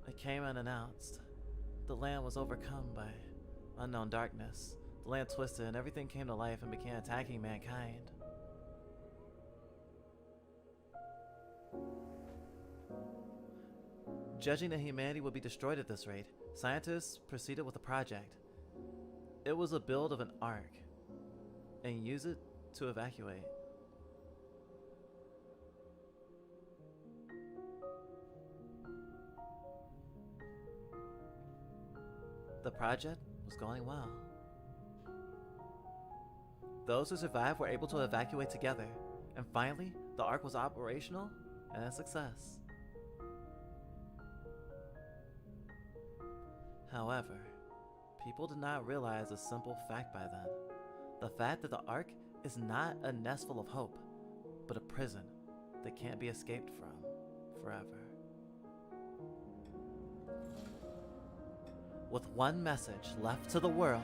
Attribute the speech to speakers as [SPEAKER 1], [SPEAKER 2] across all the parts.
[SPEAKER 1] It came unannounced. The land was overcome by unknown darkness. The land twisted and everything came to life and began attacking mankind. Judging that humanity would be destroyed at this rate, scientists proceeded with a project. It was a build of an ark and use it to evacuate. The project was going well. Those who survived were able to evacuate together, and finally, the Ark was operational and a success. However, people did not realize a simple fact by then. The fact that the Ark is not a nest full of hope, but a prison that can't be escaped from forever. With one message left to the world: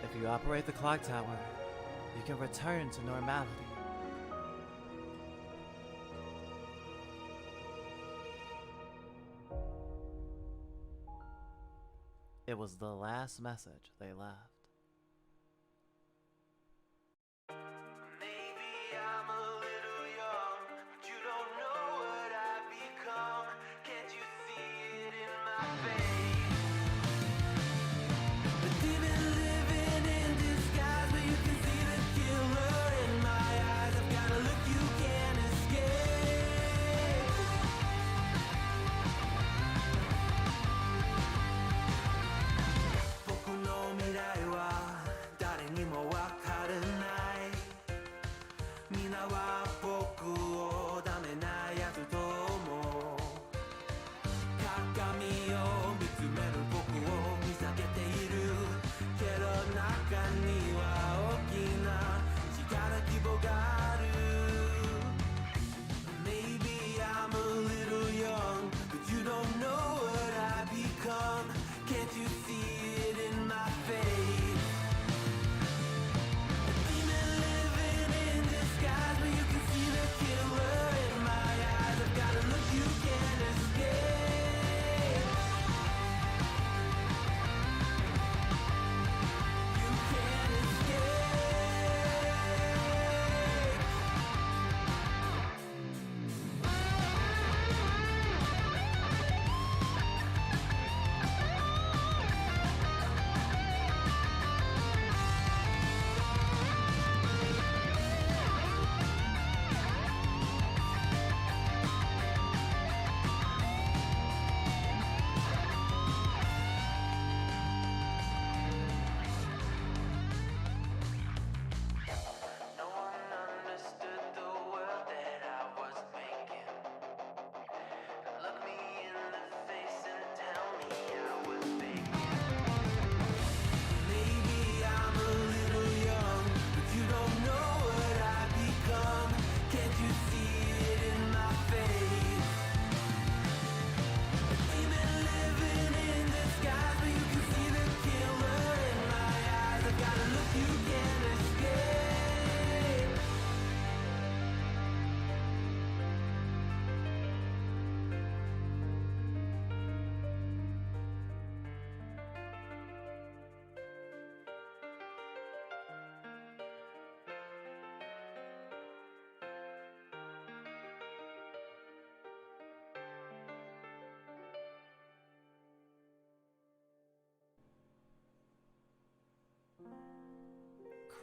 [SPEAKER 1] if you operate the clock tower, you can return to normality. It was the last message they left.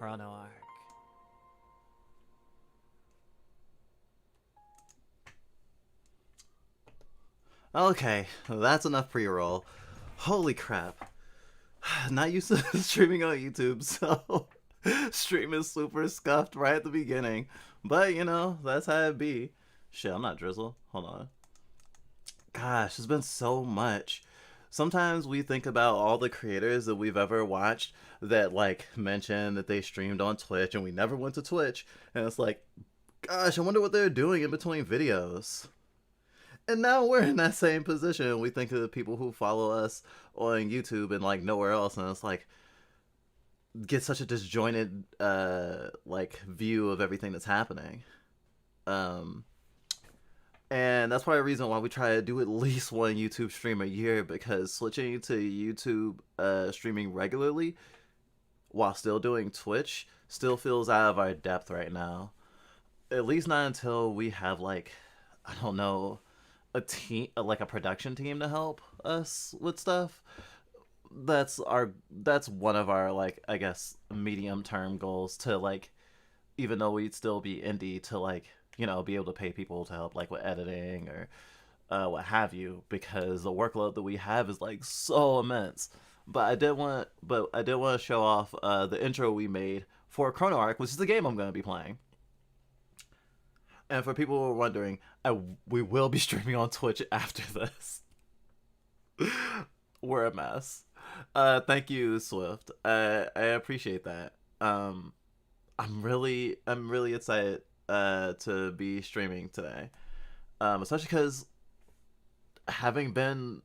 [SPEAKER 1] Chrono Arc. Okay, that's enough pre-roll. Holy crap. Not used to streaming on YouTube, so stream is super scuffed right at the beginning. But, you know, that's how it be. Shit, I'm not Drizzle. Hold on. Gosh, there's been so much. Sometimes we think about all the creators that we've ever watched that, like, mention that they streamed on Twitch and we never went to Twitch. And it's like, gosh, I wonder what they're doing in between videos. And now we're in that same position. We think of the people who follow us on YouTube and like nowhere else, and it's like get such a disjointed like view of everything that's happening. And that's probably a reason why we try to do at least one YouTube stream a year, because switching to YouTube streaming regularly while still doing Twitch still feels out of our depth right now. At least not until we have like, I don't know, a team, like a production team to help us with stuff. That's one of our, like, I guess medium term goals, to like, even though we'd still be indie, to like, you know, be able to pay people to help like with editing or what have you, because the workload that we have is like so immense. But I did want to show off the intro we made for Chrono Arc, which is the game I'm going to be playing. And for people who are wondering, we will be streaming on Twitch after this. We're a mess. Thank you, Swift. I appreciate that. I'm really excited to be streaming today. Especially because, having been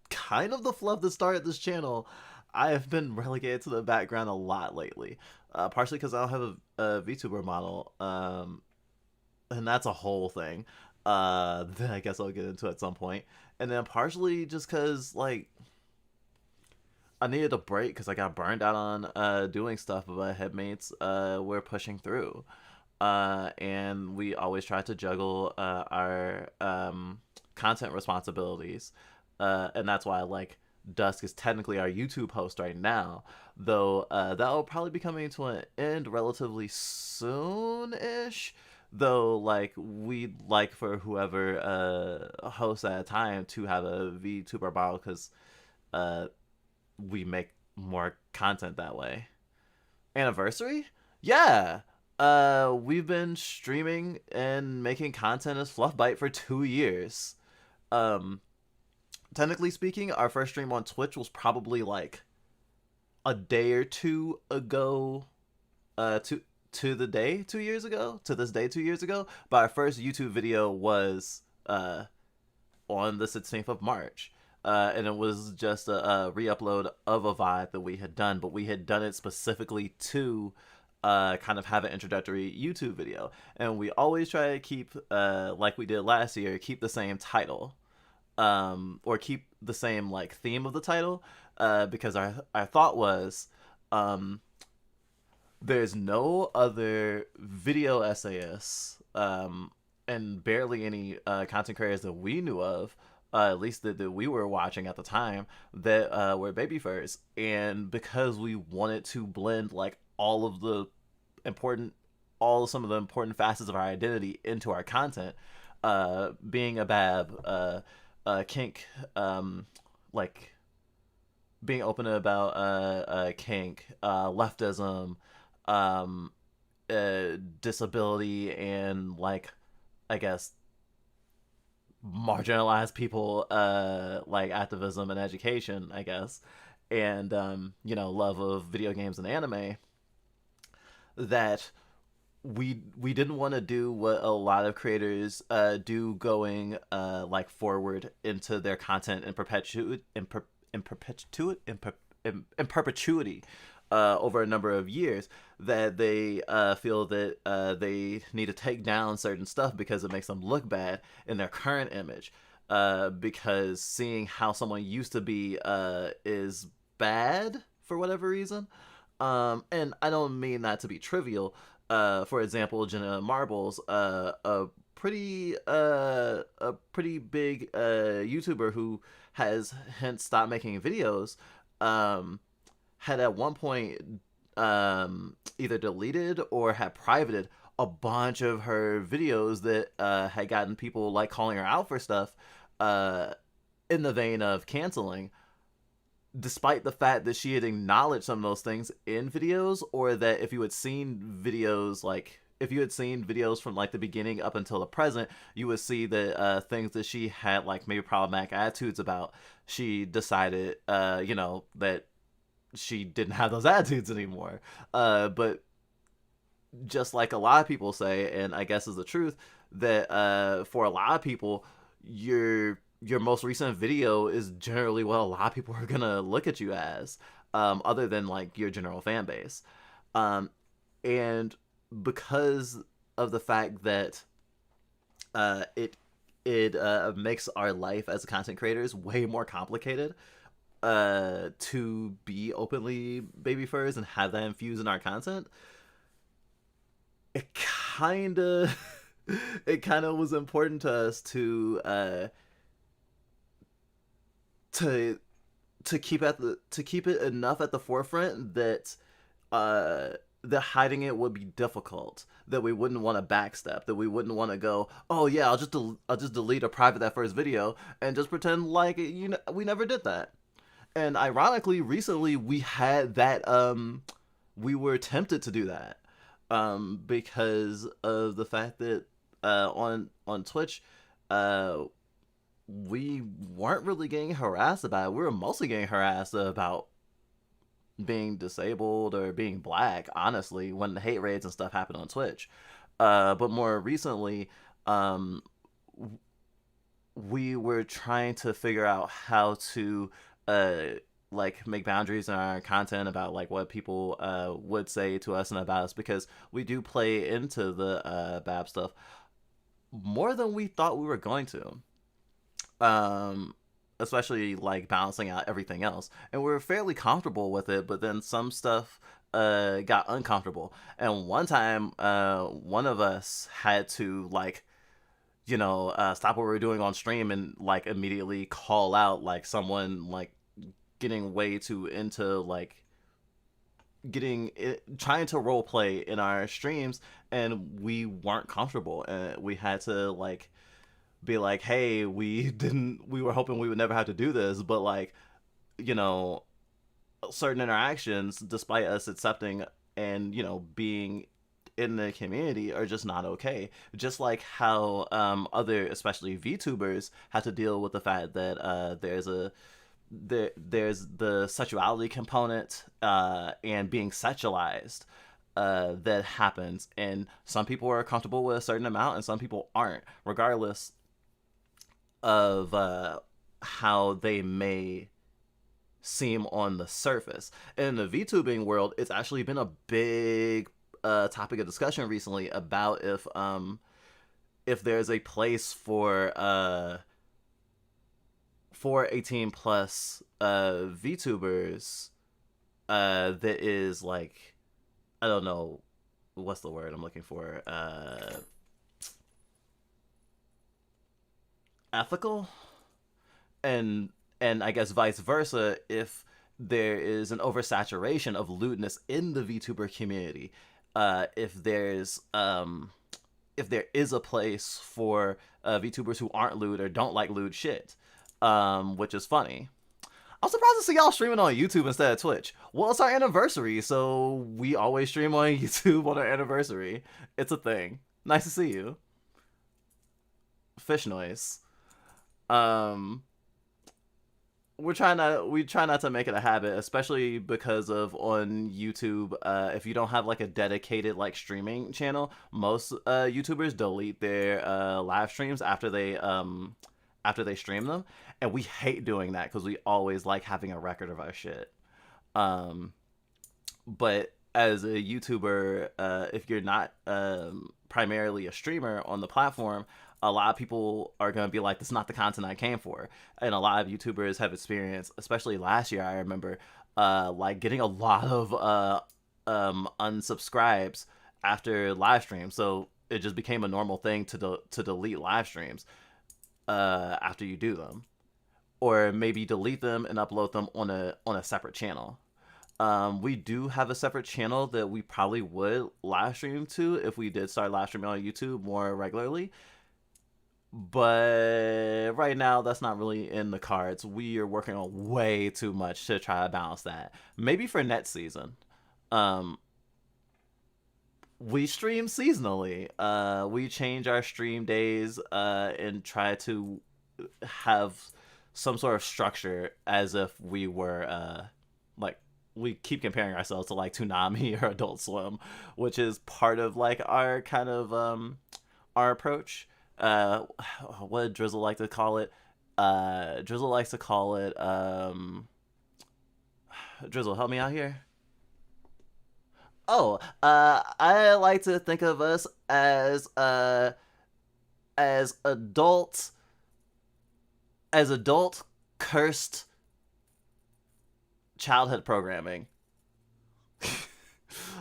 [SPEAKER 1] kind of the fluff that started this channel, I have been relegated to the background a lot lately. Partially because I don't have a VTuber model. And that's a whole thing that I guess I'll get into at some point. And then partially just because, like, I needed a break because I got burned out on doing stuff, but my headmates were pushing through. And we always try to juggle our content responsibilities. And that's why, like, Dusk is technically our YouTube host right now, though that will probably be coming to an end relatively soon-ish. Though, like, we'd like for whoever hosts at a time to have a VTuber model, because we make more content that way. Anniversary? Yeah! We've been streaming and making content as Fluffbyte for 2 years. Technically speaking, our first stream on Twitch was probably, like, a day or two ago, to this day 2 years ago, but our first YouTube video was on the 16th of March, and it was just a re-upload of a VOD that we had done, but we had done it specifically to kind of have an introductory YouTube video, and we always try to keep, like we did last year, keep the same title, or keep the same, like, theme of the title, because our thought was, there's no other video essayists, and barely any content creators that we knew of, at least that we were watching at the time, that were Babyfurs. And because we wanted to blend, like, some of the important facets of our identity into our content, being a bab, kink, like, being open about kink, leftism, disability, and, like, I guess marginalized people, like activism and education, I guess, and you know, love of video games and anime, that we didn't want to do what a lot of creators do, going like forward into their content in perpetuity over a number of years, that they feel that they need to take down certain stuff because it makes them look bad in their current image, because seeing how someone used to be is bad for whatever reason. And I don't mean that to be trivial. For example, Jenna Marbles, a pretty big YouTuber who has hence stopped making videos, had at one point either deleted or had privated a bunch of her videos that had gotten people like calling her out for stuff uh, in the vein of canceling, despite the fact that she had acknowledged some of those things in videos, or that if you had seen videos like if you had seen videos from like the beginning up until the present, you would see that things that she had like maybe problematic attitudes about, she decided that she didn't have those attitudes anymore. But just like a lot of people say, and I guess is the truth, that for a lot of people, your most recent video is generally what a lot of people are gonna look at you as, other than like your general fan base, and because of the fact that it makes our life as content creators way more complicated to be openly baby furs and have that infused in our content. It kind of it kind of was important to us to to keep it enough at the forefront that that hiding it would be difficult, that we wouldn't want to backstep, that we wouldn't want to go, oh yeah, I'll just delete or private that first video and just pretend like we never did that. And ironically, recently we had that we were tempted to do that, because of the fact that on Twitch, we weren't really getting harassed about it. We were mostly getting harassed about being disabled or being black, honestly, when the hate raids and stuff happened on Twitch. But more recently, we were trying to figure out how to like make boundaries in our content about like what people would say to us and about us, because we do play into the BAB stuff more than we thought we were going to. Especially like balancing out everything else, and we're fairly comfortable with it, but then some stuff got uncomfortable. And one time one of us had to like stop what we were doing on stream and like immediately call out like someone like getting way too into like trying to role play in our streams, and we weren't comfortable, and we had to like be like, hey, we were hoping we would never have to do this, but like, certain interactions, despite us accepting and being in the community, are just not okay. Just like how other, especially VTubers, have to deal with the fact that there's the sexuality component and being sexualized that happens, and some people are comfortable with a certain amount and some people aren't, regardless of how they may seem on the surface. In the VTubing world, it's actually been a big topic of discussion recently about if there's a place for 18 plus VTubers that is like, I don't know what's the word I'm looking for, ethical, and I guess vice versa, if there is an oversaturation of lewdness in the VTuber community, if there is a place for VTubers who aren't lewd or don't like lewd shit, which is funny. I'm surprised to see y'all streaming on YouTube instead of Twitch. Well, it's our anniversary, so we always stream on YouTube on our anniversary. It's a thing. Nice to see you. Fish noise. We try not to make it a habit, especially because of on YouTube, if you don't have like a dedicated like streaming channel, most YouTubers delete their live streams after they stream them, and we hate doing that because we always like having a record of our shit. But as a YouTuber, if you're not primarily a streamer on the platform, a lot of people are going to be like, this is not the content I came for. And a lot of YouTubers have experienced, especially last year, I remember, like getting a lot of unsubscribes after live streams. So it just became a normal thing to delete live streams after you do them. Or maybe delete them and upload them on a separate channel. We do have a separate channel that we probably would live stream to if we did start live streaming on YouTube more regularly. But right now, that's not really in the cards. We are working on way too much to try to balance that. Maybe for next season. Um, we stream seasonally. We change our stream days and try to have some sort of structure as if we were like we keep comparing ourselves to like Toonami or Adult Swim, which is part of like our kind of our approach. Uh, what did Drizzle like to call it? Drizzle likes to call it Drizzle, help me out here. Oh, I like to think of us as adult cursed childhood programming.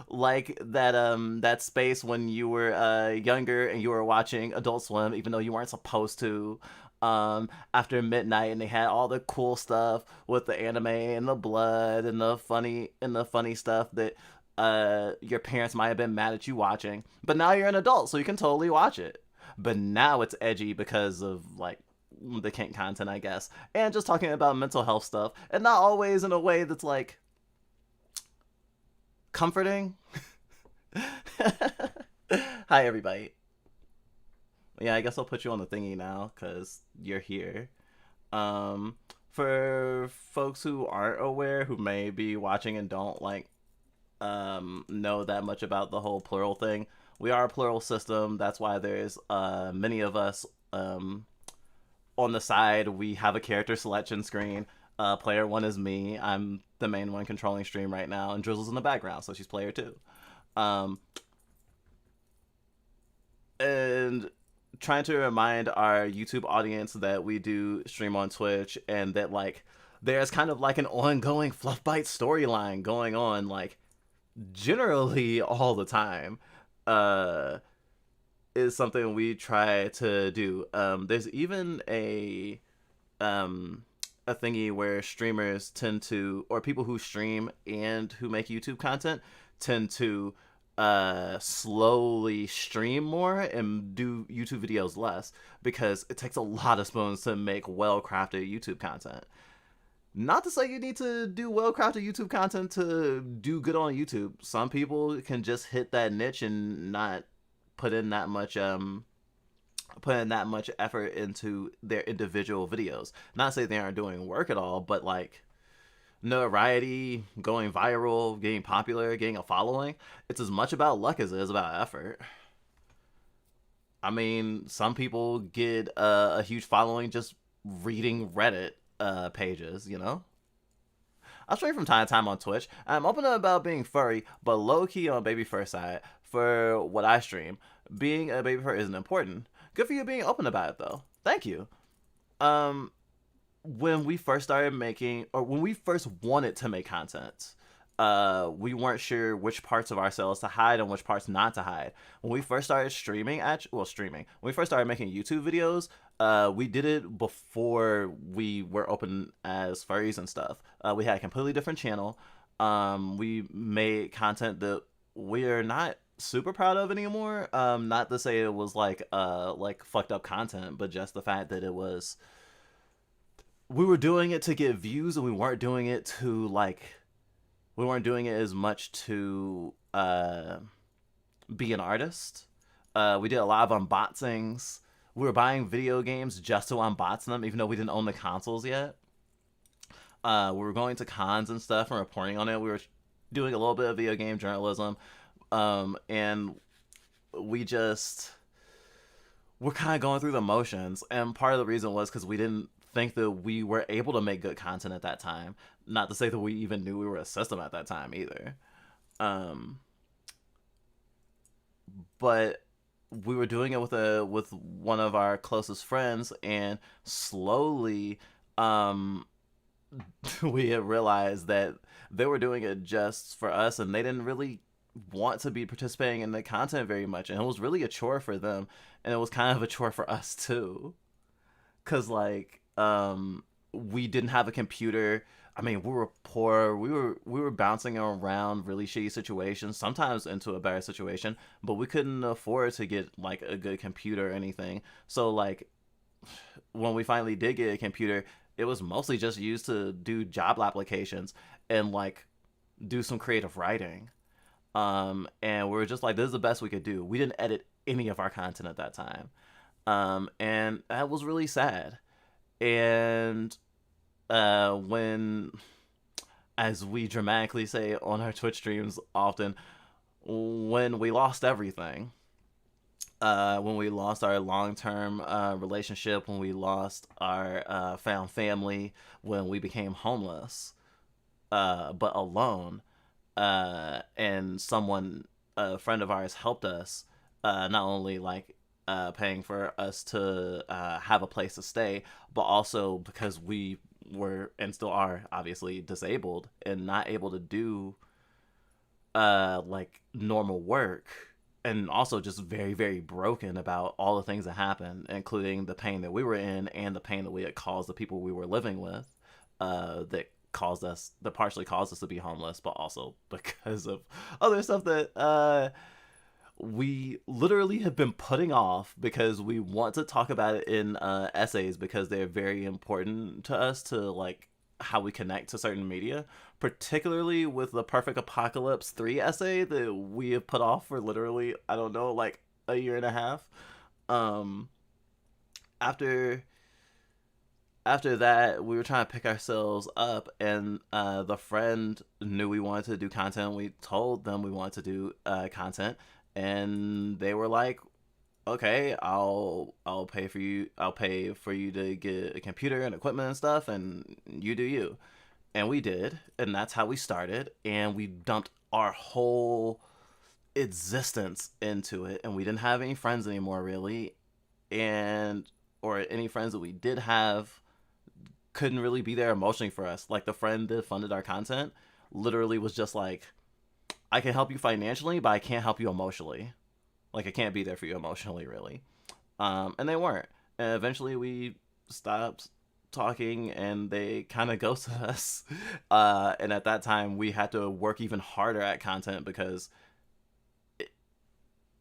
[SPEAKER 1] Like that space when you were younger and you were watching Adult Swim even though you weren't supposed to, after midnight, and they had all the cool stuff with the anime and the blood and the funny stuff that your parents might have been mad at you watching, but now you're an adult so you can totally watch it. But now it's edgy because of like the kink content, I guess, and just talking about mental health stuff, and not always in a way that's like comforting. Hi, everybody. Yeah, I guess I'll put you on the thingy now because you're here. For folks who aren't aware, who may be watching and don't like know that much about the whole plural thing, we are a plural system. That's why there's many of us. On the side, we have a character selection screen. Player one is me. I'm the main one controlling stream right now, and Drizzle's in the background, so she's player two. And trying to remind our YouTube audience that we do stream on Twitch, and that like there's kind of like an ongoing Fluffbyte storyline going on, like generally all the time. Is something we try to do. There's even a thingy where streamers tend to, or people who stream and who make YouTube content tend to slowly stream more and do YouTube videos less, because it takes a lot of spoons to make well-crafted YouTube content. Not to say you need to do well-crafted YouTube content to do good on YouTube. Some people can just hit that niche and not put in that much effort into their individual videos. Not to say they aren't doing work at all, but like notoriety, going viral, getting popular, getting a following, it's as much about luck as it is about effort. I mean, some people get a huge following just reading Reddit pages, you know? I stream from time to time on Twitch. I'm open about being furry, but low-key on Babyfur side for what I stream. Being a Babyfur isn't important. Good for you being open about it, though. Thank you. When we first started making, or when we first wanted to make content, we weren't sure which parts of ourselves to hide and which parts not to hide. When we first started streaming, when we first started making YouTube videos, we did it before we were open as furries and stuff. We had a completely different channel. We made content that we're not super proud of anymore. Not to say it was like fucked up content, but just the fact that we were doing it to get views, and we weren't doing it as much to be an artist. We did a lot of unboxings. We were buying video games just to unbox them, even though we didn't own the consoles yet. We were going to cons and stuff and reporting on it. We were doing a little bit of video game journalism. And we're kind of going through the motions. And part of the reason was because we didn't think that we were able to make good content at that time. Not to say that we even knew we were a system at that time either. But we were doing it with one of our closest friends, and slowly we had realized that they were doing it just for us, and they didn't really want to be participating in the content very much, and it was really a chore for them, and it was kind of a chore for us too, because like we didn't have a computer. I mean, we were poor. We were bouncing around really shitty situations, sometimes into a better situation, but we couldn't afford to get like a good computer or anything. So like when we finally did get a computer, it was mostly just used to do job applications and like do some creative writing. And we were just like, this is the best we could do. We didn't edit any of our content at that time. And that was really sad. And when, as we dramatically say on our Twitch streams often, when we lost everything, when we lost our long-term relationship, when we lost our found family, when we became homeless, but alone, and someone, a friend of ours, helped us, not only like paying for us to have a place to stay, but also because we were and still are obviously disabled and not able to do like normal work, and also just very very broken about all the things that happened, including the pain that we were in and the pain that we had caused the people we were living with, that partially caused us to be homeless, but also because of other stuff that we literally have been putting off because we want to talk about it in essays, because they're very important to us, to like how we connect to certain media, particularly with the Perfect Apocalypse 3 essay that we have put off for literally, I don't know, like a year and a half. Um, after that, we were trying to pick ourselves up, and the friend knew we wanted to do content. We told them we wanted to do content, and they were like, okay, I'll pay for you. I'll pay for you to get a computer and equipment and stuff, and you do you. And we did, and that's how we started. And we dumped our whole existence into it, and we didn't have any friends anymore, really, and or any friends that we did have couldn't really be there emotionally for us. Like the friend that funded our content literally was just like, I can help you financially, but I can't help you emotionally. Like I can't be there for you emotionally, really. And they weren't. And eventually we stopped talking, and they kind of ghosted us. And at that time, we had to work even harder at content because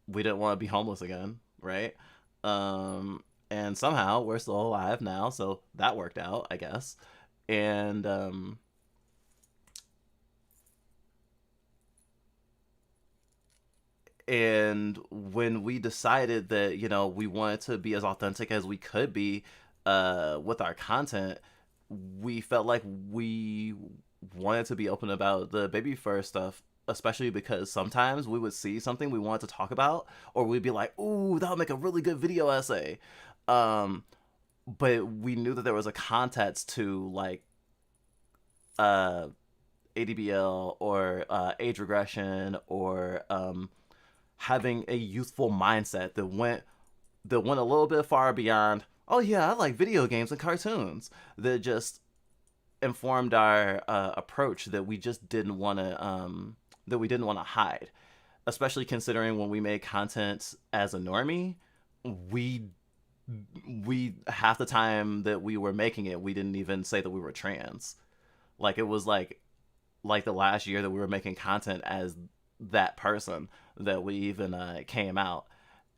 [SPEAKER 1] we didn't want to be homeless again, right? And somehow we're still alive now, so that worked out, I guess. And and when we decided that, you know, we wanted to be as authentic as we could be with our content, we felt like we wanted to be open about the Babyfur stuff, especially because sometimes we would see something we wanted to talk about, or we'd be like, ooh, that would make a really good video essay. um but we knew that there was a context to like uh ADBL, or age regression, or having a youthful mindset that went a little bit far beyond, oh yeah, I like video games and cartoons, that just informed our approach, that we didn't want to hide, especially considering when we made content as a normie, we half the time that we were making it, we didn't even say that we were trans. Like it was like the last year that we were making content as that person that we even came out.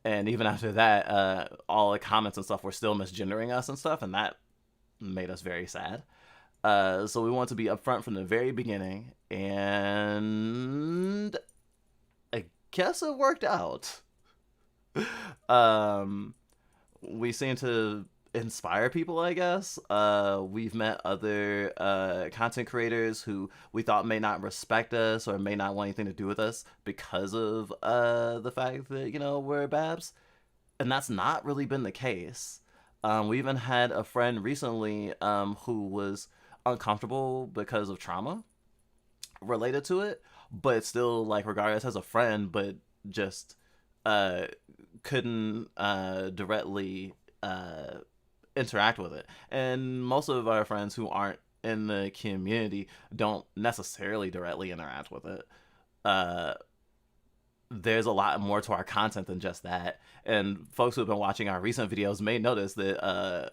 [SPEAKER 1] And even after that, all the comments and stuff were still misgendering us and stuff, and that made us very sad. So we want to be upfront from the very beginning, and I guess it worked out. um, we seem to inspire people, I guess. We've met other content creators who we thought may not respect us or may not want anything to do with us because of the fact that, you know, we're Babs. And that's not really been the case. We even had a friend recently who was uncomfortable because of trauma related to it, but still like regarded us as a friend, but just uh, couldn't directly interact with it. And most of our friends who aren't in the community don't necessarily directly interact with it. Uh, there's a lot more to our content than just that. And folks who have been watching our recent videos may notice that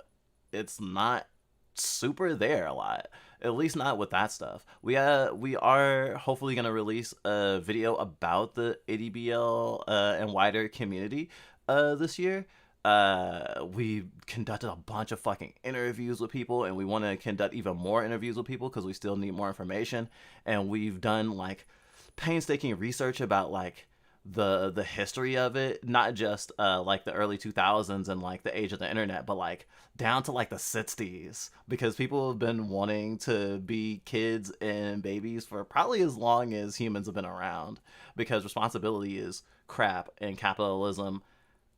[SPEAKER 1] it's not super there a lot. At least not with that stuff. We are hopefully gonna release a video about the ADBL and wider community this year. We conducted a bunch of fucking interviews with people, and we want to conduct even more interviews with people because we still need more information. And we've done like painstaking research about like the history of it, not just like the early 2000s and like the age of the internet, but like down to like the 60s, because people have been wanting to be kids and babies for probably as long as humans have been around, because responsibility is crap and capitalism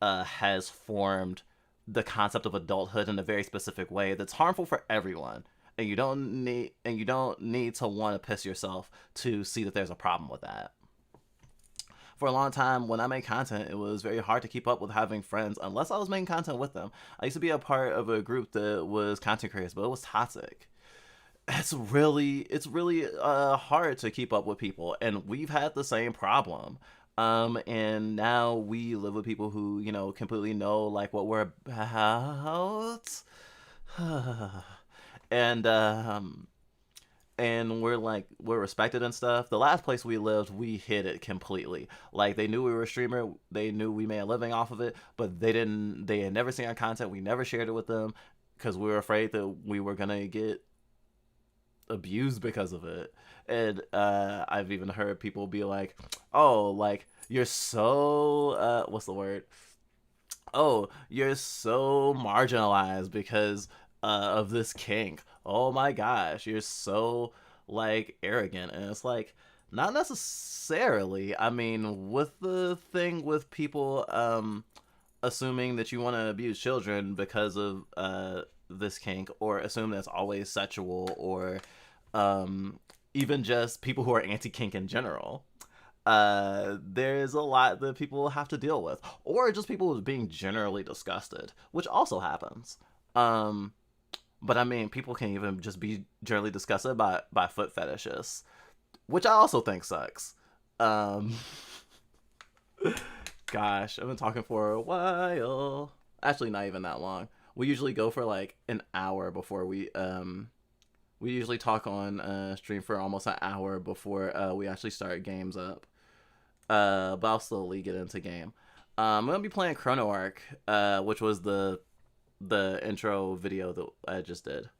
[SPEAKER 1] has formed the concept of adulthood in a very specific way that's harmful for everyone. And you don't need to want to piss yourself to see that there's a problem with that. For a long time, when I made content, it was very hard to keep up with having friends unless I was making content with them. I used to be a part of a group that was content creators, but it was toxic. It's really hard to keep up with people, and we've had the same problem. And now we live with people who, you know, completely know like what we're about. and we're respected and stuff. The last place we lived, we hid it completely. Like, they knew we were a streamer, they knew we made a living off of it, but they had never seen our content. We never shared it with them because we were afraid that we were gonna get abused because of it. And I've even heard people be like, oh, like, you're so what's the word, oh, you're so marginalized because of this kink. Oh my gosh, you're so like arrogant. And it's like, not necessarily. I mean, with the thing with people assuming that you want to abuse children because of this kink, or assume that's always sexual, or even just people who are anti-kink in general, there's a lot that people have to deal with, or just people being generally disgusted, which also happens. But I mean, people can even just be generally disgusted by foot fetishes, which I also think sucks. Gosh, I've been talking for a while. Actually, not even that long. We usually go for like an hour before we usually talk on stream for almost an hour before we actually start games up. But I'll slowly get into game. I'm gonna be playing Chrono Arc, which was the intro video that I just did,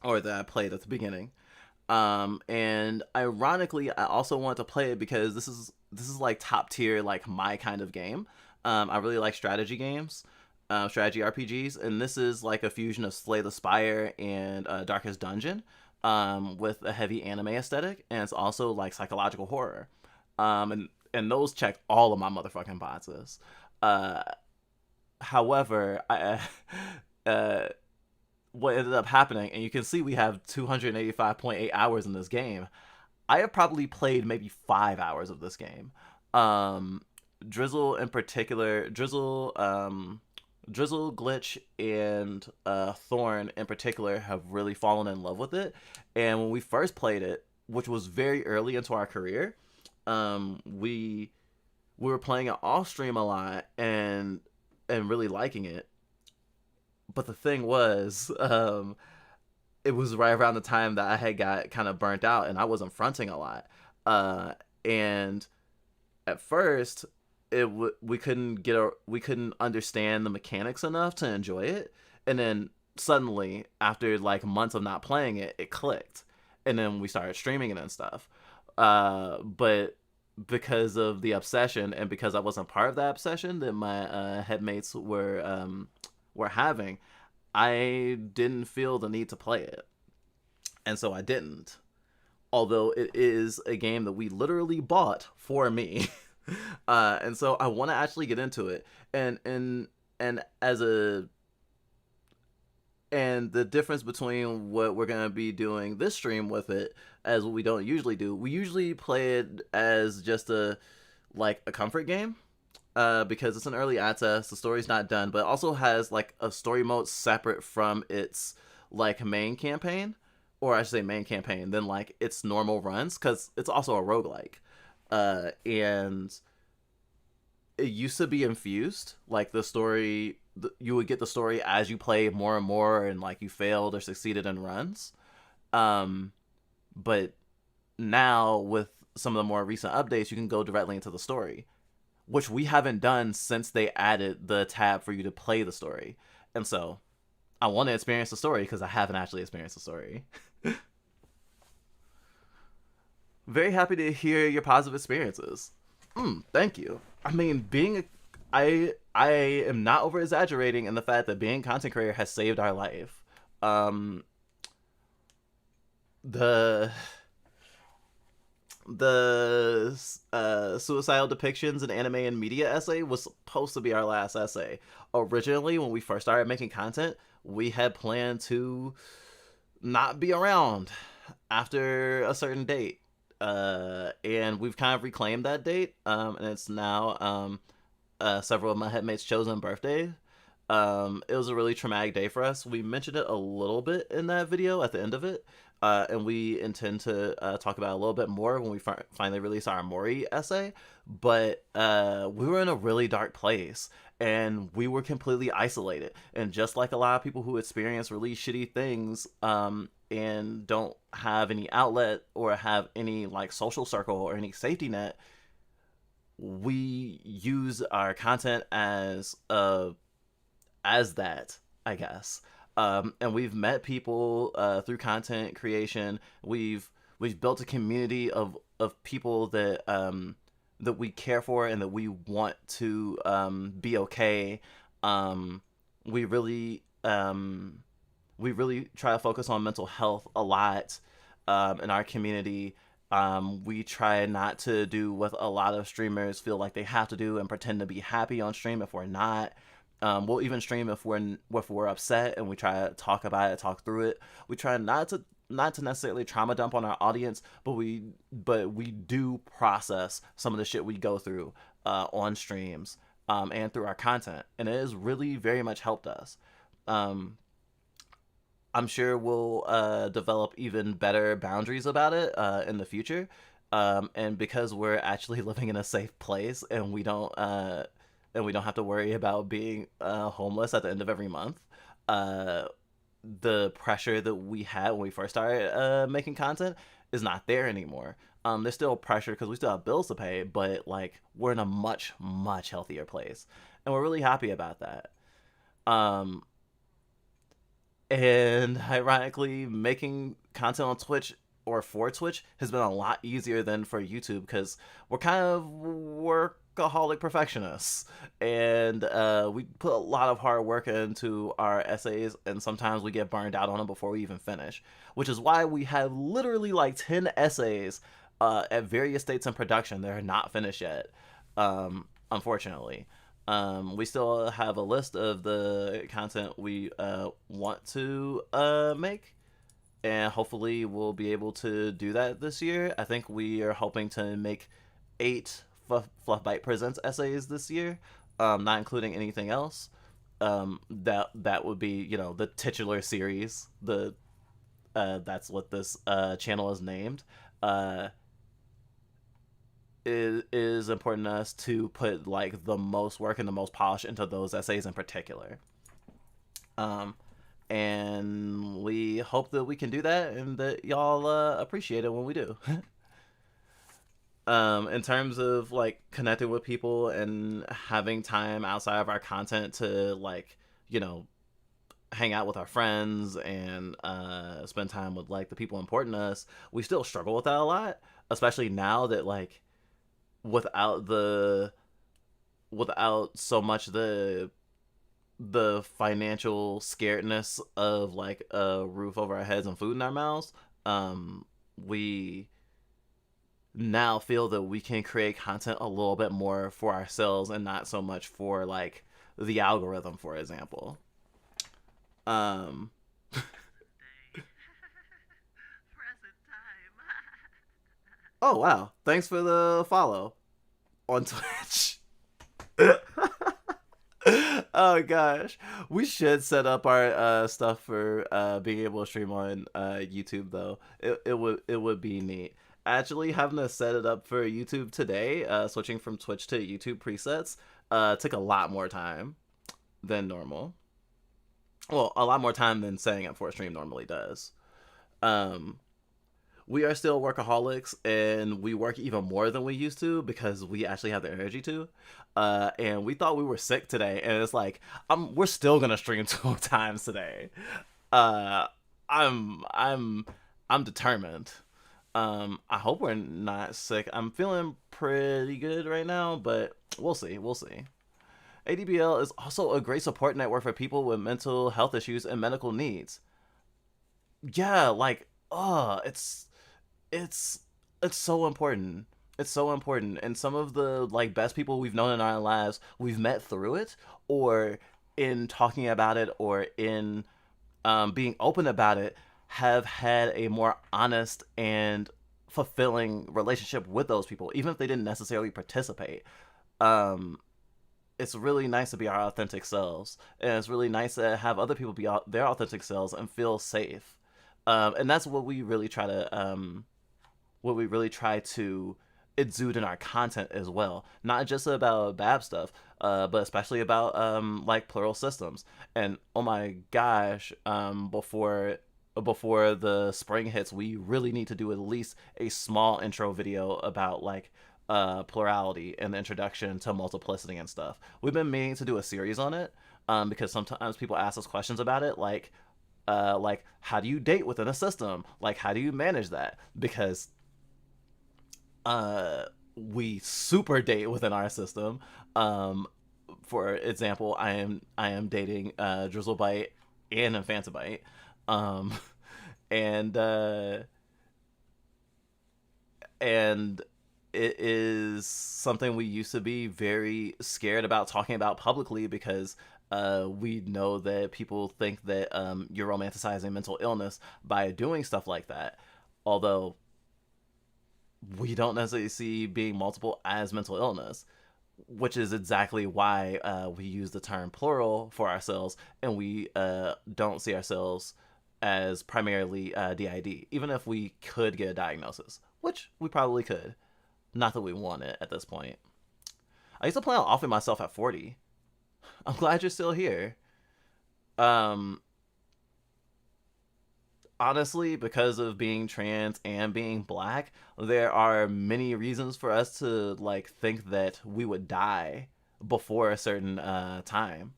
[SPEAKER 1] or that I played at the beginning. And ironically, I also wanted to play it because this is like top tier, like my kind of game. I really like strategy games, strategy RPGs, and this is like a fusion of Slay the Spire and Darkest Dungeon, with a heavy anime aesthetic, and it's also like psychological horror. And those check all of my motherfucking boxes. However, what ended up happening, and you can see we have 285.8 hours in this game. I have probably played maybe 5 hours of this game. Drizzle in particular, Drizzle, Glitch, and Thorn in particular have really fallen in love with it. And when we first played it, which was very early into our career, we were playing it off stream a lot and really liking it. But the thing was, it was right around the time that I had got kind of burnt out and I wasn't fronting a lot. And at first, we couldn't understand the mechanics enough to enjoy it. And then suddenly, after like months of not playing it, it clicked. And then we started streaming it and stuff. But because of the obsession, and because I wasn't part of that obsession that my headmates were having, I didn't feel the need to play it, and so I didn't. Although it is a game that we literally bought for me, and so I want to actually get into it, and the difference between what we're going to be doing this stream with it as what we don't usually do. We usually play it as just a comfort game, because it's an early access, the story's not done, but it also has like a story mode separate from its like main campaign, or I should say main campaign, then like its normal runs, because it's also a roguelike. And it used to be infused, like the story, you would get the story as you play more and more, and like you failed or succeeded in runs. um but now with some of the more recent updates, you can go directly into the story, which we haven't done since they added the tab for you to play the story. And so I want to experience the story because I haven't actually experienced the story. Very happy to hear your positive experiences. Thank you. I mean, I am not over exaggerating in the fact that being a content creator has saved our life. Um, the suicidal depictions in anime and media essay was supposed to be our last essay. Originally, when we first started making content, we had planned to not be around after a certain date. And we've kind of reclaimed that date. And it's now several of my headmates' chosen birthday. It was a really traumatic day for us. We mentioned it a little bit in that video at the end of it. And we intend to talk about it a little bit more when we finally release our Mori essay. But we were in a really dark place, and we were completely isolated. And just like a lot of people who experience really shitty things and don't have any outlet or have any like social circle or any safety net, we use our content as that, I guess. And we've met people through content creation. We've built a community of people that that we care for and that we want to be okay. We really we really try to focus on mental health a lot in our community. We try not to do what a lot of streamers feel like they have to do and pretend to be happy on stream if we're not. We'll even stream if we're upset, and we try to talk about it, talk through it. We try not to necessarily trauma dump on our audience, but we do process some of the shit we go through on streams and through our content, and it has really very much helped us. I'm sure we'll develop even better boundaries about it in the future, and because we're actually living in a safe place, and we don't have to worry about being homeless at the end of every month. The pressure that we had when we first started making content is not there anymore. There's still pressure because we still have bills to pay, but like we're in a much healthier place, and we're really happy about that. And ironically, making content on Twitch or for Twitch has been a lot easier than for YouTube because we're kind of workaholic perfectionists, and we put a lot of hard work into our essays, and sometimes we get burned out on them before we even finish, which is why we have literally like 10 essays at various states in production that are not finished yet, unfortunately. We still have a list of the content we want to make, and hopefully we'll be able to do that this year. I think we are hoping to make 8 Fluffbyte Presents essays this year, not including anything else. That would be, you know, the titular series. That's what this channel is named. It is important to us to put like the most work and the most polish into those essays in particular. And we hope that we can do that, and that y'all appreciate it when we do. In terms of like connecting with people and having time outside of our content to like, you know, hang out with our friends and spend time with like the people important to us, we still struggle with that a lot, especially now that like without so much the financial scaredness of like a roof over our heads and food in our mouths. We now feel that we can create content a little bit more for ourselves and not so much for like the algorithm, for example. Present time. Oh wow, thanks for the follow on Twitch. Oh gosh, we should set up our stuff for being able to stream on YouTube though. It would be neat. actually having to set it up for YouTube today, switching from Twitch to YouTube presets, took a lot more time than normal. Well, a lot more time than setting up for a stream normally does. Um, we are still workaholics, and we work even more than we used to because we actually have the energy to. And we thought we were sick today, and it's like, we're still gonna stream 2 times today. Uh, I'm determined. I hope we're not sick. I'm feeling pretty good right now, but we'll see. We'll see. ADBL is also a great support network for people with mental health issues and medical needs. Yeah, like, it's it's so important. It's so important. And some of the like best people we've known in our lives, we've met through it, or in talking about it, or in being open about it, have had a more honest and fulfilling relationship with those people, even if they didn't necessarily participate. Um, it's really nice to be our authentic selves, and it's really nice to have other people be their authentic selves and feel safe. And that's what we really try to exude in our content as well. Not just about Bab stuff, but especially about like plural systems. And oh my gosh, before the spring hits, we really need to do at least a small intro video about like plurality and the introduction to multiplicity and stuff. We've been meaning to do a series on it because sometimes people ask us questions about it, like how do you date within a system? Like how do you manage that? Because we super date within our system. For example, I am dating Drizzlebyte and Infantabyte, um, and and it is something we used to be very scared about talking about publicly because we know that people think that you're romanticizing mental illness by doing stuff like that. Although we don't necessarily see being multiple as mental illness, which is exactly why we use the term plural for ourselves, and we don't see ourselves as primarily DID, even if we could get a diagnosis, which we probably could. Not that we want it at this point. I used to plan on offing myself at 40. I'm glad you're still here. Um, Honestly, because of being trans and being black, there are many reasons for us to like think that we would die before a certain time.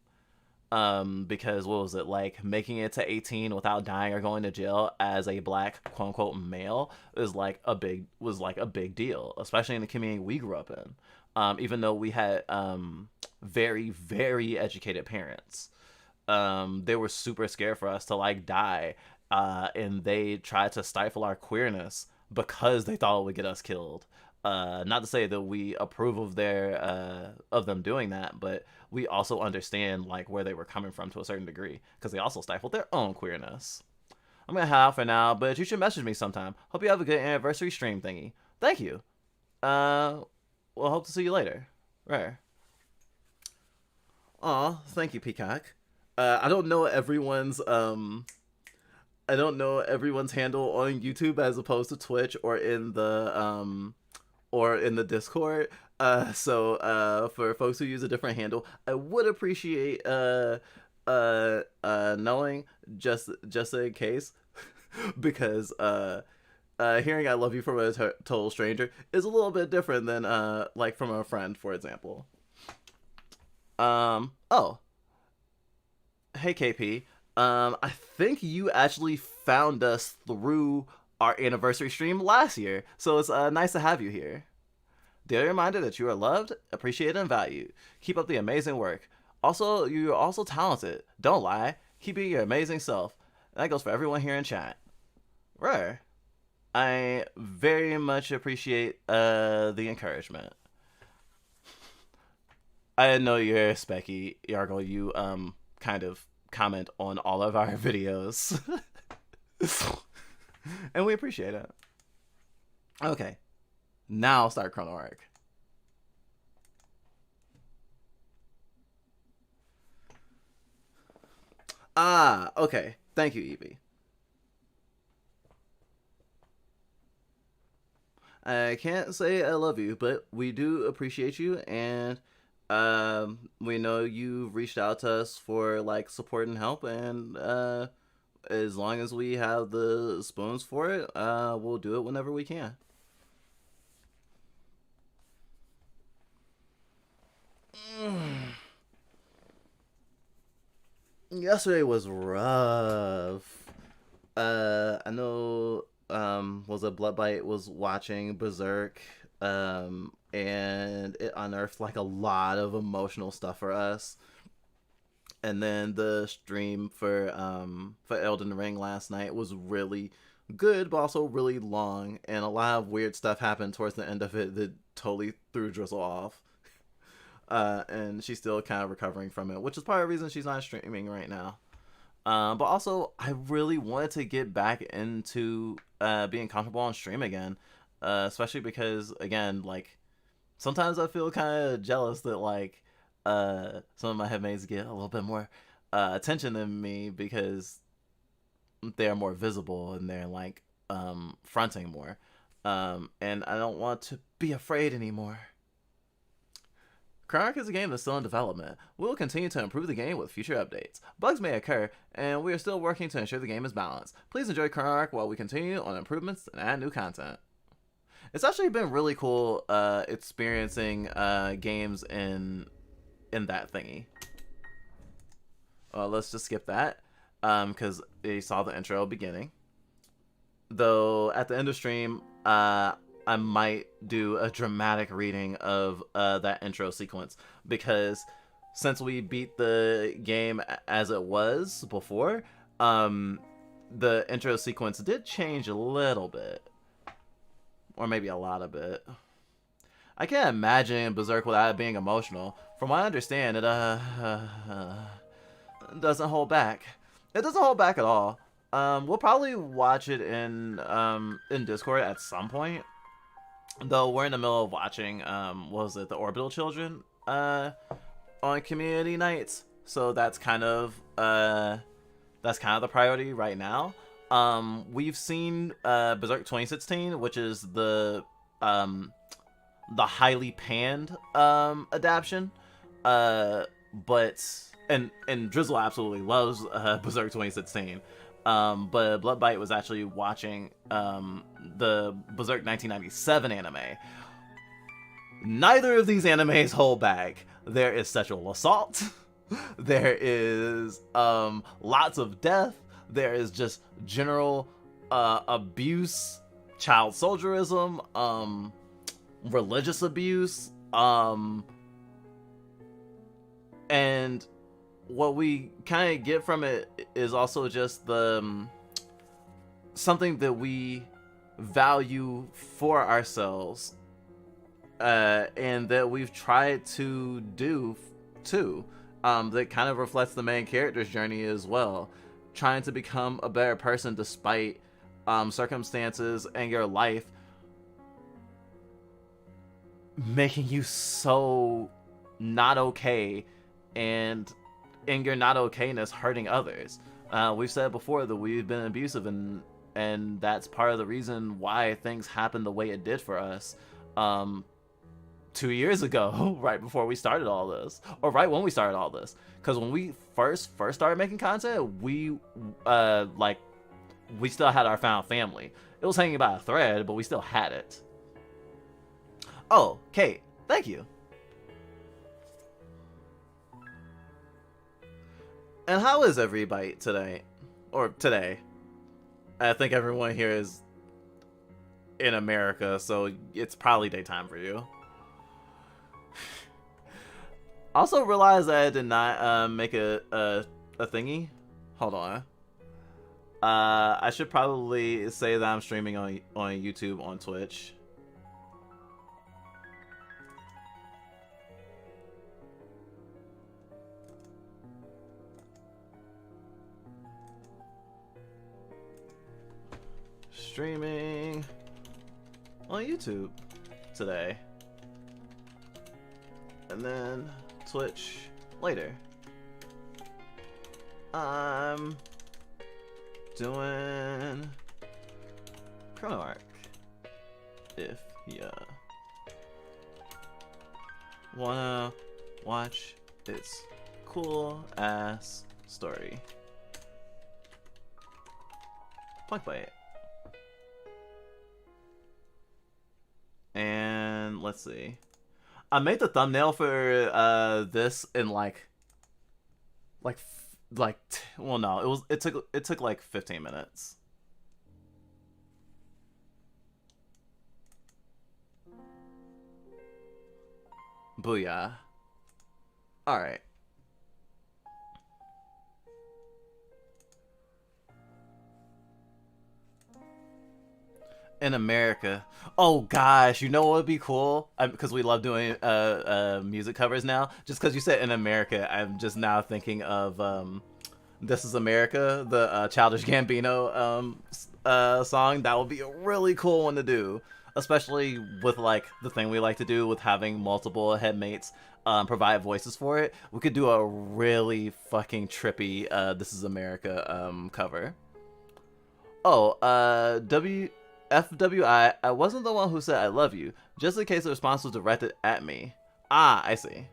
[SPEAKER 1] Because what was it, like making it to 18 without dying or going to jail as a black quote unquote male is like a big deal, especially in the community we grew up in. Even though we had very very educated parents, they were super scared for us to like die, and they tried to stifle our queerness because they thought it would get us killed. Not to say that we approve of them doing that, but we also understand like where they were coming from to a certain degree because they also stifled their own queerness. I'm gonna head out for now, but you should message me sometime. Hope you have a good anniversary stream thingy. Thank you. Well, hope to see you later. Right. Aw, thank you, Peacock. I don't know everyone's handle on YouTube as opposed to Twitch or in the Discord. So for folks who use a different handle, I would appreciate knowing just in case, because hearing "I love you" from a total stranger is a little bit different than like from a friend, for example. Oh, hey KP. I think you actually found us through our anniversary stream last year, so it's nice to have you here. Daily reminder that you are loved, appreciated, and valued. Keep up the amazing work. Also, you're also talented. Don't lie. Keep being your amazing self. That goes for everyone here in chat. Rare. I very much appreciate the encouragement. I know you're Specky, Yargo. You kind of comment on all of our videos. And we appreciate it. Okay. Now I'll start Chrono Arc. Ah, okay. Thank you, Evie. I can't say I love you, but we do appreciate you, and we know you've reached out to us for like support and help, and as long as we have the spoons for it, we'll do it whenever we can. Yesterday was rough. I know was a Bloodbite was watching Berserk, and it unearthed like a lot of emotional stuff for us. And then the stream for Elden Ring last night was really good, but also really long, and a lot of weird stuff happened towards the end of it that totally threw Drizzle off. And she's still kind of recovering from it, which is part of the reason she's not streaming right now. But also, I really wanted to get back into being comfortable on stream again, especially because, again, like, sometimes I feel kind of jealous that, like, some of my headmates get a little bit more attention than me because they're more visible and they're, like, fronting more. And I don't want to be afraid anymore. Chronoark is a game that's still in development. We will continue to improve the game with future updates. Bugs may occur, and we are still working to ensure the game is balanced. Please enjoy Chronoark while we continue on improvements and add new content. It's actually been really cool experiencing games in that thingy. Let's just skip that because you saw the intro beginning. Though at the end of stream, I might do a dramatic reading of that intro sequence, because since we beat the game as it was before, the intro sequence did change a little bit, or maybe a lot of it. I can't imagine Berserk without it being emotional. From what I understand, it doesn't hold back. It doesn't hold back at all. We'll probably watch it in Discord at some point. Though we're in the middle of watching, was it the Orbital Children on community nights? So that's kind of the priority right now. We've seen Berserk 2016, which is the highly panned adaptation. But Drizzle absolutely loves Berserk 2016. But Bloodbite was actually watching the Berserk 1997 anime. Neither of these animes hold back. There is sexual assault. There is lots of death. There is just general abuse, child soldierism, religious abuse, and what we kind of get from it is also just the something that we value for ourselves, and that we've tried to do too, that kind of reflects the main character's journey as well, trying to become a better person despite circumstances and your life making you so not okay, and in your not okayness hurting others. We've said before that we've been abusive, and that's part of the reason why things happened the way it did for us 2 years ago, right before we started all this, or right when we started all this. Because when we first started making content, we still had our found family. It was hanging by a thread, but we still had it. Oh, Kate, thank you. And how is everybody today? Or today? I think everyone here is in America, so it's probably daytime for you. Also realized that I did not make a thingy. Hold on. I should probably say that I'm streaming on YouTube, on Twitch. Streaming on YouTube today, and then Twitch later. I'm doing Chronoark. if you wanna watch its cool ass story. Punkbyte. And let's see. I made the thumbnail for this in well, no, it took like 15 minutes. Booyah. All right. In America. Oh gosh, you know what would be cool? Because we love doing music covers now. Just because you said in America, I'm just now thinking of This Is America, the Childish Gambino song. That would be a really cool one to do, especially with like the thing we like to do with having multiple headmates provide voices for it. We could do a really fucking trippy This Is America cover. Oh, FWI, I wasn't the one who said I love you, just in case the response was directed at me. Ah, I see.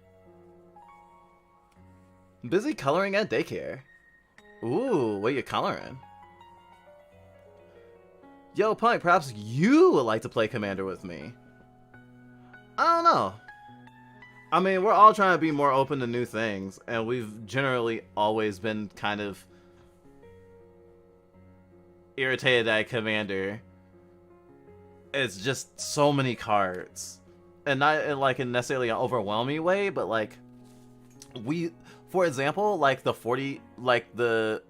[SPEAKER 1] Busy coloring at daycare. Ooh, what you coloring? Yo, Punk, perhaps you would like to play Commander with me. I don't know. I mean, we're all trying to be more open to new things, and we've generally always been kind of irritated at Commander. It's just so many cards, and not in like in necessarily an overwhelming way, but like for example, like the 40, like the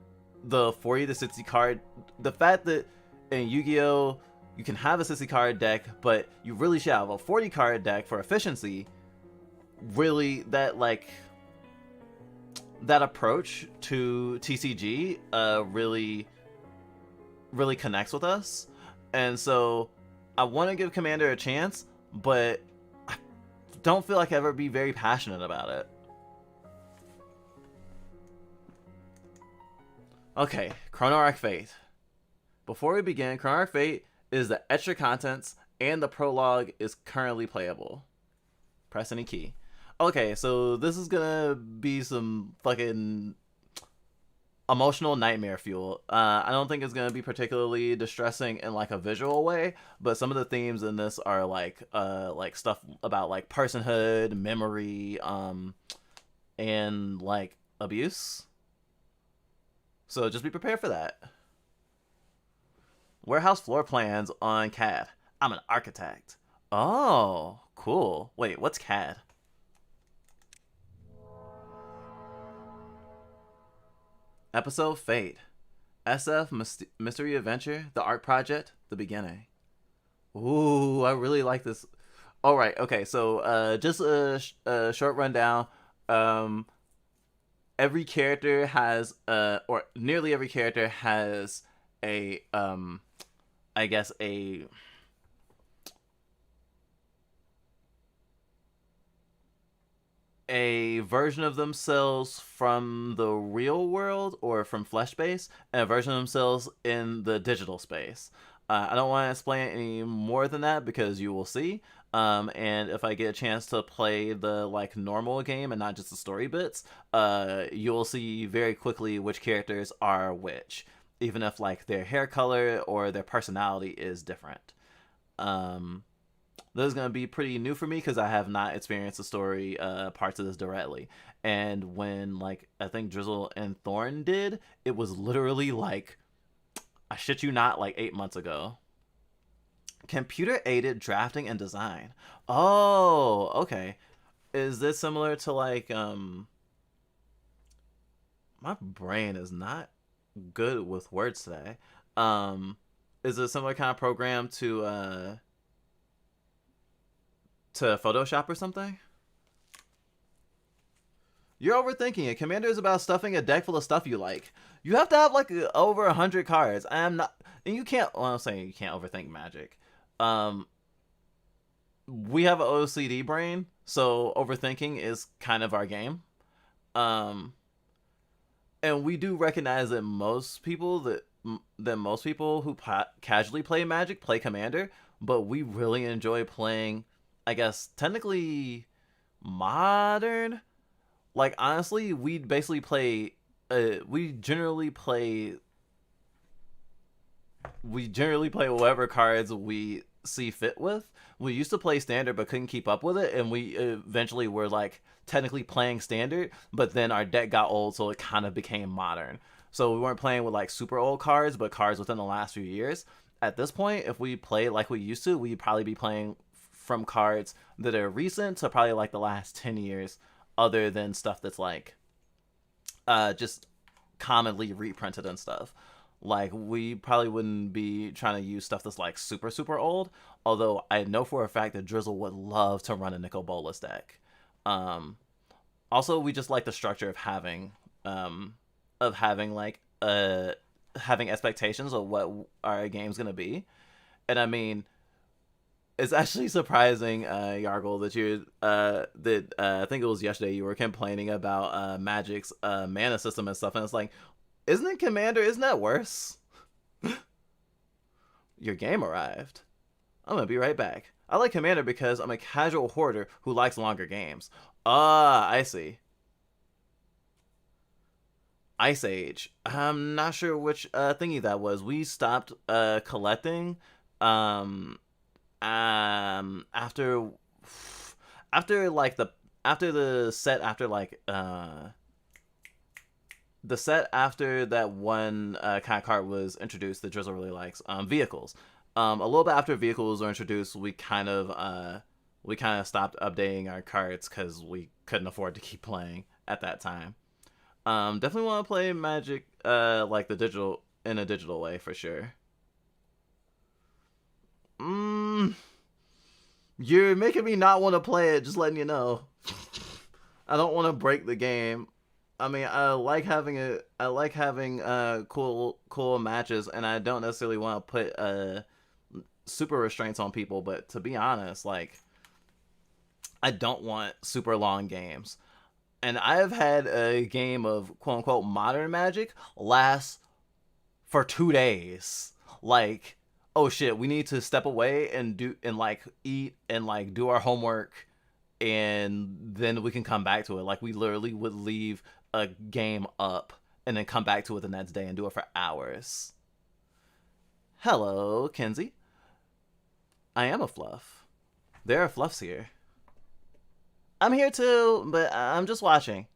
[SPEAKER 1] 40 to 60 card, the fact that in Yu-Gi-Oh you can have a 60 card deck, but you really should have a 40 card deck for efficiency. Really, that like that approach to TCG really connects with us, and so I want to give Commander a chance, but I don't feel like I'll ever be very passionate about it. Okay, Chrono Arc Fate. Before we begin, Chrono Arc Fate is the extra contents, and the prologue is currently playable. Press any key. Okay, so this is gonna be some fucking emotional nightmare fuel. I don't think it's gonna be particularly distressing in like a visual way, but some of the themes in this are like stuff about like personhood, memory, and like abuse. So just be prepared for that. Warehouse floor plans on CAD. I'm an architect. Oh, cool. Wait, what's CAD? Episode Fate. SF Mystery Adventure, The Art Project, The Beginning. Ooh, I really like this. Alright, okay, so just a short rundown. Every character has, or nearly every character has a, I guess a version of themselves from the real world or from flesh space, and a version of themselves in the digital space. I don't want to explain any more than that because you will see. And if I get a chance to play the like normal game and not just the story bits, you will see very quickly which characters are which, even if like their hair color or their personality is different. This is going to be pretty new for me because I have not experienced the story parts of this directly. And when, like, I think Drizzle and Thorn did, it was literally, like, I shit you not, like 8 months ago. Computer-aided drafting and design. Oh, okay. Is this similar to, like, my brain is not good with words today. Is it a similar kind of program to Photoshop or something? You're overthinking it. Commander is about stuffing a deck full of stuff you like. You have to have like over 100 cards. I am not, and you can't. Well, I'm saying you can't overthink Magic. We have an OCD brain, so overthinking is kind of our game. And we do recognize that most people who casually play Magic play Commander. but we really enjoy playing, I guess, technically modern. Like, honestly, we basically play, we generally play, whatever cards we see fit with. We used to play standard but couldn't keep up with it, and we eventually were like technically playing standard, but then our deck got old, so it kind of became modern. So we weren't playing with like super old cards, but cards within the last few years. At this point, if we play like we used to, we'd probably be playing from cards that are recent to probably like the last 10 years, other than stuff that's like just commonly reprinted and stuff. Like, we probably wouldn't be trying to use stuff that's like super super old, although I know for a fact that Drizzle would love to run a Nicol Bolas deck. um Also, we just like the structure of having like having expectations of what our game's gonna be. And I mean, it's actually surprising, Yargle, that I think it was yesterday you were complaining about Magic's mana system and stuff, and it's like, isn't it Commander? Isn't that worse? Your game arrived. I'm gonna be right back. I like Commander because I'm a casual hoarder who likes longer games. Ah, I see. Ice Age. I'm not sure which thingy that was. We stopped collecting um after like after the set after like the set after that one kind of card was introduced that Drizzle really likes, vehicles. A little bit after vehicles were introduced, we kind of stopped updating our cards because we couldn't afford to keep playing at that time. Definitely want to play Magic like the digital in a digital way for sure. You're making me not want to play it, just letting you know. I don't want to break the game. I mean, I like having cool matches, and I don't necessarily want to put super restraints on people, but to be honest, like, I don't want super long games. And I've had a game of quote unquote modern Magic last for 2 days. Like, oh shit, we need to step away and like eat and like do our homework, and then we can come back to it. Like, we literally would leave a game up and then come back to it the next day and do it for hours. Hello, Kenzie. I am a fluff. There are fluffs here. I'm here too, but I'm just watching.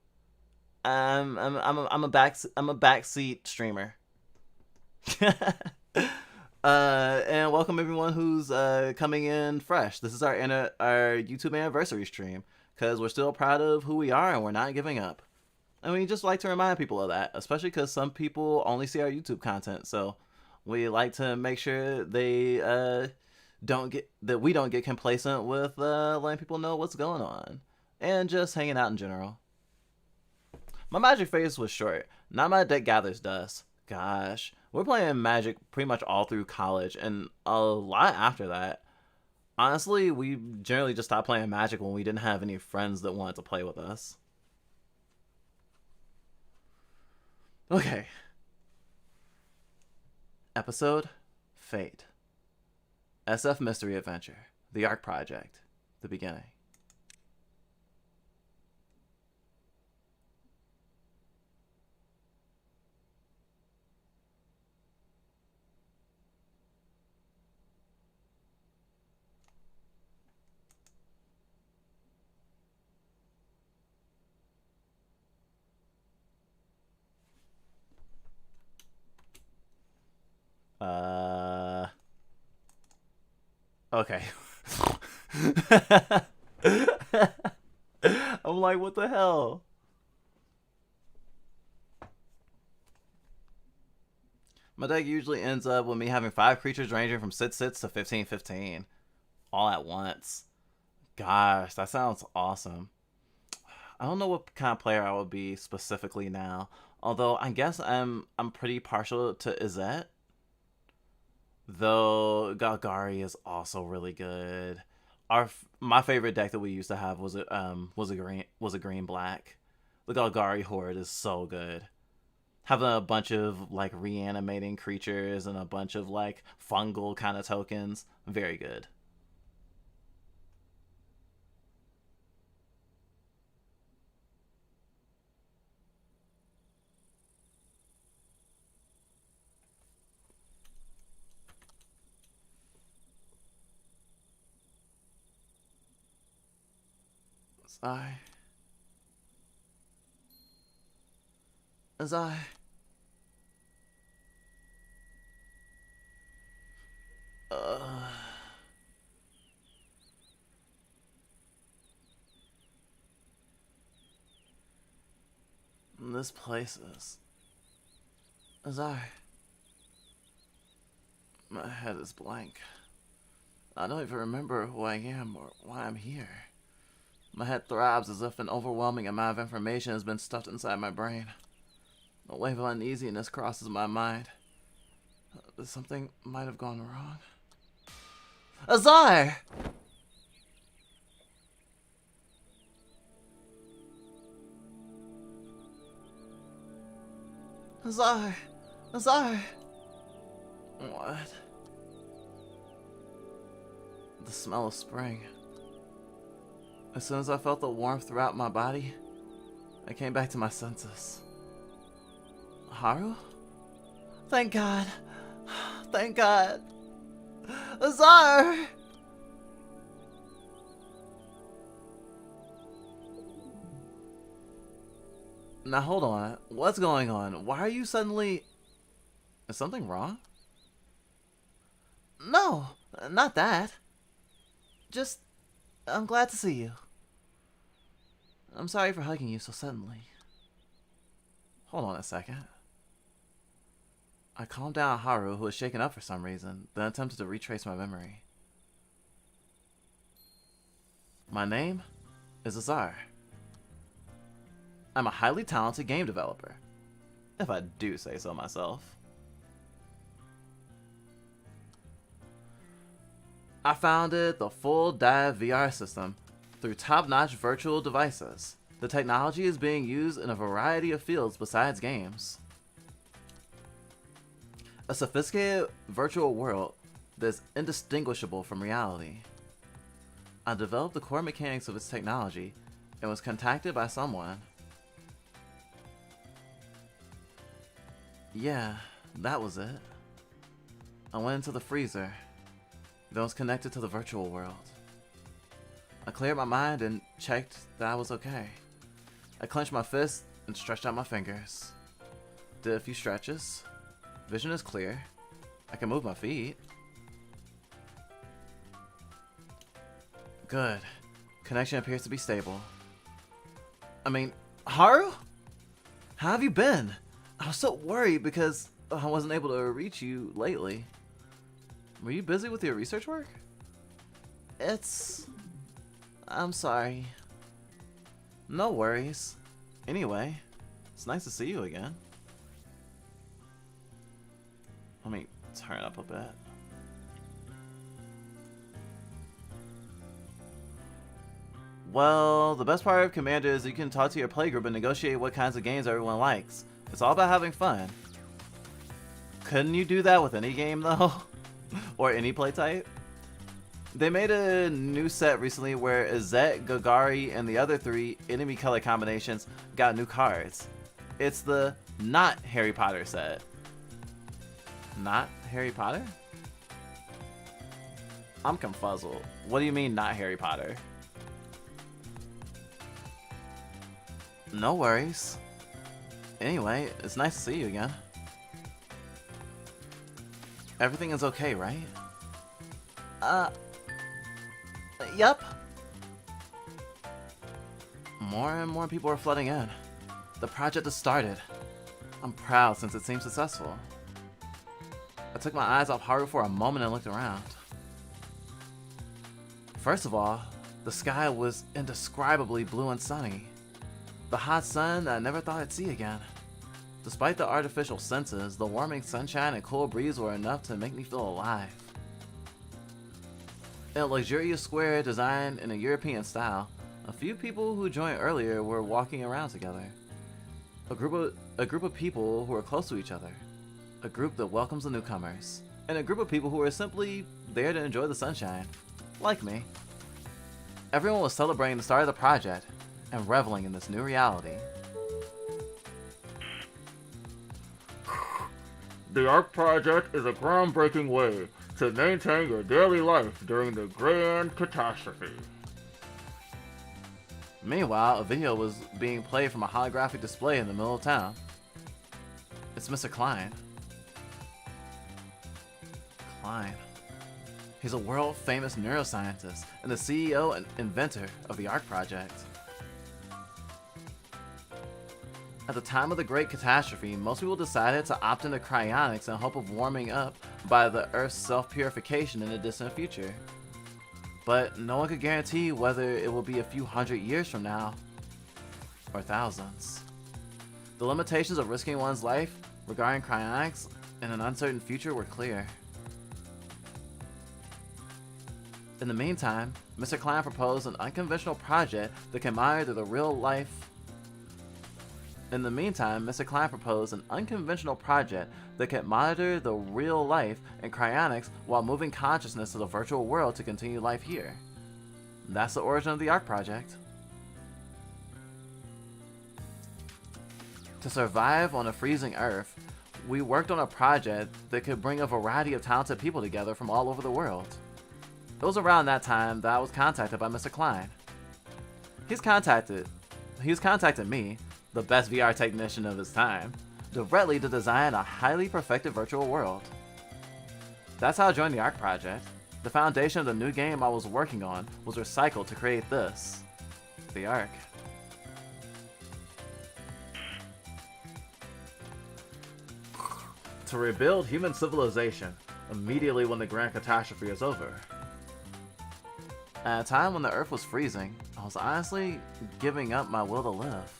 [SPEAKER 1] I'm a backseat streamer. And welcome everyone who's coming in fresh. This is our YouTube anniversary stream, because we're still proud of who we are and we're not giving up. And we just like to remind people of that, especially because some people only see our YouTube content. So we like to make sure we don't get complacent with letting people know what's going on and just hanging out in general. My Magic phase was short. Now my deck gathers dust. Gosh, we're playing Magic pretty much all through college and a lot after that. Honestly, we generally just stopped playing Magic when we didn't have any friends that wanted to play with us. Okay. Episode Fate. SF Mystery Adventure. The Arc Project. The beginning. Okay. I'm like, what the hell? My deck usually ends up with me having 5 creatures ranging from 6/6 to 15/15 all at once. Gosh, that sounds awesome. I don't know what kind of player I would be specifically now, although I guess I'm pretty partial to Izzet. Though Galgari is also really good. My favorite deck that we used to have was a green black. The Galgari Horde is so good. having a bunch of like reanimating creatures and a bunch of like fungal kind of tokens. Very good. Sigh. As I. This place is. As I. My head is blank. I don't even remember who I am or why I'm here. My head throbs as if an overwhelming amount of information has been stuffed inside my brain. A wave of uneasiness crosses my mind. Something might have gone wrong. Azar! Azar! Azar! What? The smell of spring. As soon as I felt the warmth throughout my body, I came back to my senses. Haru? Thank God. Thank God. Azar! Now hold on. What's going on? Why are you suddenly... Is something wrong? No, not that. Just... I'm glad to see you. I'm sorry for hugging you so suddenly. Hold on a second. I calmed down Haru, who was shaken up for some reason, then attempted to retrace my memory. My name is Azar. I'm a highly talented game developer, if I do say so myself. I founded the full dive VR system through top-notch virtual devices. The technology is being used in a variety of fields besides games. A sophisticated virtual world that's indistinguishable from reality. I developed the core mechanics of its technology and was contacted by someone. Yeah, that was it. I went into the freezer, then was connected to the virtual world. I cleared my mind and checked that I was okay. I clenched my fist and stretched out my fingers. Did a few stretches. Vision is clear. I can move my feet. Good. Connection appears to be stable. I mean, Haru? How have you been? I was so worried because I wasn't able to reach you lately. Were you busy with your research work? I'm sorry. No worries. Anyway, it's nice to see you again. Let me turn up a bit. Well, the best part of Commander is you can talk to your playgroup and negotiate what kinds of games everyone likes. It's all about having fun. Couldn't you do that with any game though? Or any play type? They made a new set recently where Izette, Gagari, and the other 3 enemy color combinations got new cards. It's the Not Harry Potter set. Not Harry Potter? I'm confuzzled. What do you mean, not Harry Potter? No worries. Anyway, it's nice to see you again. Everything is okay, right? Yup. More and more people are flooding in. The project has started. I'm proud since it seems successful. I took my eyes off Haru for a moment and looked around. First of all, the sky was indescribably blue and sunny. The hot sun that I never thought I'd see again. Despite the artificial senses, the warming sunshine and cool breeze were enough to make me feel alive. In a luxurious square designed in a European style, a few people who joined earlier were walking around together. A group of people who are close to each other. A group that welcomes the newcomers. And a group of people who are simply there to enjoy the sunshine. Like me. Everyone was celebrating the start of the project and reveling in this new reality.
[SPEAKER 2] The ARC project is a groundbreaking way to maintain your daily life during the grand catastrophe.
[SPEAKER 1] Meanwhile, a video was being played from a holographic display in the middle of town. It's Mr. Klein. Klein. He's a world-famous neuroscientist and the CEO and inventor of the ARC project. At the time of the Great Catastrophe, most people decided to opt into cryonics in hope of warming up by the Earth's self-purification in the distant future. But no one could guarantee whether it will be a few hundred years from now, or thousands. The limitations of risking one's life regarding cryonics in an uncertain future were clear. In the meantime, Mr. Klein proposed an unconventional project that can monitor the real life. In the meantime, Mr. Klein proposed an unconventional project that could monitor the real life in cryonics while moving consciousness to the virtual world to continue life here. That's the origin of the ARC project. To survive on a freezing Earth, we worked on a project that could bring a variety of talented people together from all over the world. It was around that time that I was contacted by Mr. Klein. He's contacted me, the best VR technician of his time, directly to design a highly perfected virtual world. That's how I joined the ARC project. The foundation of the new game I was working on was recycled to create this, the ARC. To rebuild human civilization immediately when the grand catastrophe is over. At a time when the Earth was freezing, I was honestly giving up my will to live.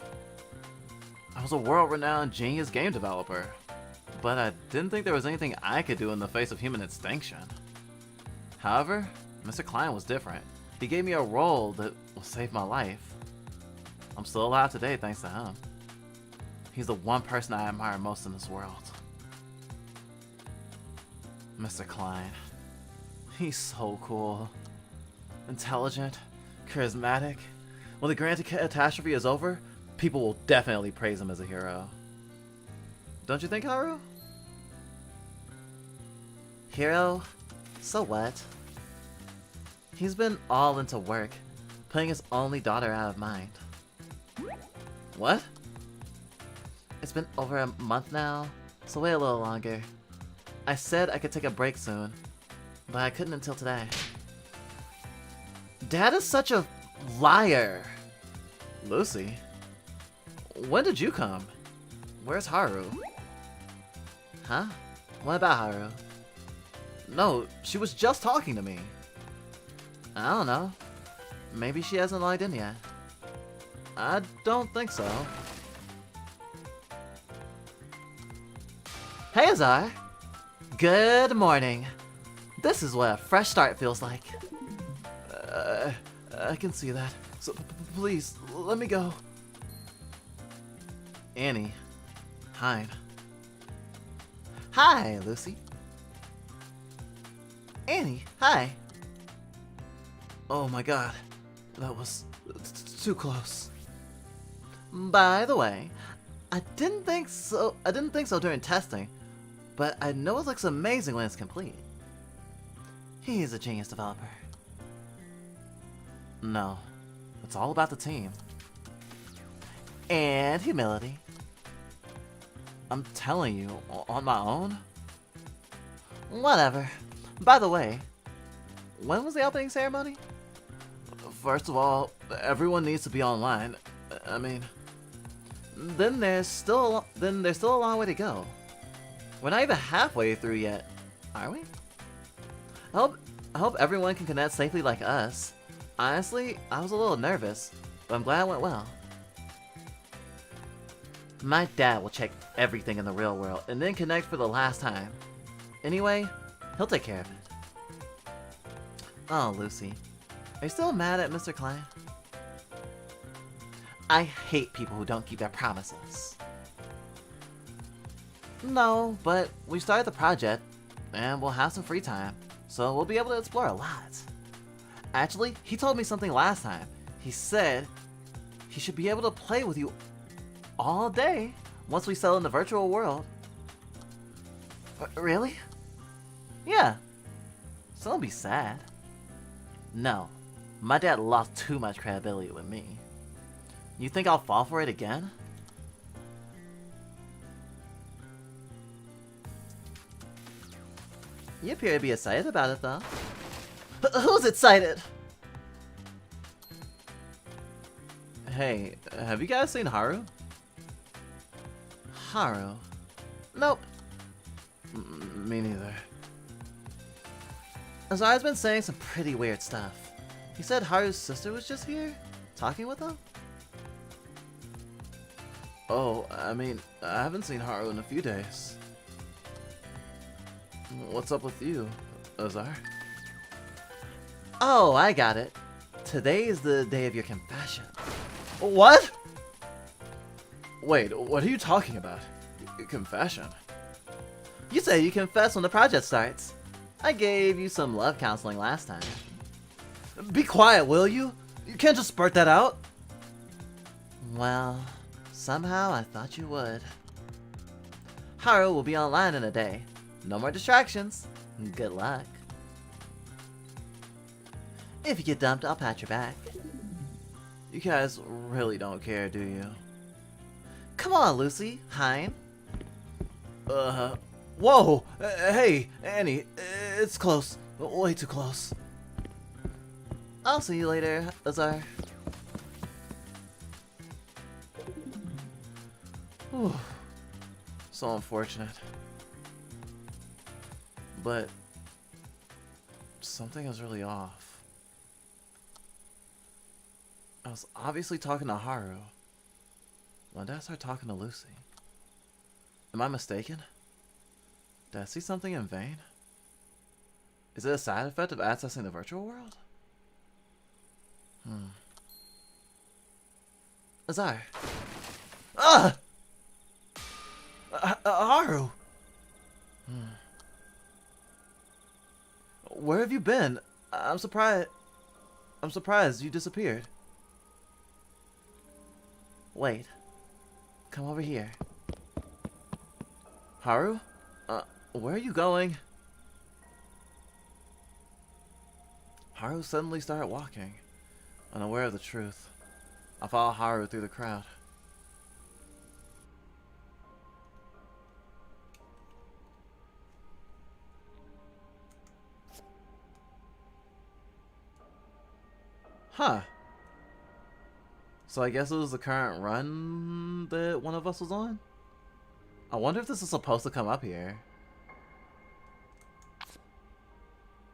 [SPEAKER 1] I was a world-renowned genius game developer, but I didn't think there was anything I could do in the face of human extinction. However, Mr. Klein was different. He gave me a role that will save my life. I'm still alive today thanks to him. He's the one person I admire most in this world. Mr. Klein. He's so cool. Intelligent, charismatic. When the grand catastrophe is over, people will definitely praise him as a hero. Don't you think, Haru? Hero? So what? He's been all into work, putting his only daughter out of mind. What? It's been over a month now, so wait a little longer. I said I could take a break soon, but I couldn't until today. Dad is such a liar. Lucy? When did you come? Where's Haru? Huh? What about Haru? No, she was just talking to me. I don't know. Maybe she hasn't logged in yet. I don't think so. Hey, Azar. Good morning. This is what a fresh start feels like. I can see that. So please, let me go. Annie. Hi. Hi, Lucy. Annie, hi. Oh my god. That was too close. By the way, I didn't think so during testing, but I know it looks amazing when it's complete. He's a genius developer. No, it's all about the team. And humility. I'm telling you, on my own? Whatever. By the way, when was the opening ceremony? First of all, everyone needs to be online. I mean, then there's still a long way to go. We're not even halfway through yet, are we? I hope everyone can connect safely like us. Honestly, I was a little nervous, but I'm glad it went well. My dad will check everything in the real world and then connect for the last time. Anyway, he'll take care of it. Oh, Lucy. Are you still mad at Mr. Klein? I hate people who don't keep their promises. No, but we started the project, and we'll have some free time, so we'll be able to explore a lot. Actually, he told me something last time. He said he should be able to play with you all day once we settle in the virtual world. Really? Yeah. So don't be sad. No, my dad lost too much credibility with me. You think I'll fall for it again? You appear to be excited about it, though. Who's excited? Hey, have you guys seen Haru? Haru? Nope. Me neither. Azara's been saying some pretty weird stuff. He said Haru's sister was just here, talking with him? Oh, I mean, I haven't seen Haru in a few days. What's up with you, Azar? Oh, I got it. Today is the day of your confession. What? Wait, what are you talking about? Confession? You say you confess when the project starts. I gave you some love counseling last time. Be quiet, will you? You can't just spurt that out. Well, somehow I thought you would. Haru will be online in a day. No more distractions. Good luck. If you get dumped, I'll pat your back. You guys really don't care, do you? Come on, Lucy. Hein. Whoa! Hey, Annie. It's close. Way too close. I'll see you later, Azar. Whew. So unfortunate. But something is really off. I was obviously talking to Haru. When did I start talking to Lucy? Am I mistaken? Did I see something in vain? Is it a side effect of accessing the virtual world? Azar. Ah! Haru! Where have you been? I'm surprised you disappeared. Wait. Come over here. Haru? Where are you going? Haru suddenly started walking, unaware of the truth. I followed Haru through the crowd. Huh. So I guess it was the current run that one of us was on? I wonder if this is supposed to come up here.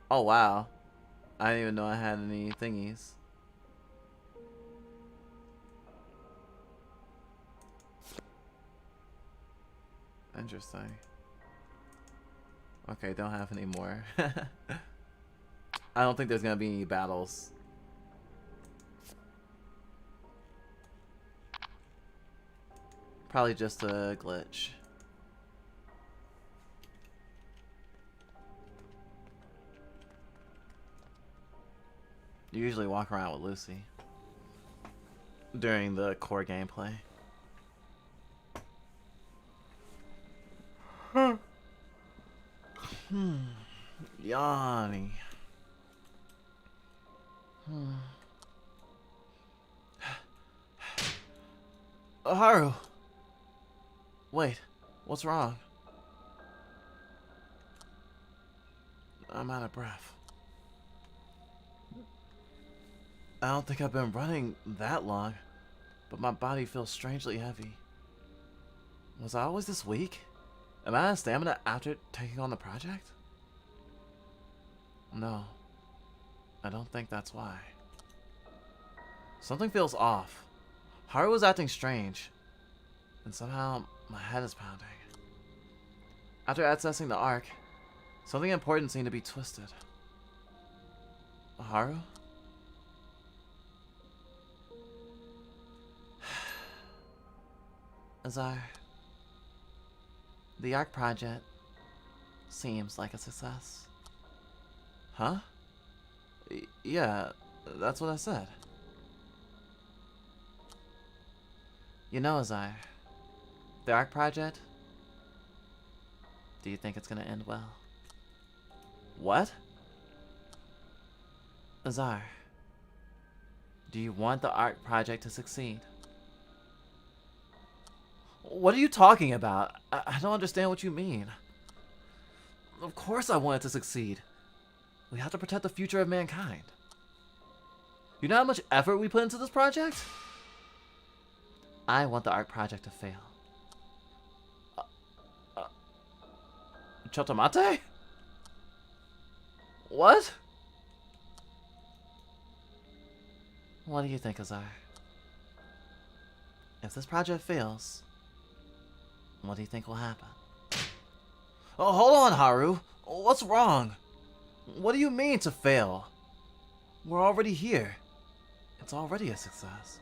[SPEAKER 1] Oh wow. I didn't even know I had any thingies. Interesting. Okay, don't have any more. I don't think there's gonna be any battles. Probably just a glitch. You usually walk around with Lucy during the core gameplay. Yanni. Haru. Wait, what's wrong? I'm out of breath. I don't think I've been running that long, but my body feels strangely heavy. Was I always this weak? Am I out of stamina after taking on the project? No, I don't think that's why. Something feels off. Haru was acting strange, and somehow my head is pounding. After accessing the Ark, something important seemed to be twisted. Haru? Azar. The ARC project seems like a success. Huh? Yeah, that's what I said. You know, Azar, the ARC project, do you think it's gonna end well? What? Azar, do you want the ARC project to succeed? What are you talking about? I don't understand what you mean. Of course I want it to succeed. We have to protect the future of mankind. You know how much effort we put into this project? I want the ARC project to fail. Chotomate? What? What do you think, Azar? If this project fails, what do you think will happen? Oh, hold on, Haru. What's wrong? What do you mean to fail? We're already here. It's already a success.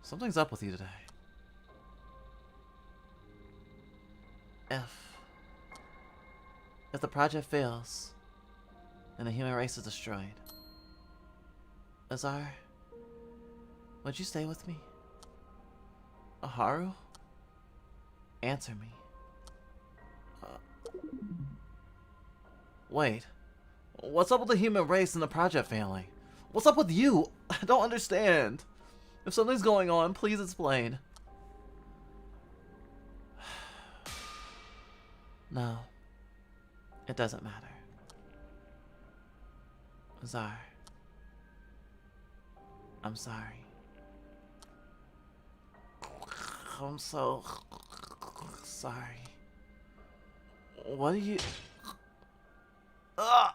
[SPEAKER 1] Something's up with you today. If the project fails, and the human race is destroyed, Azar, would you stay with me? Haru? Answer me. Wait. What's up with the human race and the project failing? What's up with you? I don't understand. If something's going on, please explain. No. It doesn't matter. Azar. I'm sorry. I'm so sorry. What are you... Ugh!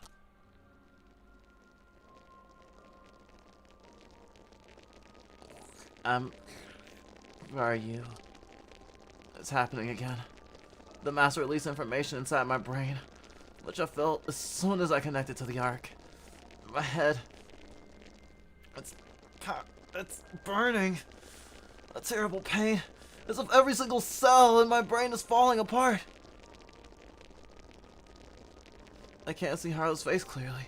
[SPEAKER 1] Where are you? It's happening again. The master released information inside my brain, which I felt as soon as I connected to the ARC. My head... It's burning. A terrible pain, as if every single cell in my brain is falling apart. I can't see Haru's face clearly.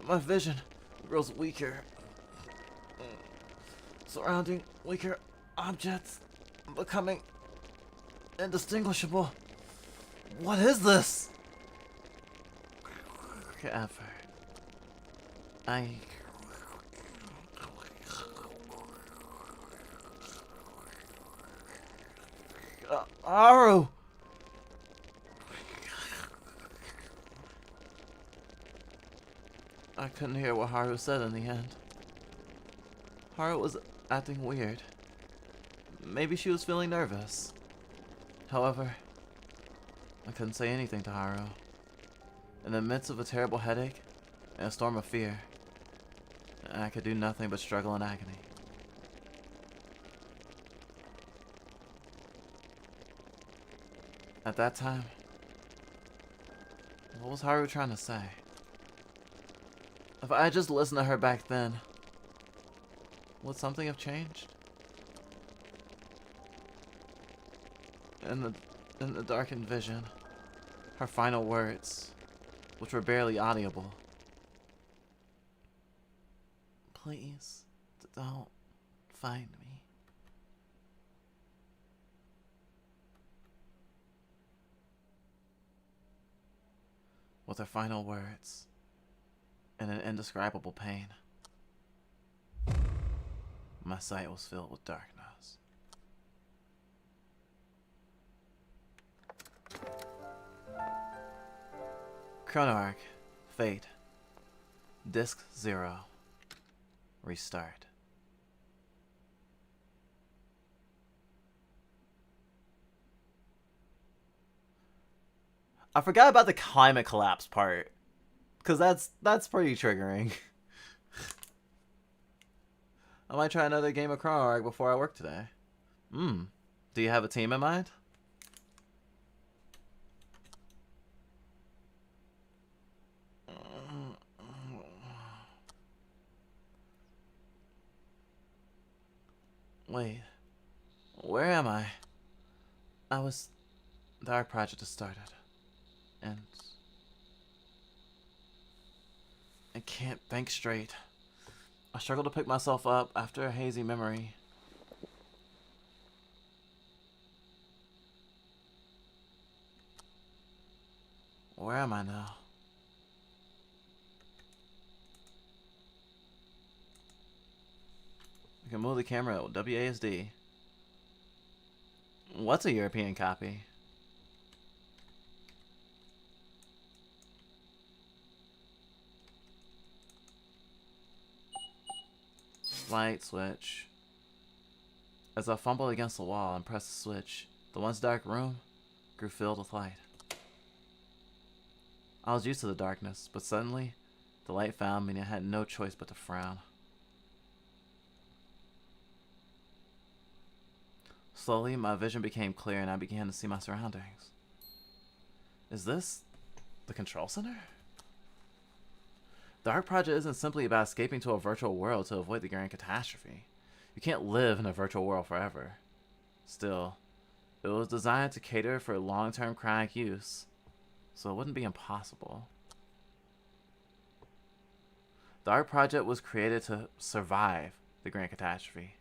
[SPEAKER 1] My vision grows weaker. Surrounding weaker objects, becoming indistinguishable. What is this? Ever. Haru! I couldn't hear what Haru said in the end. Haru was acting weird. Maybe she was feeling nervous. However, I couldn't say anything to Haru. In the midst of a terrible headache and a storm of fear, I could do nothing but struggle in agony. At that time, what was Haru trying to say? If I had just listened to her back then, would something have changed? In the darkened vision, her final words, which were barely audible. Please, don't find me. With her final words, and an indescribable pain, my sight was filled with darkness. Chrono Arc, Fate, Disc 0, Restart. I forgot about the climate collapse part, because that's pretty triggering. I might try another game of Chrono Arc before I work today. Do you have a team in mind? Wait, where am I? The art project has started. And I can't think straight. I struggle to pick myself up after a hazy memory. Where am I now? I can move the camera with WASD. What's a European copy? Light switch. As I fumbled against the wall and pressed the switch, the once dark room grew filled with light. I was used to the darkness, but suddenly, the light found me and I had no choice but to frown. Slowly, my vision became clear and I began to see my surroundings. Is this the control center? The art project isn't simply about escaping to a virtual world to avoid the grand catastrophe. You can't live in a virtual world forever. Still, it was designed to cater for long-term chronic use, so it wouldn't be impossible. The art project was created to survive the grand catastrophe,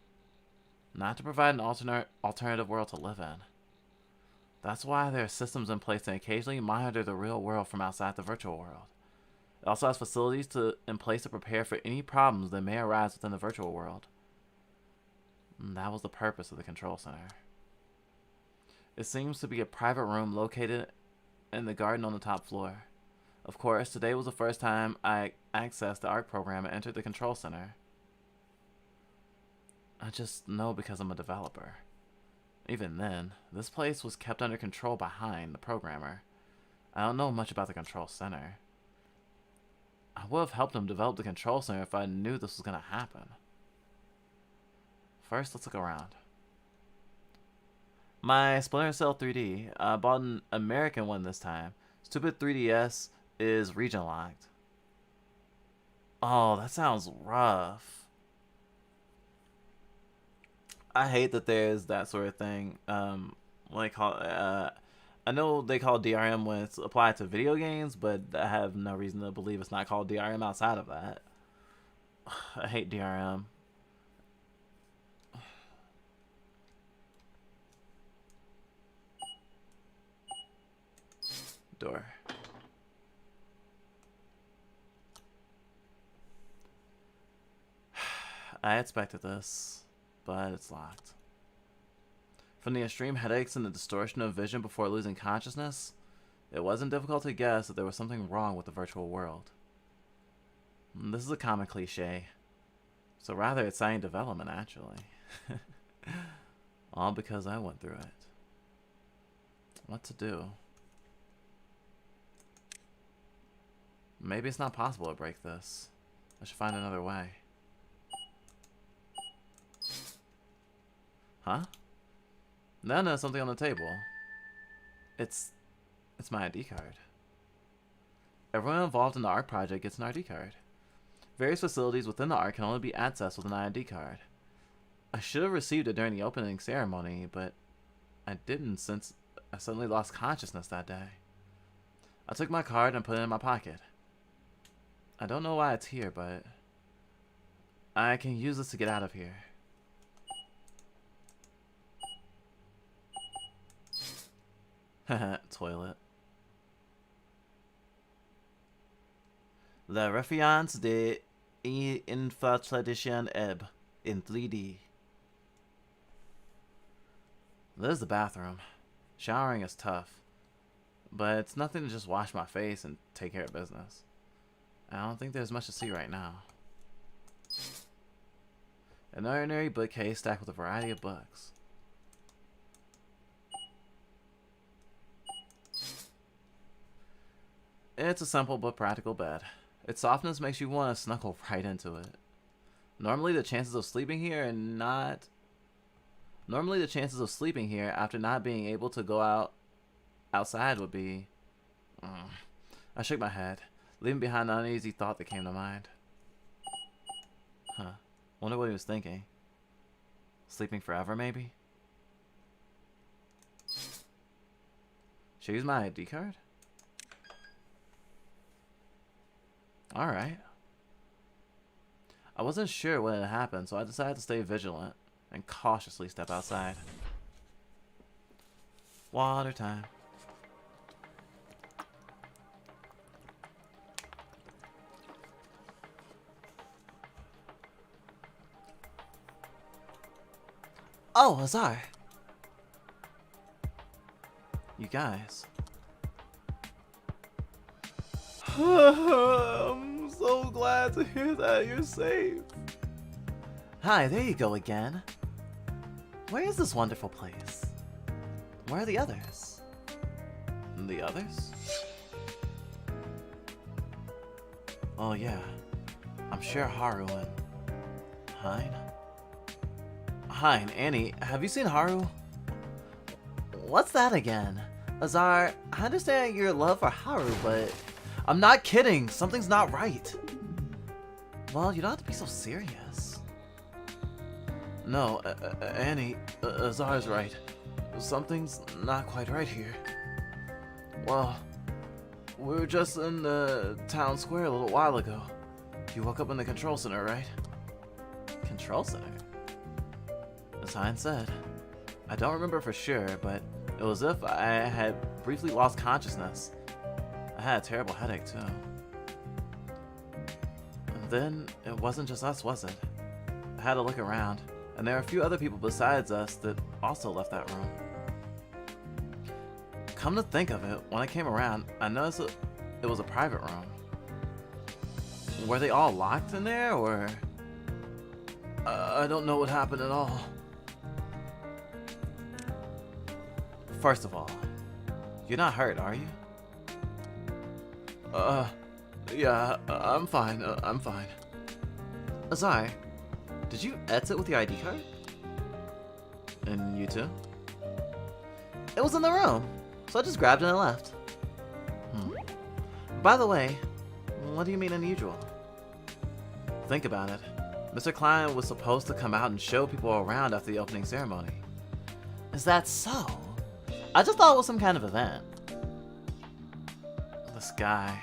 [SPEAKER 1] not to provide an alternative world to live in. That's why there are systems in place to occasionally monitor the real world from outside the virtual world. It also has facilities in place to prepare for any problems that may arise within the virtual world. And that was the purpose of the control center. It seems to be a private room located in the garden on the top floor. Of course, today was the first time I accessed the art program and entered the control center. I just know because I'm a developer. Even then, this place was kept under control behind the programmer. I don't know much about the control center. I would have helped him develop the control center if I knew this was going to happen. First, let's look around. My Splinter Cell 3D. I bought an American one this time. Stupid 3DS is region locked. Oh, that sounds rough. I hate that there's that sort of thing. I know they call it DRM when it's applied to video games, but I have no reason to believe it's not called DRM outside of that. I hate DRM. Door. I expected this, but it's locked. From the extreme headaches and the distortion of vision before losing consciousness, it wasn't difficult to guess that there was something wrong with the virtual world. This is a common cliche. It's a rather exciting development, actually. All because I went through it. What to do? Maybe it's not possible to break this. I should find another way. Huh? Now there's something on the table. It's my ID card. Everyone involved in the art project gets an ID card. Various facilities within the art can only be accessed with an ID card. I should have received it during the opening ceremony, but I didn't since I suddenly lost consciousness that day. I took my card and put it in my pocket. I don't know why it's here, but I can use this to get out of here. Toilet. La reference de infiltration ebb in 3D. There's the bathroom. Showering is tough, but it's nothing to just wash my face and take care of business. I don't think there's much to see right now. An ordinary bookcase stacked with a variety of books. It's a simple but practical bed. Its softness makes you want to snuggle right into it. Normally the chances of sleeping here after not being able to go outside would be... I shook my head, leaving behind the uneasy thought that came to mind. Wonder what he was thinking. Sleeping forever, maybe? Should I use my ID card? Alright. I wasn't sure what had happened, so I decided to stay vigilant and cautiously step outside. Water time. Oh, Azar! You guys. I'm so glad to hear that you're safe. Hi, there you go again. Where is this wonderful place? Where are the others? The others? Oh yeah, I'm sure Haru and Hein. Hein, Annie, have you seen Haru? What's that again? Azar, I understand your love for Haru, but I'm not kidding. Something's not right. Well, you don't have to be so serious. No, Annie, Azar's right. Something's not quite right here. Well, we were just in the town square a little while ago. You woke up in the control center, right? Control center? As Hein said. I don't remember for sure, but it was as if I had briefly lost consciousness. I had a terrible headache, too. And then, it wasn't just us, was it? I had to look around, and there were a few other people besides us that also left that room. Come to think of it, when I came around, I noticed it was a private room. Were they all locked in there, or... I don't know what happened at all. First of all, you're not hurt, are you? Yeah, I'm fine, I'm fine. Azar, did you exit with your ID card? And you too? It was in the room, so I just grabbed it and left. By the way, what do you mean unusual? Think about it. Mr. Klein was supposed to come out and show people around after the opening ceremony. Is that so? I just thought it was some kind of event. This guy.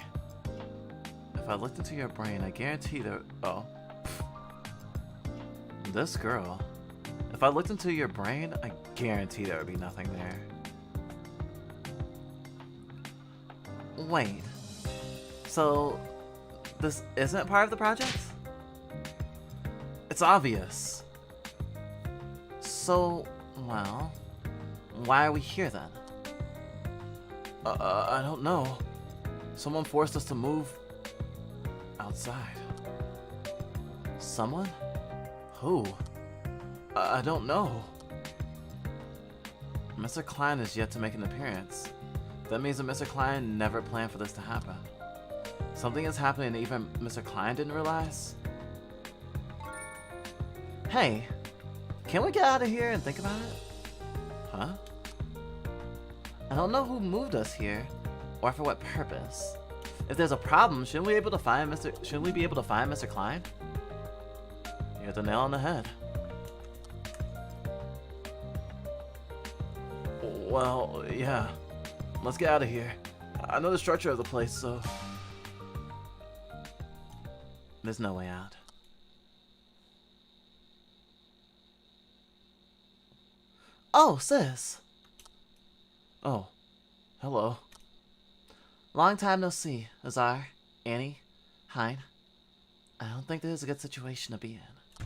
[SPEAKER 1] If I looked into your brain, I guarantee there... Oh. This girl. If I looked into your brain, I guarantee there would be nothing there. Wait. So, this isn't part of the project? It's obvious. So, well... Why are we here then? I don't know. Someone forced us to move outside. Someone? Who? I don't know. Mr. Klein is yet to make an appearance. That means that Mr. Klein never planned for this to happen. Something is happening that even Mr. Klein didn't realize. Hey, can we get out of here and think about it? Huh? I don't know who moved us here, or for what purpose. If there's a problem, shouldn't we be able to find Mr. Klein? You hit the nail on the head. Well, yeah. Let's get out of here. I know the structure of the place, so... There's no way out. Oh, sis! Oh, hello. Long time no see, Azar, Annie, Hein. I don't think this is a good situation to be in.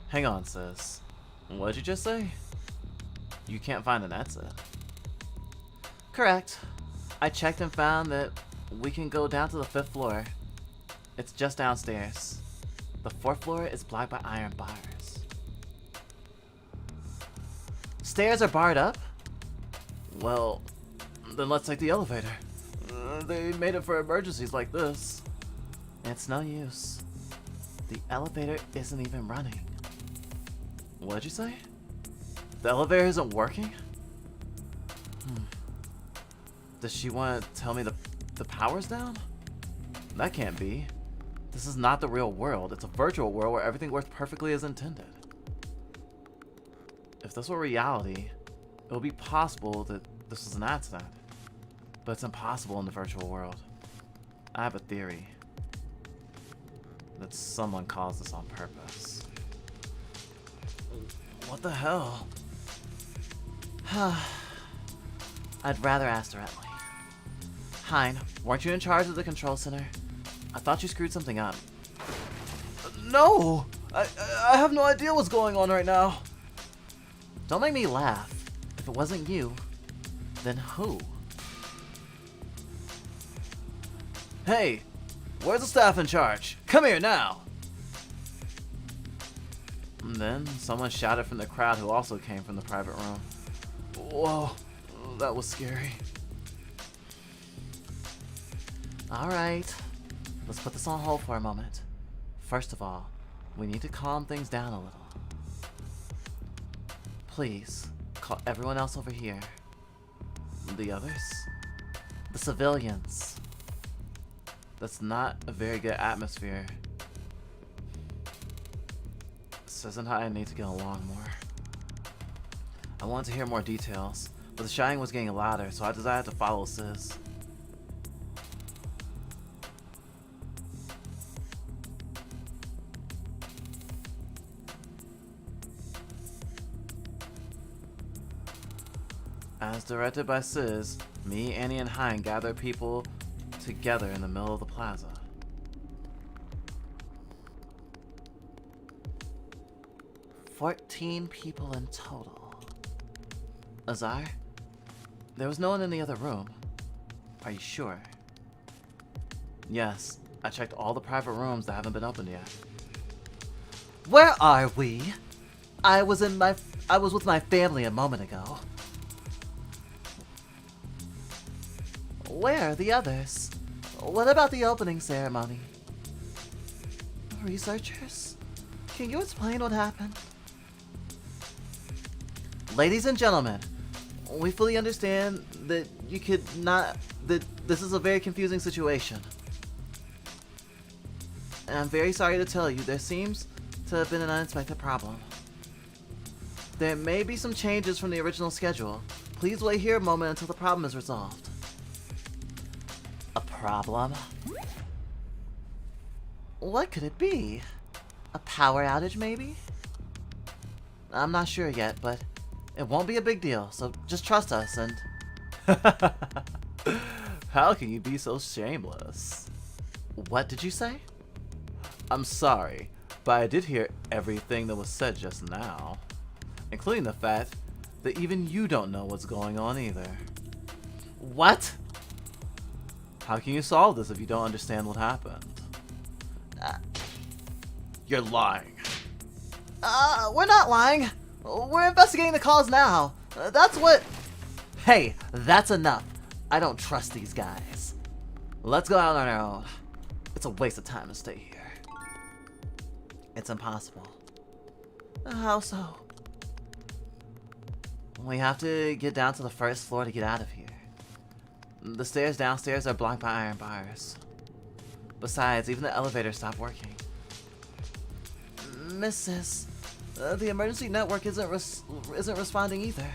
[SPEAKER 1] Hang on, sis. What'd you just say? You can't find an exit. Correct. I checked and found that we can go down to the 5th floor. It's just downstairs. The 4th floor is blocked by iron bars. Stairs are barred up? Well, then let's take the elevator. They made it for emergencies like this. It's no use. The elevator isn't even running. What'd you say? The elevator isn't working? Does she want to tell me the power's down? That can't be. This is not the real world. It's a virtual world where everything works perfectly as intended. If this were reality, it would be possible that this was an accident. But it's impossible in the virtual world. I have a theory that someone caused this on purpose. What the hell? I'd rather ask directly. Hein, weren't you in charge of the control center? I thought you screwed something up. No! I have no idea what's going on right now. Don't make me laugh. If it wasn't you, then who? Hey, where's the staff in charge? Come here now! And then someone shouted from the crowd who also came from the private room. Whoa, that was scary. Alright, let's put this on hold for a moment. First of all, we need to calm things down a little. Please, call everyone else over here. The others? The civilians. That's not a very good atmosphere. Sis and I need to get along more. I wanted to hear more details, but the shouting was getting louder, so I decided to follow Sis. As directed by Sis, me, Annie, and Hein gathered people together in the middle of the plaza. "14 people in total. Azar? There was no one in the other room. Are you sure?" "Yes, I checked all the private rooms that haven't been opened yet." "Where are we? I was with my family a moment ago." "Where are the others? What about the opening ceremony?" "Researchers? Can you explain what happened?" "Ladies and gentlemen, we fully understand that that this is a very confusing situation. And I'm very sorry to tell you, there seems to have been an unexpected problem. There may be some changes from the original schedule. Please wait here a moment until the problem is resolved." "A problem? What could it be? A power outage, maybe?" "I'm not sure yet, but it won't be a big deal, so just trust us and..." How can you be so shameless? What did you say? "I'm sorry, but I did hear everything that was said just now, including the fact that even you don't know what's going on either." "What?" "How can you solve this if you don't understand what happened?" You're lying." We're not lying. We're investigating the cause now. That's what..." "Hey, that's enough. I don't trust these guys. Let's go out on our own. It's a waste of time to stay here." "It's impossible." "How so?" "We have to get down to the first floor to get out of here. The stairs downstairs are blocked by iron bars. Besides, even the elevator stopped working." "Mrs. The emergency network isn't responding either.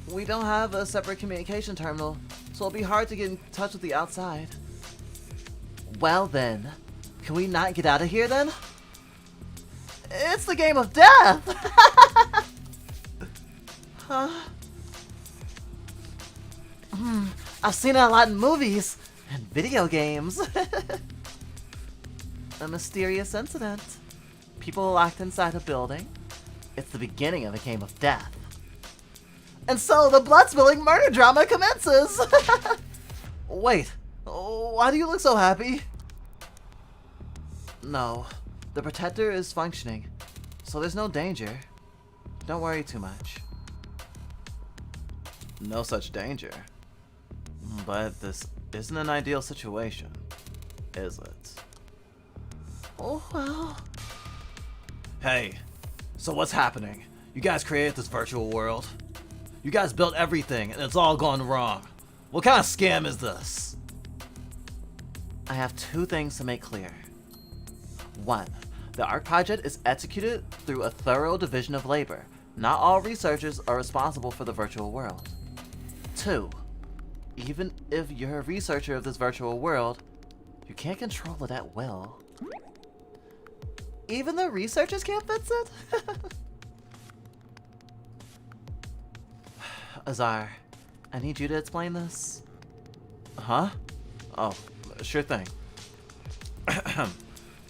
[SPEAKER 1] We don't have a separate communication terminal, so it'll be hard to get in touch with the outside." "Well then, can we not get out of here then?" "It's the game of death!" Huh? I've seen it a lot in movies and video games. A mysterious incident. People locked inside a building. It's the beginning of a game of death. And so the blood-spilling murder drama commences! Wait, why do you look so happy? No, the protector is functioning, so there's no danger. Don't worry too much. No such danger. But this isn't an ideal situation, is it? Oh, well... Hey, so what's happening? You guys created this virtual world? You guys built everything, and it's all gone wrong. What kind of scam is this? I have two things to make clear. One, the ARC project is executed through a thorough division of labor, Not all researchers are responsible for the virtual world. 2. Even if you're a researcher of this virtual world, you can't control it at will. Even the researchers can't fix it? Azar, I need you to explain this. Huh? Oh, sure thing.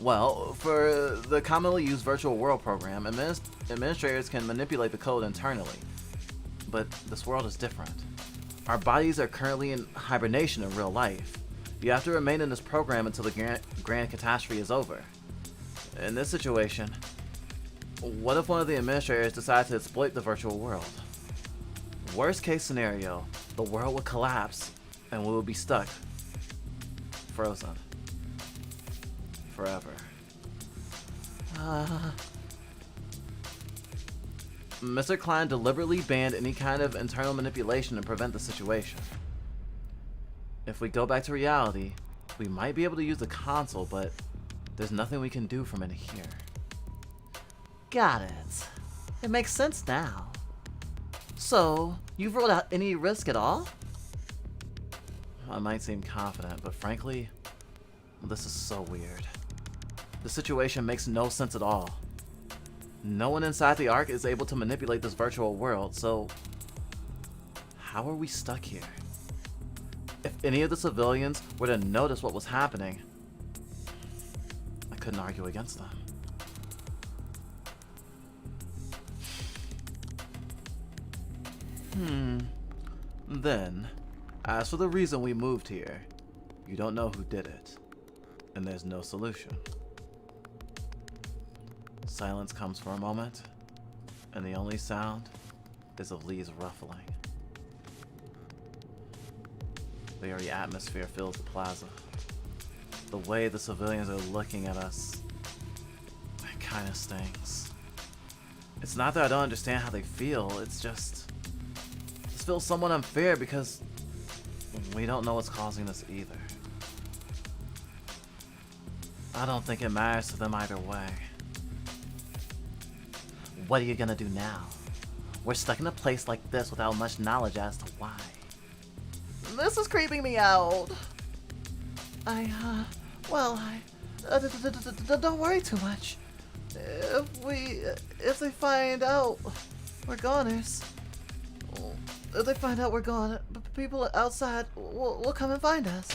[SPEAKER 1] Well, for the commonly used virtual world program, administrators can manipulate the code internally. But this world is different. Our bodies are currently in hibernation in real life. You have to remain in this program until the grand catastrophe is over. In this situation, what if one of the administrators decides to exploit the virtual world? Worst case scenario, the world would collapse and we would be stuck. Frozen. Forever. Mr. Klein deliberately banned any kind of internal manipulation to prevent the situation. If we go back to reality, we might be able to use the console, but there's nothing we can do from in here. Got it. It makes sense now. So, you've ruled out any risk at all? I might seem confident, but frankly, this is so weird. The situation makes no sense at all. No one inside the Ark is able to manipulate this virtual world, so how are we stuck here? If any of the civilians were to notice what was happening, I couldn't argue against them. Then, as for the reason we moved here, you don't know who did it, and there's no solution. Silence comes for a moment, and the only sound is of leaves ruffling. The eerie atmosphere fills the plaza. The way the civilians are looking at us, it kind of stings. It's not that I don't understand how they feel, it's just, this feels somewhat unfair because we don't know what's causing this either. I don't think it matters to them either way. What are you gonna do now? We're stuck in a place like this without much knowledge as to why. This is creeping me out. Don't worry too much. If they find out we're goners, if they find out we're gone, people outside will come and find us.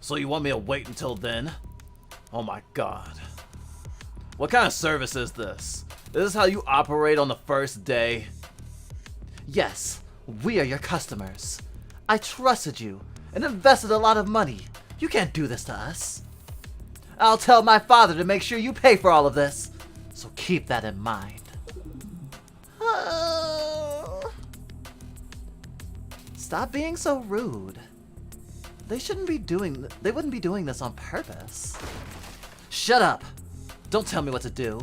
[SPEAKER 1] So you want me to wait until then? Oh my god. What kind of service is this? Is this how you operate on the first day? Yes, we are your customers. I trusted you and invested a lot of money. You can't do this to us. I'll tell my father to make sure you pay for all of this. So keep that in mind. Stop being so rude. They wouldn't be doing this on purpose. Shut up. Don't tell me what to do.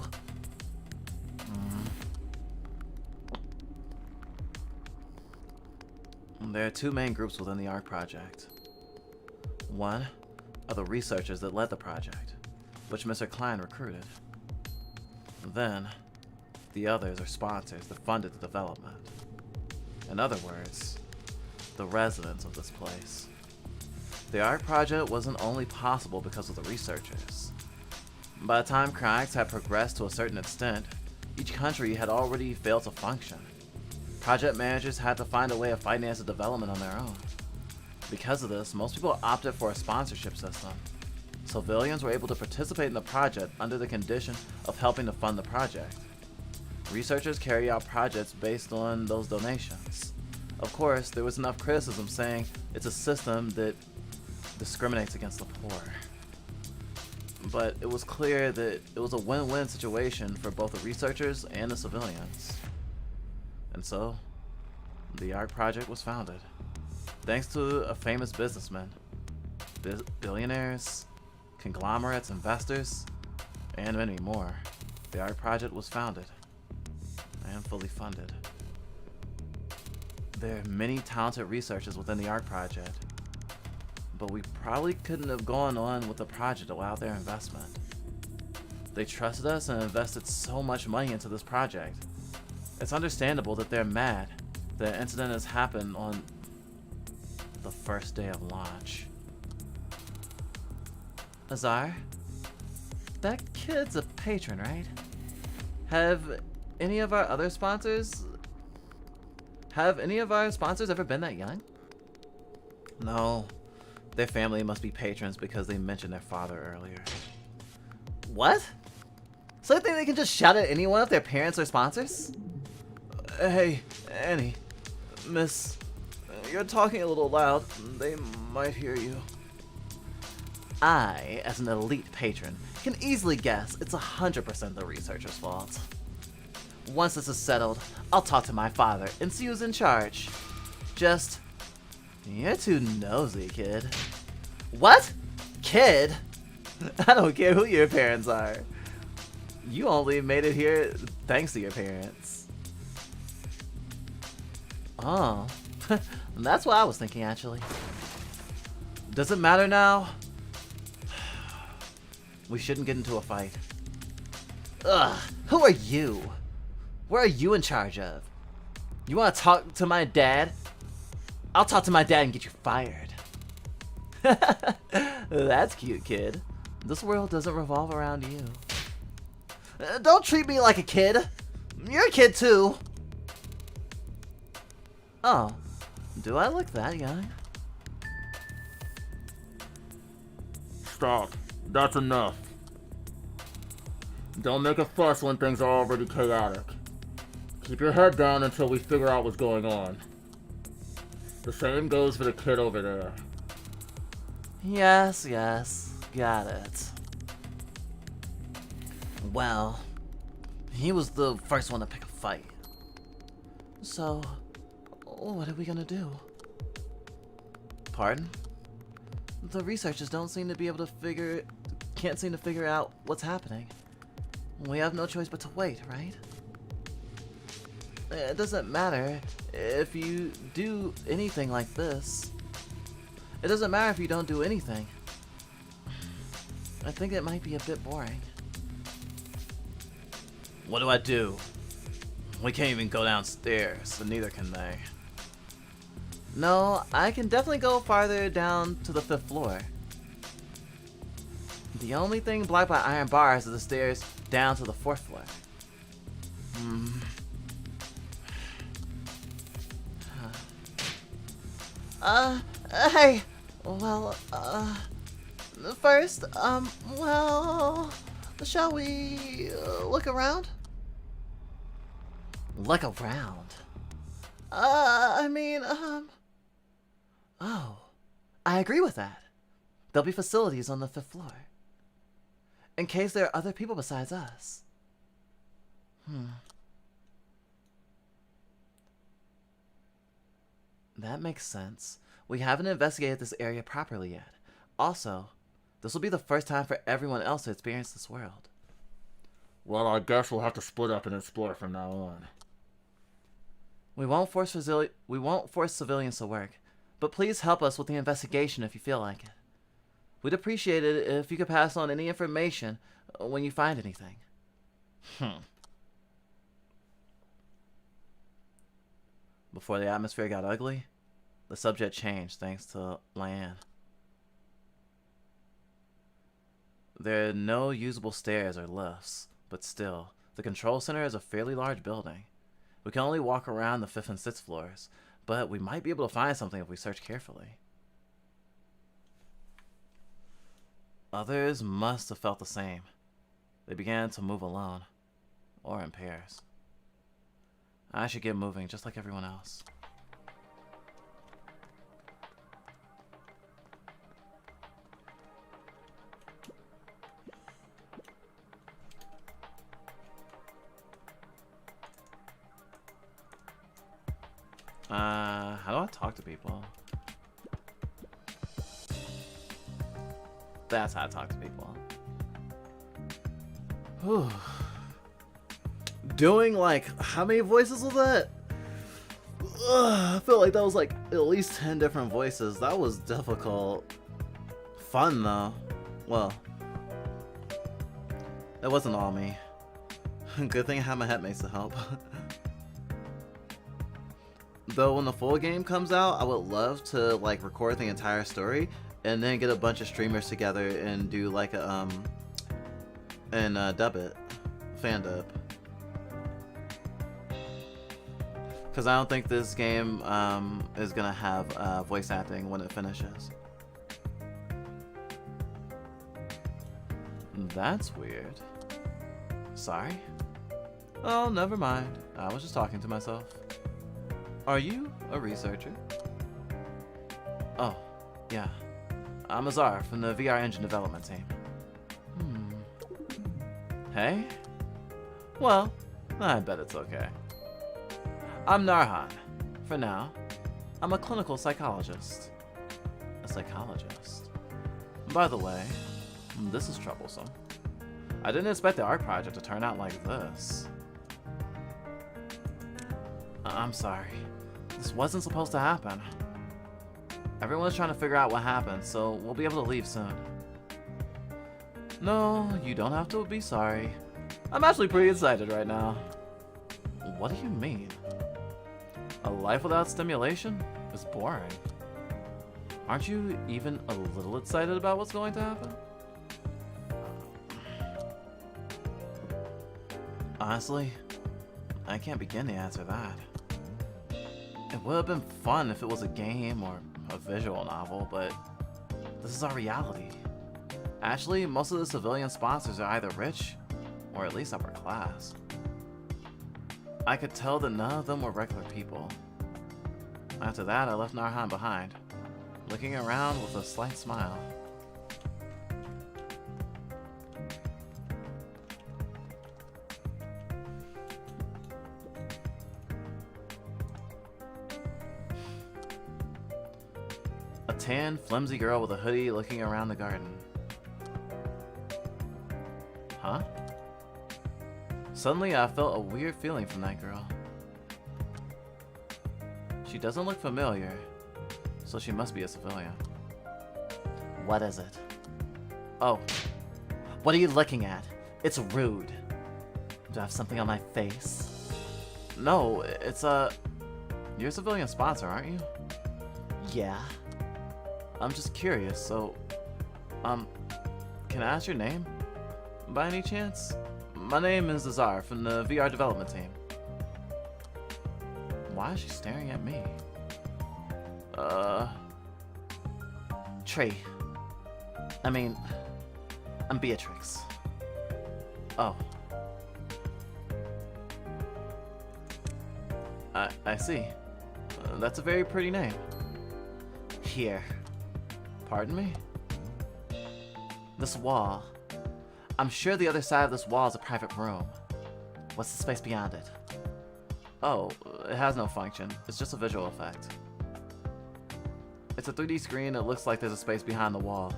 [SPEAKER 1] There are two main groups within the ARC project. One are the researchers that led the project, which Mr. Klein recruited. Then, the others are sponsors that funded the development. In other words, the residents of this place. The ARC project wasn't only possible because of the researchers. By the time cracks had progressed to a certain extent, each country had already failed to function. Project managers had to find a way of financing development on their own. Because of this, most people opted for a sponsorship system. Civilians were able to participate in the project under the condition of helping to fund the project. Researchers carry out projects based on those donations. Of course, there was enough criticism saying it's a system that discriminates against the poor. But it was clear that it was a win-win situation for both the researchers and the civilians. And so, the ARC project was founded. Thanks to a famous businessman, billionaires, conglomerates, investors, and many more, the ARC project was founded and fully funded. There are many talented researchers within the ARC project, but we probably couldn't have gone on with the project without their investment. They trusted us and invested so much money into this project. It's understandable that they're mad. The incident has happened on the first day of launch. Azar? That kid's a patron, right? Have any of our sponsors ever been that young? No. Their family must be patrons because they mentioned their father earlier. What? So they think they can just shout at anyone if their parents are sponsors? Hey, Annie. Miss, you're talking a little loud. They might hear you. I, as an elite patron, can easily guess it's 100% the researcher's fault. Once this is settled, I'll talk to my father and see who's in charge. You're too nosy, kid. What? Kid? I don't care who your parents are. You only made it here thanks to your parents. Oh, that's what I was thinking, actually. Does it matter now? We shouldn't get into a fight. Ugh, who are you? What are you in charge of? You want to talk to my dad? I'll talk to my dad and get you fired. That's cute, kid. This world doesn't revolve around you. Don't treat me like a kid. You're a kid too. Oh, do I look that young?
[SPEAKER 2] Stop. That's enough. Don't make a fuss when things are already chaotic. Keep your head down until we figure out what's going on. The same goes for the kid over there.
[SPEAKER 1] Yes, got it. Well, he was the first one to pick a fight. So, what are we gonna do? Pardon? The researchers can't seem to figure out what's happening. We have no choice but to wait, right? It doesn't matter if you do anything like this. It doesn't matter if you don't do anything. I think it might be a bit boring. What do I do? We can't even go downstairs, and neither can they. No, I can definitely go farther down to the 5th floor. The only thing blocked by iron bars is the stairs down to the 4th floor. Hey! Well, first, shall we look around? Look around? Oh, I agree with that. There'll be facilities on the 5th floor. In case there are other people besides us. That makes sense. We haven't investigated this area properly yet. Also, this will be the first time for everyone else to experience this world.
[SPEAKER 2] Well, I guess we'll have to split up and explore from now on.
[SPEAKER 1] We won't force civilians to work, but please help us with the investigation if you feel like it. We'd appreciate it if you could pass on any information when you find anything. Before the atmosphere got ugly, the subject changed thanks to Lan. There are no usable stairs or lifts, but still, the control center is a fairly large building. We can only walk around the 5th and 6th floors, but we might be able to find something if we search carefully. Others must have felt the same. They began to move alone, or in pairs. I should get moving just like everyone else. How do I talk to people? That's how I talk to people. Whew. Doing how many voices was that? I feel like that was at least 10 different voices. That was difficult. Fun though. Well, It wasn't all me. Good thing I have my headmates to help. Though when the full game comes out, I would love to like record the entire story and then get a bunch of streamers together and do like a dub it, fan dub. Because I don't think this game is gonna have voice acting when it finishes. That's weird. Sorry? Oh, never mind. I was just talking to myself. Are you a researcher? Oh, yeah. I'm Azar from the VR engine development team. Hey? Well, I bet it's okay. I'm Narhan. For now, I'm a clinical psychologist. A psychologist? By the way, this is troublesome. I didn't expect the art project to turn out like this. I'm sorry. This wasn't supposed to happen. Everyone's trying to figure out what happened, so we'll be able to leave soon. No, you don't have to be sorry. I'm actually pretty excited right now. What do you mean? A life without stimulation is boring. Aren't you even a little excited about what's going to happen? Honestly, I can't begin to answer that. It would have been fun if it was a game or a visual novel, but this is our reality. Actually, most of the civilian sponsors are either rich or at least upper class. I could tell that none of them were regular people. After that, I left Narhan behind, looking around with a slight smile. A tan, flimsy girl with a hoodie looking around the garden. Huh? Suddenly, I felt a weird feeling from that girl. She doesn't look familiar, so she must be a civilian. What is it? Oh. What are you looking at? It's rude. Do I have something on my face? No, it's you're a civilian sponsor, aren't you? Yeah. I'm just curious, so... can I ask your name? By any chance? My name is Azar from the VR development team. Why is she staring at me? Trey. I mean, I'm Beatrix. Oh. I see. That's a very pretty name. Here. Pardon me? This wall. I'm sure the other side of this wall is a private room. What's the space beyond it? Oh, it has no function. It's just a visual effect. It's a 3D screen. It looks like there's a space behind the wall.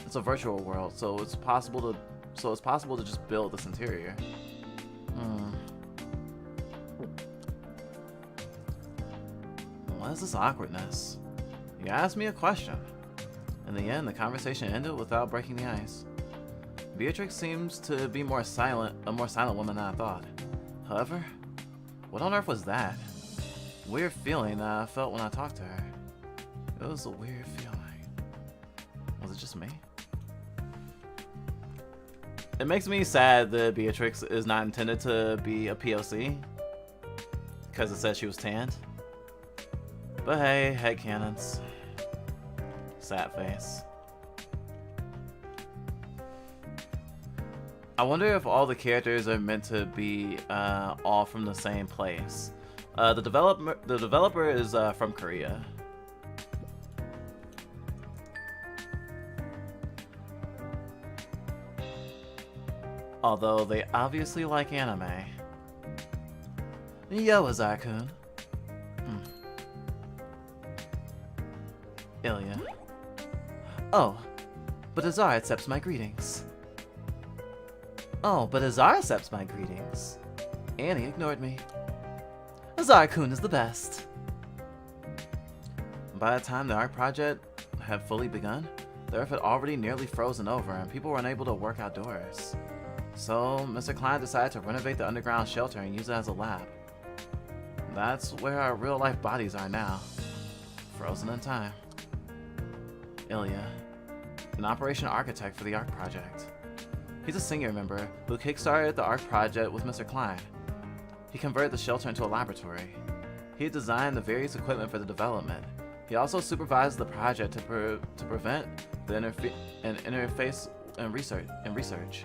[SPEAKER 1] It's a virtual world, so it's possible to just build this interior. What is this awkwardness? You asked me a question. In the end, the conversation ended without breaking the ice. Beatrix seems to be a more silent woman than I thought. However, what on earth was that? Weird feeling that I felt when I talked to her. It was a weird feeling. Was it just me? It makes me sad that Beatrix is not intended to be a POC, because it said she was tanned. But hey, headcanons. Sad face. I wonder if all the characters are meant to be all from the same place. The developer is from Korea. Although they obviously like anime. Yo, Azar-kun. Ilya. Oh, but Azar accepts my greetings. Oh, but Azar accepts my greetings. Annie ignored me. Azar-kun is the best. By the time the art project had fully begun, the earth had already nearly frozen over and people were unable to work outdoors. So Mr. Klein decided to renovate the underground shelter and use it as a lab. That's where our real-life bodies are now, frozen in time. Ilya, an operation architect for the ARC project. He's a senior member who kickstarted the ARC project with Mr. Klein. He converted the shelter into a laboratory. He designed the various equipment for the development. He also supervised the project to prevent the interface and research.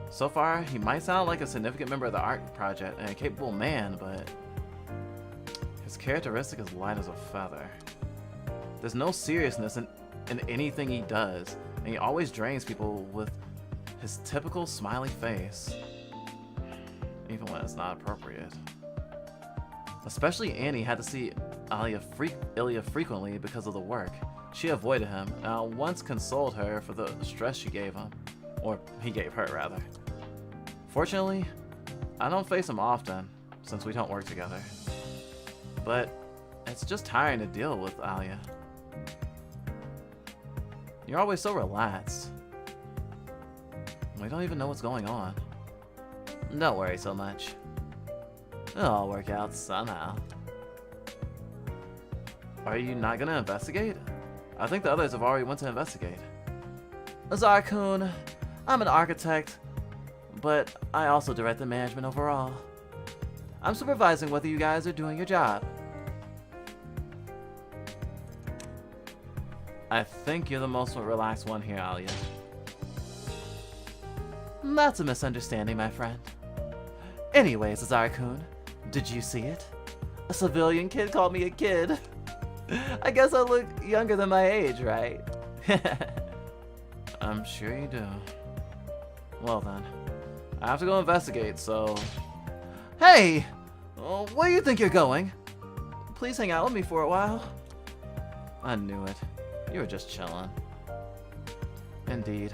[SPEAKER 1] So far, he might sound like a significant member of the ARC project and a capable man, but his characteristic is light as a feather. There's no seriousness in anything he does, and he always drains people with his typical smiley face, even when it's not appropriate. Especially Annie had to see Ilya frequently because of the work. She avoided him, and I once consoled her for the stress she gave him. Or he gave her, rather. Fortunately, I don't face him often, since we don't work together. But it's just tiring to deal with Ilya. You're always so relaxed. We don't even know what's going on. Don't worry so much. It'll all work out somehow. Are you not gonna investigate? I think the others have already went to investigate. Azar-kun, I'm an architect, but I also direct the management overall. I'm supervising whether you guys are doing your job. I think you're the most relaxed one here, Ilya. That's a misunderstanding, my friend. Anyways, Azar-kun, did you see it? A civilian kid called me a kid. I guess I look younger than my age, right? I'm sure you do. Well then, I have to go investigate, so... Hey! Where do you think you're going? Please hang out with me for a while. I knew it. You were just chilling. Indeed.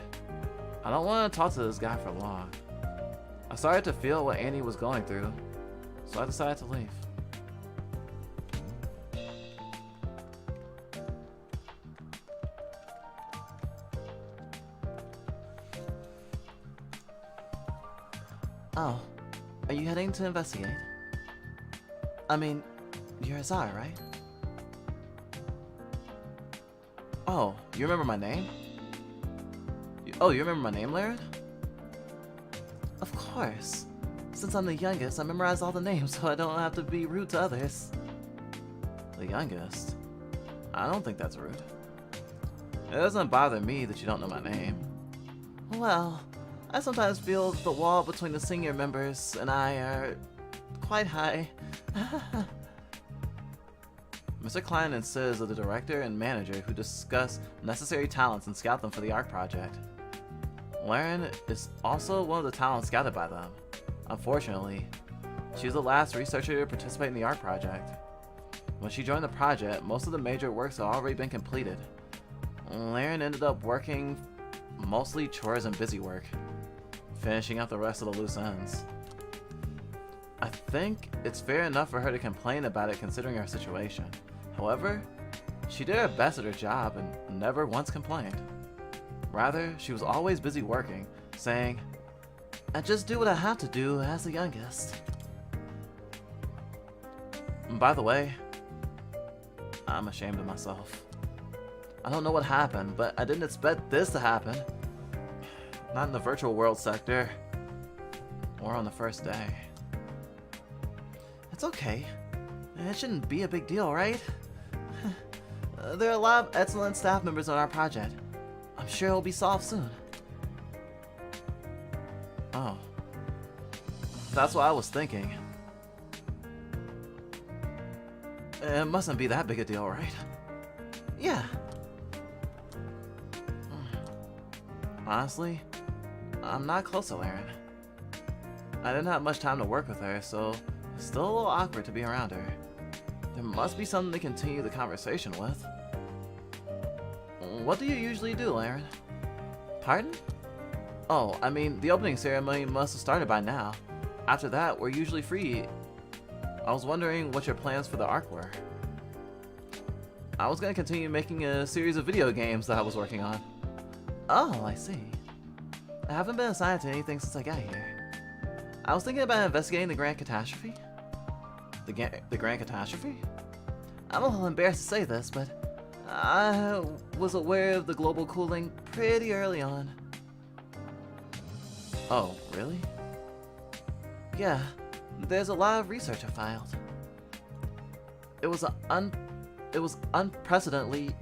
[SPEAKER 1] I don't want to talk to this guy for long. I started to feel what Annie was going through, so I decided to leave. Oh, are you heading to investigate? I mean, you're Azar, right? Oh, you remember my name? Oh, you remember my name, Laren? Of course. Since I'm the youngest, I memorized all the names so I don't have to be rude to others. The youngest? I don't think that's rude. It doesn't bother me that you don't know my name. Well, I sometimes feel the wall between the senior members and I are quite high. Mr. Klein and Sis are the director and manager who discuss necessary talents and scout them for the ARC project. Laren is also one of the talents scouted by them. Unfortunately, she was the last researcher to participate in the ARC project. When she joined the project, most of the major works had already been completed. Laren ended up working mostly chores and busy work, finishing up the rest of the loose ends. I think it's fair enough for her to complain about it considering her situation. However, she did her best at her job and never once complained. Rather, she was always busy working, saying, "I just do what I have to do as the youngest." And by the way, I'm ashamed of myself. I don't know what happened, but I didn't expect this to happen. Not in the virtual world sector, or on the first day. It's okay. It shouldn't be a big deal, right? There are a lot of excellent staff members on our project. I'm sure it'll be solved soon. Oh. That's what I was thinking. It mustn't be that big a deal, right? Yeah. Honestly, I'm not close to Laren. I didn't have much time to work with her, so it's still a little awkward to be around her. There must be something to continue the conversation with. What do you usually do, Laren? Pardon? Oh, I mean, the opening ceremony must have started by now. After that, we're usually free. I was wondering what your plans for the ARC were. I was going to continue making a series of video games that I was working on. Oh, I see. I haven't been assigned to anything since I got here. I was thinking about investigating the Grand Catastrophe. The Grand Catastrophe? I'm a little embarrassed to say this, but I was aware of the global cooling pretty early on. Oh, really? Yeah, there's a lot of research I filed. It was unprecedentedly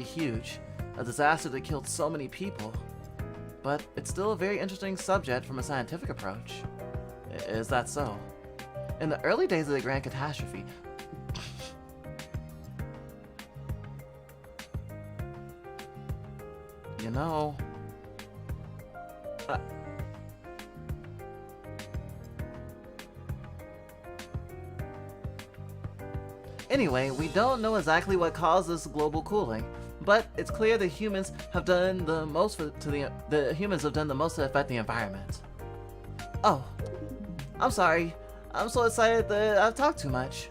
[SPEAKER 1] huge, a disaster that killed so many people. But it's still a very interesting subject from a scientific approach. Is that so? In the early days of the Grand Catastrophe, you know, anyway, we don't know exactly what caused this global cooling, but it's clear that humans have done the most to affect the environment. Oh, I'm sorry. I'm so excited that I've talked too much.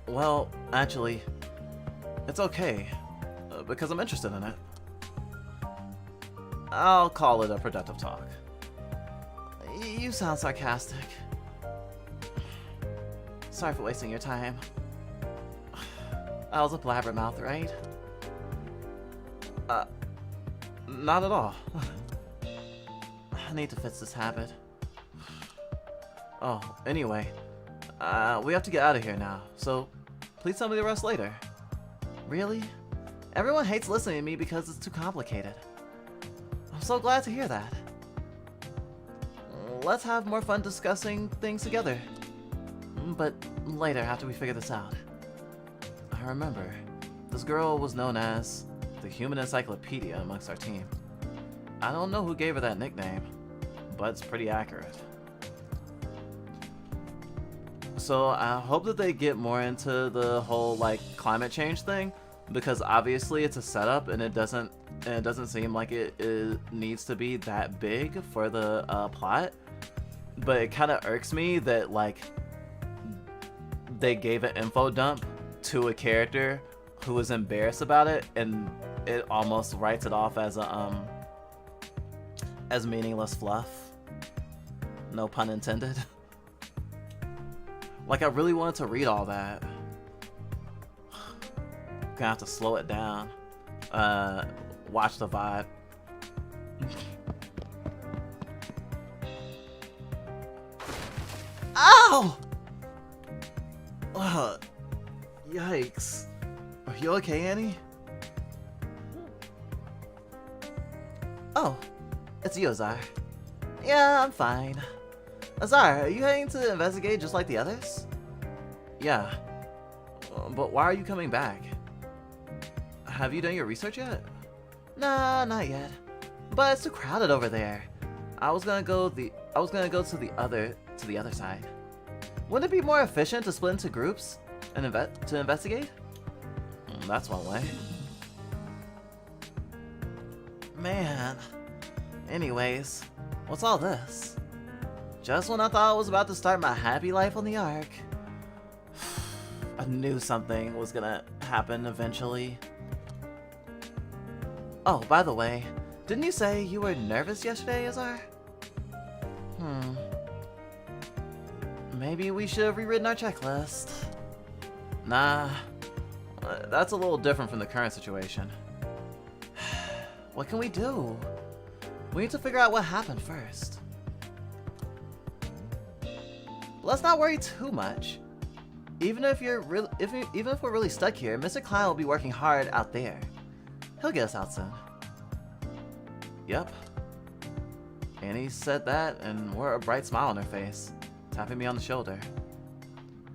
[SPEAKER 1] Well, actually, it's okay, because I'm interested in it. I'll call it a productive talk. You sound sarcastic. Sorry for wasting your time. I was a blabbermouth, right? Not at all. I need to fix this habit. Oh, anyway, we have to get out of here now, so please tell me the rest later. Really? Everyone hates listening to me because it's too complicated. I'm so glad to hear that. Let's have more fun discussing things together. But later, after we figure this out. I remember, this girl was known as the Human Encyclopedia amongst our team. I don't know who gave her that nickname, but it's pretty accurate. So I hope that they get more into the whole like climate change thing, because obviously it's a setup and it doesn't seem like it needs to be that big for the plot. But it kind of irks me that like they gave an info dump to a character who was embarrassed about it, and it almost writes it off as a as meaningless fluff. No pun intended. Like, I really wanted to read all that. Gonna have to slow it down. Watch the vibe. Ow! Yikes. Are you okay, Annie? Oh, it's you, Azar. Yeah, I'm fine. Azar, are you heading to investigate just like the others? Yeah. But why are you coming back? Have you done your research yet? Nah, not yet. But it's too crowded over there. I was gonna go to the other side. Wouldn't it be more efficient to split into groups and investigate? That's one way. Man. Anyways, what's all this? Just when I thought I was about to start my happy life on the Ark. I knew something was gonna happen eventually. Oh, by the way, didn't you say you were nervous yesterday, Azar? Maybe we should have rewritten our checklist. Nah, that's a little different from the current situation. What can we do? We need to figure out what happened first. Let's not worry too much. Even if we're really stuck here, Mr. Klein will be working hard out there. He'll get us out soon. Yep. Annie said that and wore a bright smile on her face, tapping me on the shoulder.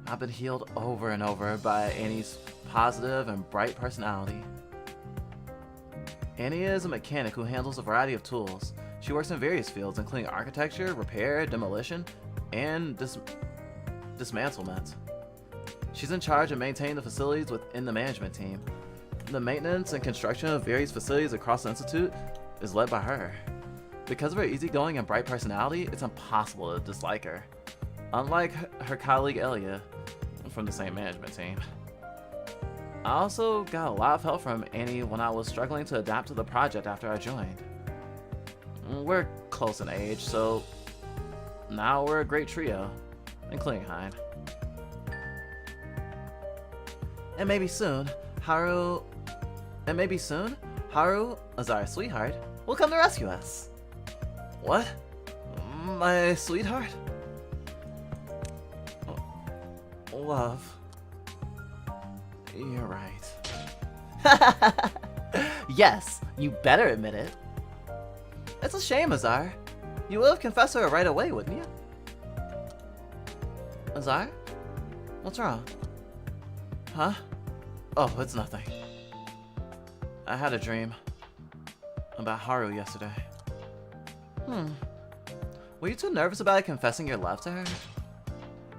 [SPEAKER 1] I've been healed over and over by Annie's positive and bright personality. Annie is a mechanic who handles a variety of tools. She works in various fields, including architecture, repair, demolition, and dismantlement. She's in charge of maintaining the facilities within the management team. The maintenance and construction of various facilities across the Institute is led by her. Because of her easygoing and bright personality, it's impossible to dislike her. Unlike her colleague Elia from the same management team. I also got a lot of help from Annie when I was struggling to adapt to the project after I joined. We're close in age, so now we're a great trio, including Hein. And maybe soon, Haru, as our sweetheart, will come to rescue us. What? My sweetheart? Love. You're right. Yes, you better admit it. It's a shame, Azar. You would have confessed to her right away, wouldn't you? Azar? What's wrong? Huh? Oh, it's nothing. I had a dream about Haru yesterday. Were you too nervous about confessing your love to her?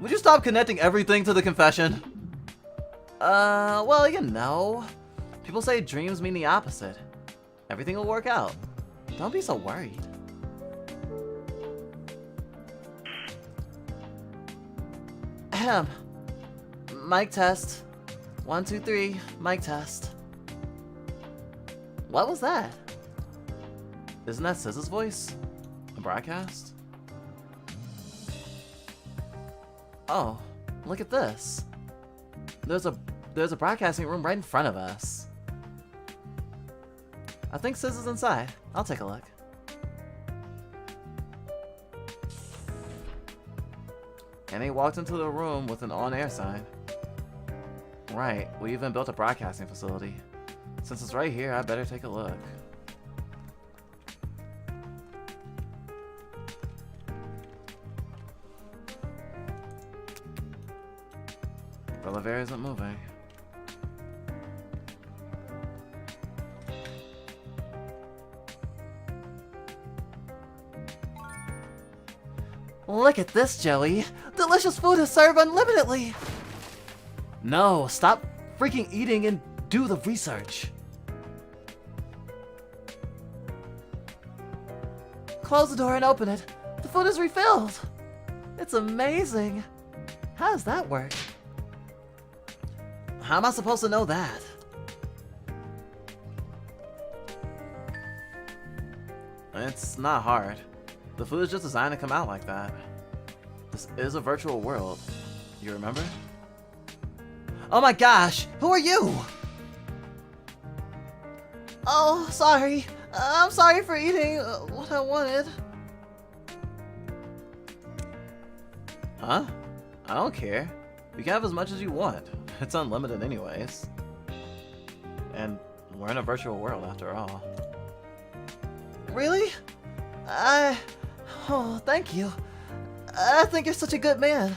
[SPEAKER 1] Would you stop connecting everything to the confession? Well, you know. People say dreams mean the opposite. Everything will work out. Don't be so worried. Ahem. Mic test. 1, 2, 3. Mic test. What was that? Isn't that SZA's voice? A broadcast? Oh, look at this. There's a broadcasting room right in front of us. I think SZA's inside. I'll take a look. Annie walked into the room with an on-air sign. Right, we even built a broadcasting facility. Since it's right here, I better take a look. The elevator isn't moving. Look at this, Joey! Delicious food is served unlimitedly! No, stop freaking eating and do the research! Close the door and open it. The food is refilled! It's amazing! How does that work? How am I supposed to know that? It's not hard. The food is just designed to come out like that. This is a virtual world. You remember? Oh my gosh! Who are you? Oh, sorry. I'm sorry for eating what I wanted. Huh? I don't care. You can have as much as you want. It's unlimited anyways. And we're in a virtual world after all. Really? Oh, thank you. I think you're such a good man.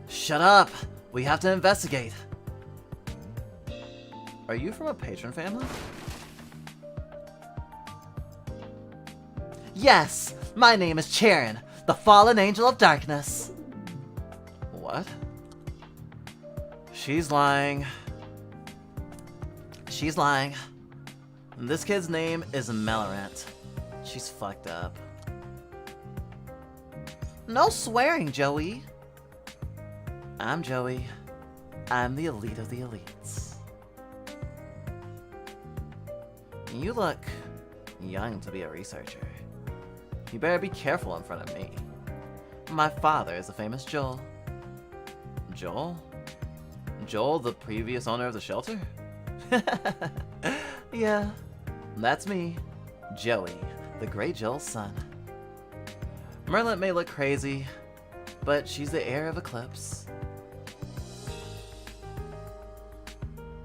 [SPEAKER 1] Shut up! We have to investigate. Are you from a patron family? Yes! My name is Charon, the fallen angel of darkness. What? She's lying. She's lying. This kid's name is Melorant. She's fucked up. No swearing, Joey. I'm Joey. I'm the elite of the elites. You look young to be a researcher. You better be careful in front of me. My father is the famous Joel. Joel? Joel, the previous owner of the shelter? Yeah, that's me, Joey, the great Joel's son. Merlin may look crazy, but she's the heir of Eclipse.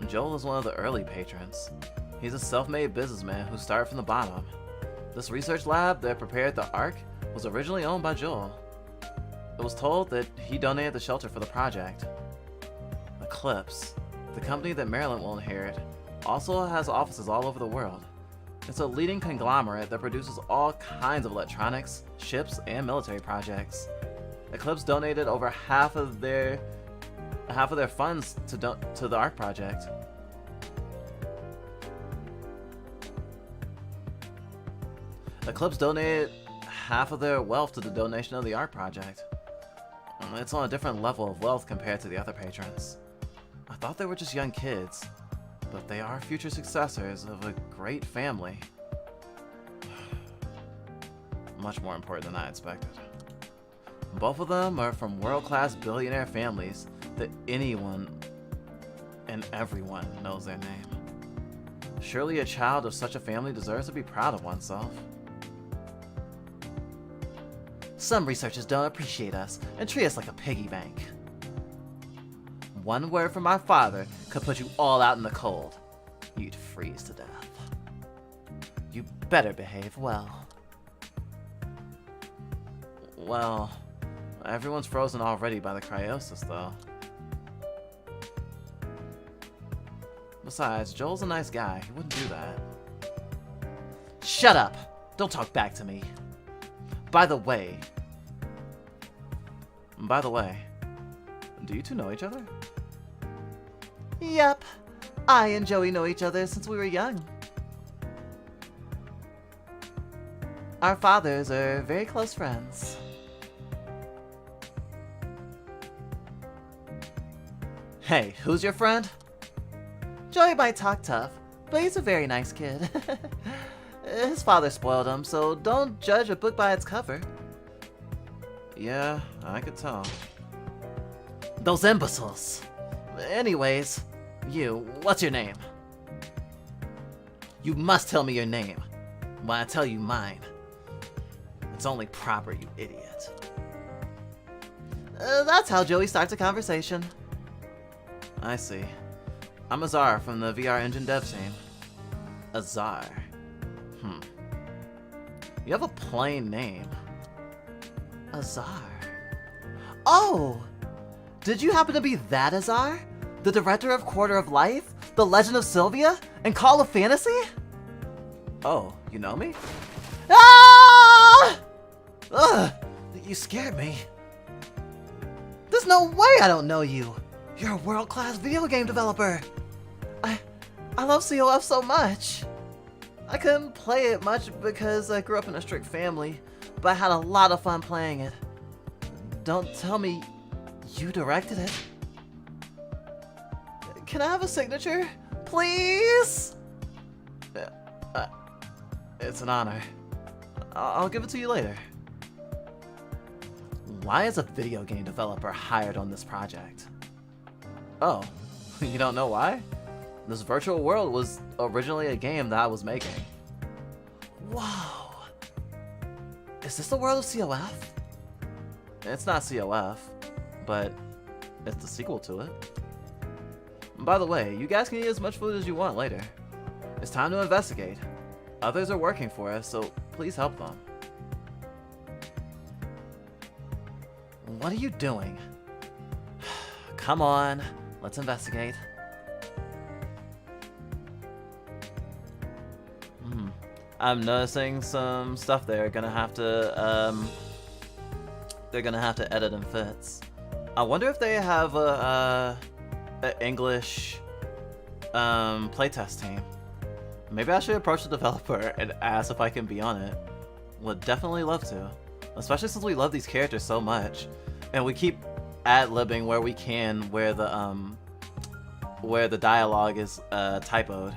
[SPEAKER 1] Joel is one of the early patrons. He's a self-made businessman who started from the bottom. This research lab that prepared the Ark was originally owned by Joel. It was told that he donated the shelter for the project. Eclipse, the company that Maryland will inherit, also has offices all over the world. It's a leading conglomerate that produces all kinds of electronics, ships, and military projects. Eclipse donated over half of their funds to the Ark project. Eclipse donated half of their wealth to the donation of the Ark project. It's on a different level of wealth compared to the other patrons. I thought they were just young kids, but they are future successors of a great family. Much more important than I expected. Both of them are from world-class billionaire families that anyone and everyone knows their name. Surely a child of such a family deserves to be proud of oneself. Some researchers don't appreciate us and treat us like a piggy bank. One word from my father could put you all out in the cold. You'd freeze to death. You better behave well. Well, everyone's frozen already by the cryosis, though. Besides, Joel's a nice guy. He wouldn't do that. Shut up! Don't talk back to me. By the way, do you two know each other? Yep. I and Joey know each other since we were young. Our fathers are very close friends. Hey, who's your friend? Joey might talk tough, but he's a very nice kid. His father spoiled him, so don't judge a book by its cover. Yeah, I could tell. Those imbeciles. Anyways, what's your name? You must tell me your name. When I tell you mine. It's only proper, you idiot. That's how Joey starts a conversation. I see. I'm Azar from the VR Engine dev team. Azar. You have a plain name. Azar. Oh! Did you happen to be that Azar? The director of Quarter of Life? The Legend of Sylvia? And Call of Fantasy? Oh, you know me? Ah! Ugh! You scared me. There's no way I don't know you. You're a world-class video game developer. I love COF so much. I couldn't play it much because I grew up in a strict family, but I had a lot of fun playing it. Don't tell me you directed it. Can I have a signature, please? It's an honor. I'll give it to you later. Why is a video game developer hired on this project? Oh, you don't know why? This virtual world was originally a game that I was making. Whoa! Is this the world of COF? It's not COF, but it's the sequel to it. By the way, you guys can eat as much food as you want later. It's time to investigate. Others are working for us, so please help them. What are you doing? Come on, let's investigate. I'm noticing some stuff they're gonna have to edit and fix. I wonder if they have a English playtest team. Maybe I should approach the developer and ask if I can be on it. Would definitely love to, especially since we love these characters so much, and we keep ad-libbing where we can, where the dialogue is typoed.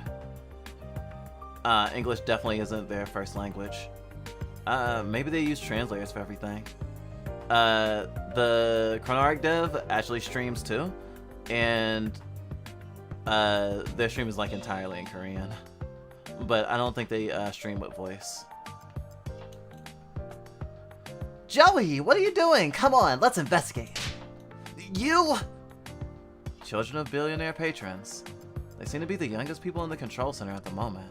[SPEAKER 1] English definitely isn't their first language. Maybe they use translators for everything. The Chronoarc dev actually streams too, and their stream is like entirely in Korean. But I don't think they stream with voice. Joey, what are you doing? Come on, let's investigate. You! Children of billionaire patrons. They seem to be the youngest people in the control center at the moment.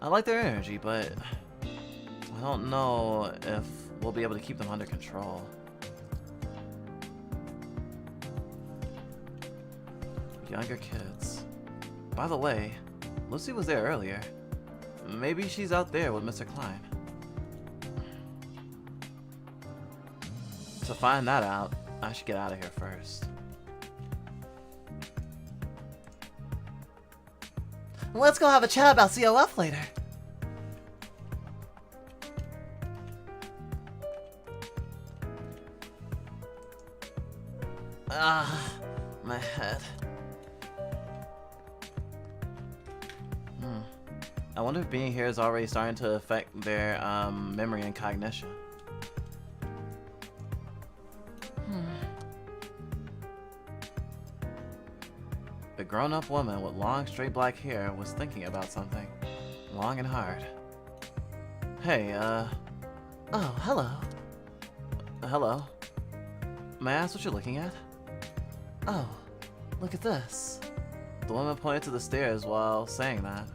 [SPEAKER 1] I like their energy, but I don't know if we'll be able to keep them under control. Younger kids. By the way, Lucy was there earlier. Maybe she's out there with Mr. Klein. To find that out, I should get out of here first. Let's go have a chat about COF later. My head. I wonder if being here is already starting to affect their memory and cognition. A grown-up woman with long, straight black hair was thinking about something, long and hard. Hey, oh, hello. Hello. May I ask what you're looking at? Oh, look at this. The woman pointed to the stairs while saying that.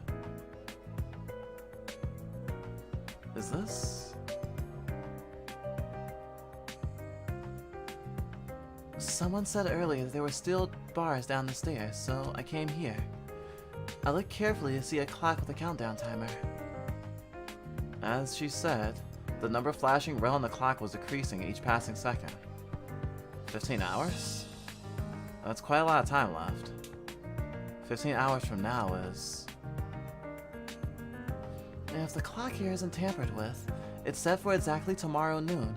[SPEAKER 1] Is this? Someone said earlier there were steel bars down the stairs, so I came here. I looked carefully to see a clock with a countdown timer. As she said, the number flashing red on the clock was decreasing each passing second. 15 hours? That's quite a lot of time left. 15 hours from now is... If the clock here isn't tampered with, it's set for exactly tomorrow noon,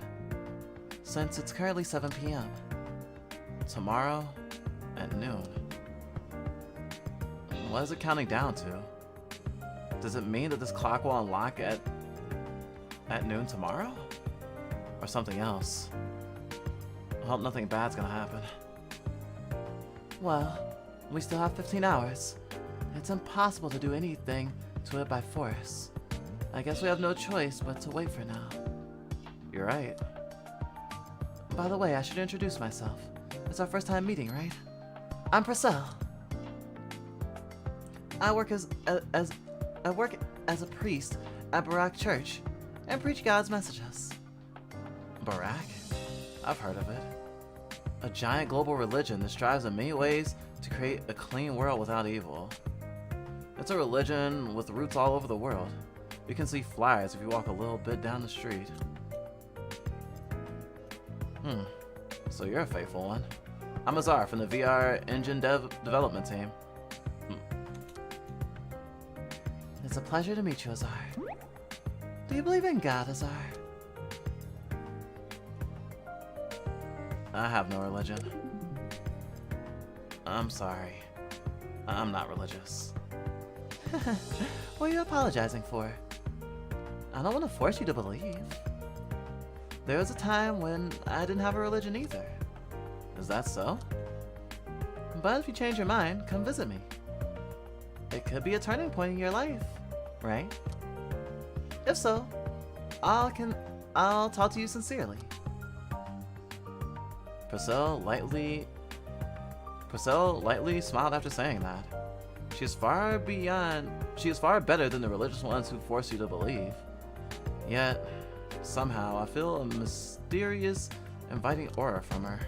[SPEAKER 1] since it's currently 7 p.m. Tomorrow at noon. What is it counting down to? Does it mean that this clock will unlock at noon tomorrow? Or something else? I hope nothing bad's gonna happen. Well, we still have 15 hours. It's impossible to do anything to it by force. I guess we have no choice but to wait for now. You're right. By the way, I should introduce myself. It's our first time meeting, right? I'm Purcell. I work as a priest at Barak Church and preach God's messages. Barak? I've heard of it. A giant global religion that strives in many ways to create a clean world without evil. It's a religion with roots all over the world. You can see flyers if you walk a little bit down the street. So you're a faithful one. I'm Azar from the VR engine development team. It's a pleasure to meet you, Azar. Do you believe in God, Azar? I have no religion. I'm sorry. I'm not religious. What are you apologizing for? I don't want to force you to believe. There was a time when I didn't have a religion either. Is that so? But if you change your mind, come visit me. It could be a turning point in your life, right? If so, I'll talk to you sincerely. Purcell lightly smiled after saying that. She is far better than the religious ones who force you to believe. Yet, somehow, I feel a mysterious, inviting aura from her.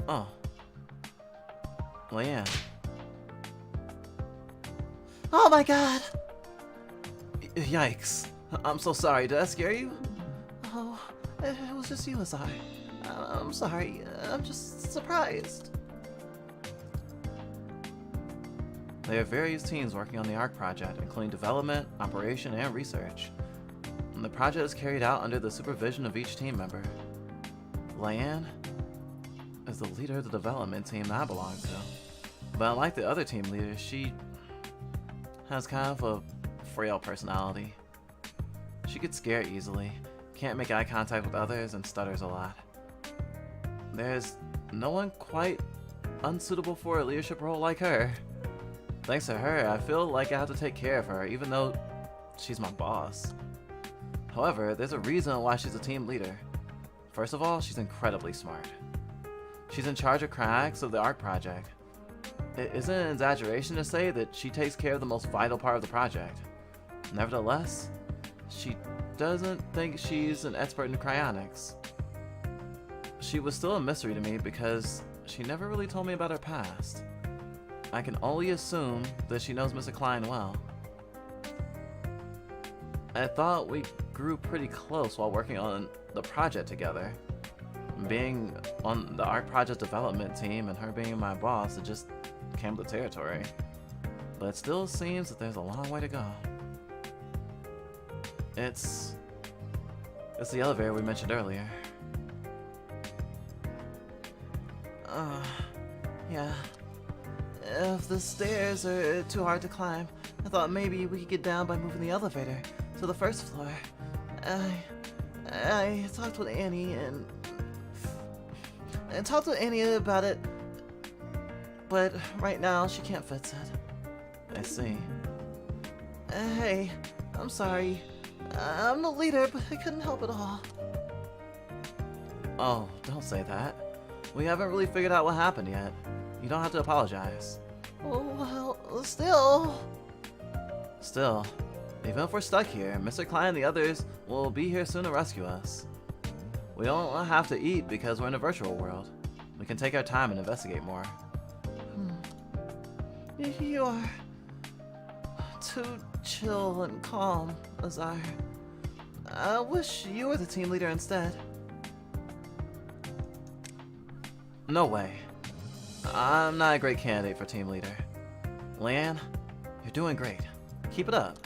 [SPEAKER 1] Oh. Leanne. Oh my god! Yikes. I'm so sorry. Did I scare you? Oh, it was just you, Azar. I'm sorry. I'm just surprised. There are various teams working on the ARC project, including development, operation, and research. And the project is carried out under the supervision of each team member. Leanne is the leader of the development team that I belong to. But unlike the other team leaders, she has kind of a frail personality. She gets scared easily, can't make eye contact with others, and stutters a lot. There's no one quite unsuitable for a leadership role like her. Thanks to her, I feel like I have to take care of her, even though she's my boss. However, there's a reason why she's a team leader. First of all, she's incredibly smart. She's in charge of cracks of the ARC project. It isn't an exaggeration to say that she takes care of the most vital part of the project. Nevertheless, she doesn't think she's an expert in cryonics. She was still a mystery to me because she never really told me about her past. I can only assume that she knows Mr. Klein well. I thought we grew pretty close while working on the project together. Being on the ARC project development team and her being my boss, it just came with the territory. But it still seems that there's a long way to go. It's It's the elevator we mentioned earlier. Yeah. If the stairs are too hard to climb, I thought maybe we could get down by moving the elevator to the first floor. I talked with Annie and talked with Annie about it, but right now she can't fix it. I see. Hey, I'm sorry. I'm the leader, but I couldn't help it all. Oh, don't say that. We haven't really figured out what happened yet. You don't have to apologize. Well, still, even if we're stuck here, Mr. Klein and the others will be here soon to rescue us. We don't have to eat because we're in a virtual world. We can take our time and investigate more. You are too chill and calm, Azar. I wish you were the team leader instead. No way. I'm not a great candidate for team leader. Lan, you're doing great. Keep it up.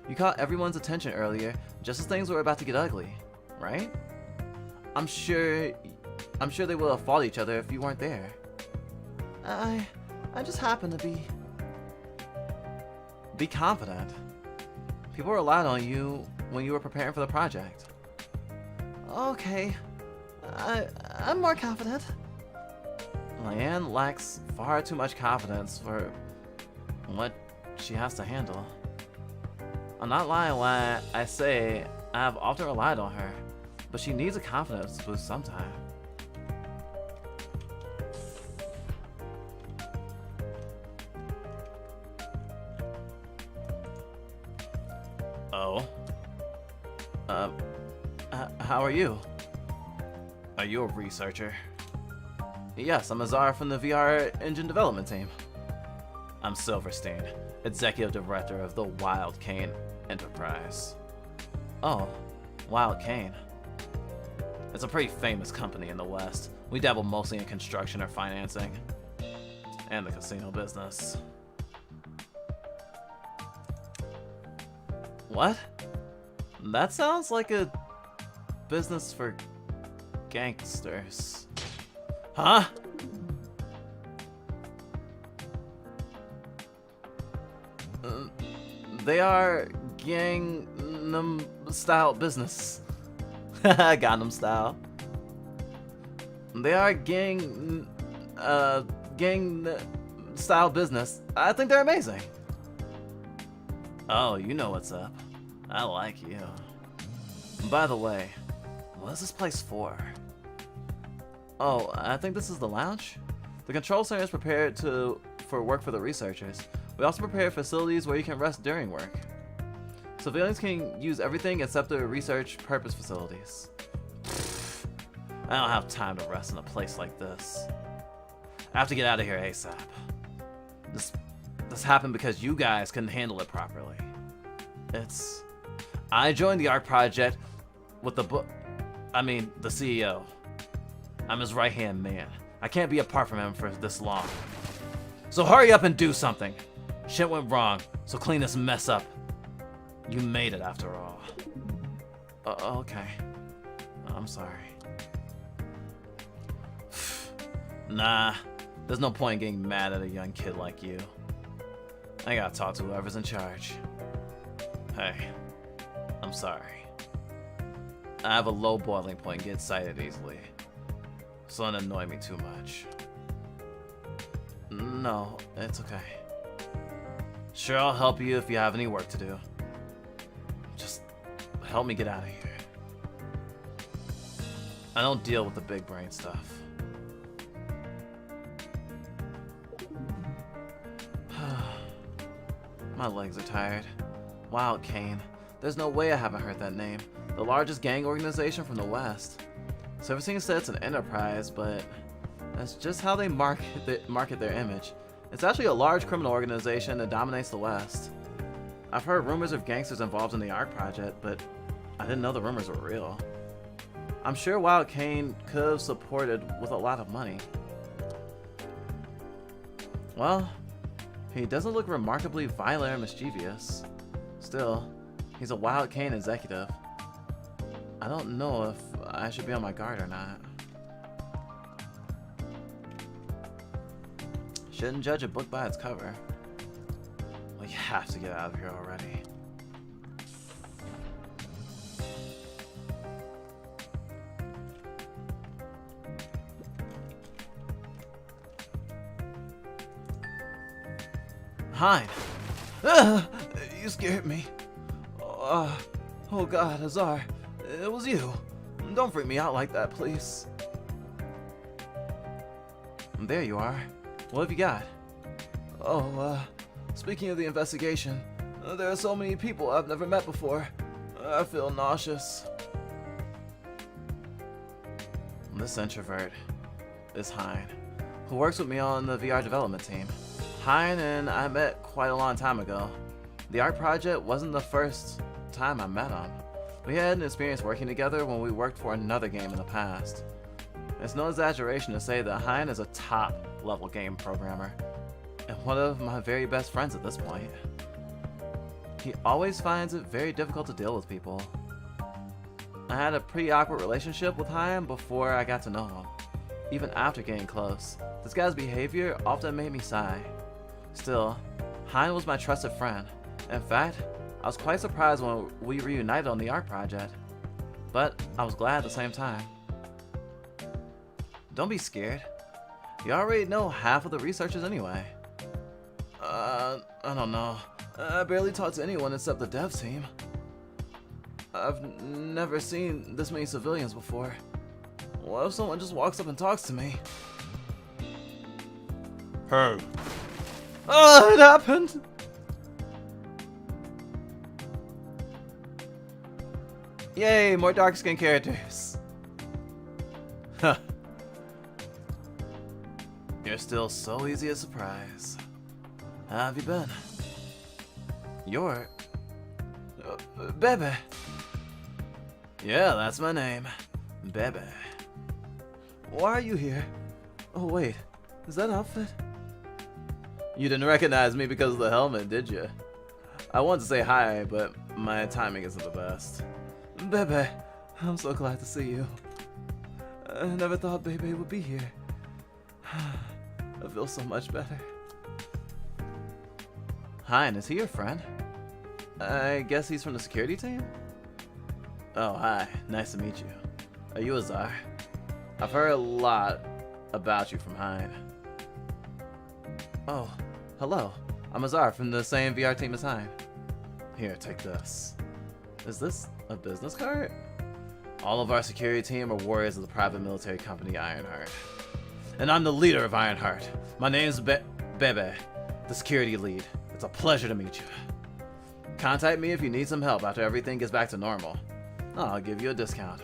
[SPEAKER 1] You caught everyone's attention earlier, just as things were about to get ugly, right? I'm sure they would have fought each other if you weren't there. I just happened to be confident. People relied on you when you were preparing for the project. Okay, I'm more confident. Lan lacks far too much confidence for what she has to handle. I'm not lying when I say I have often relied on her, but she needs a confidence boost sometime. Oh? How are you? Are you a researcher? Yes, I'm Azar from the VR engine development team. I'm Silverstein, executive director of the Wild Cane Enterprise. Oh, Wild Cane. It's a pretty famous company in the West. We dabble mostly in construction or financing, and the casino business. What? That sounds like a business for gangsters. Huh? They are Gangnam style business. Gangnam style. They are gang style business. I think they're amazing. Oh, you know what's up. I like you. By the way, what is this place for? Oh, I think this is the lounge? The control center is prepared for work for the researchers. We also prepare facilities where you can rest during work. Civilians can use everything except the research purpose facilities. I don't have time to rest in a place like this. I have to get out of here ASAP. This happened because you guys couldn't handle it properly. I joined the ARC project with the CEO. I'm his right-hand man. I can't be apart from him for this long. So hurry up and do something. Shit went wrong, so clean this mess up. You made it after all. Okay. I'm sorry. Nah, there's no point in getting mad at a young kid like you. I gotta talk to whoever's in charge. Hey, I'm sorry. I have a low boiling point and get excited easily. So don't annoy me too much. No, it's okay. Sure, I'll help you if you have any work to do. Just help me get out of here. I don't deal with the big brain stuff. My legs are tired. Wild Cane. There's no way I haven't heard that name. The largest gang organization from the West. Servicing said it's an enterprise, but that's just how they market their image. It's actually a large criminal organization that dominates the West. I've heard rumors of gangsters involved in the ARC project, but I didn't know the rumors were real. I'm sure Wild Cane could have supported with a lot of money. Well, he doesn't look remarkably violent or mischievous. Still, He's a Wild Cane executive. I don't know if I should be on my guard or not. Shouldn't judge a book by its cover. We have to get out of here already. Hein! You scared me. Oh God, Azar. It was you. Don't freak me out like that, please. There you are. What have you got? Speaking of the investigation, there are so many people I've never met before. I feel nauseous. This introvert is Hein, who works with me on the VR development team. Hein and I met quite a long time ago. The art project wasn't the first time I met him. We had an experience working together when we worked for another game in the past. It's no exaggeration to say that Hein is a top-level game programmer, and one of my very best friends at this point. He always finds it very difficult to deal with people. I had a pretty awkward relationship with Hein before I got to know him. Even after getting close, this guy's behavior often made me sigh. Still, Hein was my trusted friend. In fact, I was quite surprised when we reunited on the art project, but I was glad at the same time. Don't be scared. You already know half of the researchers anyway. I don't know. I barely talk to anyone except the dev team. I've never seen this many civilians before. What if someone just walks up and talks to me?
[SPEAKER 2] Hey.
[SPEAKER 1] Oh, it happened! Yay, more dark-skinned characters. Huh. You're still so easy to surprise. How have you been? You're... Bebe. Yeah, that's my name. Bebe. Why are you here? Oh wait, is that outfit? You didn't recognize me because of the helmet, did you? I wanted to say hi, but my timing isn't the best. Bebe, I'm so glad to see you. I never thought Bebe would be here. I feel so much better. Hein, is he your friend? I guess he's from the security team? Oh, hi. Nice to meet you. Are you Azar? I've heard a lot about you from Hein. Oh, hello. I'm Azar from the same VR team as Hein. Here, take this. Is this a business card? All of our security team are warriors of the private military company Ironheart. And I'm the leader of Ironheart. My name's Bebe, the security lead. It's a pleasure to meet you. Contact me if you need some help after everything gets back to normal. I'll give you a discount.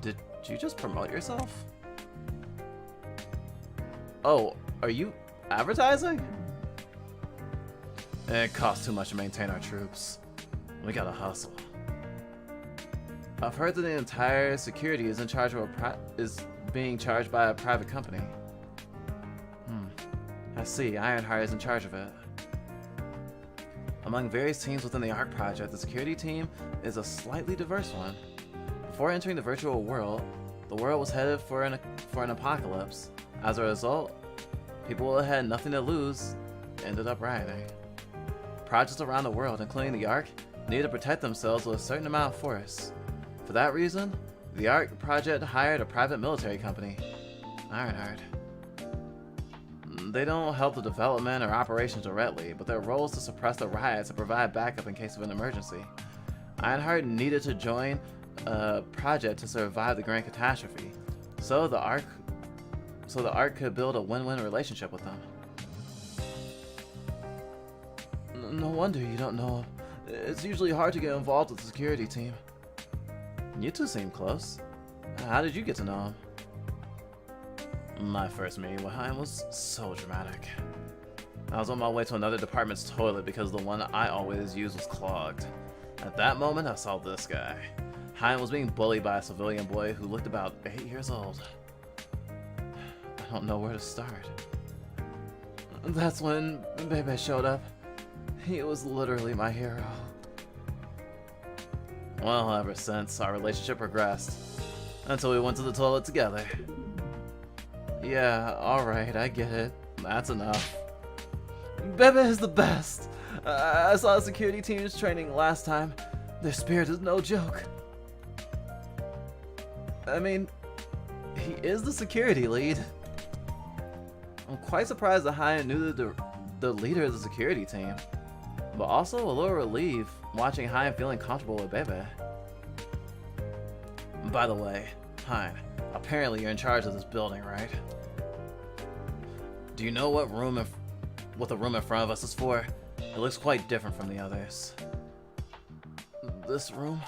[SPEAKER 1] Did you just promote yourself? Oh, are you advertising? It costs too much to maintain our troops. We gotta hustle. I've heard that the entire security is in charge of being charged by a private company. I see. Ironheart is in charge of it. Among various teams within the ARC project, the security team is a slightly diverse one. Before entering the virtual world, the world was headed for an apocalypse. As a result, people who had nothing to lose ended up rioting. Projects around the world, including the ARC, needed to protect themselves with a certain amount of force. For that reason, the ARC project hired a private military company, Ironheart. They don't help the development or operations directly, but their role is to suppress the riots and provide backup in case of an emergency. Ironheart needed to join a project to survive the grand catastrophe, so the ARC could build a win-win relationship with them. No wonder you don't know him. It's usually hard to get involved with the security team. You two seem close. How did you get to know him? My first meeting with Hein was so dramatic. I was on my way to another department's toilet because the one I always use was clogged. At that moment, I saw this guy. Hein was being bullied by a civilian boy who looked about 8 years old. I don't know where to start. That's when Bebe showed up. He was literally my hero. Well, ever since, our relationship progressed. Until we went to the toilet together. Yeah, alright, I get it. That's enough. Bebe is the best! I saw the security team's training last time. Their spirit is no joke. I mean, he is the security lead. I'm quite surprised that Hyatt knew the leader of the security team. But also a little relieved watching Hyatt feeling comfortable with Bebe. By the way, Hyatt, apparently you're in charge of this building, right? Do you know what the room in front of us is for? It looks quite different from the others. This room?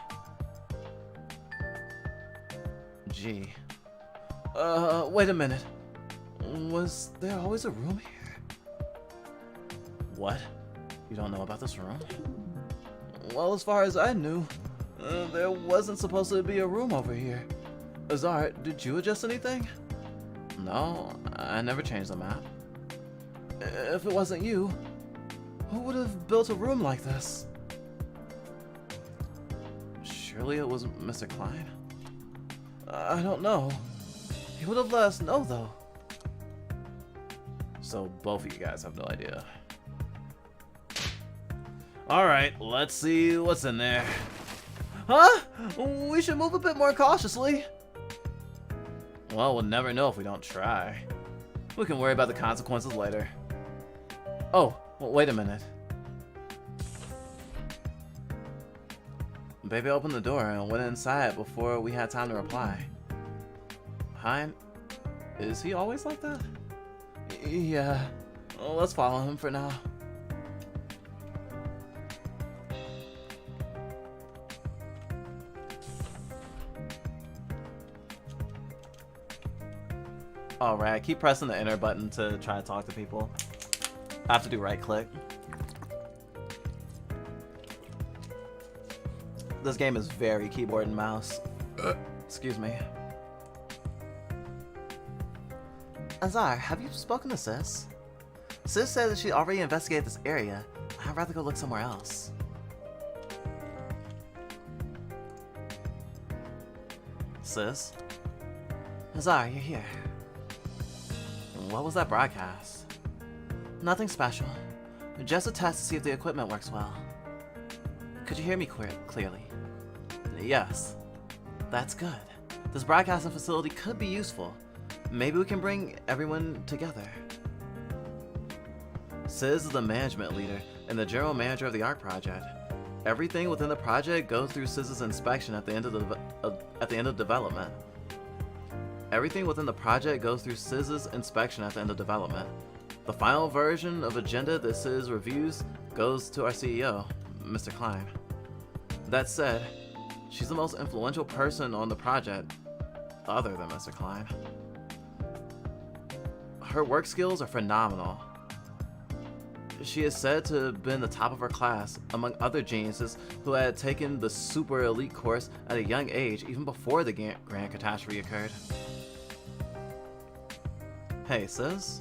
[SPEAKER 1] Gee. Wait a minute. Was there always a room here? What? You don't know about this room? Well, as far as I knew, there wasn't supposed to be a room over here. Azar, did you adjust anything? No, I never changed the map. If it wasn't you, who would have built a room like this? Surely it was Mr. Klein? I don't know. He would have let us know, though. So both of you guys have no idea. Alright, let's see what's in there. Huh? We should move a bit more cautiously. Well, we'll never know if we don't try. We can worry about the consequences later. Oh, well, wait a minute. Baby opened the door and went inside before we had time to reply. Hein? Is he always like that? Yeah. Well, let's follow him for now. Alright, I keep pressing the enter button to try to talk to people. I have to do right click. This game is very keyboard and mouse. Excuse me. Azar, have you spoken to Sis? Sis said that she already investigated this area. I'd rather go look somewhere else. Sis? Azar, you're here. What was that broadcast? Nothing special. Just a test to see if the equipment works well. Could you hear me clearly? Yes. That's good. This broadcasting facility could be useful. Maybe we can bring everyone together. Sis is the management leader and the general manager of the art project. Everything within the project goes through Sis's inspection at the end of development. Everything within the project goes through Sis's inspection at the end of development. The final version of agenda that Sis reviews goes to our CEO, Mr. Klein. That said, she's the most influential person on the project, other than Mr. Klein. Her work skills are phenomenal. She is said to have been the top of her class, among other geniuses who had taken the super elite course at a young age, even before the grand catastrophe occurred. Hey, Sis?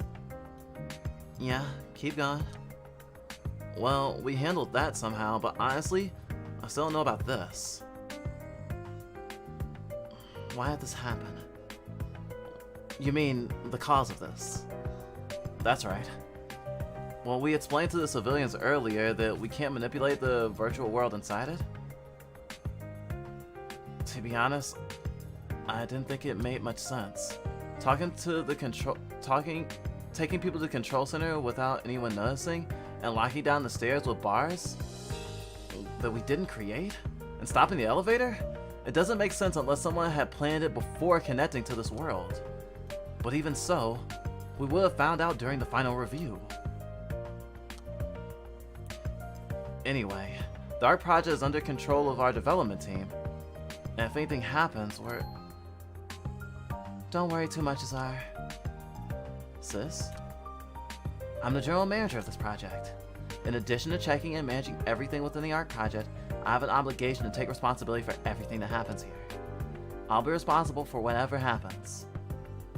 [SPEAKER 1] Yeah, keep going. Well, we handled that somehow, but honestly, I still don't know about this. Why did this happen? You mean, the cause of this? That's right. Well, we explained to the civilians earlier that we can't manipulate the virtual world inside it. To be honest, I didn't think it made much sense. Taking people to the control center without anyone noticing, and locking down the stairs with bars that we didn't create, and stopping the elevator? It doesn't make sense unless someone had planned it before connecting to this world. But even so, we would have found out during the final review. Anyway, the art project is under control of our development team, and if anything happens, we're... Don't worry too much, Azar. Sis? I'm the general manager of this project. In addition to checking and managing everything within the art project, I have an obligation to take responsibility for everything that happens here. I'll be responsible for whatever happens.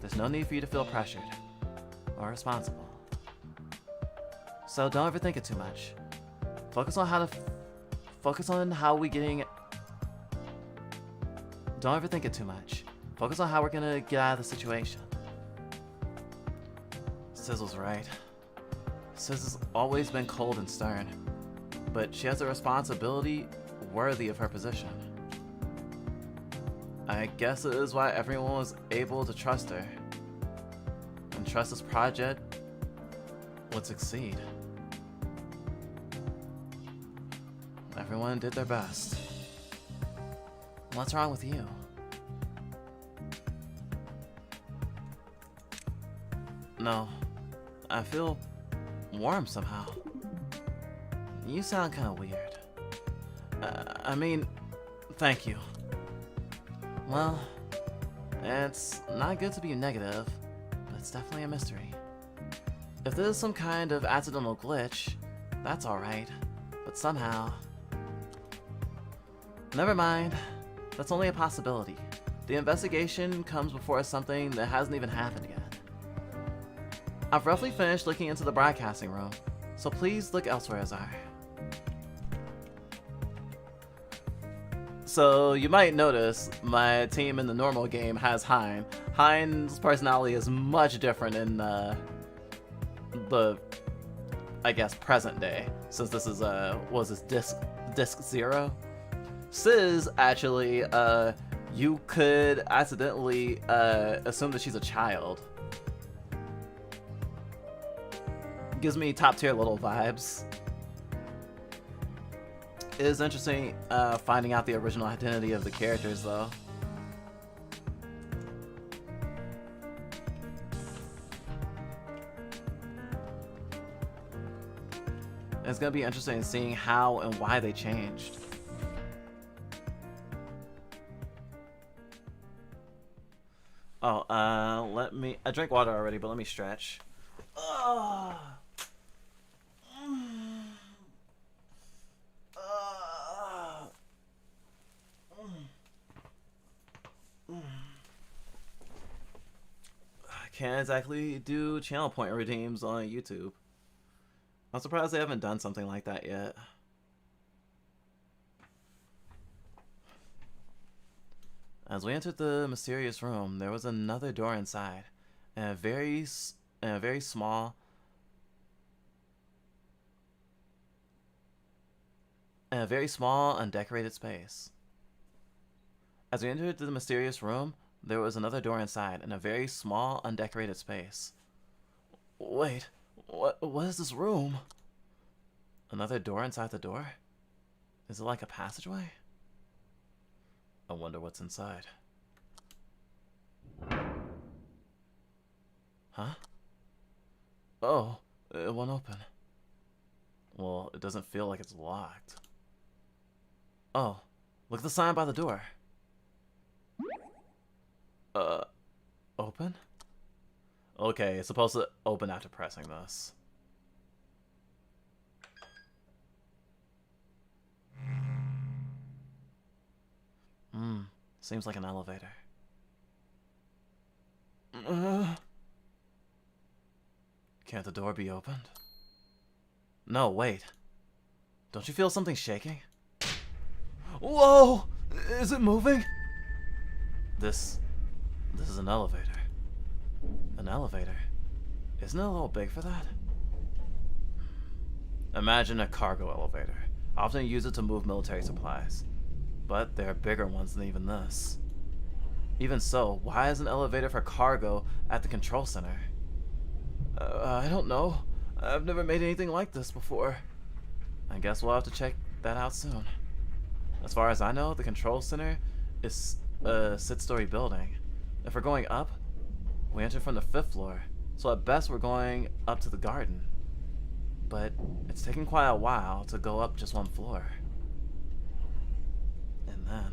[SPEAKER 1] There's no need for you to feel pressured or responsible. So don't overthink it too much. Focus on how we getting. Don't overthink it too much. Focus on how we're gonna get out of the situation. Sizzle's right. Sizzle's always been cold and stern, but she has a responsibility worthy of her position. I guess it is why everyone was able to trust her and trust this project would succeed. Everyone did their best. What's wrong with you? No, I feel warm somehow. You sound kind of weird. I mean, thank you. Well, it's not good to be negative, but it's definitely a mystery. If this is some kind of accidental glitch, that's alright, but somehow... Never mind, that's only a possibility. The investigation comes before something that hasn't even happened yet. I've roughly finished looking into the broadcasting room, so please look elsewhere, Azar. So you might notice my team in the normal game has Hein. Hein's personality is much different in the, I guess, present day, since this is what was this, disc 0? Sizz, actually, you could accidentally assume that she's a child. Gives me top tier little vibes. It is interesting finding out the original identity of the characters, though. It's gonna be interesting seeing how and why they changed. Oh, I drank water already, but let me stretch. I can't exactly do channel point redeems on YouTube. I'm surprised they haven't done something like that yet. As we entered the mysterious room, there was another door inside, and a very small undecorated space. As we entered the mysterious room, there was another door inside, in a very small, undecorated space. Wait, what is this room? Another door inside the door? Is it like a passageway? I wonder what's inside. Huh? Oh, it won't open. Well, it doesn't feel like it's locked. Oh, look at the sign by the door. Open? Okay, it's supposed to open after pressing this. Seems like an elevator. Can't the door be opened? No, wait. Don't you feel something shaking? Whoa! Is it moving? This is an elevator. An elevator? Isn't it a little big for that? Imagine a cargo elevator. I often use it to move military supplies. But there are bigger ones than even this. Even so, why is an elevator for cargo at the control center? I don't know. I've never made anything like this before. I guess we'll have to check that out soon. As far as I know, the control center is a 6-story building. If we're going up, we enter from the 5th floor, so at best we're going up to the garden. But it's taking quite a while to go up just one floor. And then...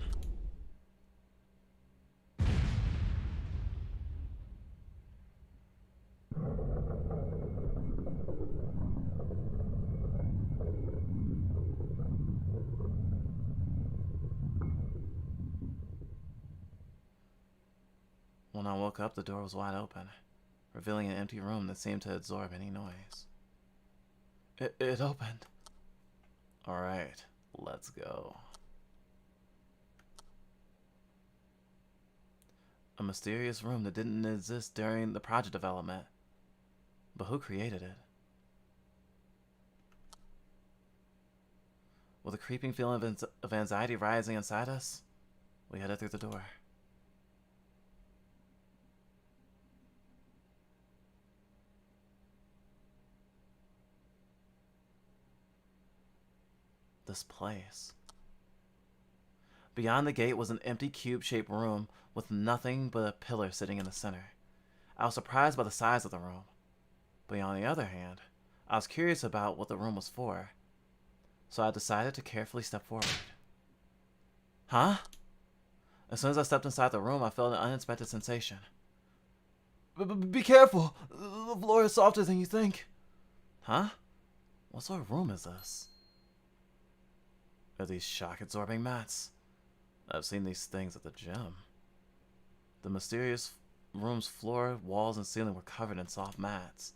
[SPEAKER 1] When I woke up, the door was wide open, revealing an empty room that seemed to absorb any noise. It opened. Alright, let's go. A mysterious room that didn't exist during the project development. But who created it? With a creeping feeling of anxiety rising inside us, we headed through the door. This place. Beyond the gate was an empty cube-shaped room with nothing but a pillar sitting in the center. I was surprised by the size of the room. But on the other hand, I was curious about what the room was for. So I decided to carefully step forward. Huh? As soon as I stepped inside the room, I felt an unexpected sensation. Be careful! The floor is softer than you think. Huh? What sort of room is this? Are these shock-absorbing mats? I've seen these things at the gym. The mysterious room's floor, walls, and ceiling were covered in soft mats.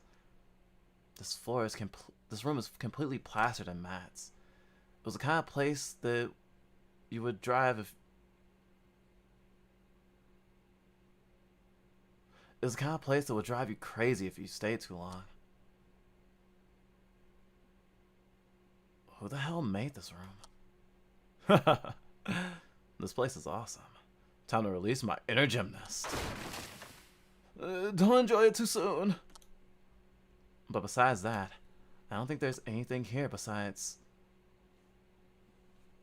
[SPEAKER 1] This room is completely plastered in mats. It was the kind of place that you would drive if... It was the kind of place that would drive you crazy if you stayed too long. Who the hell made this room? This place is awesome. Time to release my inner gymnast. Don't enjoy it too soon. But besides that, I don't think there's anything here besides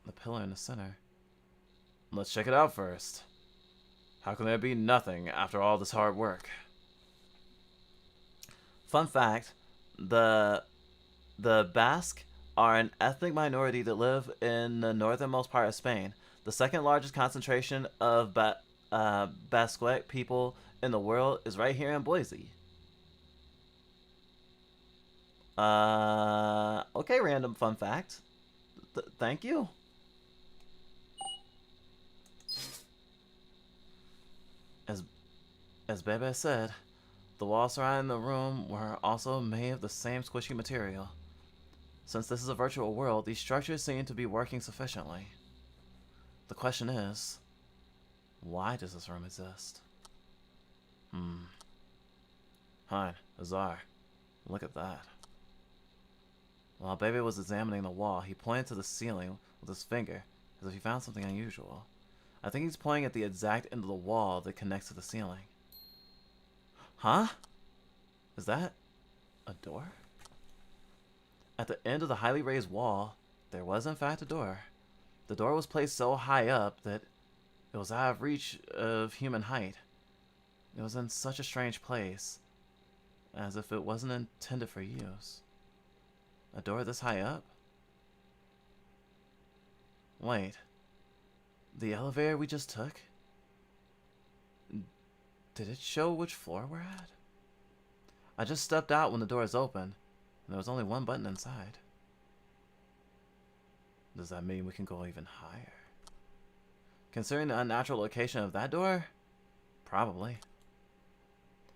[SPEAKER 1] the pillar in the center. Let's check it out first. How can there be nothing after all this hard work? Fun fact, the Basque are an ethnic minority that live in the northernmost part of Spain. The second largest concentration of Basque people in the world is right here in Boise. Okay, random fun fact. Thank you. As Bebe said, the walls surrounding the room were also made of the same squishy material. Since this is a virtual world, these structures seem to be working sufficiently. The question is, why does this room exist? Hein, Azar, look at that. While Baby was examining the wall, he pointed to the ceiling with his finger, as if he found something unusual. I think he's pointing at the exact end of the wall that connects to the ceiling. Huh? Is that a door? At the end of the highly raised wall, there was in fact a door. The door was placed so high up that it was out of reach of human height. It was in such a strange place, as if it wasn't intended for use. A door this high up? Wait. The elevator we just took? Did it show which floor we're at? I just stepped out when the door is open, and there was only one button inside. Does that mean we can go even higher? Considering the unnatural location of that door? Probably.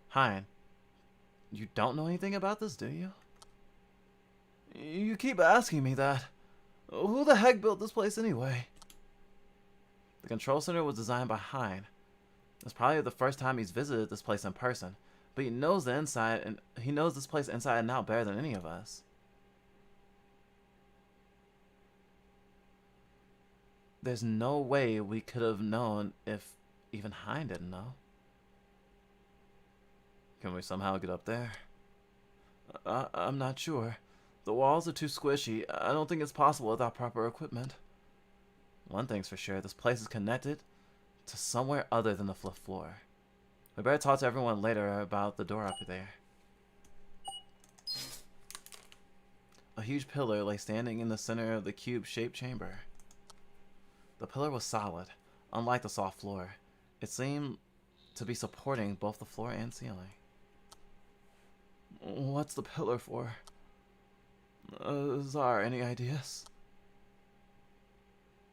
[SPEAKER 1] Hein, you don't know anything about this, do you? You keep asking me that. Who the heck built this place anyway? The control center was designed by Hein. It's probably the first time he's visited this place in person, but he knows the inside and he knows this place inside and out better than any of us. There's no way we could have known if even Hein didn't know. Can we somehow get up there? I'm not sure. The walls are too squishy. I don't think it's possible without proper equipment. One thing's for sure, this place is connected to somewhere other than the fifth floor. We better talk to everyone later about the door up there. A huge pillar lay standing in the center of the cube-shaped chamber. The pillar was solid, unlike the soft floor. It seemed to be supporting both the floor and ceiling. What's the pillar for? Zar, any ideas?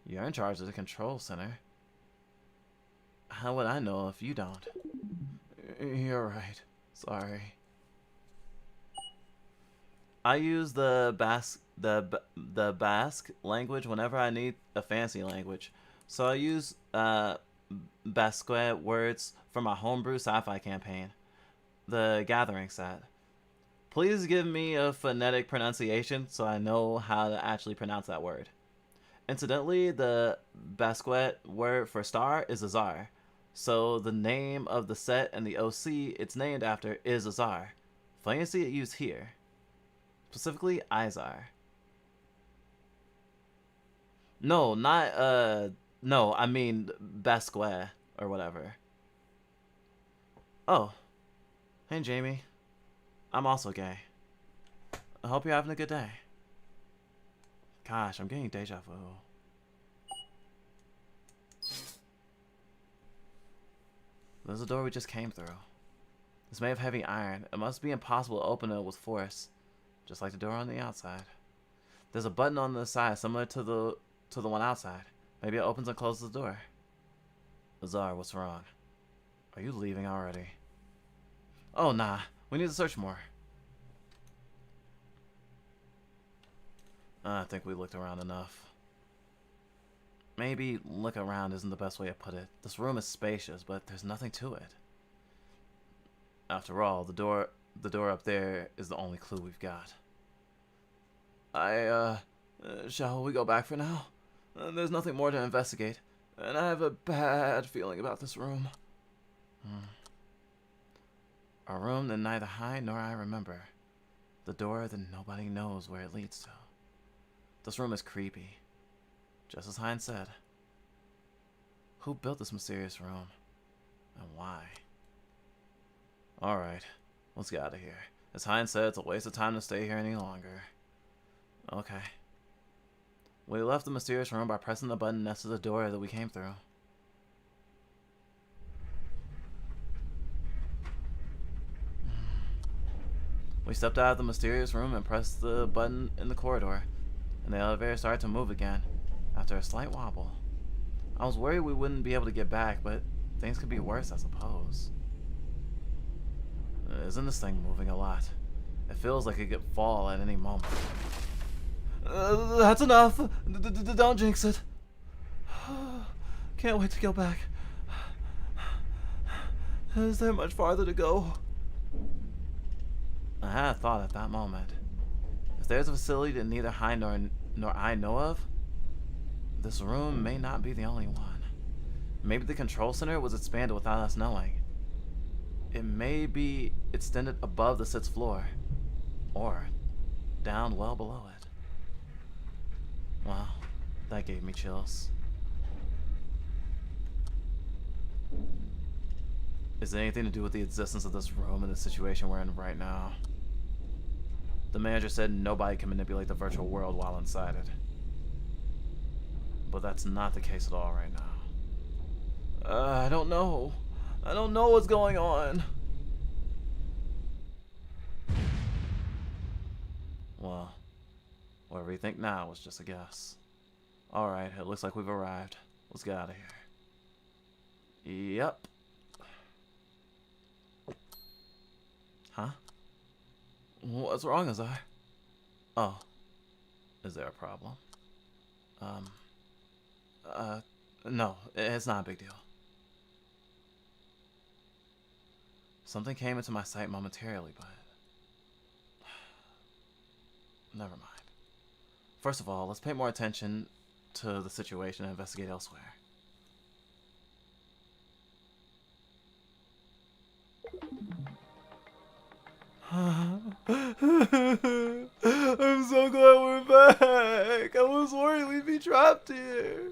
[SPEAKER 1] You're in charge of the control center. How would I know if you don't? You're right. Sorry. I used the the Basque language whenever I need a fancy language. So I use Basque words for my homebrew sci-fi campaign, The Gathering set. Please give me a phonetic pronunciation so I know how to actually pronounce that word. Incidentally, the Basque word for star is Azar, so the name of the set and the OC it's named after is Azar. Funny to see it used here. Specifically, Izar. No, not, no, I mean Basque or whatever. Oh. Hey, Jamie. I'm also gay. I hope you're having a good day. Gosh, I'm getting deja vu. There's a door we just came through. It's made of heavy iron. It must be impossible to open it with force, just like the door on the outside. There's a button on the side similar to the one outside. Maybe it opens and closes the door. Azar, what's wrong? Are you leaving already? Oh, nah. We need to search more. I think we looked around enough. Maybe look around isn't the best way to put it. This room is spacious, but there's nothing to it. After all, the door up there is the only clue we've got. Shall we go back for now? There's nothing more to investigate, and I have a bad feeling about this room. A room that neither Hi nor I remember. The door that nobody knows where it leads to. This room is creepy. Just as Hein said. Who built this mysterious room? And why? Alright, let's get out of here. As Hein said, it's a waste of time to stay here any longer. Okay. We left the mysterious room by pressing the button next to the door that we came through. We stepped out of the mysterious room and pressed the button in the corridor, and the elevator started to move again, after a slight wobble. I was worried we wouldn't be able to get back, but things could be worse, I suppose. Isn't this thing moving a lot? It feels like it could fall at any moment. That's enough! Don't jinx it! Can't wait to go back. Is there much farther to go? I had a thought at that moment. If there's a facility that neither Hein nor I know of, this room may not be the only one. Maybe the control center was expanded without us knowing. It may be extended above the 6th floor, or down well below it. Wow, that gave me chills. Is it anything to do with the existence of this room and the situation we're in right now? The manager said nobody can manipulate the virtual world while inside it. But that's not the case at all right now. I don't know. I don't know what's going on. Well, whatever you think now was just a guess. Alright, it looks like we've arrived. Let's get out of here. Yep. Huh? What's wrong, Azar? Oh. Is there a problem? No, it's not a big deal. Something came into my sight momentarily, but... never mind. First of all, let's pay more attention to the situation and investigate elsewhere. I'm so glad we're back. I was worried we'd be trapped here.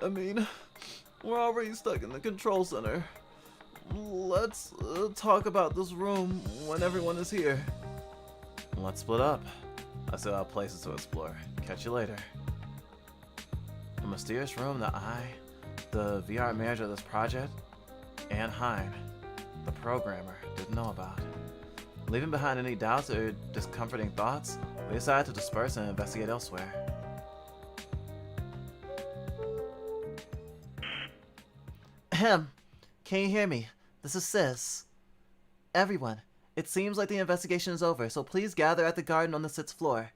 [SPEAKER 1] I mean, we're already stuck in the control center. Let's talk about this room when everyone is here. Let's split up. I still have places to explore. Catch you later. A mysterious room that I, the VR manager of this project, and Hein, the programmer, didn't know about. Leaving behind any doubts or discomforting thoughts, we decided to disperse and investigate elsewhere. Ahem. Can you hear me? This is Sis. Everyone, It seems like the investigation is over, so please gather at the garden on the 6th floor.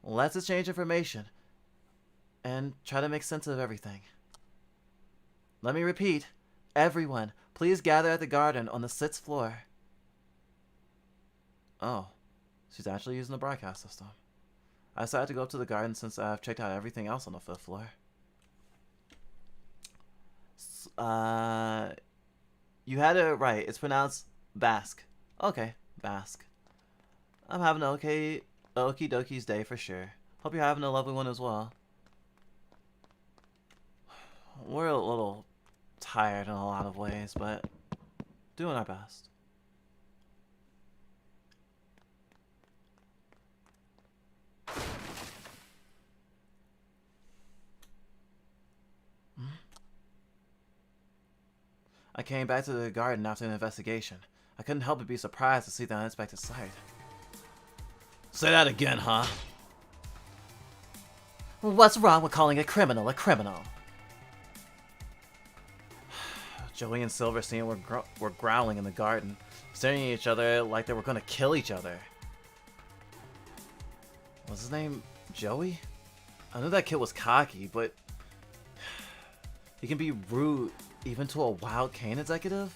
[SPEAKER 1] Let's exchange information and try to make sense of everything. Let me repeat. Everyone, please gather at the garden on the 6th floor. Oh, she's actually using the broadcast system. I decided to go up to the garden since I've checked out everything else on the 5th floor. You had it right. It's pronounced Basque. Okay, Basque. I'm having an okie dokies day for sure. Hope you're having a lovely one as well. We're a little tired in a lot of ways, but doing our best. I came back to the garden after an investigation. I couldn't help but be surprised to see the unexpected sight. Say that again, huh? What's wrong with calling a criminal a criminal? Joey and Silverstein were growling in the garden, staring at each other like they were going to kill each other. Was his name Joey? I knew that kid was cocky, but he can be rude even to a wild cane executive?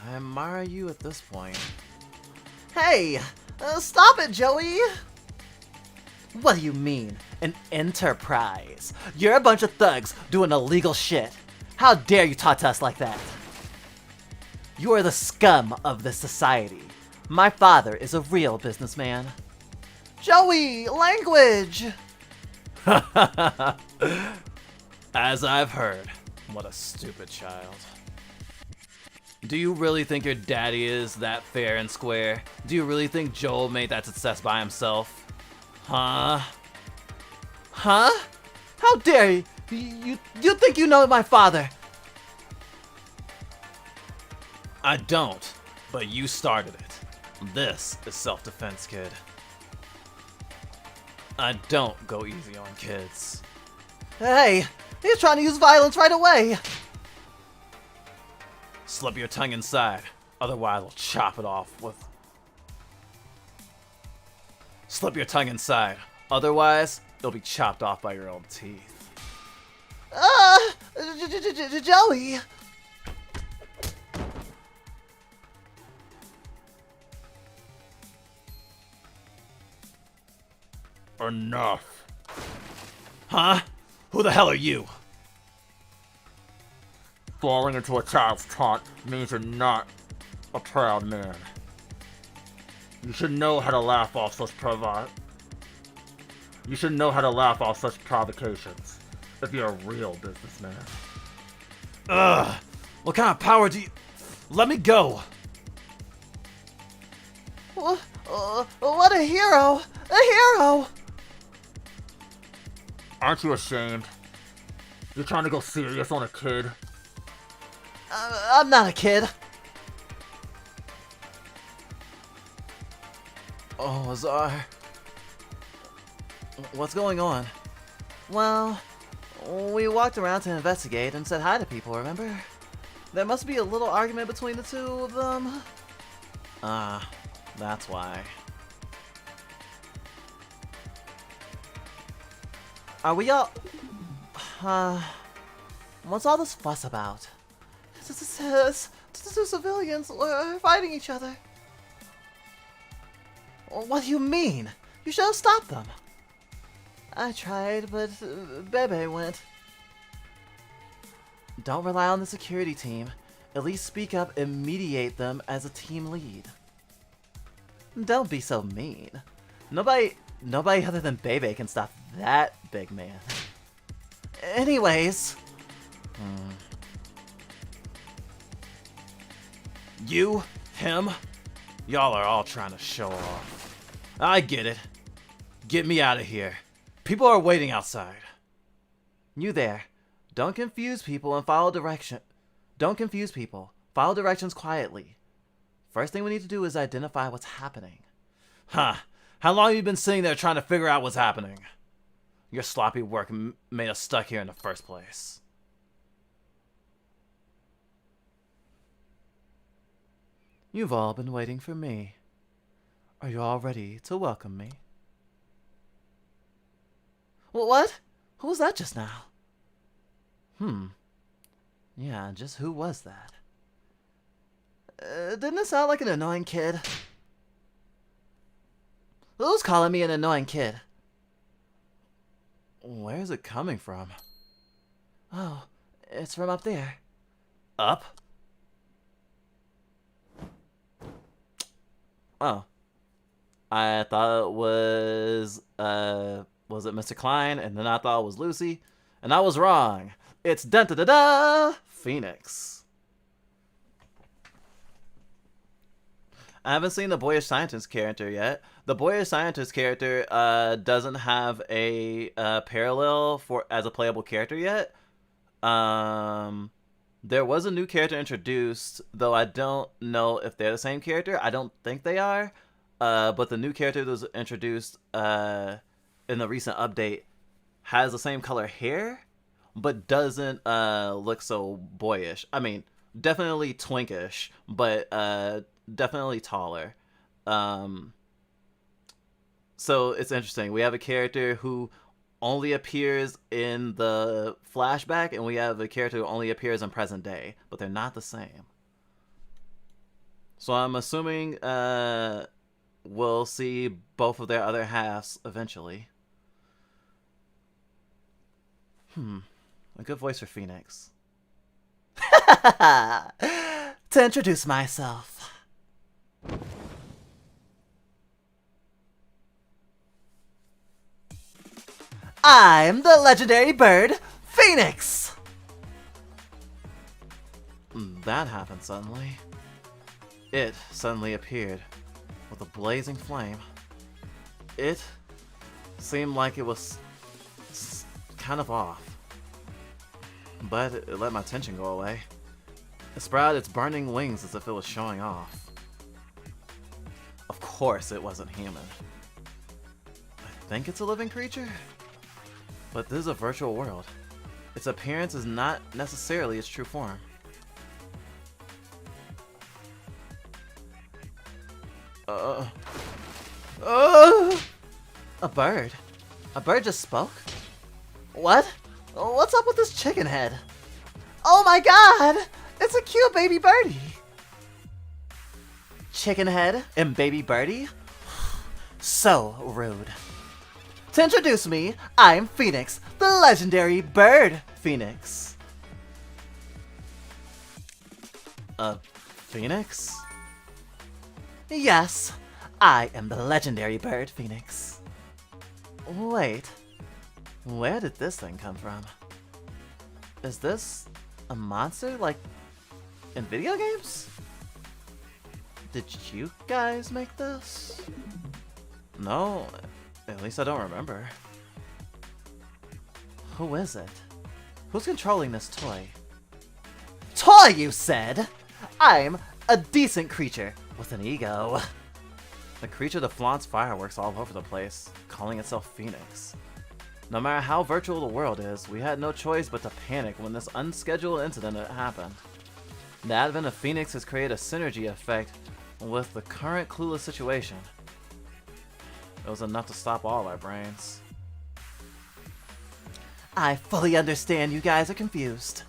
[SPEAKER 1] I admire you at this point. Hey! Stop it, Joey! What do you mean, an enterprise? You're a bunch of thugs doing illegal shit. How dare you talk to us like that? You are the scum of this society. My father is a real businessman. Joey, language! As I've heard. What a stupid child. Do you really think your daddy is that fair and square? Do you really think Joel made that success by himself? Huh? Huh? How dare you? You think you know my father? I don't, but you started it. This is self-defense, kid. I don't go easy on kids. Hey, he's trying to use violence right away. Slip your tongue inside, otherwise I'll chop it off with... Slip your tongue inside, otherwise it'll be chopped off by your own teeth. Joey! Enough. Huh? Who the hell are you?
[SPEAKER 2] Falling into a child's taunt means you're not a proud man. You should know how to laugh off such You should know how to laugh off such provocations if you're a real businessman.
[SPEAKER 1] Ugh! What kind of power do you... Let me go! What a hero! A hero!
[SPEAKER 2] Aren't you ashamed? You're trying to go serious on a kid?
[SPEAKER 1] I'm not a kid. Oh, Azar. What's going on? Well, we walked around to investigate and said hi to people, remember? There must be a little argument between the two of them. Ah, that's why. Are we all... what's all this fuss about? Civilians are fighting each other. What do you mean? You should have stopped them. I tried, but Bebe went. Don't rely on the security team. At least speak up and mediate them as a team lead. Don't be so mean. Nobody other than Bebe can stop that big man. Anyways. You, him, y'all are all trying to show off. I get it. Get me out of here. People are waiting outside. You there. Don't confuse people and follow direction. Don't confuse people. Follow directions quietly. First thing we need to do is identify what's happening. Huh. How long have you been sitting there trying to figure out what's happening? Your sloppy work made us stuck here in the first place. You've all been waiting for me. Are you all ready to welcome me? What? Who was that just now? Yeah, just who was that? Didn't it sound like an annoying kid? Who's calling me an annoying kid? Where's it coming from? Oh, it's from up there. Up? Oh. I thought it was it Mr. Klein? And then I thought it was Lucy. And I was wrong. It's dun-da-da-da! Phoenix. I haven't seen the Boyish Scientist character yet. The Boyish Scientist character doesn't have a parallel as a playable character yet. There was a new character introduced, though I don't know if they're the same character. I don't think they are. But the new character that was introduced in the recent update has the same color hair, but doesn't look so boyish. I mean, definitely twinkish, but definitely taller. So it's interesting. We have a character who only appears in the flashback, and we have a character who only appears in present day, but they're not the same. So I'm assuming we'll see both of their other halves eventually. A good voice for Phoenix. To introduce myself. I'm the legendary bird, Phoenix! That happened suddenly. It suddenly appeared with a blazing flame. It seemed like it was kind of off, but it let my tension go away. It spread out its burning wings as if it was showing off. Of course it wasn't human. I think it's a living creature? But this is a virtual world. Its appearance is not necessarily its true form. A bird? A bird just spoke? What? What's up with this chicken head? Oh my god! It's a cute baby birdie! Chicken head and baby birdie? So rude. To introduce me, I'm Phoenix, the legendary bird Phoenix. Phoenix? Yes, I am the legendary bird Phoenix. Wait, where did this thing come from? Is this a monster like in video games? Did you guys make this? No, at least I don't remember. Who is it? Who's controlling this toy? Toy, you said? I'm a decent creature with an ego. A creature that flaunts fireworks all over the place, calling itself Phoenix. No matter how virtual the world is, we had no choice but to panic when this unscheduled incident had happened. The advent of Phoenix has created a synergy effect with the current clueless situation. It was enough to stop all our brains. I fully understand you guys are confused.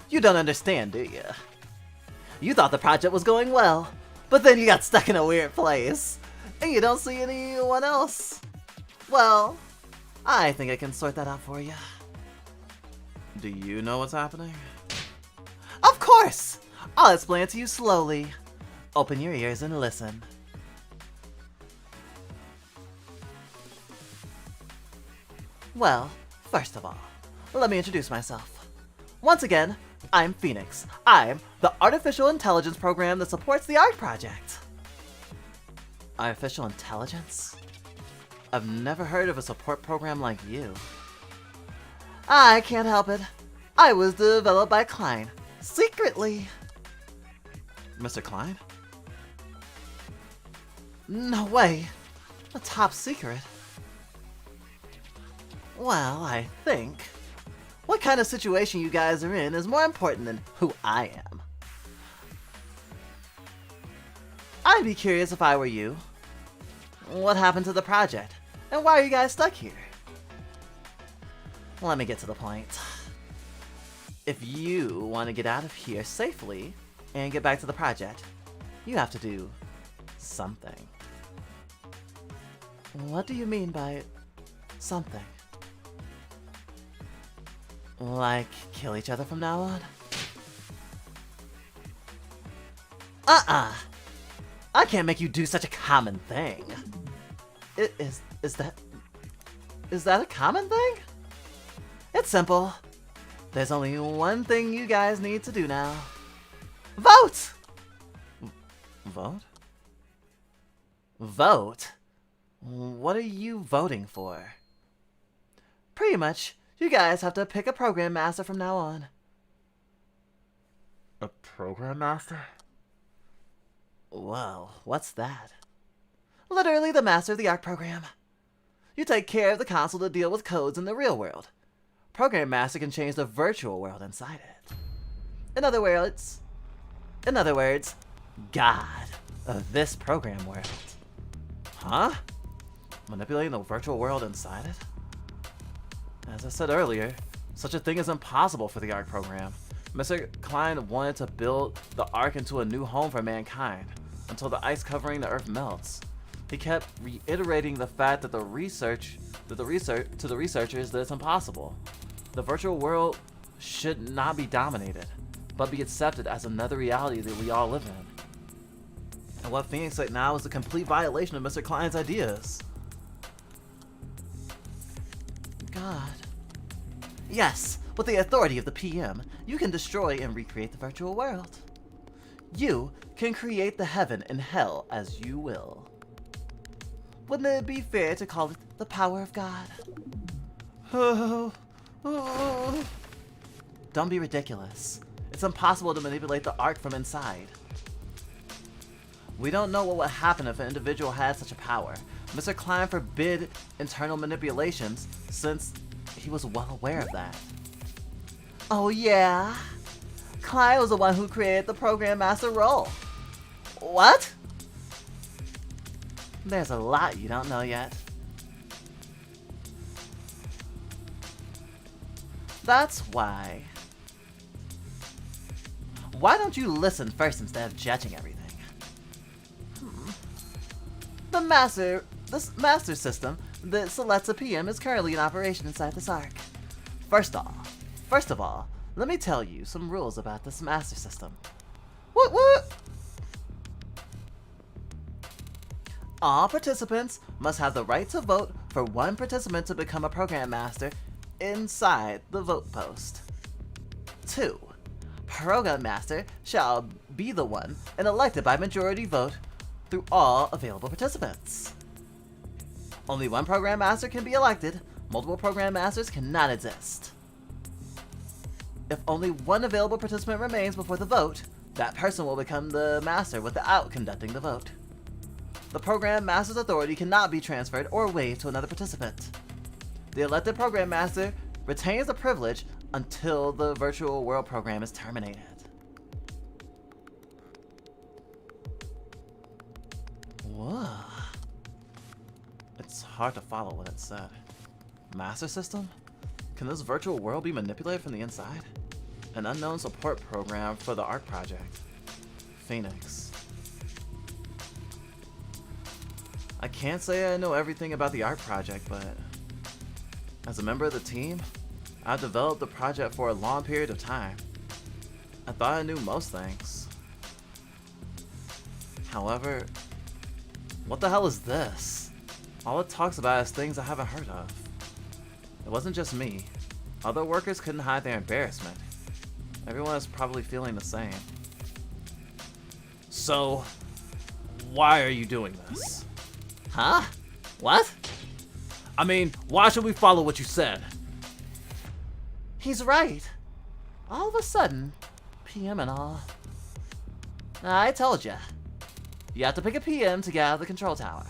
[SPEAKER 1] You don't understand, do you? You thought the project was going well, but then you got stuck in a weird place, and you don't see anyone else. Well, I think I can sort that out for you. Do you know what's happening? Of course! I'll explain it to you slowly. Open your ears and listen. Well, first of all, let me introduce myself. Once again, I'm Phoenix. I'm the artificial intelligence program that supports the art project. Artificial intelligence? I've never heard of a support program like you. I can't help it. I was developed by Klein. Secretly. Mr. Klein? No way. A top secret. Well, I think. What kind of situation you guys are in is more important than who I am. I'd be curious if I were you. What happened to the project? And why are you guys stuck here? Let me get to the point. If you want to get out of here safely and get back to the project, you have to do something. What do you mean by something? Like kill each other from now on? I can't make you do such a common thing. Is that a common thing? It's simple. There's only one thing you guys need to do now. Vote! Vote? Vote? What are you voting for? Pretty much, you guys have to pick a program master from now on.
[SPEAKER 2] A program master?
[SPEAKER 1] Well, what's that? Literally the master of the ARC program. You take care of the console to deal with codes in the real world. Program master can change the virtual world inside it. In other words, God of this program world. Huh? Manipulating the virtual world inside it? As I said earlier, such a thing is impossible for the ARC program. Mr. Klein wanted to build the ARC into a new home for mankind, until the ice covering the Earth melts. He kept reiterating the fact that the researchers that it's impossible. The virtual world should not be dominated, but be accepted as another reality that we all live in. And what Phoenix right now is a complete violation of Mr. Klein's ideas. God. Yes, with the authority of the PM, you can destroy and recreate the virtual world. You can create the heaven and hell as you will. Wouldn't it be fair to call it the power of God? Don't be ridiculous. It's impossible to manipulate the ARC from inside. We don't know what would happen if an individual had such a power. Mr. Klein forbid internal manipulations since he was well aware of that. Oh yeah? Klein was the one who created the Program Master role. What? There's a lot you don't know yet. That's why. Why don't you listen first instead of judging everything? This master system that selects a PM is currently in operation inside this ARC. First of all, let me tell you some rules about this master system. What? All participants must have the right to vote for one participant to become a program master inside the vote post. 2. Program master shall be the one and elected by majority vote through all available participants. Only one program master can be elected. Multiple program masters cannot exist. If only one available participant remains before the vote, that person will become the master without conducting the vote. The program master's authority cannot be transferred or waived to another participant. The elected program master retains the privilege until the virtual world program is terminated. Whoa. It's hard to follow what it said. Master system? Can this virtual world be manipulated from the inside? An unknown support program for the ARC project. Phoenix. I can't say I know everything about the ARC project, but as a member of the team, I've developed the project for a long period of time. I thought I knew most things. However, what the hell is this? All it talks about is things I haven't heard of. It wasn't just me. Other workers couldn't hide their embarrassment. Everyone is probably feeling the same. So, why are you doing this? Huh? What? I mean, why should we follow what you said? He's right. All of a sudden, PM and all. I told ya. You have to pick a PM to get out of the control tower.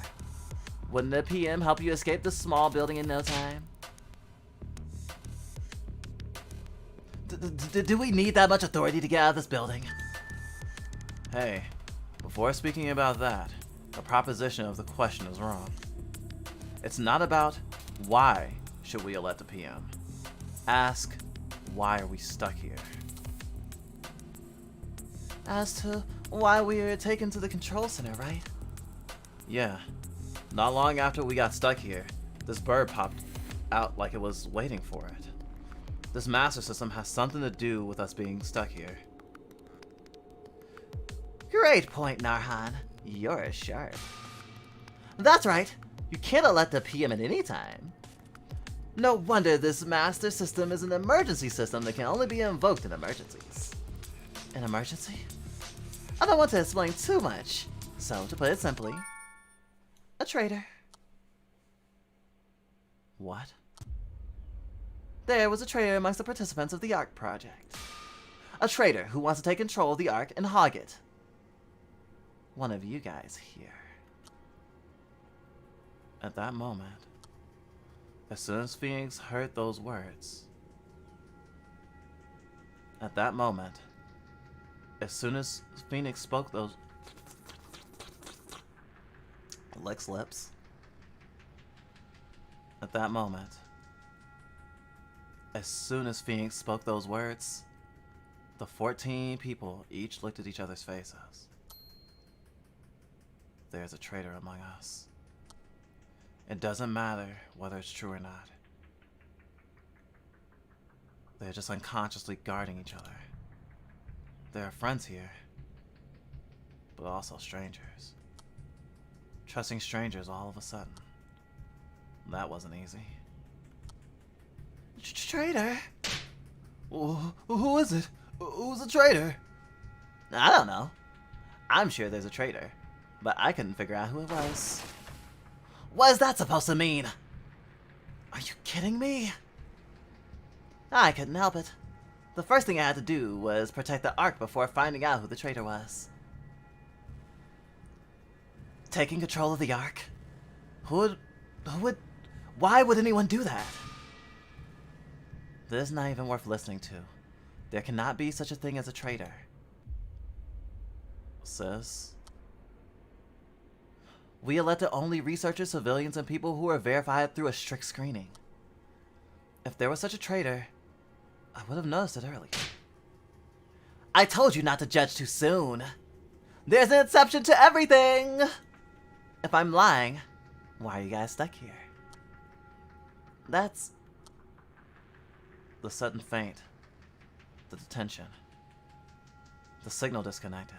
[SPEAKER 1] Wouldn't a PM help you escape this small building in no time? Do we need that much authority to get out of this building? Hey, Before speaking about that, the proposition of the question is wrong. It's not about why should we elect a PM. Ask, why are we stuck here? As to why we were taken to the control center, right? Yeah. Not long after we got stuck here, this bird popped out like it was waiting for it. This master system has something to do with us being stuck here. Great point, Narhan. You're sharp. That's right. You can't elect a PM at any time. No wonder this master system is an emergency system that can only be invoked in emergencies. An emergency? I don't want to explain too much, so to put it simply, a traitor. What? There was a traitor amongst the participants of the ARC project. A traitor who wants to take control of the ARC and hog it. One of you guys here. At that moment, as soon as Phoenix heard those words, at that moment, as soon as Phoenix spoke those, licks lips. At that moment, as soon as Phoenix spoke those words, the 14 people each looked at each other's faces. There's a traitor among us. It doesn't matter whether it's true or not. They're just unconsciously guarding each other. There are friends here, but also strangers. Trusting strangers all of a sudden. That wasn't easy. Traitor? Who is it? Who's a traitor? I don't know. I'm sure there's a traitor, but I couldn't figure out who it was. What is that supposed to mean? Are you kidding me? I couldn't help it. The first thing I had to do was protect the Ark before finding out who the traitor was. Taking control of the Ark? Why would anyone do that? This is not even worth listening to. There cannot be such a thing as a traitor. Sis? We elected only researchers, civilians, and people who were verified through a strict screening. If there was such a traitor, I would have noticed it earlier. I told you not to judge too soon. There's an exception to everything! If I'm lying, why are you guys stuck here? That's... the sudden faint. The detention. The signal disconnected.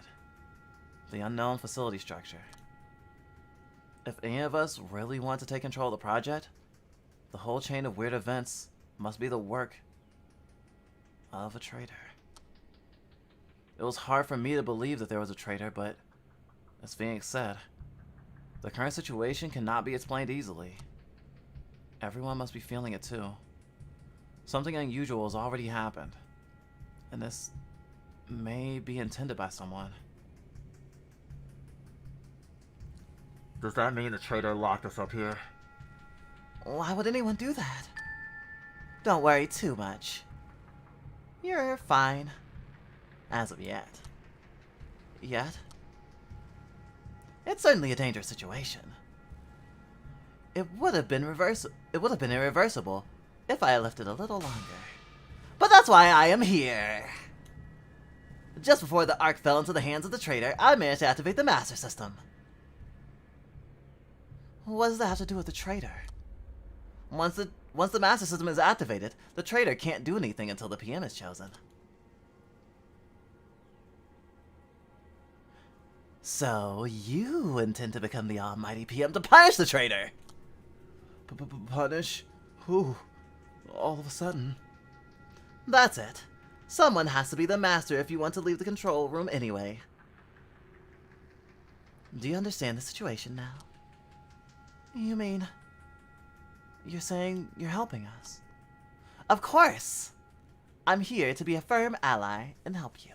[SPEAKER 1] The unknown facility structure. If any of us really want to take control of the project, the whole chain of weird events must be the work of a traitor. It was hard for me to believe that there was a traitor, but as Phoenix said, the current situation cannot be explained easily. Everyone must be feeling it too. Something unusual has already happened, and this may be intended by someone.
[SPEAKER 2] Does that mean the traitor locked us up here?
[SPEAKER 1] Why would anyone do that? Don't worry too much. You're fine. As of yet. Yet? It's certainly a dangerous situation. It would have been irreversible if I had left it a little longer. But that's why I am here. Just before the Ark fell into the hands of the traitor, I managed to activate the master system. What does that have to do with the traitor? Once the master system is activated, the traitor can't do anything until the PM is chosen. So, you intend to become the almighty PM to punish the traitor?
[SPEAKER 2] Punish? Who? All of a sudden.
[SPEAKER 1] That's it. Someone has to be the master if you want to leave the control room anyway. Do you understand the situation now? You mean... you're saying you're helping us? Of course! I'm here to be a firm ally and help you.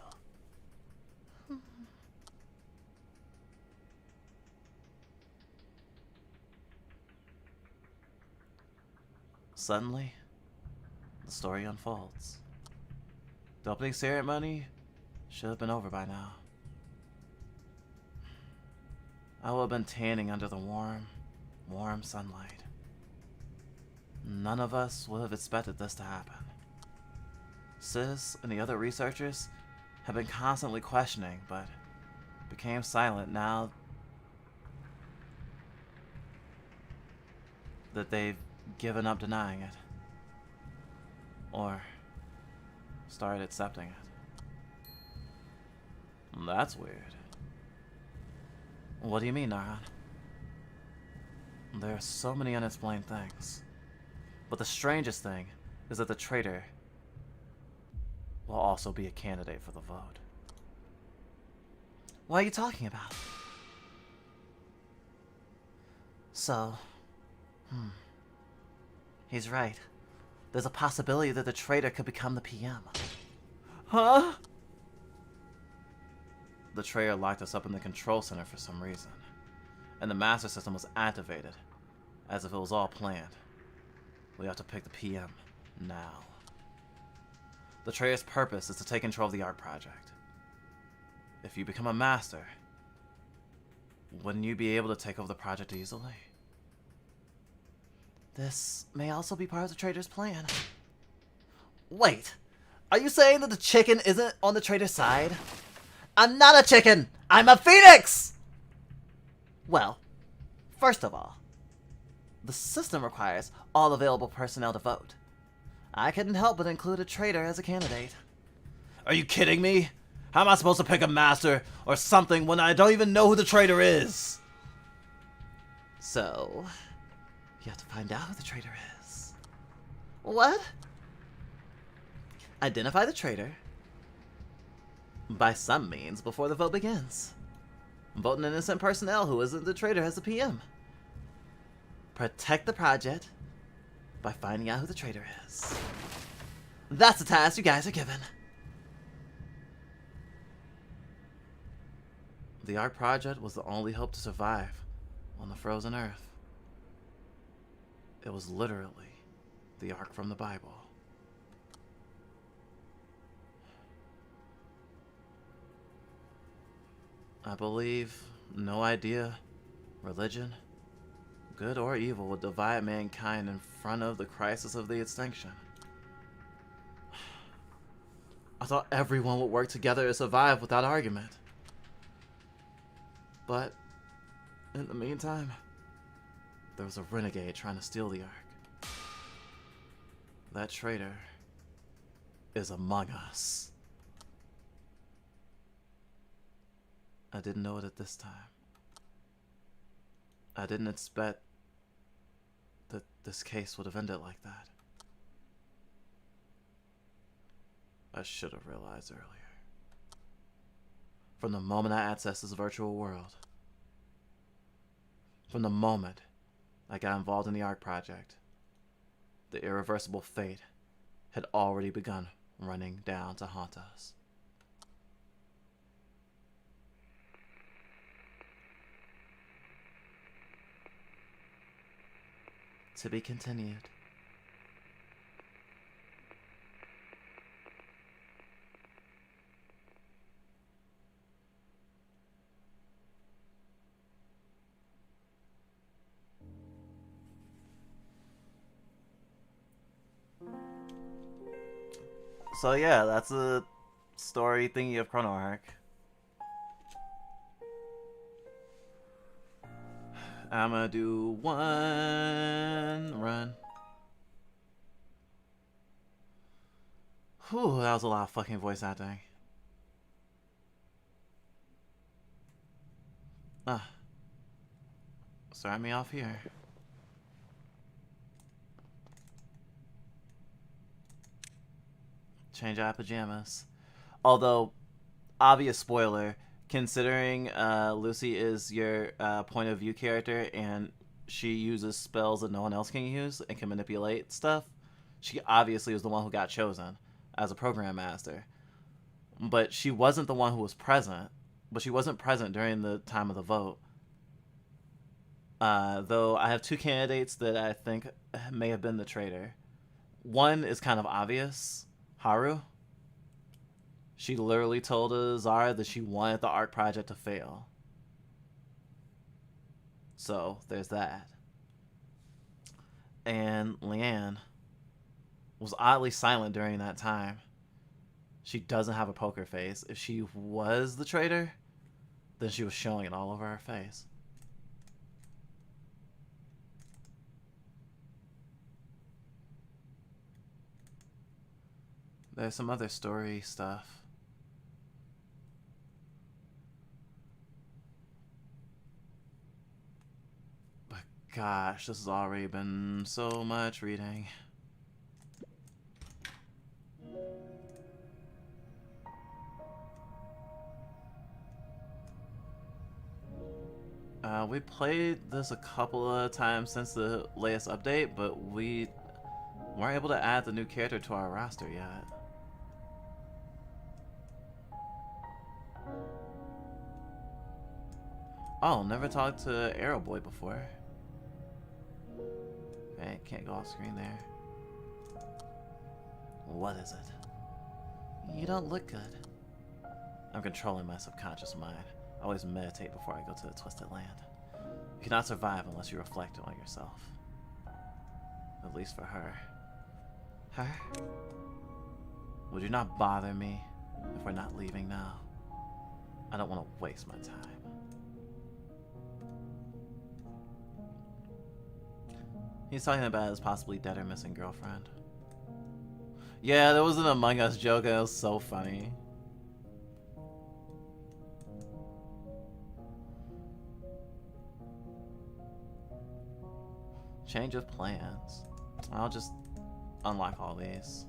[SPEAKER 1] Suddenly, the story unfolds. The opening ceremony should have been over by now. I would have been tanning under the warm, warm sunlight. None of us would have expected this to happen. Sis and the other researchers have been constantly questioning, but became silent now that they've given up denying it. Or started accepting it. That's weird. What do you mean, Naran? There are so many unexplained things. But the strangest thing is that the traitor will also be a candidate for the vote. What are you talking about? So, he's right. There's a possibility that the traitor could become the PM. Huh? The traitor locked us up in the control center for some reason, and the master system was activated, as if it was all planned. We have to pick the PM now. The traitor's purpose is to take control of the art project. If you become a master, wouldn't you be able to take over the project easily? This may also be part of the traitor's plan. Wait, are you saying that the chicken isn't on the traitor's side? I'm not a chicken! I'm a phoenix! Well, first of all, the system requires all available personnel to vote. I couldn't help but include a traitor as a candidate. Are you kidding me? How am I supposed to pick a master or something when I don't even know who the traitor is? So, you have to find out who the traitor is. What? Identify the traitor by some means before the vote begins. Vote an innocent personnel who isn't the traitor as the PM. Protect the project by finding out who the traitor is. That's the task you guys are given. The art project was the only hope to survive on the frozen earth. It was literally the ark from the Bible. I believe no idea, religion, good or evil, would divide mankind in front of the crisis of the extinction. I thought everyone would work together to survive without argument. But, in the meantime, there was a renegade trying to steal the ark. That traitor is among us. I didn't know it at this time. I didn't expect that this case would have ended like that. I should have realized earlier. From the moment I accessed this virtual world, from the moment I got involved in the art project, the irreversible fate had already begun running down to haunt us. To be continued. So yeah, that's a story thingy of Chrono Arc. I'm gonna do one run. Whew, that was a lot of fucking voice acting. Start me off here. Change out of pajamas. Although, obvious spoiler, considering Lucy is your point of view character and she uses spells that no one else can use and can manipulate stuff, she obviously was the one who got chosen as a program master. But she wasn't the one who was present. But she wasn't present during the time of the vote. Though I have two candidates that I think may have been the traitor. One is kind of obvious. Haru. She literally told Azara that she wanted the art project to fail. So there's that. And Leanne was oddly silent during that time. She doesn't have a poker face. If she was the traitor, then she was showing it all over her face. There's some other story stuff. But gosh, this has already been so much reading. We played this a couple of times since the latest update, but we weren't able to add the new character to our roster yet. Oh, never talked to Arrow Boy before. Okay, can't go off screen there. What is it? You don't look good. I'm controlling my subconscious mind. I always meditate before I go to the Twisted Land. You cannot survive unless you reflect on yourself. At least for her. Her? Would you not bother me if we're not leaving now? I don't want to waste my time. He's talking about his possibly dead or missing girlfriend. Yeah, there was an Among Us joke and it was so funny. Change of plans. I'll just unlock all these.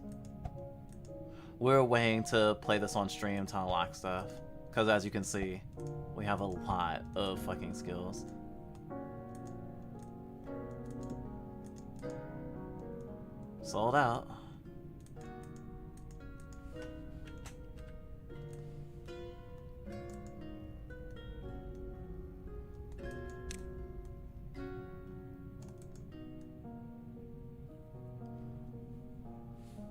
[SPEAKER 1] We're waiting to play this on stream to unlock stuff. Because as you can see, we have a lot of fucking skills. Sold out.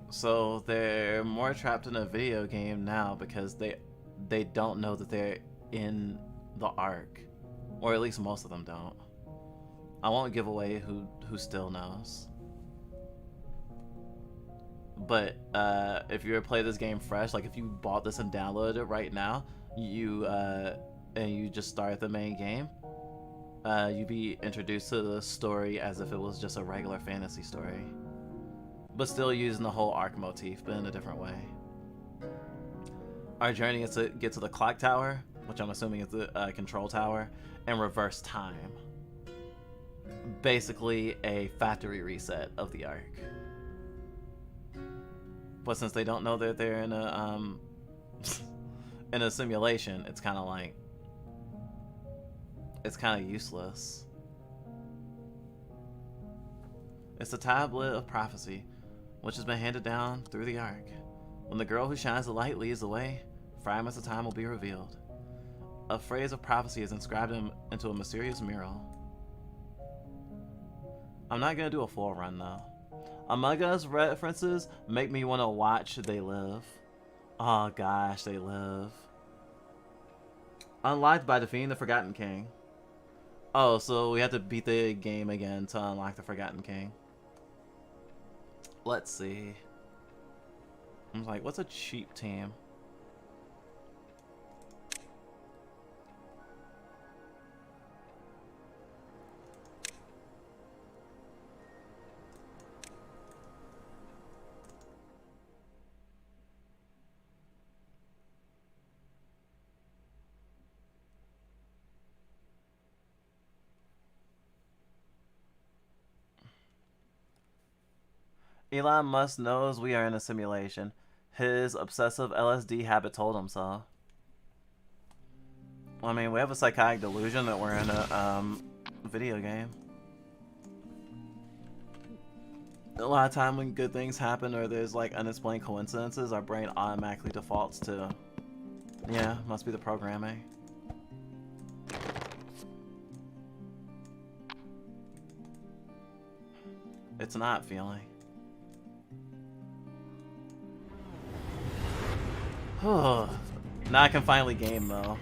[SPEAKER 1] So they're more trapped in a video game now because they don't know that they're in the Ark, or at least most of them don't. I won't give away who still knows. But if you were to play this game fresh, like if you bought this and downloaded it right now, and you just start the main game, you'd be introduced to the story as if it was just a regular fantasy story. But still using the whole Ark motif, but in a different way. Our journey is to get to the clock tower, which I'm assuming is the control tower, and reverse time. Basically a factory reset of the Ark. But since they don't know that they're in a in a simulation, it's kind of useless. It's a tablet of prophecy, which has been handed down through the Ark. When the girl who shines the light leads the way, fragments of time will be revealed. A phrase of prophecy is inscribed into a mysterious mural. I'm not gonna do a full run though. Among Us references make me want to watch They Live. Oh gosh, They Live. Unlocked by defeating the Forgotten King. Oh, so we have to beat the game again to unlock the Forgotten King. Let's see. I'm like, what's a cheap team? Elon Musk knows we are in a simulation. His obsessive LSD habit told him so. I mean, we have a psychotic delusion that we're in a video game. A lot of time when good things happen or there's like unexplained coincidences, our brain automatically defaults to, yeah, must be the programming. It's not feeling. Now I can finally game though.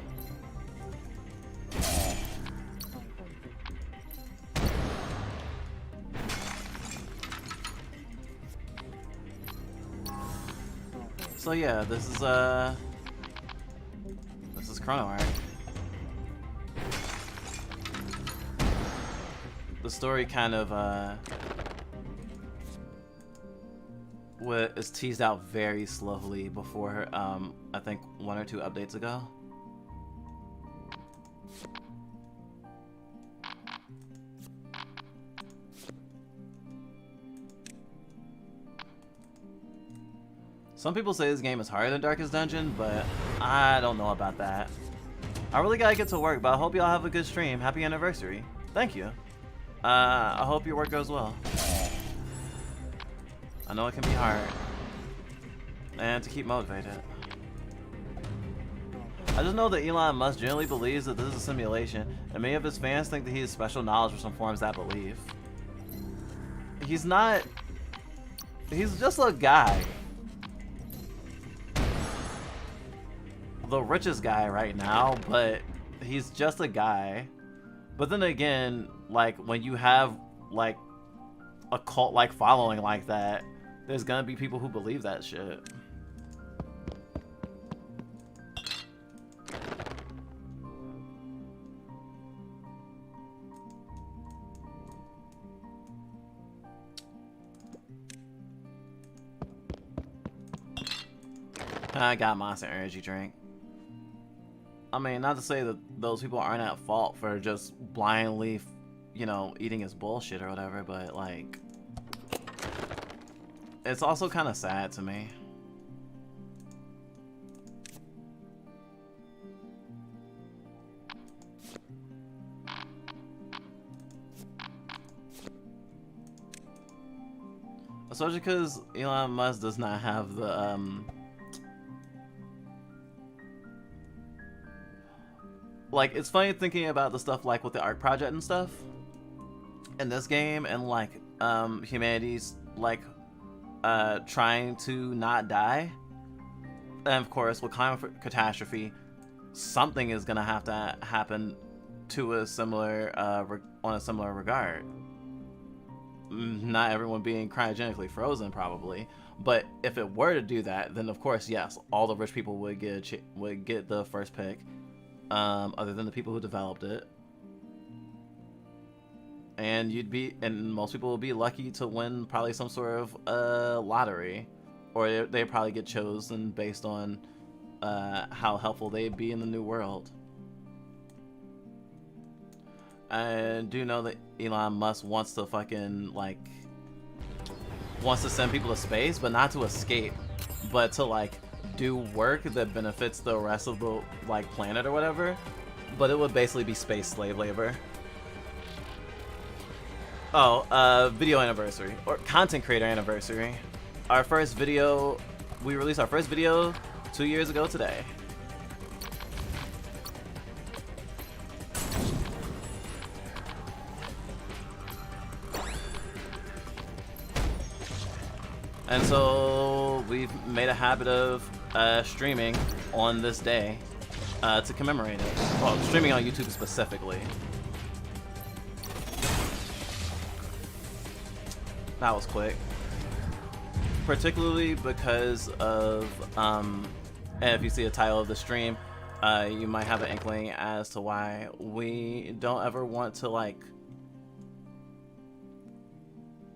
[SPEAKER 1] So yeah, this is Chrono Arc. The story kind of is teased out very slowly before I think 1 or 2 updates ago. Some people say this game is harder than Darkest Dungeon, but I don't know about that. I really gotta get to work, but I hope y'all have a good stream. Happy anniversary. Thank you. I hope your work goes well. I know it can be hard. And to keep motivated. I just know that Elon Musk generally believes that this is a simulation, and many of his fans think that he has special knowledge for some forms that belief. He's not... He's just a guy. The richest guy right now, but he's just a guy. But then again, like, when you have like a cult like following like that, there's gonna be people who believe that shit. I got Monster Energy drink. I mean, not to say that those people aren't at fault for just blindly, you know, eating his bullshit or whatever, but like, it's also kind of sad to me. Especially because Elon Musk does not have the, like, it's funny thinking about the stuff like with the ARC project and stuff in this game, and like humanity's like trying to not die, and of course with climate catastrophe, something is gonna have to happen to a similar on a similar regard. Not everyone being cryogenically frozen probably, but if it were to do that, then of course yes, all the rich people would get the first pick. Other than the people who developed it, and most people will be lucky to win probably some sort of lottery, or they probably get chosen based on how helpful they'd be in the new world. I do know that Elon Musk wants to send people to space, but not to escape, but to like do work that benefits the rest of the like planet or whatever, but it would basically be space slave labor. Oh, video anniversary or content creator anniversary. Our first video, we released our first video 2 years ago today. And so we've made a habit of streaming on this day to commemorate it. Well, streaming on YouTube specifically. That was quick. Particularly because of, and if you see the title of the stream, you might have an inkling as to why we don't ever want to like,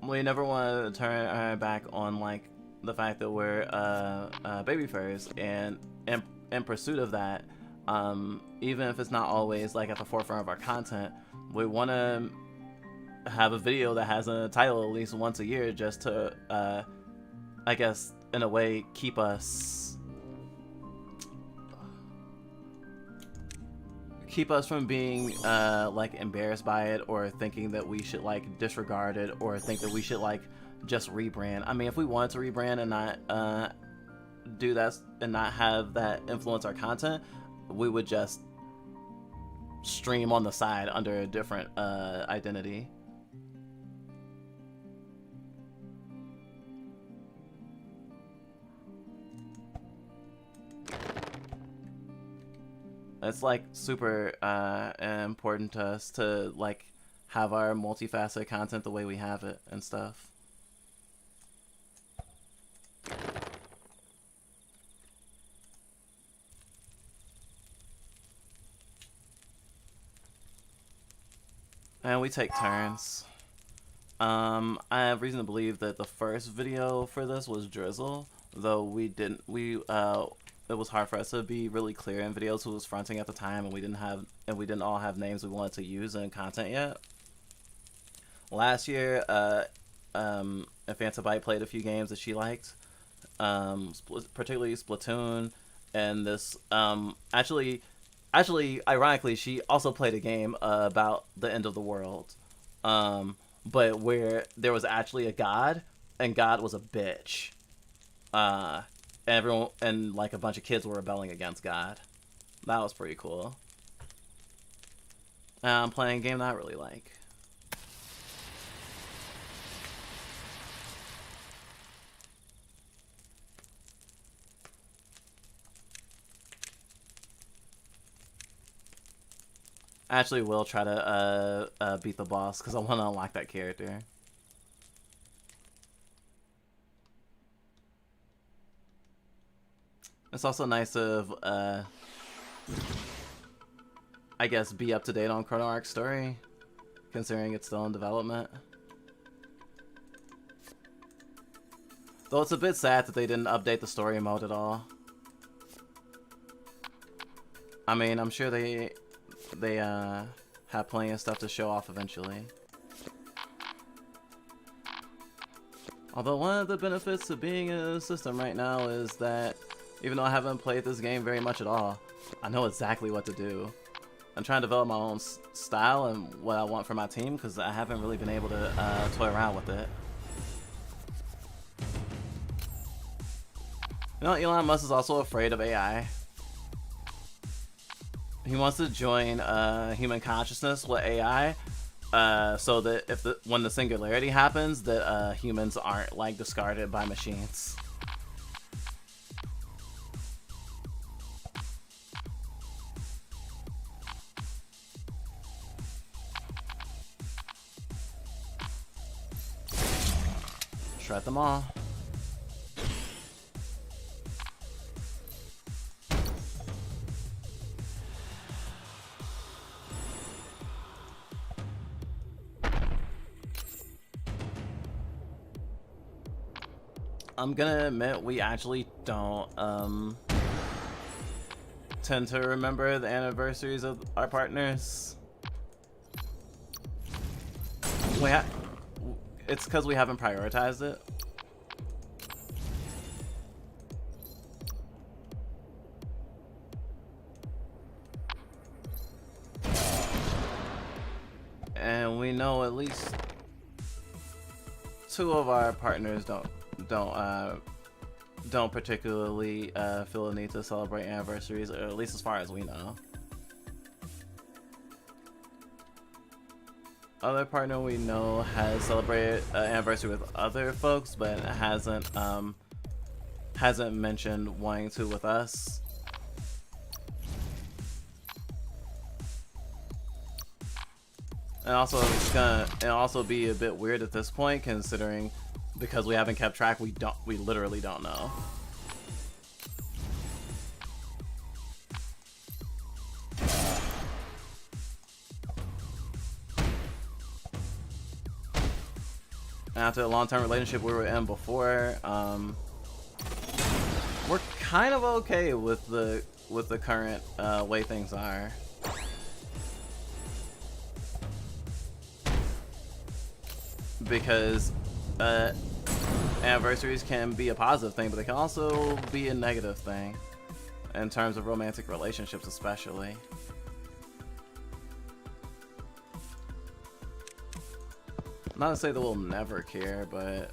[SPEAKER 1] we never want to turn our back on like the fact that we're babyfurs, and in pursuit of that, even if it's not always like at the forefront of our content, we want to have a video that has a title at least once a year, just to I guess in a way keep us from being like embarrassed by it, or thinking that we should like disregard it, or think that we should like just rebrand. I mean, if we wanted to rebrand and not do that and not have that influence our content, we would just stream on the side under a different identity. It's like super important to us to like have our multifaceted content the way we have it and stuff. And we take turns. I have reason to believe that the first video for this was Drizzle, though it was hard for us to be really clear in videos who was fronting at the time, and we didn't all have names we wanted to use in content yet. Last year, Punkbyte played a few games that she liked, particularly Splatoon, and this actually, ironically, she also played a game about the end of the world, but where there was actually a god, and God was a bitch. Everyone and like a bunch of kids were rebelling against God. That was pretty cool. I'm playing a game that I really like. I actually will try to beat the boss because I want to unlock that character. It's also nice to, I guess, be up to date on Chrono Arc's story, considering it's still in development. Though it's a bit sad that they didn't update the story mode at all. I mean, I'm sure they have plenty of stuff to show off eventually. Although one of the benefits of being in a system right now is that even though I haven't played this game very much at all, I know exactly what to do. I'm trying to develop my own style and what I want for my team because I haven't really been able to toy around with it. You know, Elon Musk is also afraid of AI. He wants to join human consciousness with AI, so that when the singularity happens, that humans aren't like discarded by machines. Shred them all. I'm gonna admit we actually don't tend to remember the anniversaries of our partners. It's because we haven't prioritized it. And we know at least 2 of our partners don't particularly feel a need to celebrate anniversaries, or at least as far as we know. Other partner we know has celebrated an anniversary with other folks, but hasn't mentioned wanting to with us. And also, it'll also be a bit weird at this point, considering because we haven't kept track, we literally don't know. After a long-term relationship we were in before, we're kind of okay with the current way things are. Because anniversaries can be a positive thing, but they can also be a negative thing in terms of romantic relationships, especially. Not to say that we'll never care, but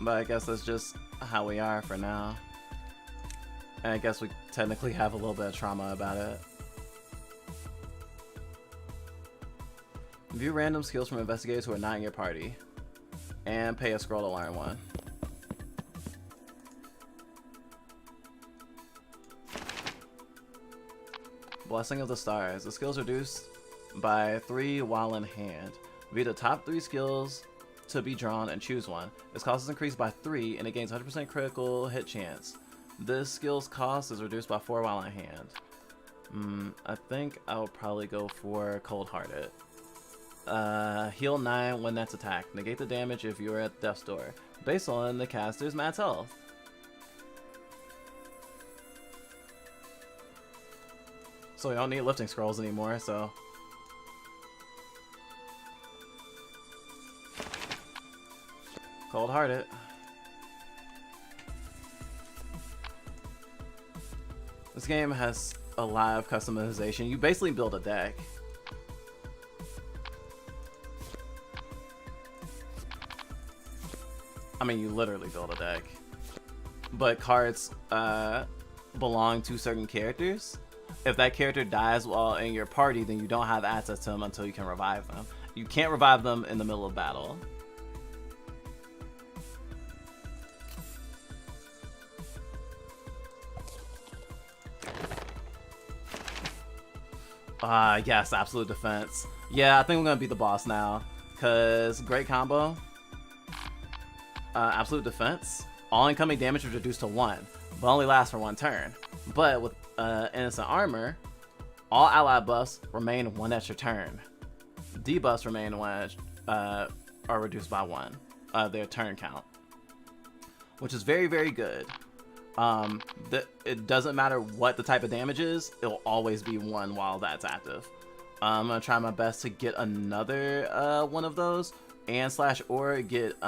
[SPEAKER 1] I guess that's just how we are for now. And I guess we technically have a little bit of trauma about it. View random skills from investigators who are not in your party. And pay a scroll to learn one. Blessing of the Stars. The skill is reduced by 3 while in hand. View the top 3 skills to be drawn and choose one. Its cost is increased by 3 and it gains 100% critical hit chance. This skill's cost is reduced by 4 while in hand. I think I'll probably go for Cold Hearted. Heal 9 when that's attacked. Negate the damage if you're at death's door. Based on the caster's max health. So we don't need lifting scrolls anymore, so... Cold Hearted. This game has a lot of customization. You basically build a deck. I mean, you literally build a deck. But cards belong to certain characters. If that character dies while in your party, then you don't have access to them until you can revive them. You can't revive them in the middle of battle. Yes, Absolute Defense. Yeah, I think we're gonna beat the boss now. Cause great combo. Absolute Defense. All incoming damage is reduced to 1, but only lasts for 1 turn. But with Innocent Armor, all allied buffs remain 1 extra turn. Debuffs remain 1, are reduced by 1, their turn count. Which is very, very good. It doesn't matter what the type of damage is, it'll always be 1 while that's active. I'm gonna try my best to get another one of those, and or get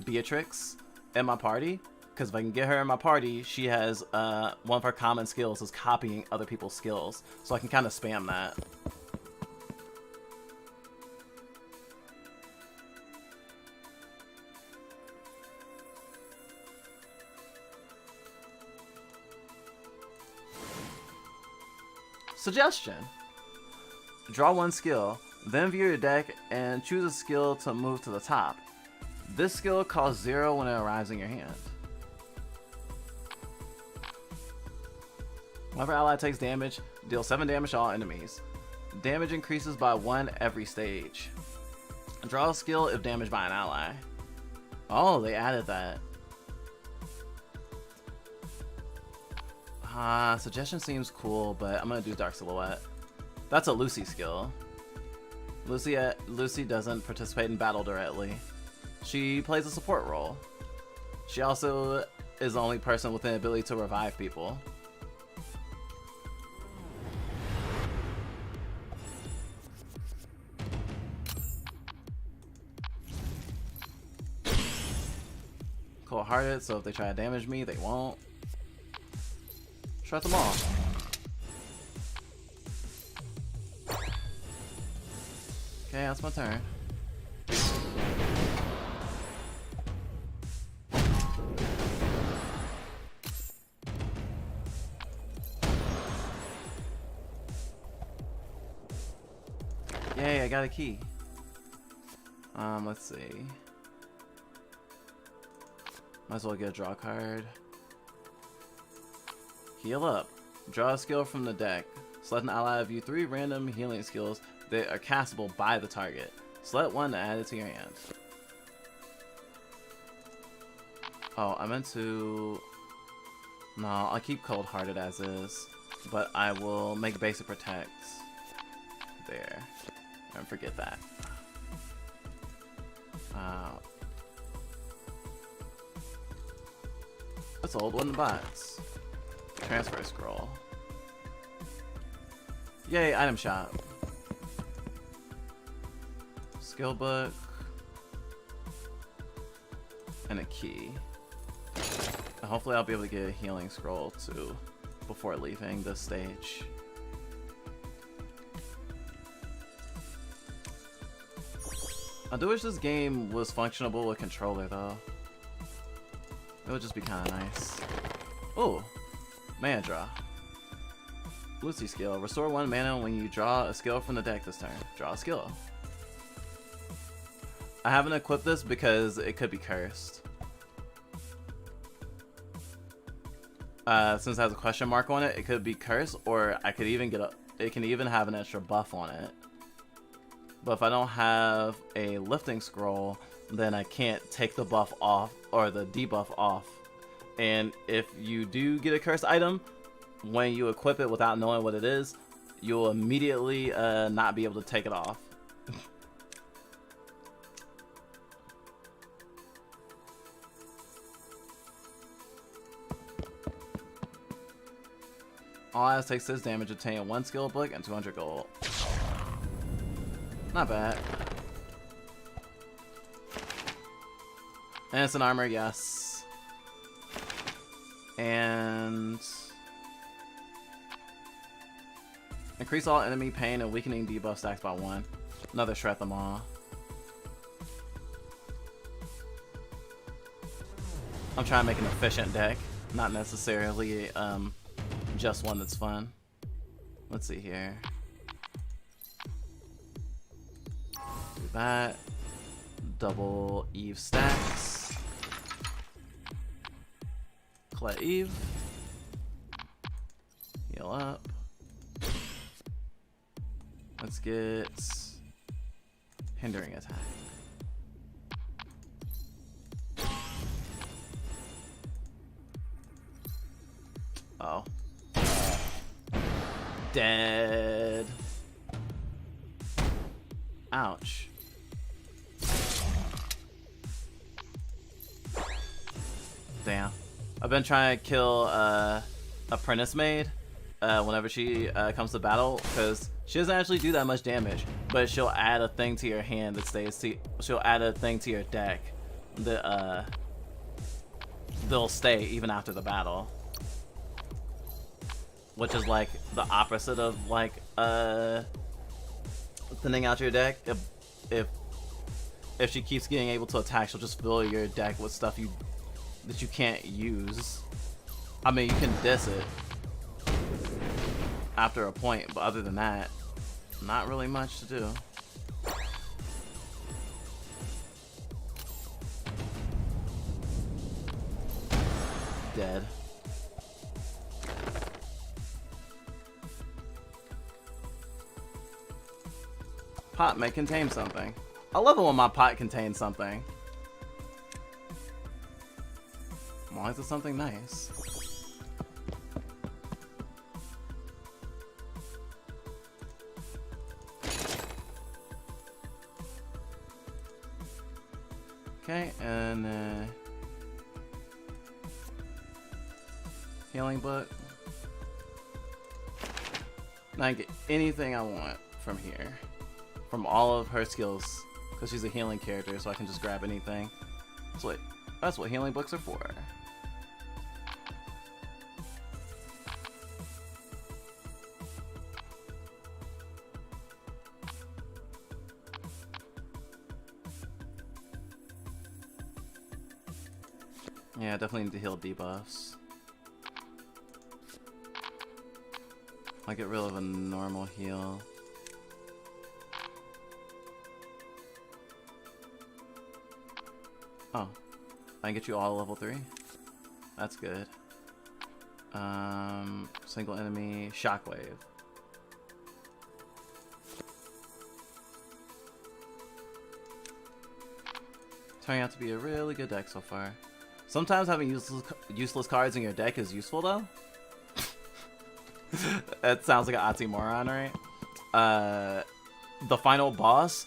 [SPEAKER 1] Beatrix in my party, because if I can get her in my party, she has one of her common skills is copying other people's skills, so I can kind of spam that. Suggestion: draw 1 skill, then view your deck and choose a skill to move to the top. This skill costs 0 when it arrives in your hand. Whenever ally takes damage, deal 7 damage to all enemies. Damage increases by 1 every stage. Draw a skill if damaged by an ally. Oh, they added that. Suggestion seems cool, but I'm gonna do Dark Silhouette. That's a Lucy skill. Lucy doesn't participate in battle directly. She plays a support role. She also is the only person with the ability to revive people. Cold Hearted, so if they try to damage me, they won't. Shut them off. Okay, that's my turn. Yay, I got a key. Let's see. Might as well get a draw card. Heal up. Draw a skill from the deck. Select an ally, view 3 random healing skills that are castable by the target. Select 1 to add it to your hand. Oh, I meant to... No, I'll keep Cold Hearted as is. But I will make Basic Protect. There. Don't forget that. What's old one in the box? Transfer scroll. Yay, item shop. Skill book. And a key. And hopefully I'll be able to get a healing scroll too before leaving this stage. I do wish this game was functionable with controller though. It would just be kind of nice. Oh, mana draw. Lucy skill. Restore 1 mana when you draw a skill from the deck this turn. Draw a skill. I haven't equipped this because it could be cursed. Since it has a question mark on it, it could be cursed, or I could even get it can even have an extra buff on it. But if I don't have a lifting scroll, then I can't take the buff off or the debuff off. And if you do get a cursed item, when you equip it without knowing what it is, you'll immediately not be able to take it off. All eyes take 6 damage, obtain 1 skill book and 200 gold. Not bad. And it's an armor, yes. And increase all enemy pain and weakening debuff stacks by 1. Another shred them all. I'm trying to make an efficient deck, not necessarily just one that's fun. Let's see here. Do that. Double Eve stacks. Collect Eve. Heal up. Let's get hindering attack. Oh. Dead. Ouch. Damn. I've been trying to kill Apprentice Maid whenever she comes to battle, because she doesn't actually do that much damage, but she'll add a thing to your hand that stays she'll add a thing to your deck that they'll stay even after the battle. Which is like the opposite of like thinning out your deck. If she keeps getting able to attack, she'll just fill your deck with stuff that you can't use. I mean, you can diss it after a point, but other than that, not really much to do. Dead. Pot may contain something. I love it when my pot contains something. As long as it's something nice. Okay, and healing book. Now I can get anything I want from here. From all of her skills, because she's a healing character, so I can just grab anything. So that's what healing books are for. Yeah, definitely need to heal debuffs. I'll get rid of a normal heal. Oh, I can get you all level 3. That's good. Single enemy, shockwave. Turning out to be a really good deck so far. Sometimes having useless cards in your deck is useful though. That sounds like an oxymoron, right? The final boss,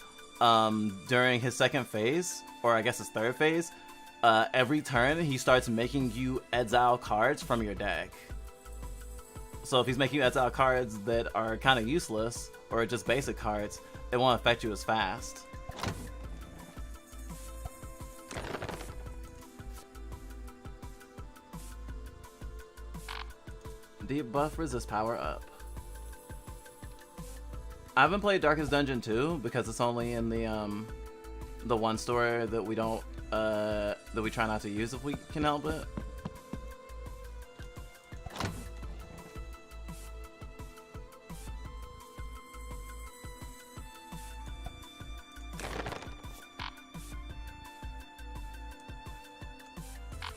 [SPEAKER 1] during his second phase, or I guess his third phase, every turn he starts making you exile cards from your deck. So if he's making you exile cards that are kind of useless, or just basic cards, it won't affect you as fast. Debuff resist power up. I haven't played Darkest Dungeon 2 because it's only in the one store that we don't that we try not to use if we can help it.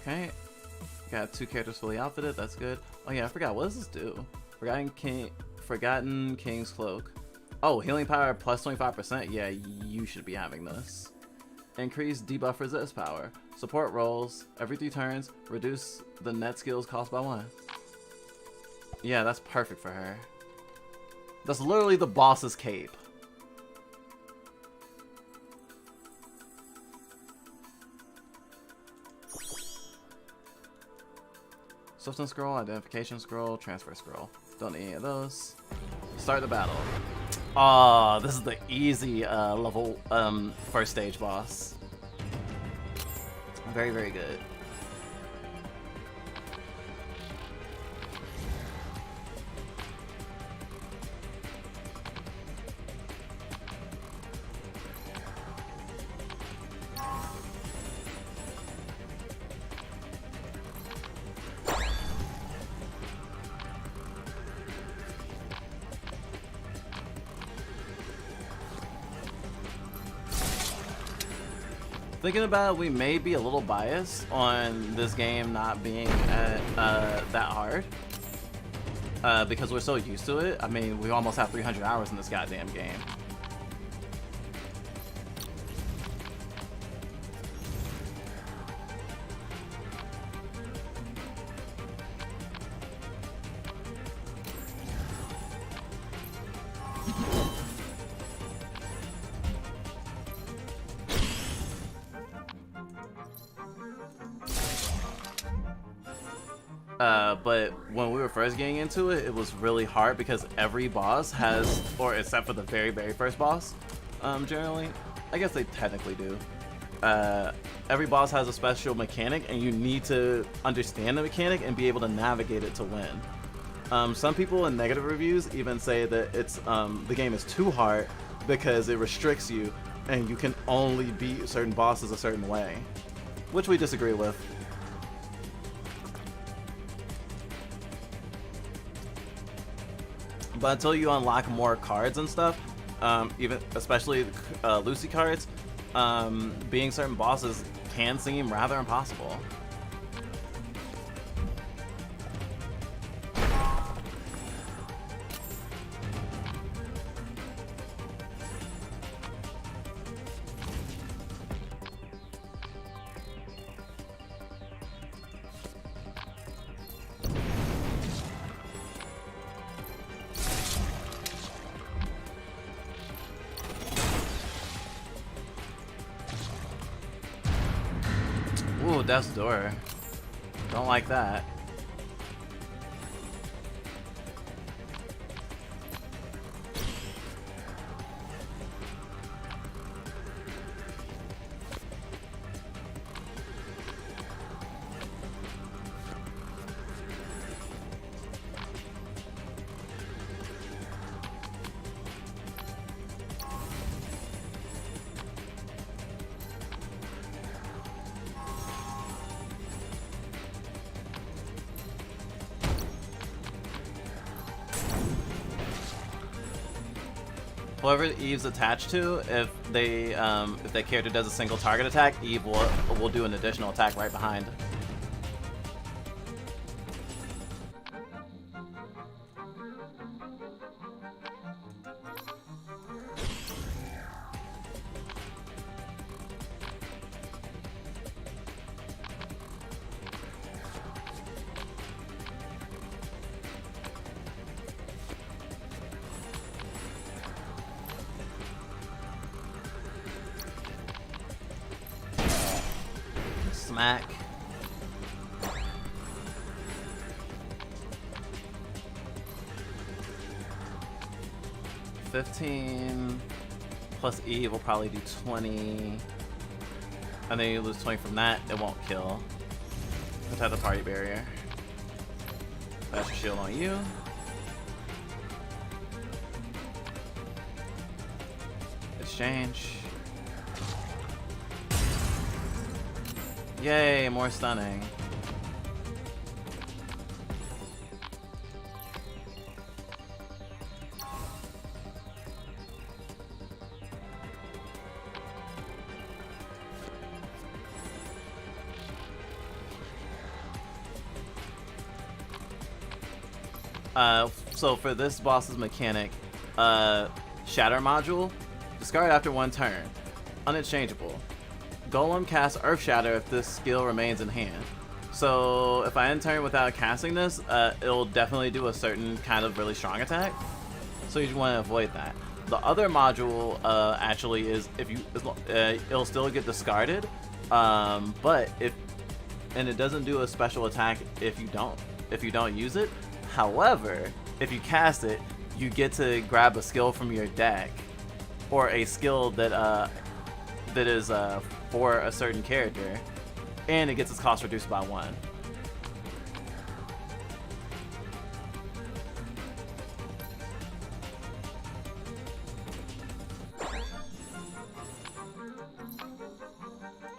[SPEAKER 1] Okay, got 2 characters fully outfitted. That's good. Oh yeah, I forgot. What does this do? Forgotten King's Cloak. Oh, healing power plus 25%. Yeah, you should be having this. Increase debuff resist power. Support rolls every 3 turns. Reduce the net skills cost by 1. Yeah, that's perfect for her. That's literally the boss's cape. Swiftness scroll, identification scroll, transfer scroll. Don't need any of those. Start the battle. Ah, this is the easy level first stage boss. Very, very good. Thinking about it, we may be a little biased on this game not being that hard. Because we're so used to it. I mean, we almost have 300 hours in this goddamn game. But when we were first getting into it, it was really hard because every boss has, or except for the very, very first boss, generally, I guess they technically do. Every boss has a special mechanic, and you need to understand the mechanic and be able to navigate it to win. Some people in negative reviews even say that it's the game is too hard because it restricts you, and you can only beat certain bosses a certain way, which we disagree with. But until you unlock more cards and stuff, even especially Lucy cards, being certain bosses can seem rather impossible. Ooh, death's door. Don't like that. Whoever Eve's attached to, if that character does a single target attack, Eve will do an additional attack right behind. Smack. $15 plus Eve will probably do 20. And then you lose 20 from that, it won't kill. Protect the party barrier. Flash your shield on you. Exchange. Yay, more stunning. So for this boss's mechanic, Shatter module, discard after 1 turn. Unchangeable. Golem casts Earth Shatter if this skill remains in hand. So if I end turn without casting this, it'll definitely do a certain kind of really strong attack. So you want to avoid that. The other module actually is if you, it'll still get discarded, but and it doesn't do a special attack if you don't use it. However, if you cast it, you get to grab a skill from your deck, or a skill that is for a certain character, and it gets its cost reduced by 1.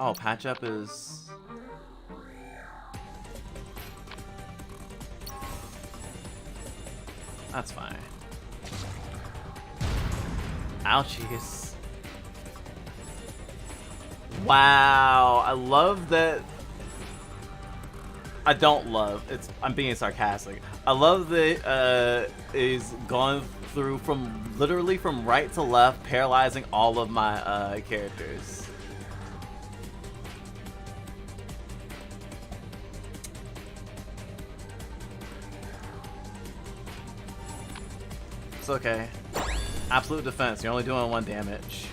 [SPEAKER 1] Oh, patch up is... That's fine. Ouchies. Wow, I love that. I don't love it's. I'm being sarcastic. I love that is going through from literally from right to left, paralyzing all of my characters. It's okay. Absolute defense. You're only doing 1 damage.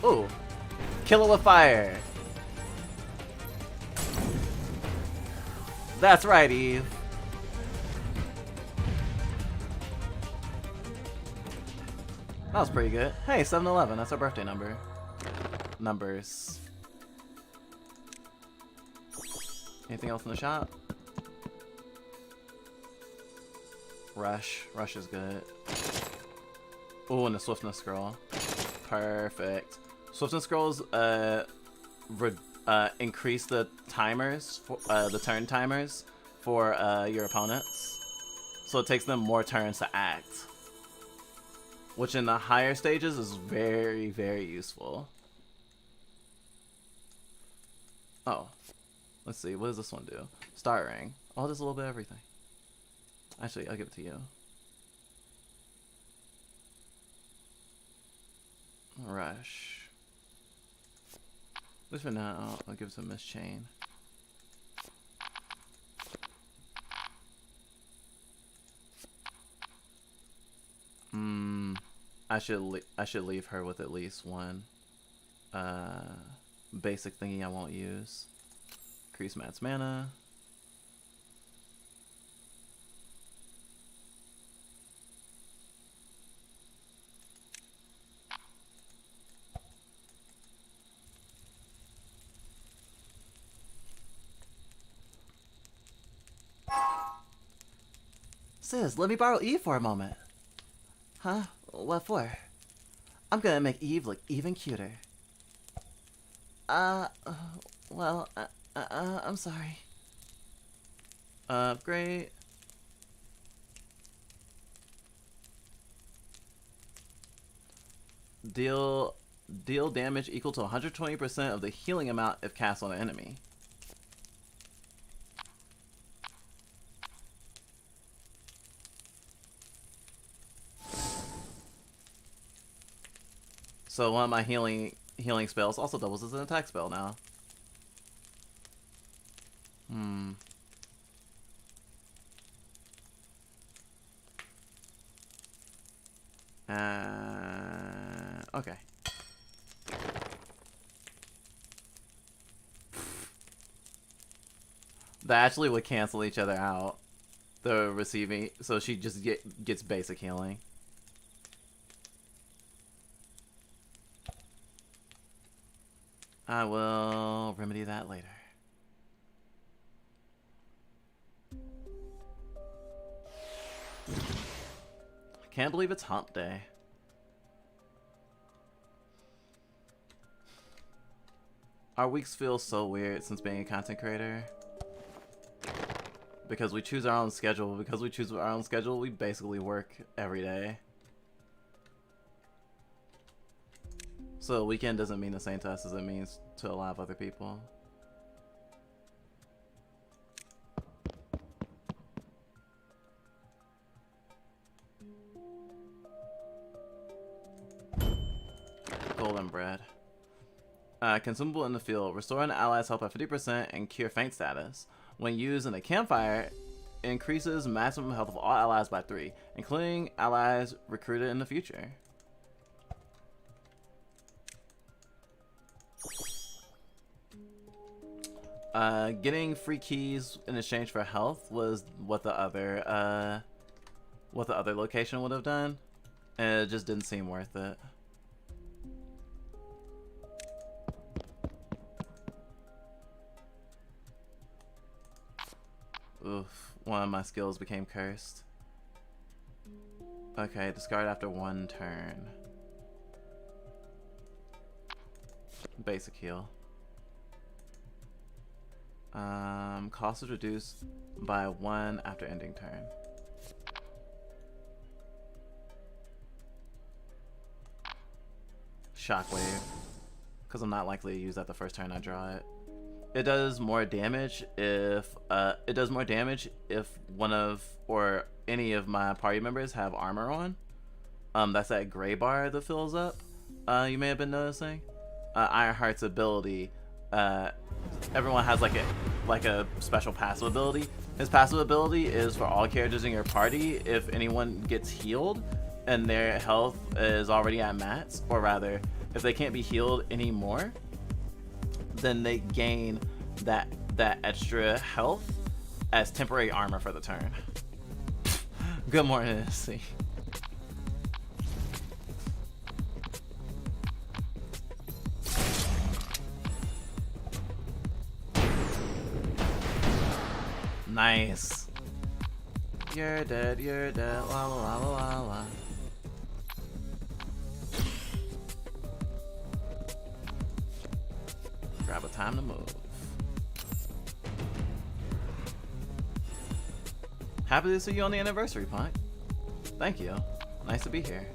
[SPEAKER 1] Ooh. Kill it with fire. That's right, Eve. That was pretty good. Hey, 7-11. That's our birthday number. Numbers. Anything else in the shop? Rush. Rush is good. Ooh, and the swiftness scroll. Perfect. Swiftness scrolls increase the timers, for, the turn timers for your opponents. So it takes them more turns to act. Which in the higher stages is very, very useful. Oh. Let's see, what does this one do? Star Ring. Oh, does a little bit of everything. Actually, I'll give it to you. Rush. At least for now, I'll give it to Miss Chain. I should leave her with at least 1 basic thingy I won't use. Increase Matt's mana. Sis, let me borrow Eve for a moment. Huh? What for? I'm gonna make Eve look even cuter. Well, I'm sorry. Great. Deal damage equal to 120% of the healing amount if cast on an enemy. So one of my healing spells also doubles as an attack spell now. Okay. They actually would cancel each other out. The receiving, so she just gets basic healing. I will remedy that later. I can't believe it's hump day. Our weeks feel so weird since being a content creator. Because we choose our own schedule. Because we choose our own schedule, we basically work every day. So a weekend doesn't mean the same to us as it means to a lot of other people. Consumable in the field. Restore an ally's health by 50% and cure faint status. When used in a campfire, increases maximum health of all allies by 3, including allies recruited in the future. Getting free keys in exchange for health was what the other location would have done, and it just didn't seem worth it. Oof, one of my skills became cursed. Okay, discard after 1 turn. Basic heal. Cost is reduced by 1 after ending turn. Shockwave, because I'm not likely to use that the first turn I draw it. It does more damage if one of or any of my party members have armor on. That's that gray bar that fills up. You may have been noticing. Ironheart's ability. Everyone has like a special passive ability. His passive ability is for all characters in your party. If anyone gets healed and their health is already at max, or rather, if they can't be healed anymore, then they gain that extra health as temporary armor for the turn. Good morning, see. Nice. You're dead, la la la la la la. Grab a time to move. Happy to see you on the anniversary, Punk. Thank you. Nice to be here.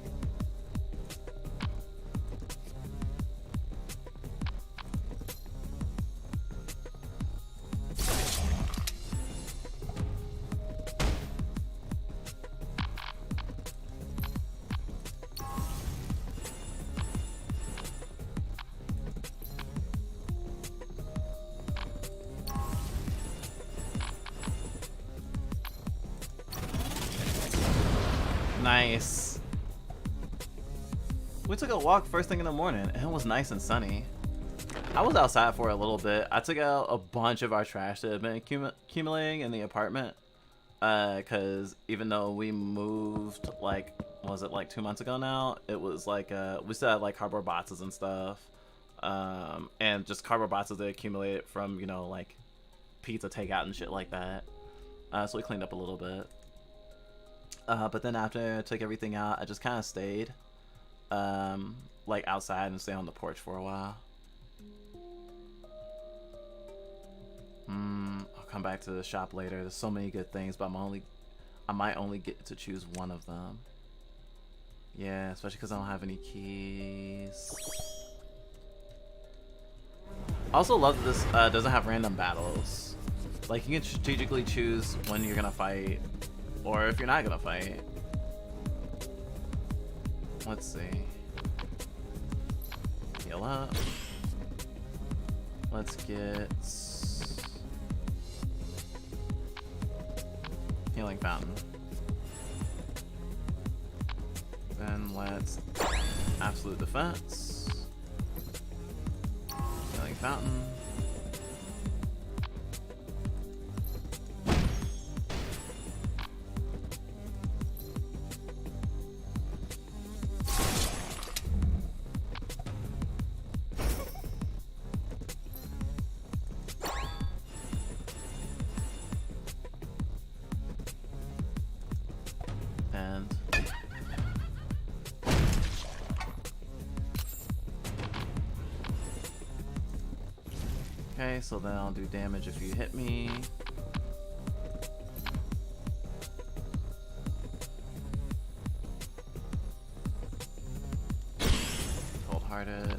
[SPEAKER 1] Nice. We took a walk first thing in the morning and it was nice and sunny. I was outside for a little bit. I took out a bunch of our trash that had been accumulating in the apartment. Cause even though we moved like, was it like 2 months ago now? It was like, we still had like cardboard boxes and stuff. And just cardboard boxes that accumulated from, you know, like pizza takeout and shit like that. So we cleaned up a little bit. But then after I took everything out, I just kind of stayed, like outside and stay on the porch for a while. I'll come back to the shop later. There's so many good things, but I might only get to choose one of them. Yeah, especially because I don't have any keys. I also love that this doesn't have random battles. Like, you can strategically choose when you're gonna fight, or if you're not gonna fight. Let's see. Heal up. Let's get healing fountain. Then let's absolute defense. Healing fountain. Okay, so then I'll do damage if you hit me. Cold-hearted.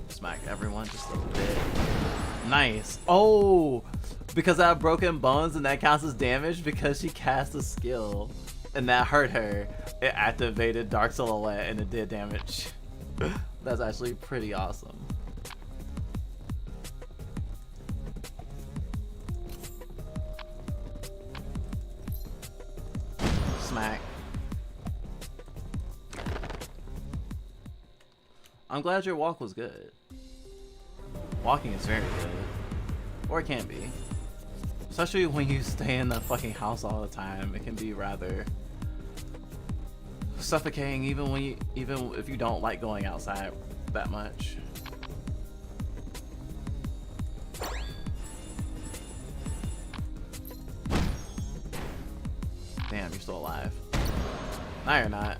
[SPEAKER 1] Smack everyone just a bit. Nice. Oh, because I have broken bones and that counts as damage because she cast a skill and that hurt her. it activated Dark Silhouette and it did damage. That's actually pretty awesome. Smack. I'm glad your walk was good. Walking is very good. Or it can be. Especially when you stay in the fucking house all the time, it can be rather suffocating even if you don't like going outside that much. Damn, you're still alive. No, you're not.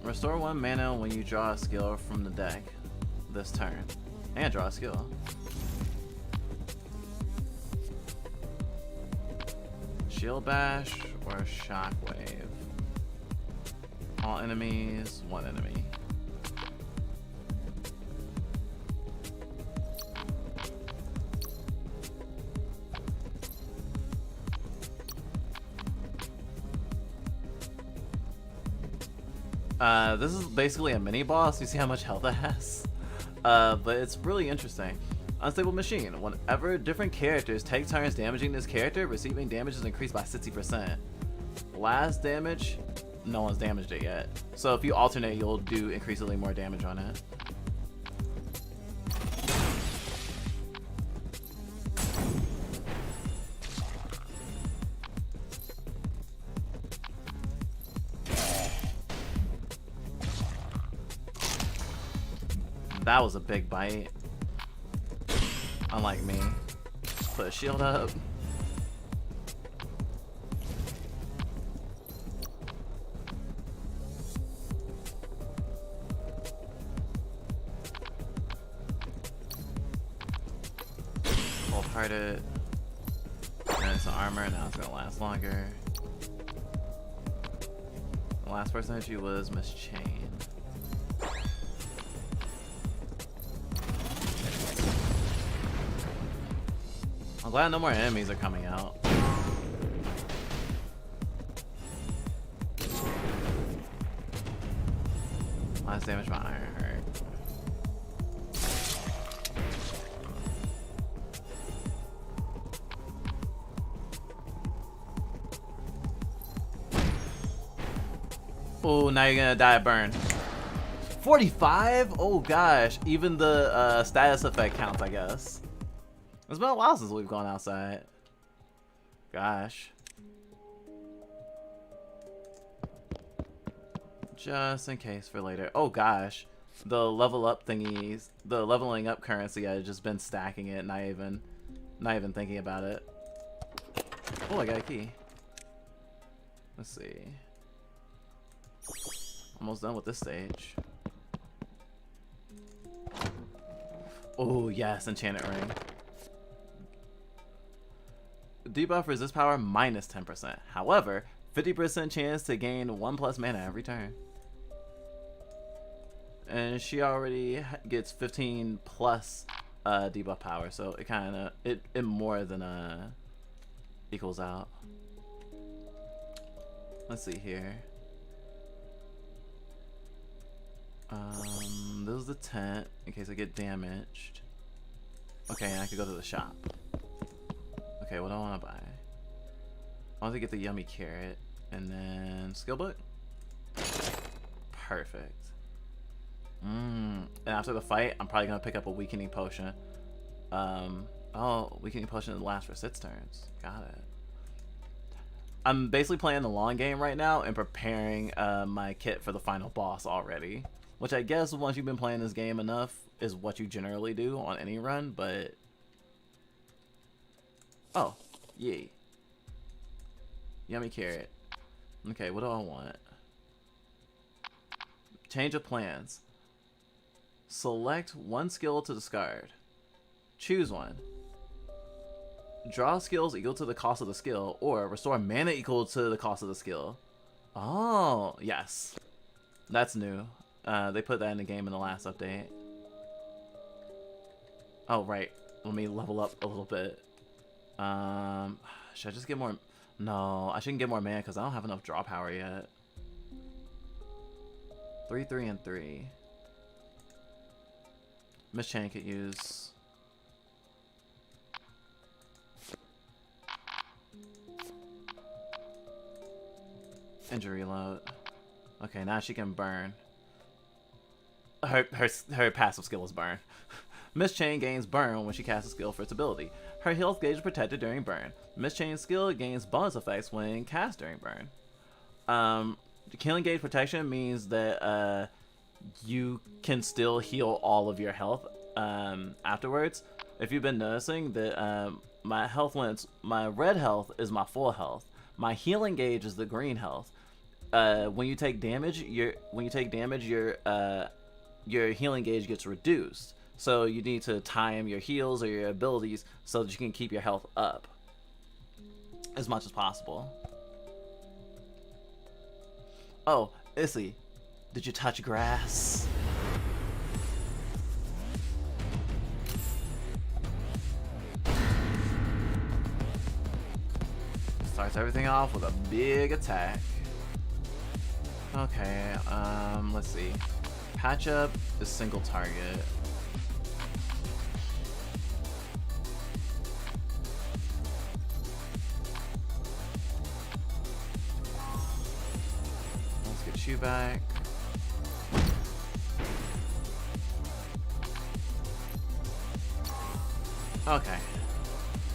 [SPEAKER 1] Restore 1 mana when you draw a skill from the deck this turn. And draw a skill. Shield Bash or Shockwave. All enemies, 1 enemy. This is basically a mini boss. You see how much health it has? But it's really interesting. Unstable Machine. Whenever different characters take turns damaging this character, receiving damage is increased by 60%. Last damage, no one's damaged it yet. So if you alternate, you'll do increasingly more damage on it. That was a big bite. Unlike me. Put a shield up. Cold-hearted. And it's armor, now it's gonna last longer. The last person that you was Miss Chain. I'm glad no more enemies are coming out. Last damage by Iron Heart. Oh, now you're gonna die of burn. 45? Oh gosh, even the status effect counts, I guess. It's been a while since we've gone outside. Gosh. Just in case for later. Oh gosh. The level up thingies, the leveling up currency, I've just been stacking it, not even thinking about it. Oh, I got a key. Let's see. Almost done with this stage. Oh yes, enchanted ring. Debuff resist power minus 10%. However, 50% chance to gain 1+ mana every turn. And she already gets 15+ debuff power, so it kind of it more than equals out. Let's see here. This is the tent in case I get damaged. Okay, I could go to the shop. Okay, what do I want to buy? I want to get the yummy carrot and then skill book. Perfect. And after the fight, I'm probably gonna pick up a weakening potion. Oh, weakening potion lasts for 6 turns. Got it. I'm basically playing the long game right now and preparing my kit for the final boss already. Which I guess once you've been playing this game enough is what you generally do on any run, but oh, yay. Yummy carrot. Okay, what do I want? Change of plans. Select 1 skill to discard. Choose one. Draw skills equal to the cost of the skill, or restore mana equal to the cost of the skill. Oh, yes. That's new. They put that in the game in the last update. Oh, right. Let me level up a little bit. Should I just get more? No, I shouldn't get more mana because I don't have enough draw power yet. 3, 3, and 3. Miss Chain could use. Injury load. Okay, now she can burn. Her passive skill is burn. Miss Chain gains burn when she casts a skill for its ability. Her health gauge is protected during burn. Miss Chain's skill gains bonus effects when cast during burn. Killing gauge protection means that you can still heal all of your health afterwards. If you've been noticing that my health my red health is my full health. My healing gauge is the green health. When you take damage, your healing gauge gets reduced. So you need to time your heals or your abilities so that you can keep your health up as much as possible. Oh, Issy, did you touch grass? Starts everything off with a big attack. Okay, let's see. Patch up is single target. Let's get you back. Okay.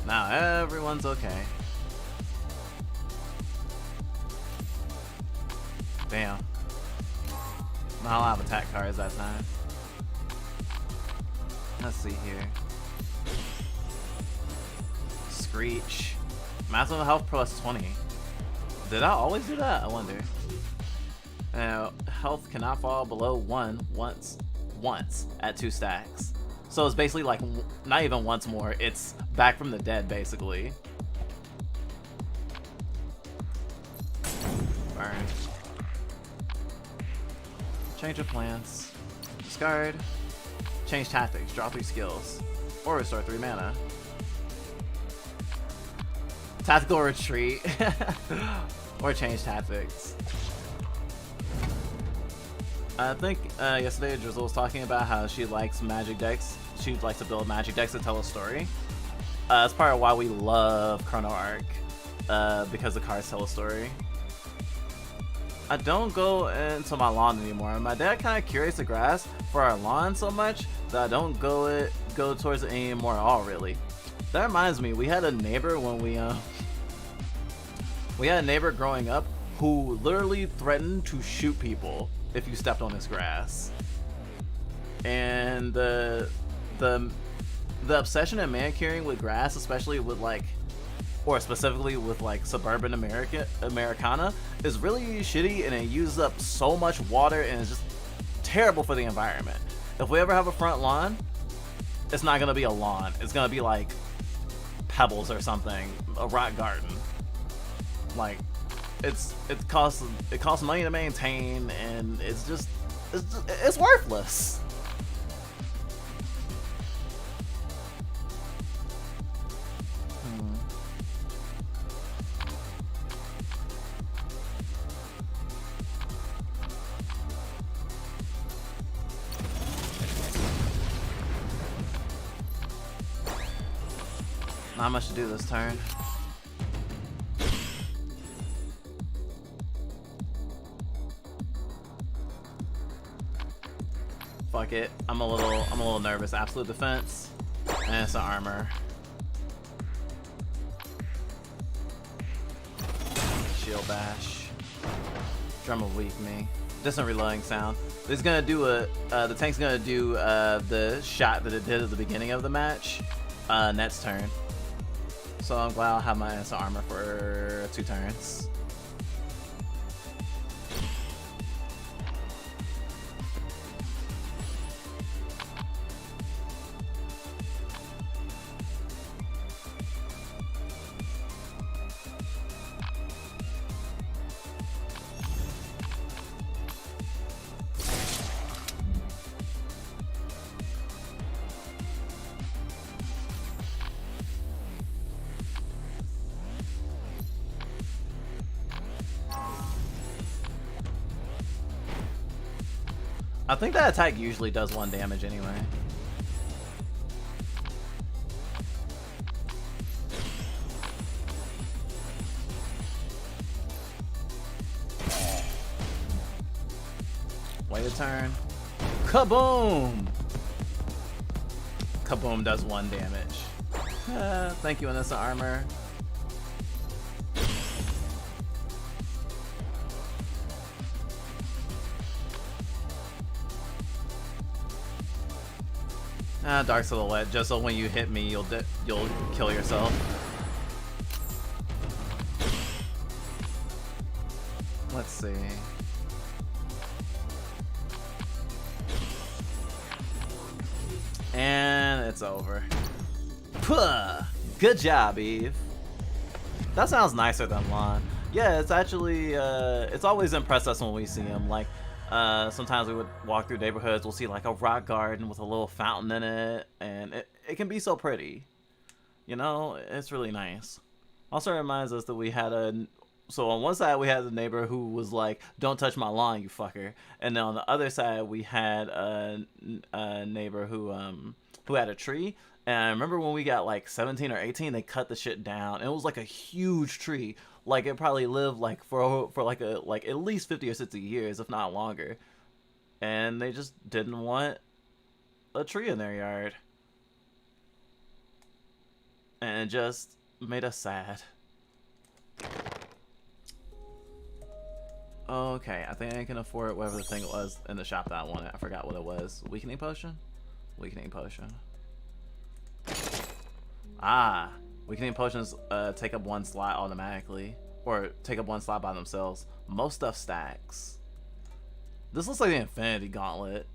[SPEAKER 1] Now everyone's okay. Damn. Not a lot of attack cards that time. Let's see here. Screech. Maximum health plus 20. Did I always do that? I wonder. Health cannot fall below 1 once at 2 stacks. So it's basically like not even once more. It's back from the dead basically. Burn. Change of plans. Discard. Change tactics. Draw 3 skills. Or restore 3 mana. Tactical retreat. Or change tactics. I think yesterday Drizzle was talking about how she likes magic decks. She likes to build magic decks to tell a story. That's part of why we love Chrono Arc. Because the cards tell a story. I don't go into my lawn anymore. My dad kind of curates the grass for our lawn so much that I don't go towards it anymore at all, really. That reminds me, we had a neighbor when we had a neighbor growing up who literally threatened to shoot people if you stepped on his grass. And the obsession of manicuring with grass, especially with specifically with suburban Americana, is really shitty, and it uses up so much water and it's just terrible for the environment. If we ever have a front lawn, it's not gonna be a lawn. It's gonna be like pebbles or something, a rock garden. Like it costs money to maintain, and it's worthless. Not much to do this turn. Fuck it. I'm a little nervous. Absolute defense. And it's an armor. Shield bash. Drum will weak me. Distant reloading sound. It's gonna do the tank's gonna do the shot that it did at the beginning of the match. Next turn. So I'm glad I'll have my ass armor for 2 turns. I think that attack usually does 1 damage anyway. Wait a turn. Kaboom! Kaboom does 1 damage. Thank you, Innocent Armor. Dark Silhouette, just so when you hit me, you'll kill yourself. Let's see. And it's over. Puh! Good job, Eve. That sounds nicer than Lon. Yeah, it's actually, it's always impressed us when we see him. Like, sometimes we would walk through neighborhoods, we'll see like a rock garden with a little fountain in it, and it can be so pretty. You know, it's really nice. Also reminds us that we had so on one side we had the neighbor who was like, "Don't touch my lawn, you fucker," and then on the other side we had a neighbor who had a tree. And I remember when we got like 17 or 18, they cut the shit down. It was like a huge tree. Like it probably lived like for like at least 50 or 60 years, if not longer. And they just didn't want a tree in their yard. And it just made us sad. Okay, I think I can afford whatever the thing was in the shop that I wanted. I forgot what it was. Weakening potion? Weakening potion. Ah, weakening potions take up 1 slot automatically, or take up 1 slot by themselves. Most stuff stacks. This looks like the Infinity Gauntlet.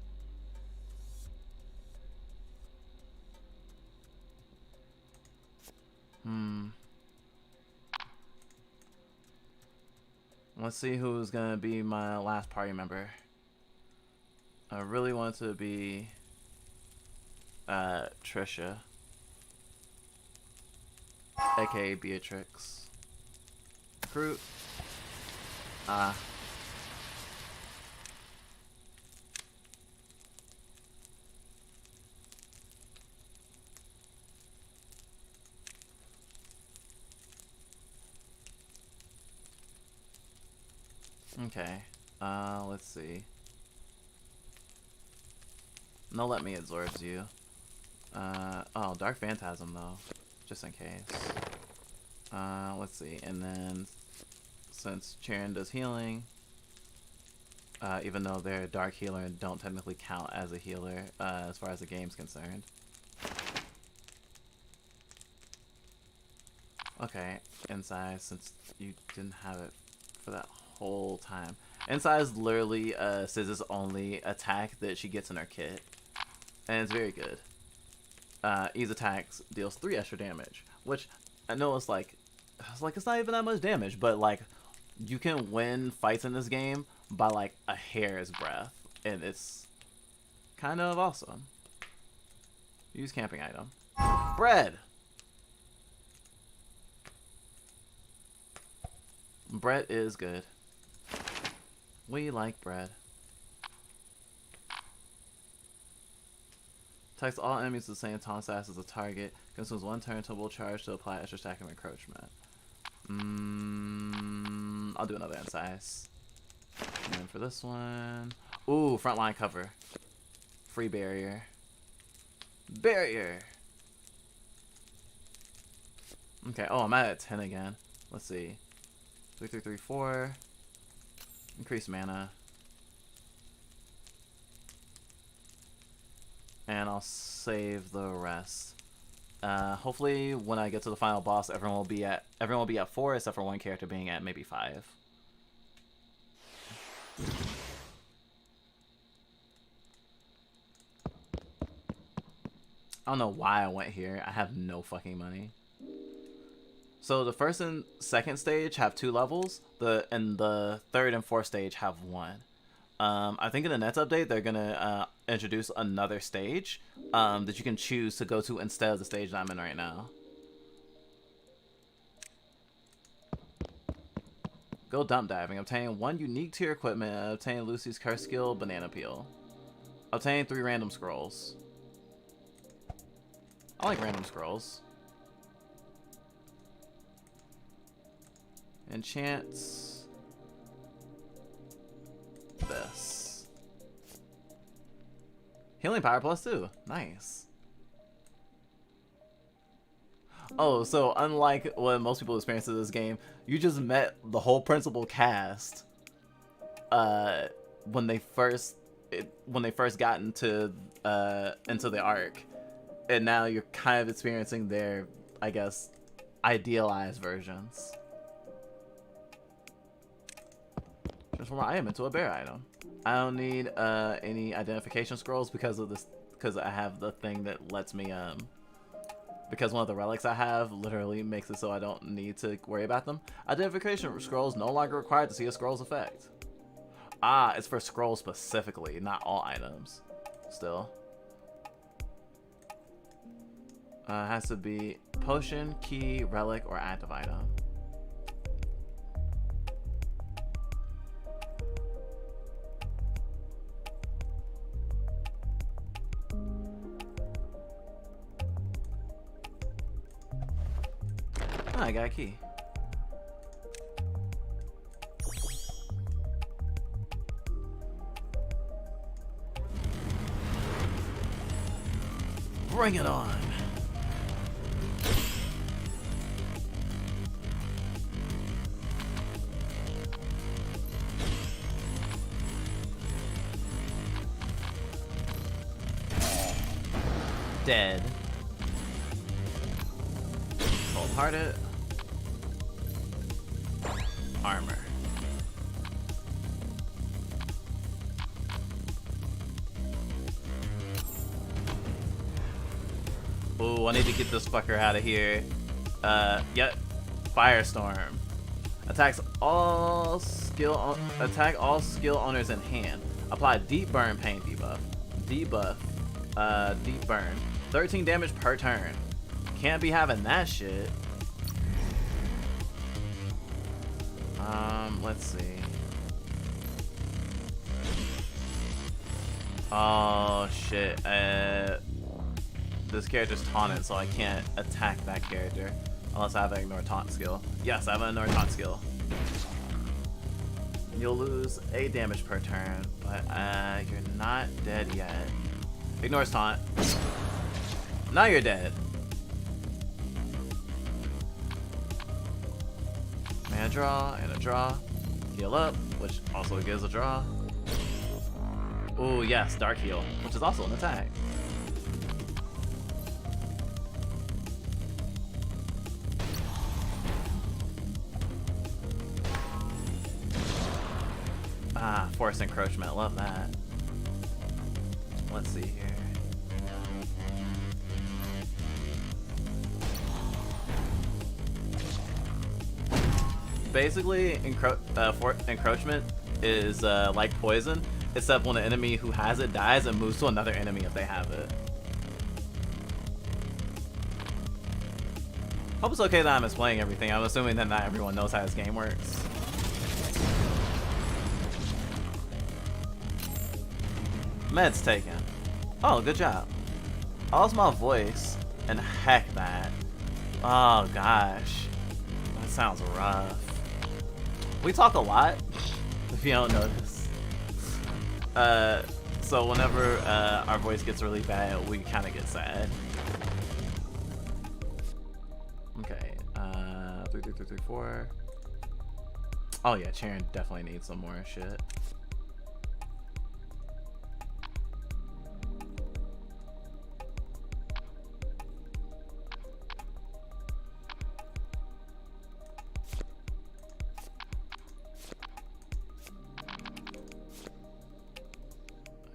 [SPEAKER 1] Let's see who's gonna be my last party member. I really want it to be Trisha, aka Beatrix. Fruit. Okay. Let's see. No, let me absorbs you. Oh, Dark Phantasm though, just in case. Let's see, and then since Charon does healing, even though they're a dark healer and don't technically count as a healer as far as the game's concerned. Okay, Inside, since you didn't have it for that whole time. Inside is literally Scissor's only attack that she gets in her kit, and it's very good. Ease attacks deals 3 extra damage, which I know it's like it's not even that much damage, but like you can win fights in this game by like a hair's breadth, and it's kind of awesome. Use camping item. Bread. Bread is good. We like bread. Attacks all enemies with the same taunt status as a target. Consumes 1 turn until will charge to apply extra stack of encroachment. I'll do another incise. And then for this one, ooh, frontline cover. Free barrier. Barrier. Okay. Oh, I'm at 10 again. Let's see. 3, 3, 3, 4. Increase mana. And I'll save the rest. Hopefully, when I get to the final boss, everyone will be at 4, except for one character being at maybe 5. I don't know why I went here. I have no fucking money. So the first and second stage have 2 levels. And the third and fourth stage have 1. I think in the next update they're gonna introduce another stage that you can choose to go to instead of the stage that I'm in right now. Go dump diving. Obtain 1 unique tier equipment and obtain Lucy's curse skill, Banana Peel. Obtain 3 random scrolls. I like random scrolls. Enchants this. Healing power +2. Nice. Oh, so unlike what most people experience in this game, you just met the whole principal cast when they first got into the arc, and now you're kind of experiencing their, I guess, idealized versions. Transform an item into a bear item. I don't need any identification scrolls because of this, because I have the thing that lets me because one of the relics I have literally makes it so I don't need to worry about them. Identification scrolls no longer required to see a scroll's effect. Ah, it's for scrolls specifically, not all items. Still. Has to be potion, key, relic, or active item. Oh, I got a key. Bring it on. Dead. Cold-hearted. Armor. Ooh, I need to get this fucker out of here. Yep. Firestorm. Attack all skill owners in hand. Apply deep burn pain debuff. Deep burn. 13 damage per turn. Can't be having that shit. Let's see. Oh shit. This character's taunted, so I can't attack that character unless I have an ignore taunt skill. Yes, I have an ignore taunt skill. You'll lose 8 damage per turn, but you're not dead yet. Ignores taunt. Now you're dead. And a draw, and a draw. Heal up, which also gives a draw. Ooh, yes, Dark Heal, which is also an attack. Ah, Forced Encroachment, love that. Let's see here. Basically, encroachment is like poison, except when an enemy who has it dies, it moves to another enemy if they have it. Hope it's okay that I'm explaining everything. I'm assuming that not everyone knows how this game works. Meds taken. Oh, good job. I lost my voice, and heck that. Oh gosh, that sounds rough. We talk a lot, if you don't notice. So whenever our voice gets really bad, we kind of get sad. Okay, 3, 3, 3, 3, 4. Oh yeah, Charon definitely needs some more shit.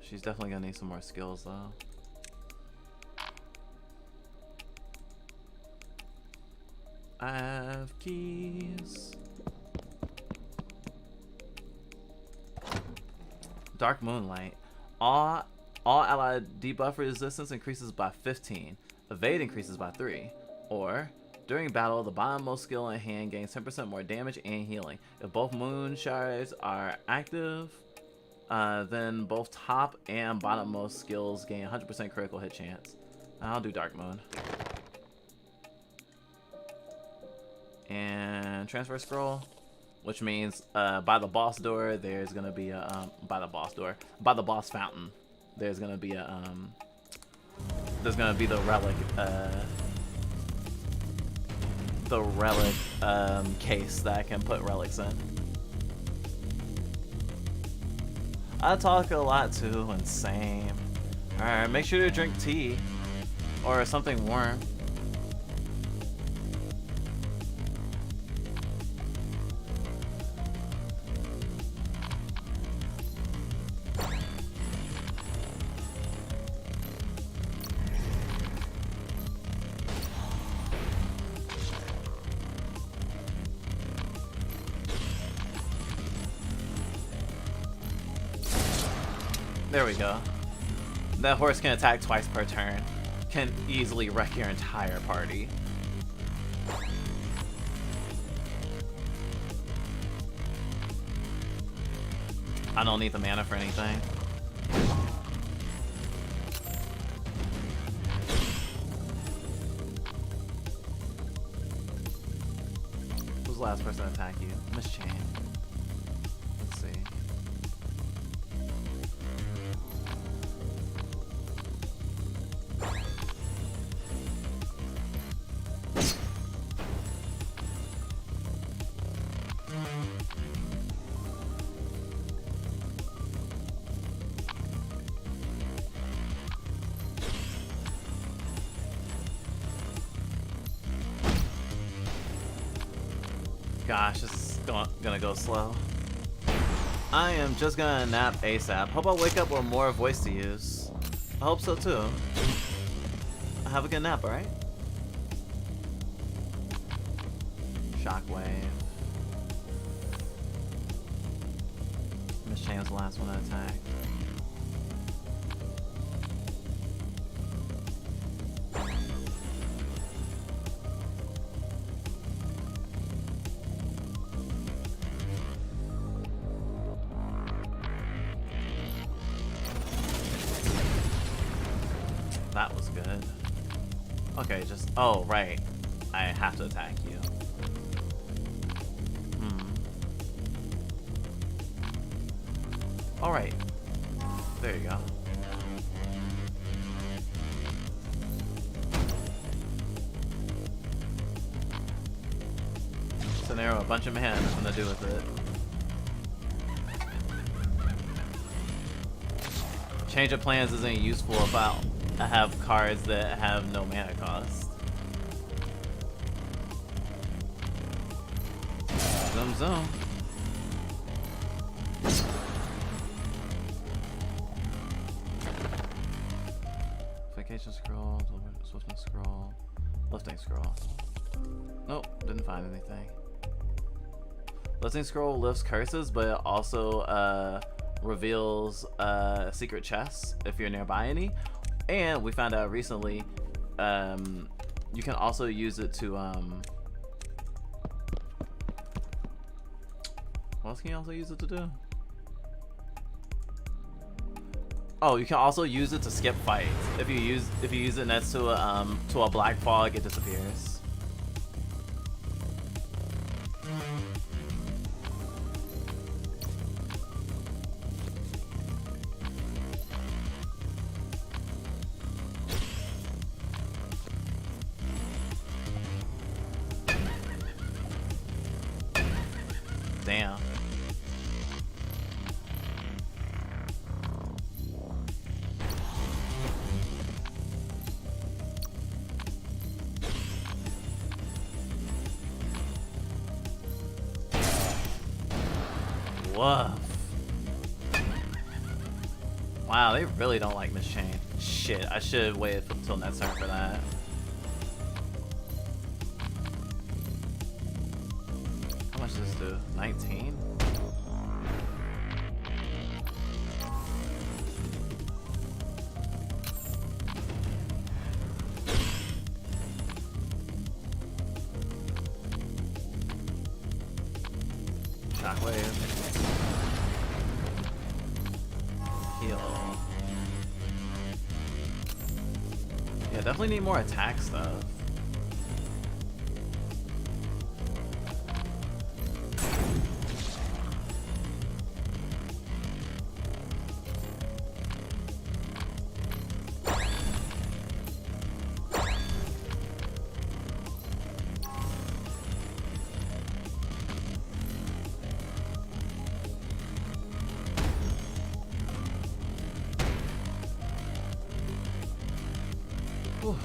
[SPEAKER 1] She's definitely gonna need some more skills though. I have keys. Dark Moonlight. All allied debuff resistance increases by 15. Evade increases by 3. Or during battle, the bottommost skill in hand gains 10% more damage and healing. If both moon shards are active, Then both top and bottommost skills gain 100% critical hit chance. I'll do Dark Moon. And transfer scroll, which means by the boss door there's gonna be a by the boss fountain there's gonna be a the relic case that I can put relics in. I talk a lot too, and same. Alright, make sure to drink tea or something warm. There we go. That horse can attack twice per turn. Can easily wreck your entire party. I don't need the mana for anything. Who's the last person to attack you? Miss Chain. Let's see. Gosh, this is gonna go slow. I am just gonna nap ASAP. Hope I'll wake up with more voice to use. I hope so too. Have a good nap, alright? Shockwave. Miss Chain's the last one to attack. That was good. Okay, just... Oh, right. I have to attack you. Alright. There you go. So narrow a bunch of mana, nothing to do with it. Change of plans isn't useful if I have cards that have no mana cost. Zoom zoom. Vacation scroll, swiftness scroll, lifting scroll. Nope, didn't find anything. Lifting scroll lifts curses, but it also reveals secret chests if you're nearby any. And we found out recently, you can also use it to, what else can you also use it to do? Oh, you can also use it to skip fights. If you use it next to a black fog, it disappears. Damn. Woof. Wow, they really don't like Miss Chain. Shit, I should have waited until next turn for that. How much does this do? 19? Shockwave. heal. Yeah, definitely need more attack stuff. Whew.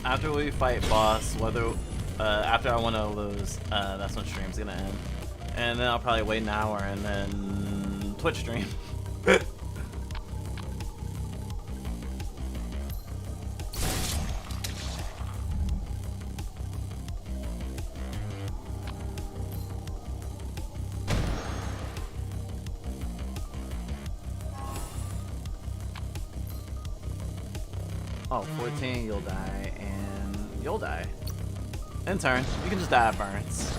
[SPEAKER 1] After we fight boss, whether after I want to lose, that's when stream's gonna end, and then I'll probably wait an hour and then Twitch stream. Oh, 14, you'll die, and you'll die. In turn, you can just die of burns.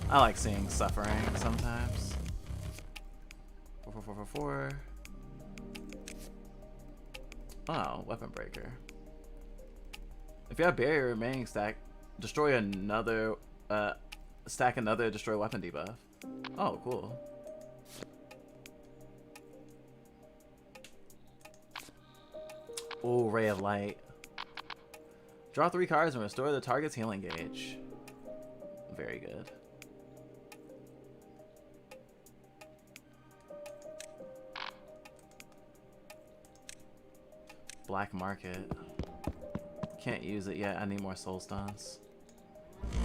[SPEAKER 1] I like seeing suffering sometimes. 4. Oh, weapon breaker. If you have barrier remaining stack, destroy another, stack another destroy weapon debuff. Oh, cool. Ooh, Ray of Light. Draw 3 cards and restore the target's healing gauge. Very good. Black Market. Can't use it yet. I need more soul stones.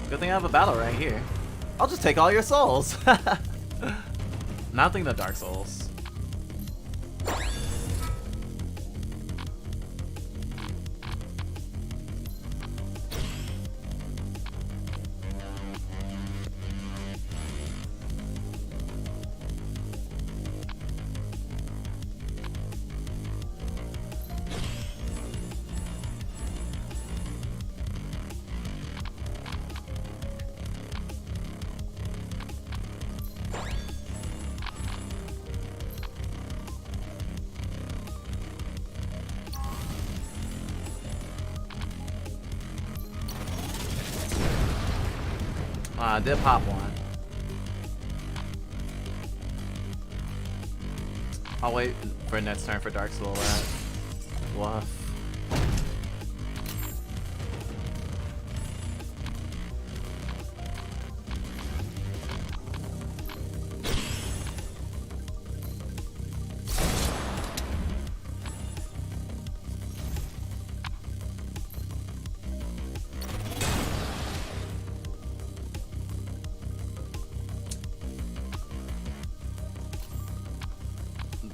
[SPEAKER 1] Good thing I have a battle right here. I'll just take all your souls. Not thinking of Dark Souls. I did pop one. I'll wait for next turn for Dark Silhouette. Woof.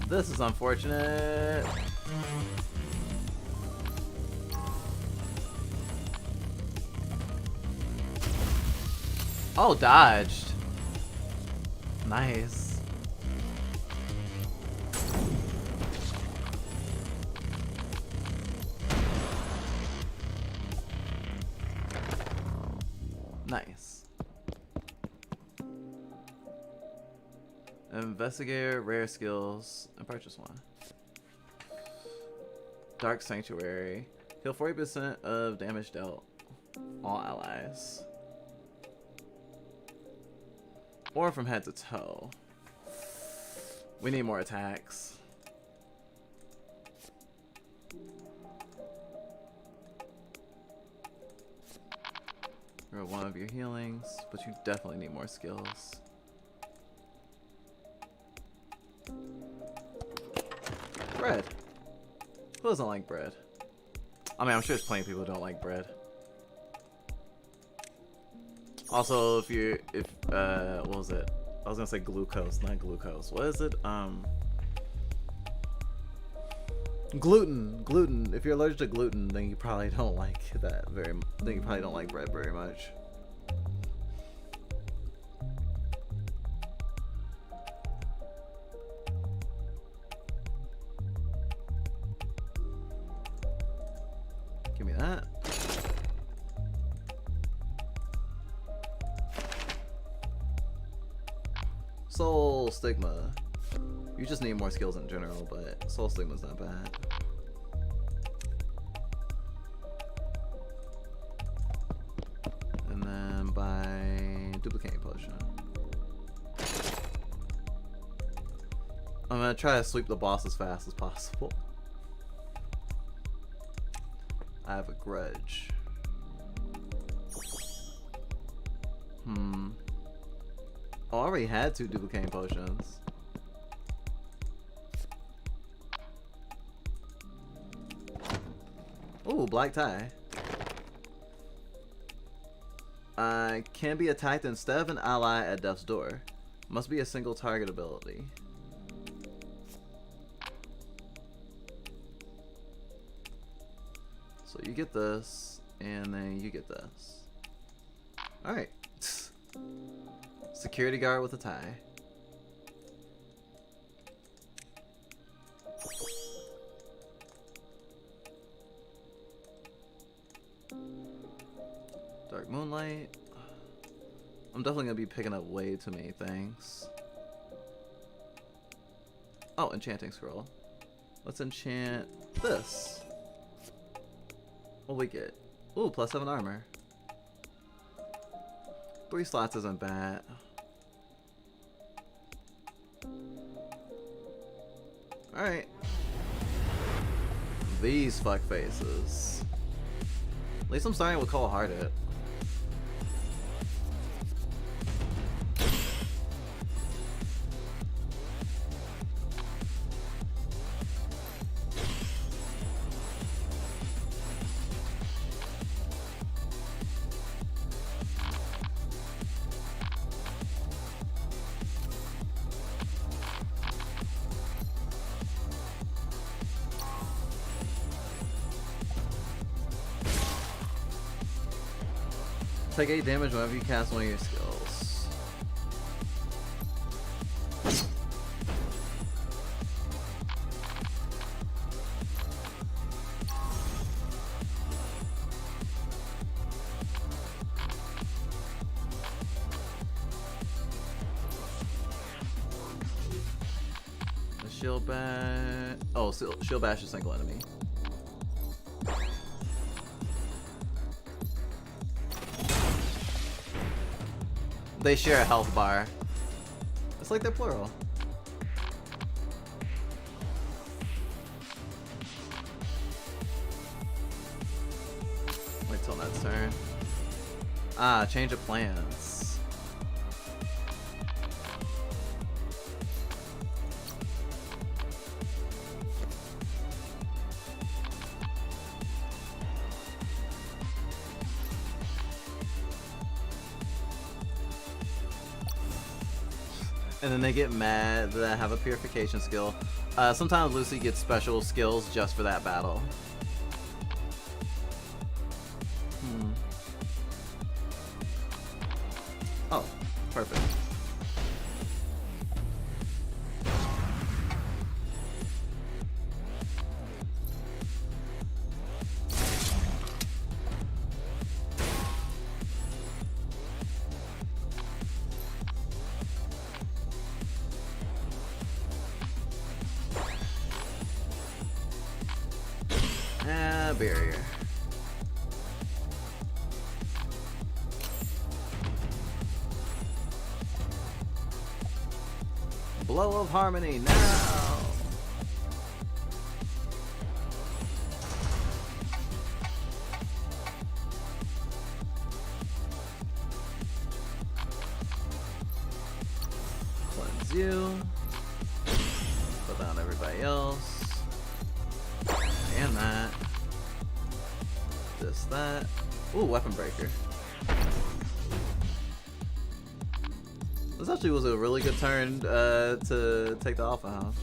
[SPEAKER 1] This is unfortunate. Oh, dodged. Nice. Nice. Investigator, rare skills, and purchase one. Dark Sanctuary. Heal 40% of damage dealt. All allies. Or from head to toe. We need more attacks. Roll one of your healings, but you definitely need more skills. Bread. Who doesn't like bread? I mean, I'm sure there's plenty of people who don't like bread. Also, what was it? I was gonna say glucose, not glucose. What is it? Gluten. If you're allergic to gluten, then you probably don't like that then you probably don't like bread very much. Give me that. Soul Stigma. You just need more skills in general, but Soul Stigma's not bad. And then buy Duplicating Potion. I'm gonna try to sweep the boss as fast as possible. I have a grudge. Oh, I already had 2 Duplicating Potions. Ooh, black tie. I can be attacked instead of an ally at death's door. Must be a single target ability. So you get this, and then you get this. Alright. Security guard with a tie. Dark Moonlight. I'm definitely gonna be picking up way too many things. Oh, enchanting scroll. Let's enchant this. What we get? Ooh, +7 armor. 3 slots isn't bad. Alright. These fuck faces. At least I'm starting with Cold Hearted. Take 8 damage whenever you cast one of your skills. The shield bash. Oh, shield bash is single enemy. They share a health bar. It's like they're plural. Wait till next turn. Ah, change of plans. And then they get mad that I have a purification skill. Sometimes Lucy gets special skills just for that battle. Oh, perfect. Barrier. Blow of Harmony now. Cleanse you. Put down everybody else. And that. This, that. Ooh, Weapon Breaker. This actually was a really good turn to take the Alpha Hound.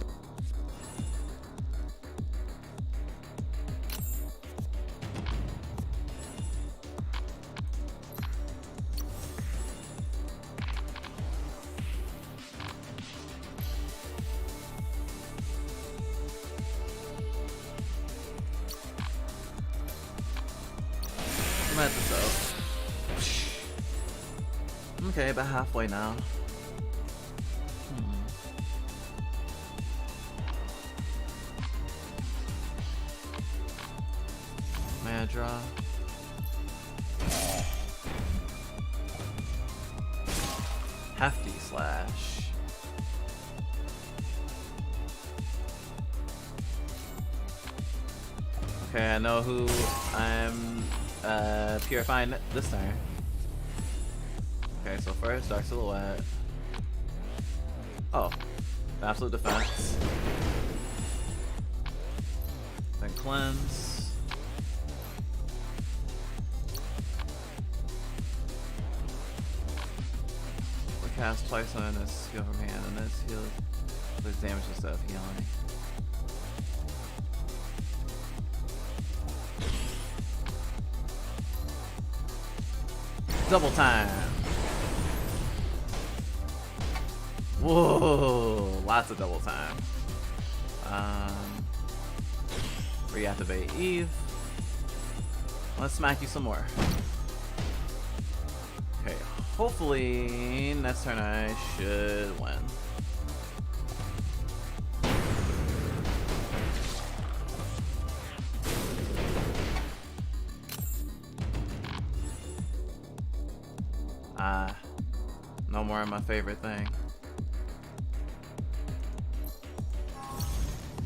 [SPEAKER 1] I'm at this out. Okay, about halfway now. bad draw. Hefty slash. Okay, I know who I'm purifying this turn. Okay, so first, Dark Silhouette. Oh, Absolute Defense. Then Cleanse. We cast twice on this heal from hand, and this heals. There's damage instead of healing. Double time. Whoa, lots of double time. Reactivate Eve. Let's smack you some more. Okay, hopefully next turn I should win. No more of my favorite thing.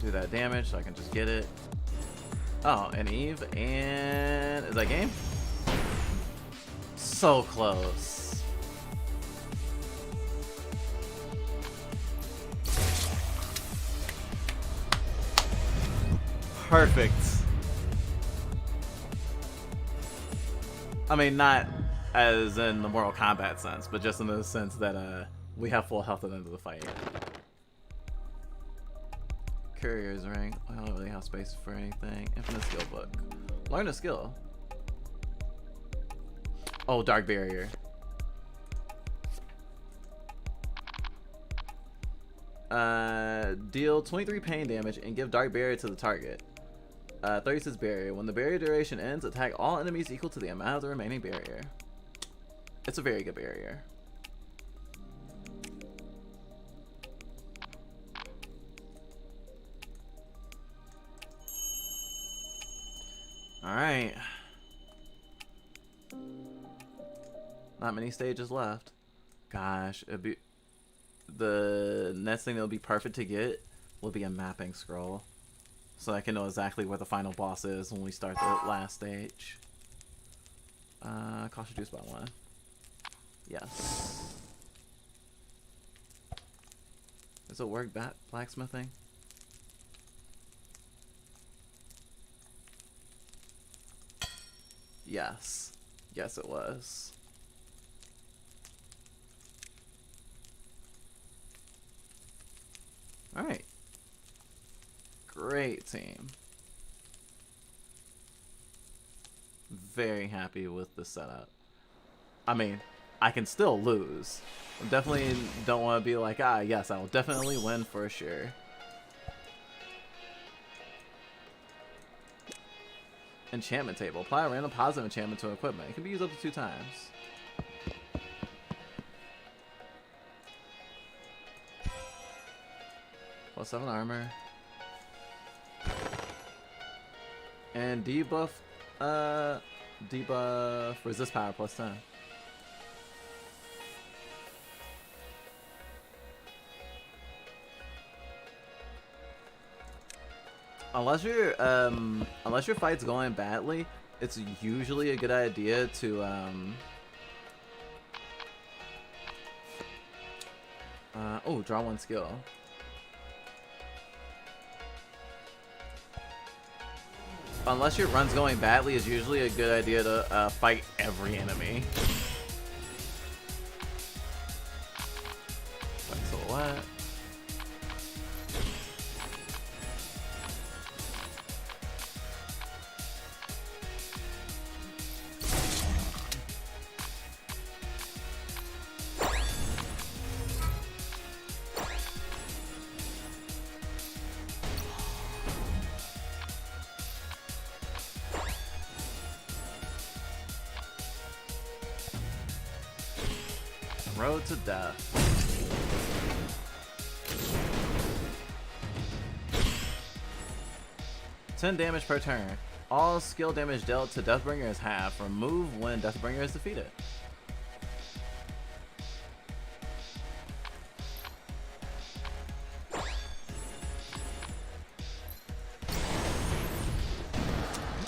[SPEAKER 1] Do that damage so I can just get it. Oh, and Eve, and is that game? So close. Perfect. I mean, not as in the Mortal Kombat sense, but just in the sense that we have full health at the end of the fight. Courier's Ring. I don't really have space for anything. Infinite Skill Book. Learn a skill. Oh, Dark Barrier. Deal 23 pain damage and give Dark Barrier to the target. 36 barrier. When the barrier duration ends, attack all enemies equal to the amount of the remaining barrier. It's a very good barrier. Alright. Not many stages left. Gosh, it'd be the next thing that'll be perfect to get will be a mapping scroll. So I can know exactly where the final boss is when we start the last stage. Cost reduced by 1. Yes. Does it work blacksmithing? Yes. Yes, it was. Alright. Great team. Very happy with the setup. I mean, I can still lose. I definitely don't want to be like, yes, I will definitely win for sure. Enchantment table. Apply a random positive enchantment to equipment. It can be used up to 2 times. Plus 7 armor. And debuff resist power plus 10. Unless your fight's going badly, it's usually a good idea to draw 1 skill. Unless your run's going badly, it's usually a good idea to fight every enemy. Like Silhouette. Road to death. $10 damage per turn. All skill damage dealt to Deathbringer is half. Remove when Deathbringer is defeated.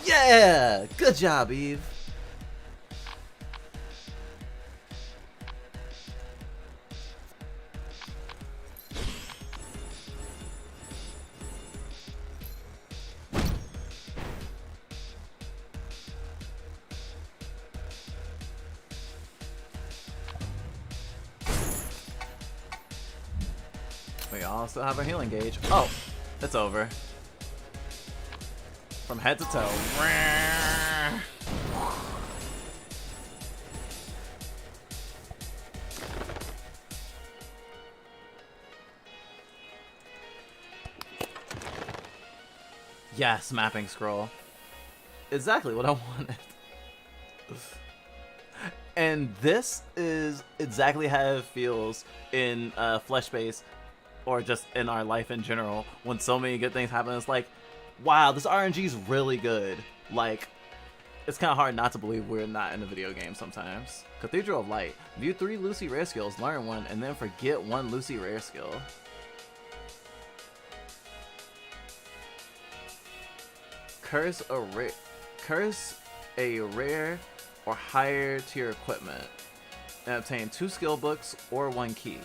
[SPEAKER 1] Yeah! Good job, Eve. We also have our healing gauge. Oh, it's over. From head to toe. Yes, mapping scroll. Exactly what I wanted. And this is exactly how it feels in Flesh Base, or just in our life in general, when so many good things happen. It's like, wow, this RNG is really good. Like, it's kind of hard not to believe we're not in a video game sometimes. Cathedral of Light. View 3 Lucy rare skills, learn one, and then forget 1 Lucy rare skill. Curse a rare or higher tier equipment, and obtain 2 skill books or 1 key.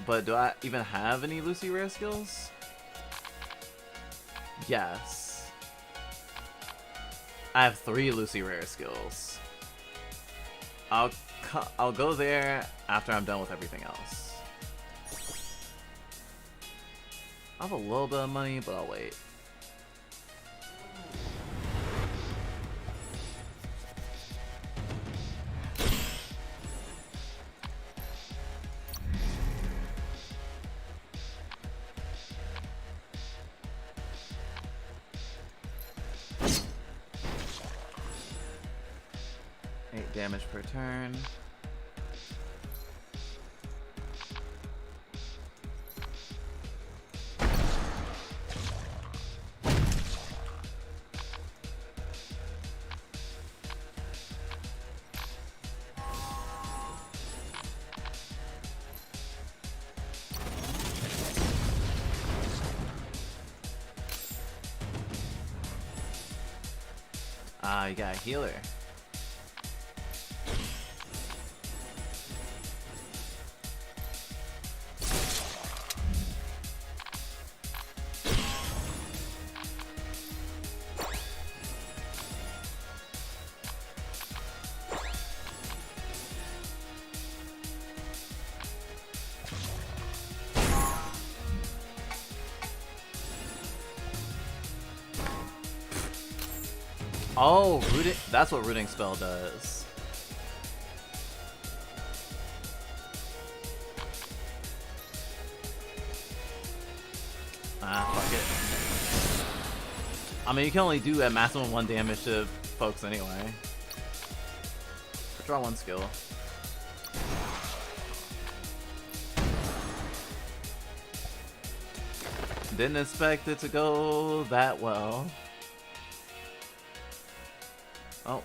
[SPEAKER 1] But do I even have any Lucy rare skills? Yes. I have 3 Lucy rare skills. I'll go there after I'm done with everything else. I have a little bit of money, but I'll wait. Damage per turn. Ah, you got a healer. Oh, rooting. That's what rooting spell does. Ah, fuck it. I mean, you can only do at maximum 1 damage to folks anyway. Draw 1 skill. Didn't expect it to go that well. Oh.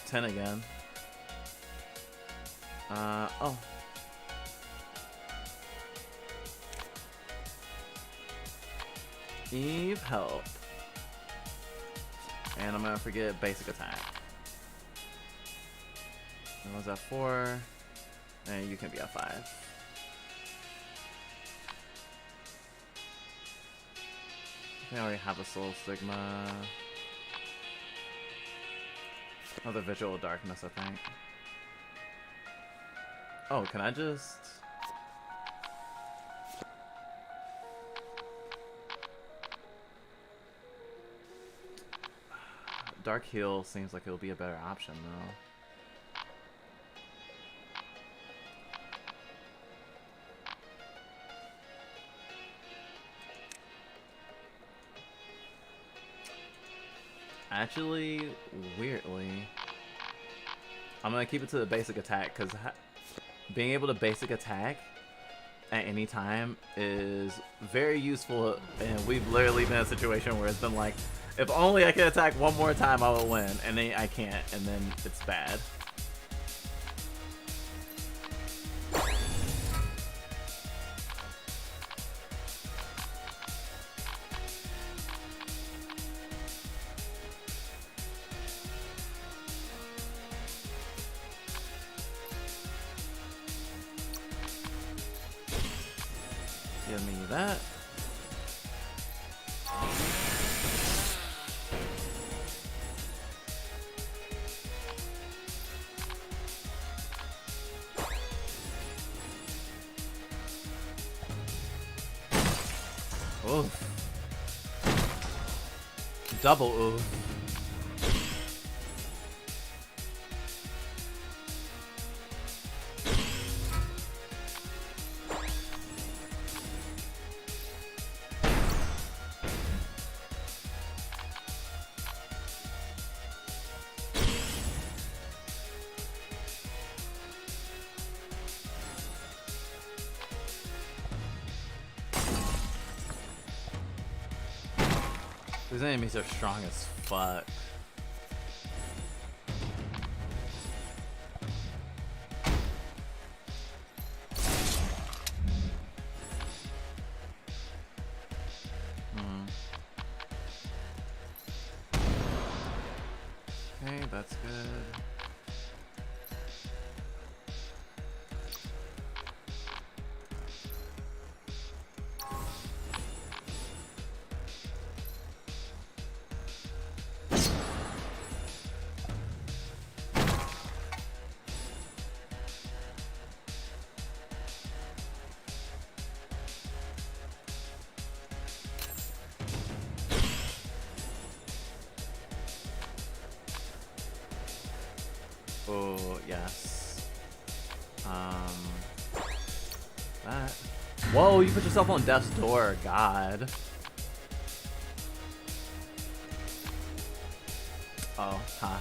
[SPEAKER 1] 10 again. Oh. Eve, help. And I'm gonna forget basic attack. I was at 4. And you can be at 5. I think I already have a Soul Sigma. Another Visual Darkness, I think. Oh, can I just... Dark Heal seems like it'll be a better option, though. Actually, weirdly, I'm gonna keep it to the basic attack, because being able to basic attack at any time is very useful, and we've literally been in a situation where it's been like, if only I could attack one more time, I will win, and then I can't, and then it's bad. Give me that. Oof. Double oof. These enemies are strong as fuck. Okay, that's good. Oh, yes. That. Whoa, you put yourself on death's door, God. Oh, huh.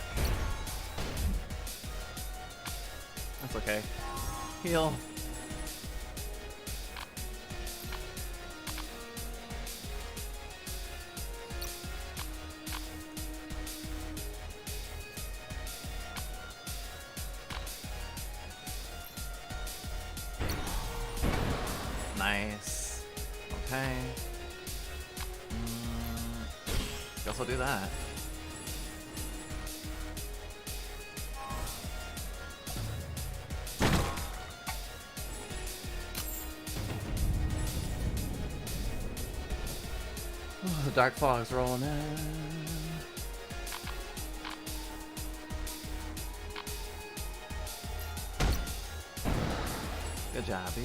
[SPEAKER 1] That's okay. Heal. Nice. Okay. Guess I'll do that. Oh, the dark fog's rolling in. Good job, E.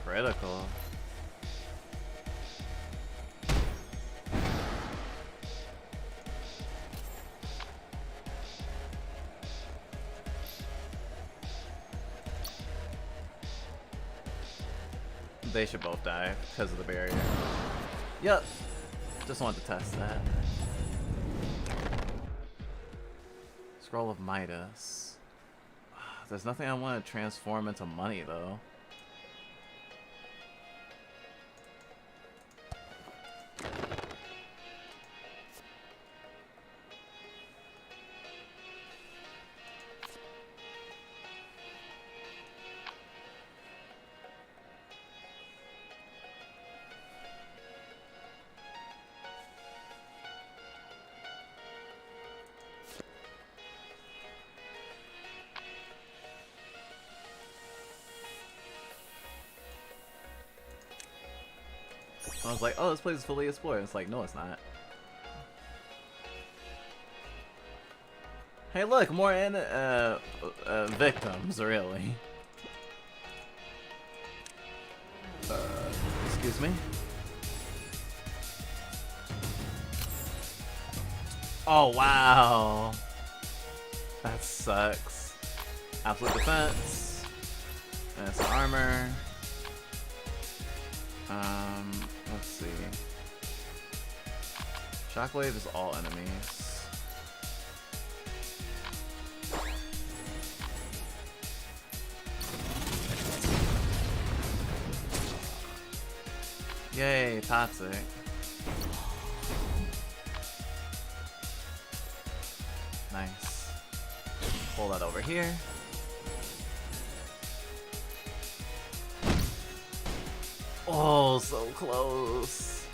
[SPEAKER 1] Critical. They should both die because of the barrier. Yep. Just wanted to test that. Scroll of Midas. There's nothing I want to transform into money though. I was like, oh, this place is fully explored. It's like, no, it's not. Hey, look, more victims, really. Excuse me? Oh, wow. That sucks. Absolute defense. That's armor. Let's see. Shockwave is all enemies. Yay, toxic. Nice. Pull that over here. Oh, so close.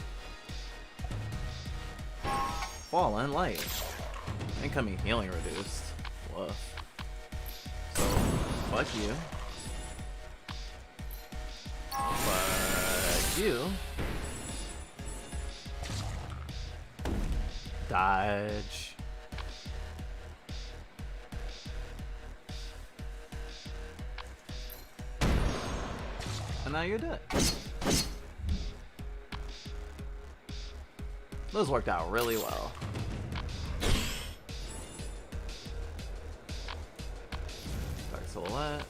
[SPEAKER 1] Fallen light. Incoming healing reduced. Woof. So, fuck you. Fuck you. Dodge. And now you're dead. Those worked out really well. Dark Silhouette.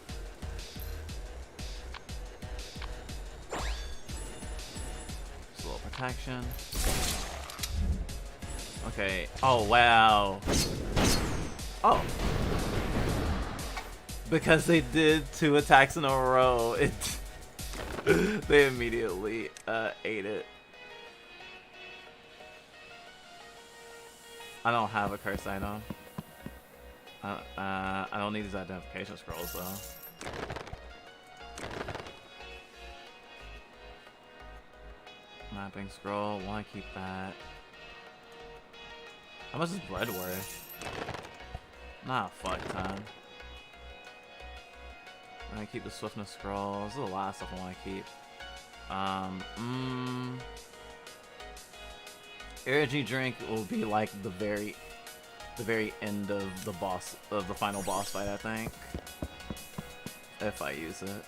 [SPEAKER 1] Just a little protection. Okay. Oh, wow. Oh. Because they did 2 attacks in a row, they immediately ate it. I don't have a curse item. I don't need these identification scrolls though. Mapping scroll, wanna keep that. How much is bread worth? Not a fuck ton. I'm gonna keep the swiftness scroll. This is the last stuff I wanna keep. Energy drink will be like the very end of the final boss fight, I think. If I use it.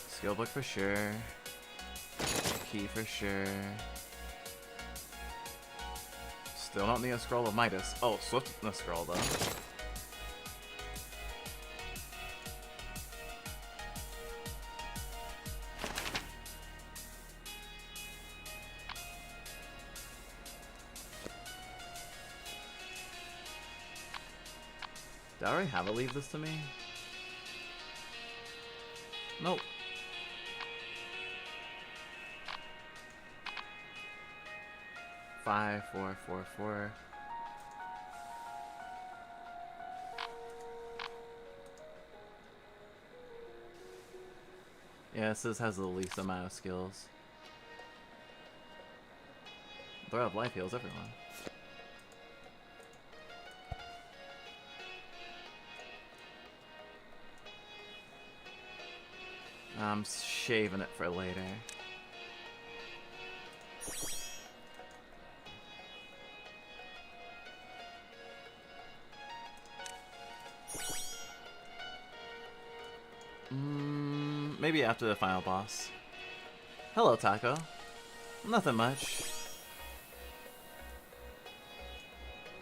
[SPEAKER 1] Skill book for sure. Key for sure. Still don't need a scroll of Midas. Oh, swiftness scroll though. Did I already have it leave this to me? Nope. Five, 4, 4, 4. Yeah, this has the least amount of skills. Throw up life heals everyone. I'm shaving it for later. Maybe after the final boss. Hello, Taco. Nothing much.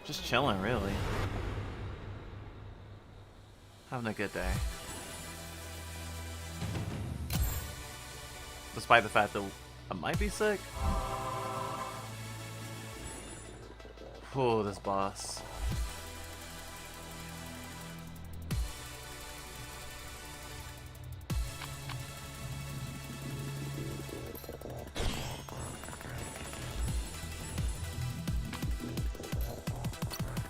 [SPEAKER 1] Just chilling, really. Having a good day. Despite the fact that I might be sick. Oh, this boss.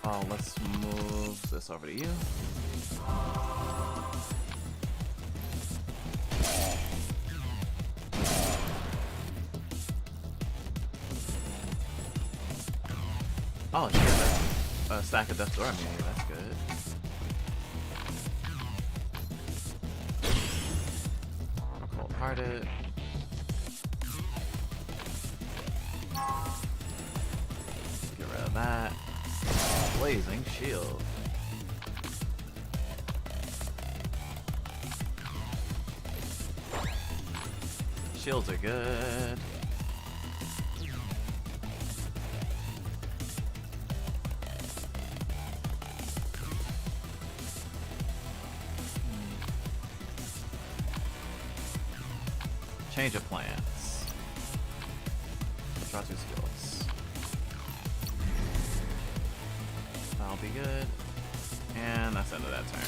[SPEAKER 1] Oh, let's move this over to you. Oh shit, a stack of Death Door immunity, that's good. Cold-hearted. Get rid of that. Blazing shield. Shields are good. Change of plans. Draw 2 skills. That'll be good. And that's the end of that turn.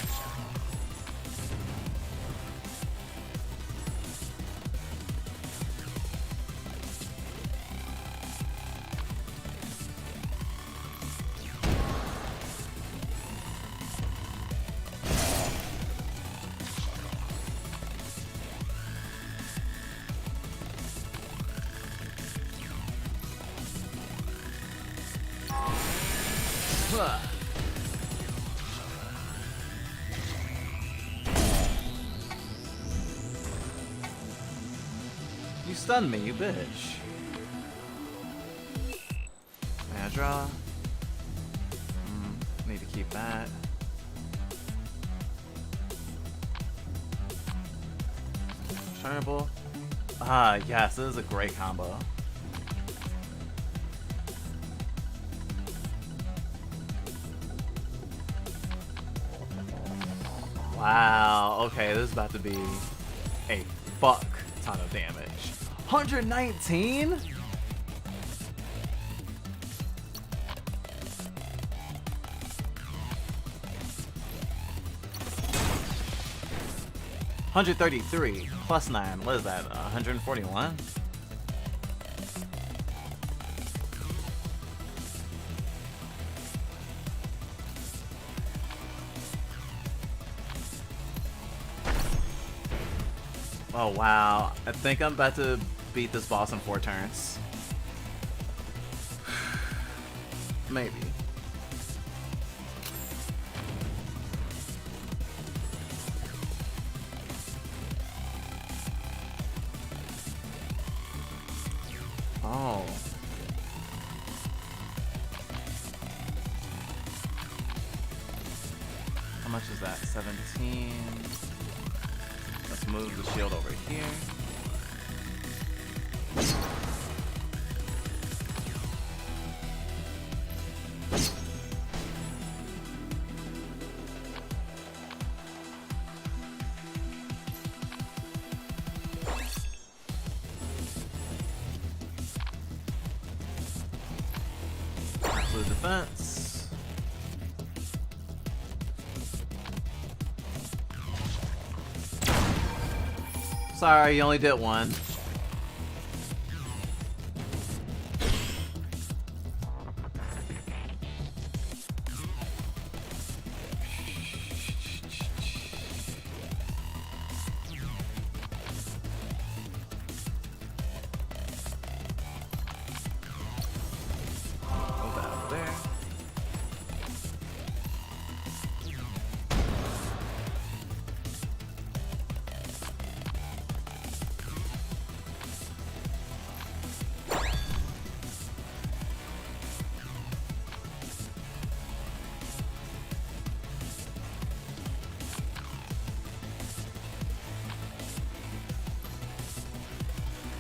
[SPEAKER 1] You stunned me, you bitch. Mana draw. Need to keep that. Turnable. Ah, yes, this is a great combo. Wow, okay, this is about to be a fuck ton of damage. 119? $133 plus 9. What is that? 141? Oh wow, I think I'm about to beat this boss in 4 turns. Maybe. Oh. How much is that? 17. Let's move the shield over here. Absolute defense. Sorry, you only did one. Move that over there.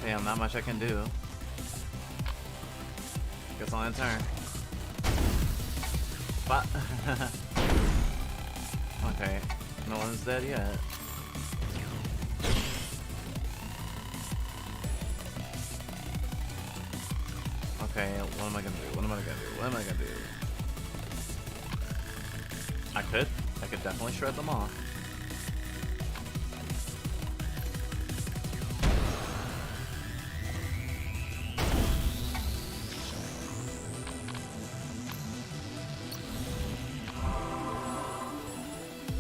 [SPEAKER 1] Damn, not much I can do. Guess I'll end turn. But okay, no one's dead yet. Okay, what am I gonna do? What am I gonna do? What am I gonna do? I could definitely shred them off.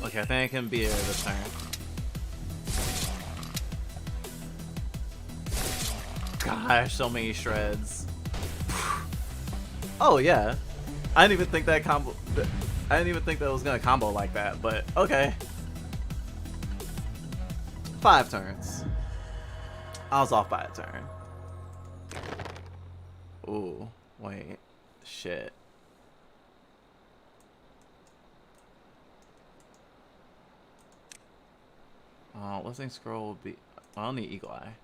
[SPEAKER 1] Okay, I think I can beat her this turn. Gosh, so many shreds. Oh yeah, I didn't even think that combo. I didn't even think that was gonna combo like that, but okay. 5 turns. I was off by a turn. Ooh, wait, shit. Listing scroll will be. I don't need Eagle Eye.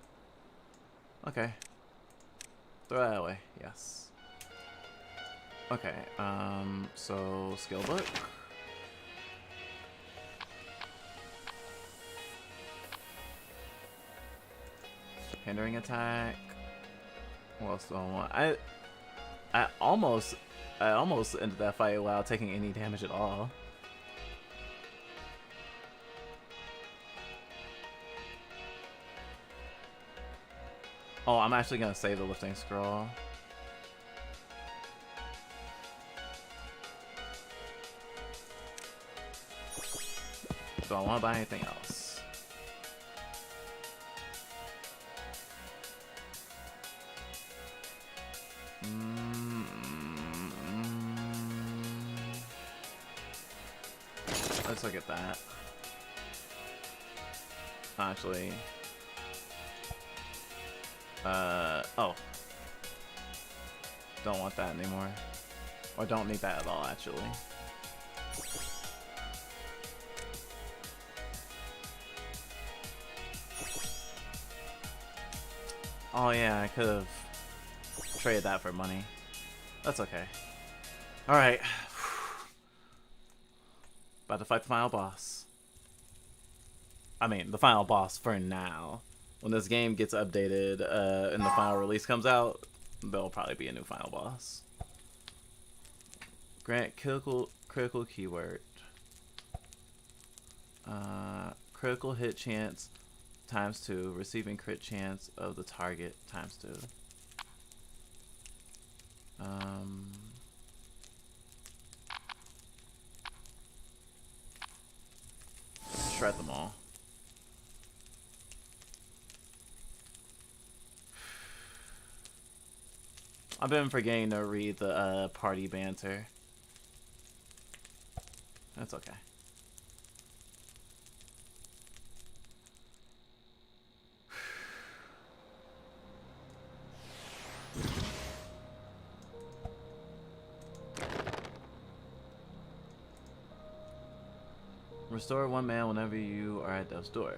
[SPEAKER 1] Okay. Throw that away. Yes. Okay. So skill book. Hindering attack. What else do I want? I almost ended that fight without taking any damage at all. Oh, I'm actually gonna save the lifting scroll. Do I want to buy anything else? Let's look at that. Actually, oh, don't want that anymore, or don't need that at all, actually. Oh yeah, I could have traded that for money. That's okay. Alright. About to fight the final boss. I mean, the final boss for now. When this game gets updated and the final release comes out, there'll probably be a new final boss. Grant critical keyword. Critical hit chance ×2. Receiving crit chance of the target ×2. Shred them all. I've been forgetting to read the party banter. That's okay. Restore 1 man whenever you are at death's door.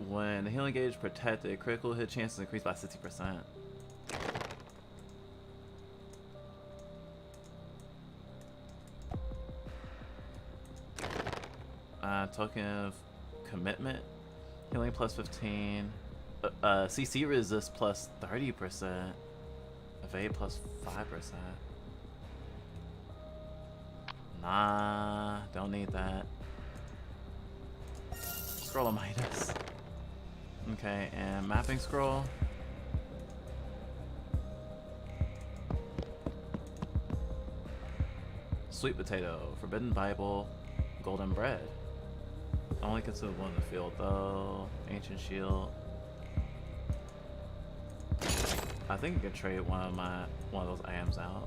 [SPEAKER 1] When the healing gauge is protected, critical hit chances increase by 60%. Token of commitment. Healing plus 15. CC resist plus 30%. Evade plus 5%. Nah, don't need that. Scroll of Midas. Okay, and mapping scroll. Sweet potato, forbidden Bible, golden bread. Only consume one in the field though. Ancient shield. I think I could trade one of those items out.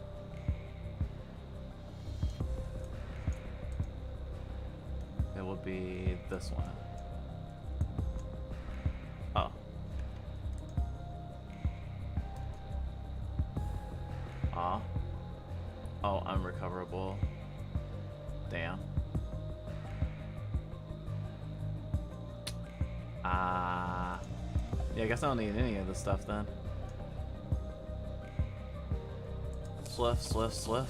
[SPEAKER 1] It would be this one. Oh. Aw. Oh, unrecoverable. Damn. Yeah, I guess I don't need any of this stuff then. Swift.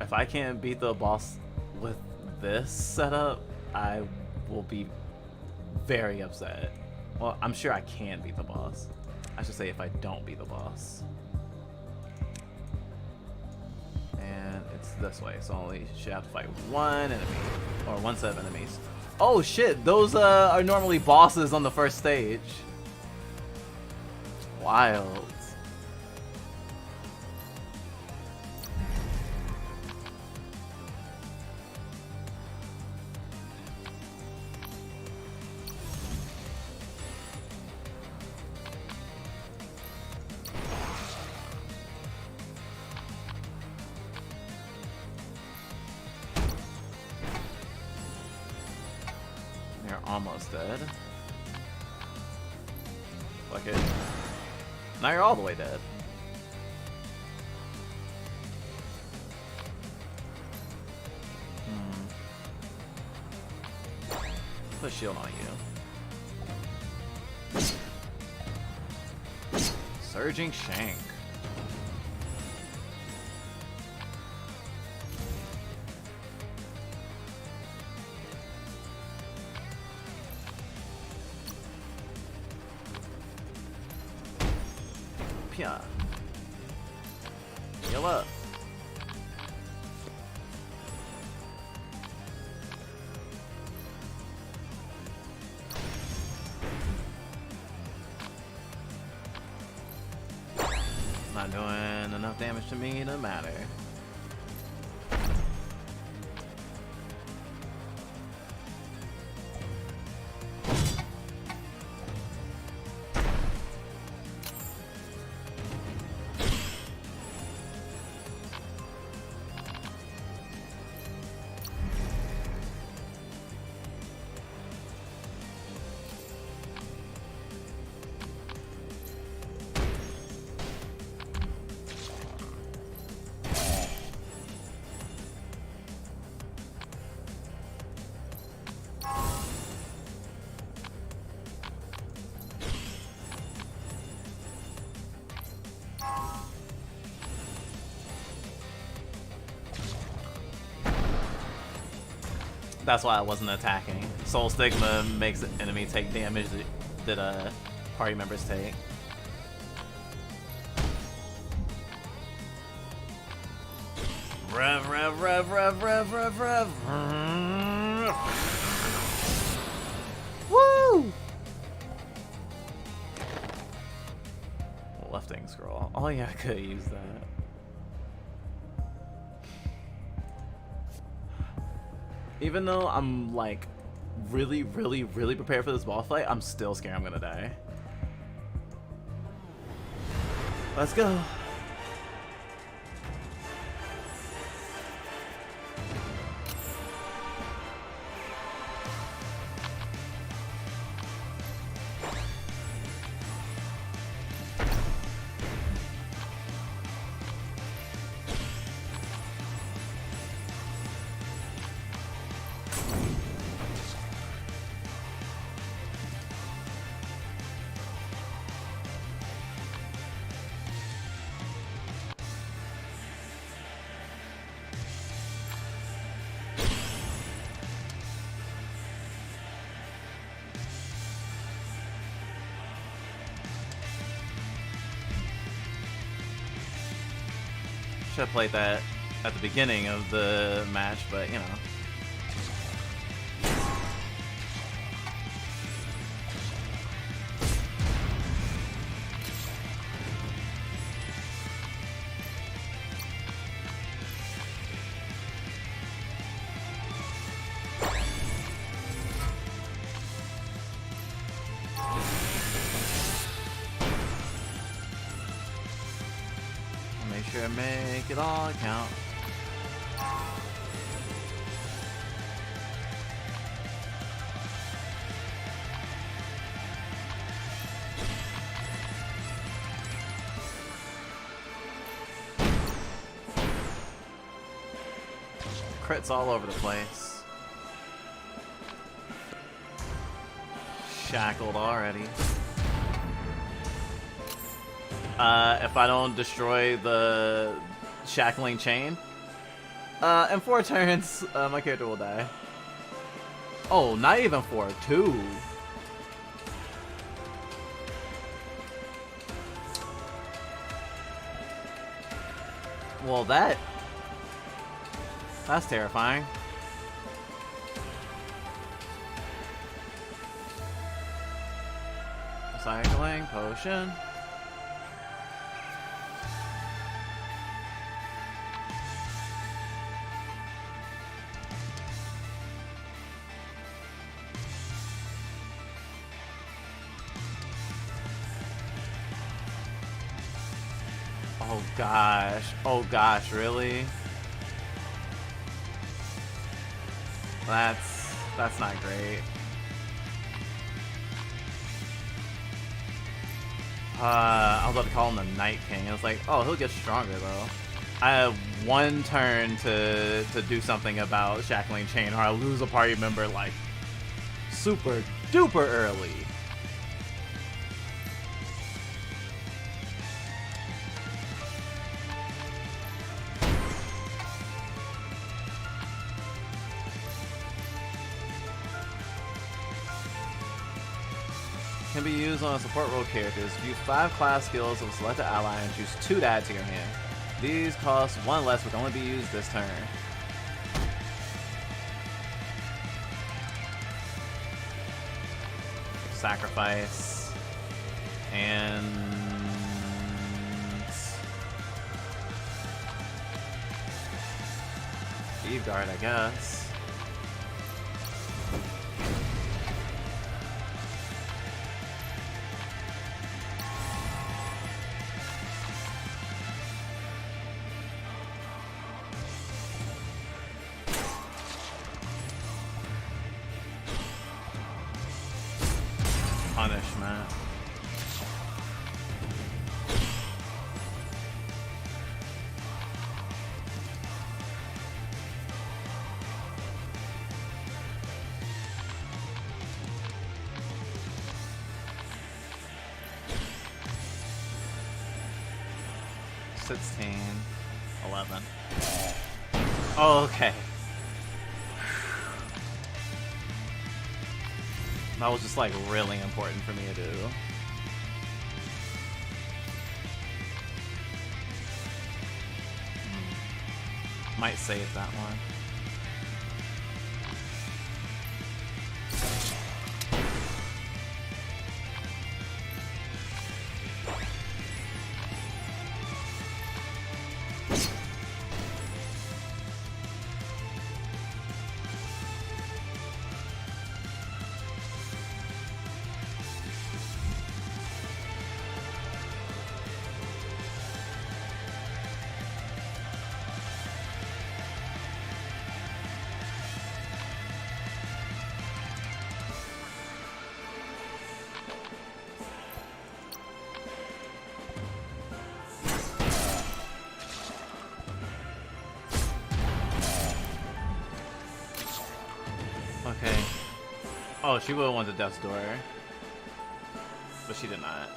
[SPEAKER 1] If I can't beat the boss with this setup, I will be very upset. Well, I'm sure I can beat the boss. I should say if I don't beat the boss. And it's this way, so I only should have to fight one enemy, or one set of enemies. Oh shit, those are normally bosses on the first stage. Wild. Almost dead. Fuck it. Now you're all the way dead. Put a shield on you.
[SPEAKER 3] Surging Shank. Pia. Heal up. Not doing enough damage to me to matter. That's why I wasn't attacking. Soul Stigma makes the enemy take damage that party members take. Rev, rev, rev, rev, rev, rev, rev. Woo! Lefting scroll. Oh yeah, I could use that. Even though I'm like really prepared for this boss fight, I'm still scared I'm gonna die. Let's go. Should have played that at the beginning of the match, but you know. Make it all count. Crits all over the place. Shackled already. If I don't destroy the shackling chain, in 4 turns, my character will die. Oh, not even 4, 2. Well, that's terrifying. Cycling potion. Oh gosh, really? That's not great. I was about to call him the Night King. I was like, oh, he'll get stronger though. I have 1 turn to do something about shackling chain, or I lose a party member like super duper early. can be used on support role characters. Use 5 class skills of a selected ally and choose 2 to add to your hand. These cost 1 less, but can only be used this turn. Sacrifice. And... Eve Guard, I guess. Punishment. $16, $11. Oh, okay. That was just like really important for me to do. Might save that one. Okay. Oh, she would have went to Death's Door. But she did not.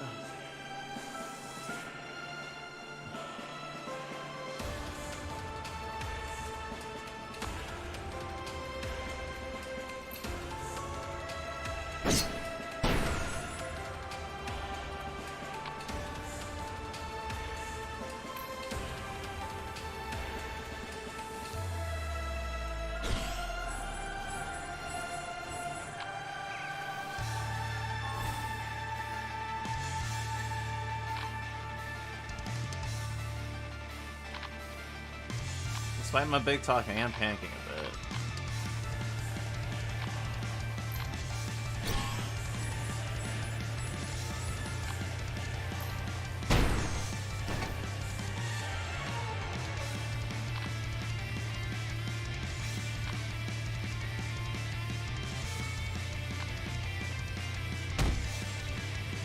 [SPEAKER 3] Despite my big talk, I am panicking a bit.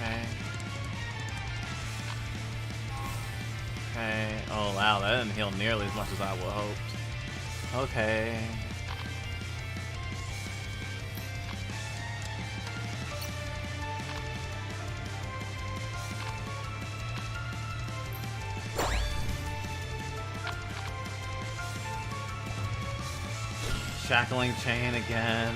[SPEAKER 3] Okay. Okay. Oh wow, that didn't heal nearly as much as I would have hoped. Okay. Shackling chain again.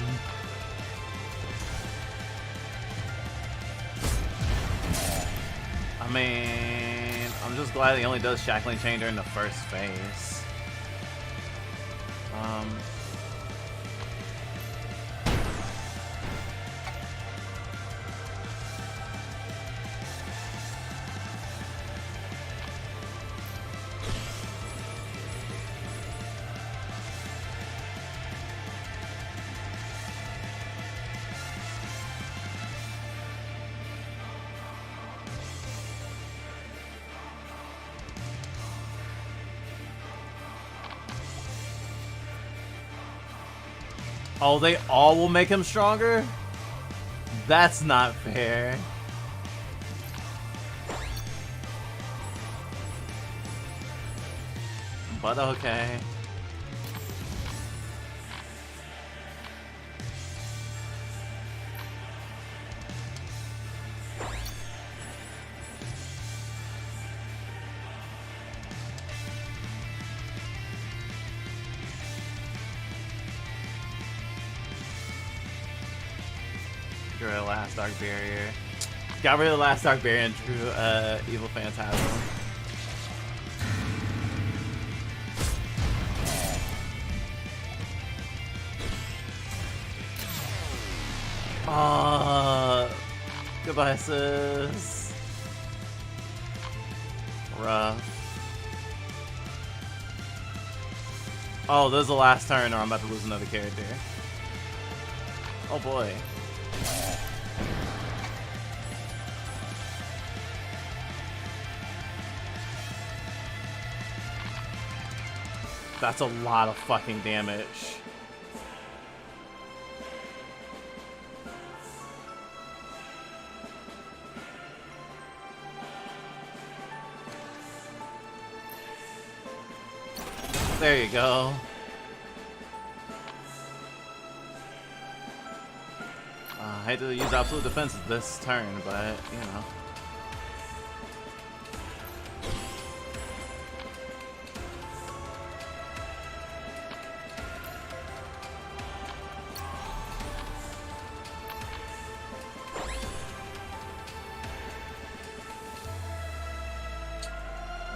[SPEAKER 3] I mean, I'm just glad he only does shackling chain during the first phase. Oh, they all will make him stronger? That's not fair. But okay. Your last dark barrier. Got rid of the last Dark Barrier and drew Evil Phantasm. Goodbye, sis. Rough. Oh, this is the last turn or I'm about to lose another character. Oh boy. That's a lot of fucking damage. There you go. I hate to use absolute defense this turn, but you know.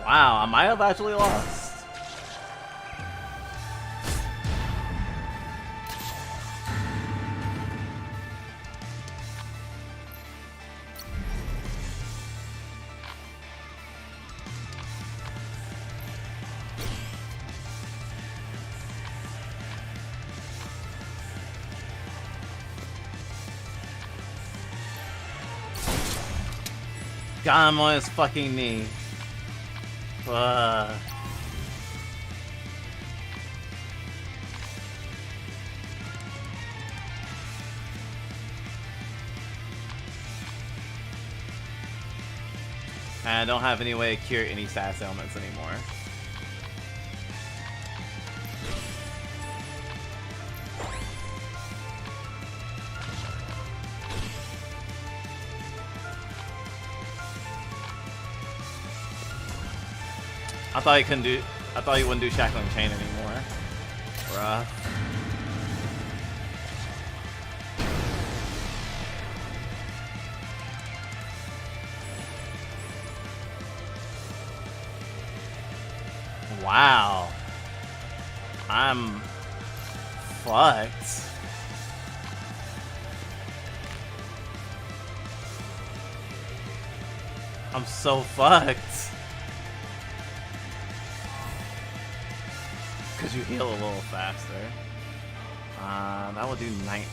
[SPEAKER 3] Wow, I might have actually lost. Got him on his fucking knee. I don't have any way to cure any status ailments anymore. I thought he wouldn't do Shackling Chain anymore. Rough. Wow. I'm fucked. I'm so fucked. Because you heal a little faster. That will do 19.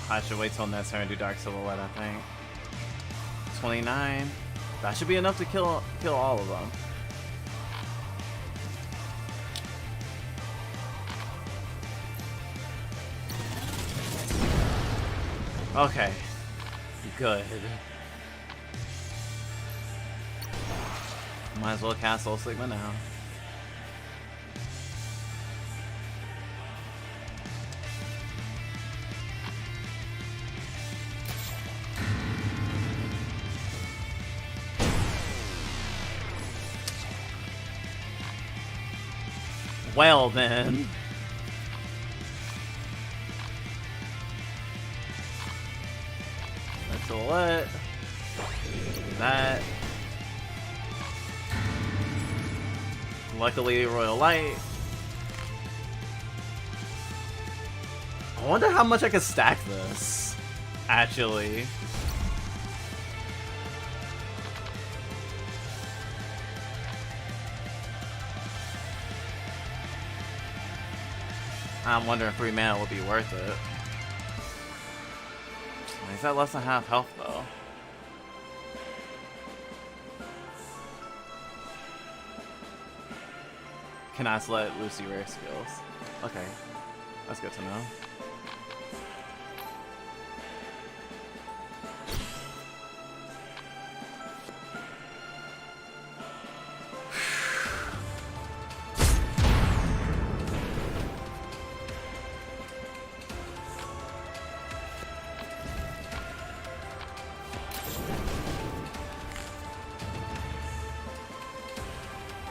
[SPEAKER 3] I should wait till next turn and do Dark Silhouette, I think. 29. That should be enough to kill all of them. Okay. Good. Might as well cast Soul Sigma now. Well then. Let's let that. Luckily, Royal Light. I wonder how much I could stack this. Actually. I'm wondering if 3 mana would be worth it. He's at less than half health though. Cannot select Lucy rare skills. Okay, that's good to know.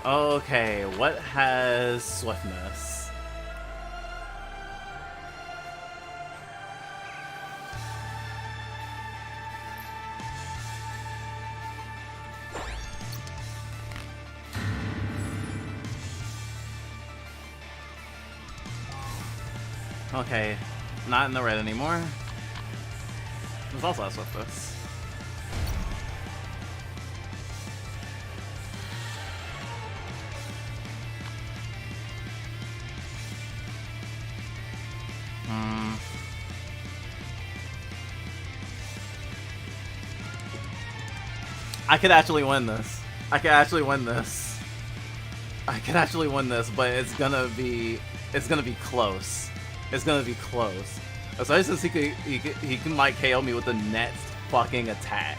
[SPEAKER 3] Okay, what has swiftness? Okay, not in the red anymore. There's also a Swiftness. I could actually win this. I could actually win this. I could actually win this, but it's gonna be close. It's gonna be close. Especially since he can like KO me with the next fucking attack.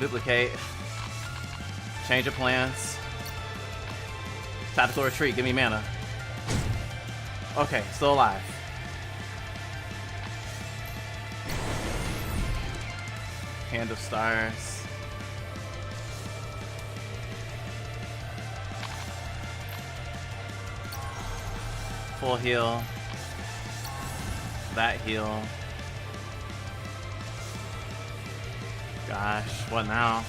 [SPEAKER 3] Duplicate. Change of plans. Tactical retreat, give me mana. Okay, still alive. Hand of Stars. Full heal. That heal. Gosh, what now?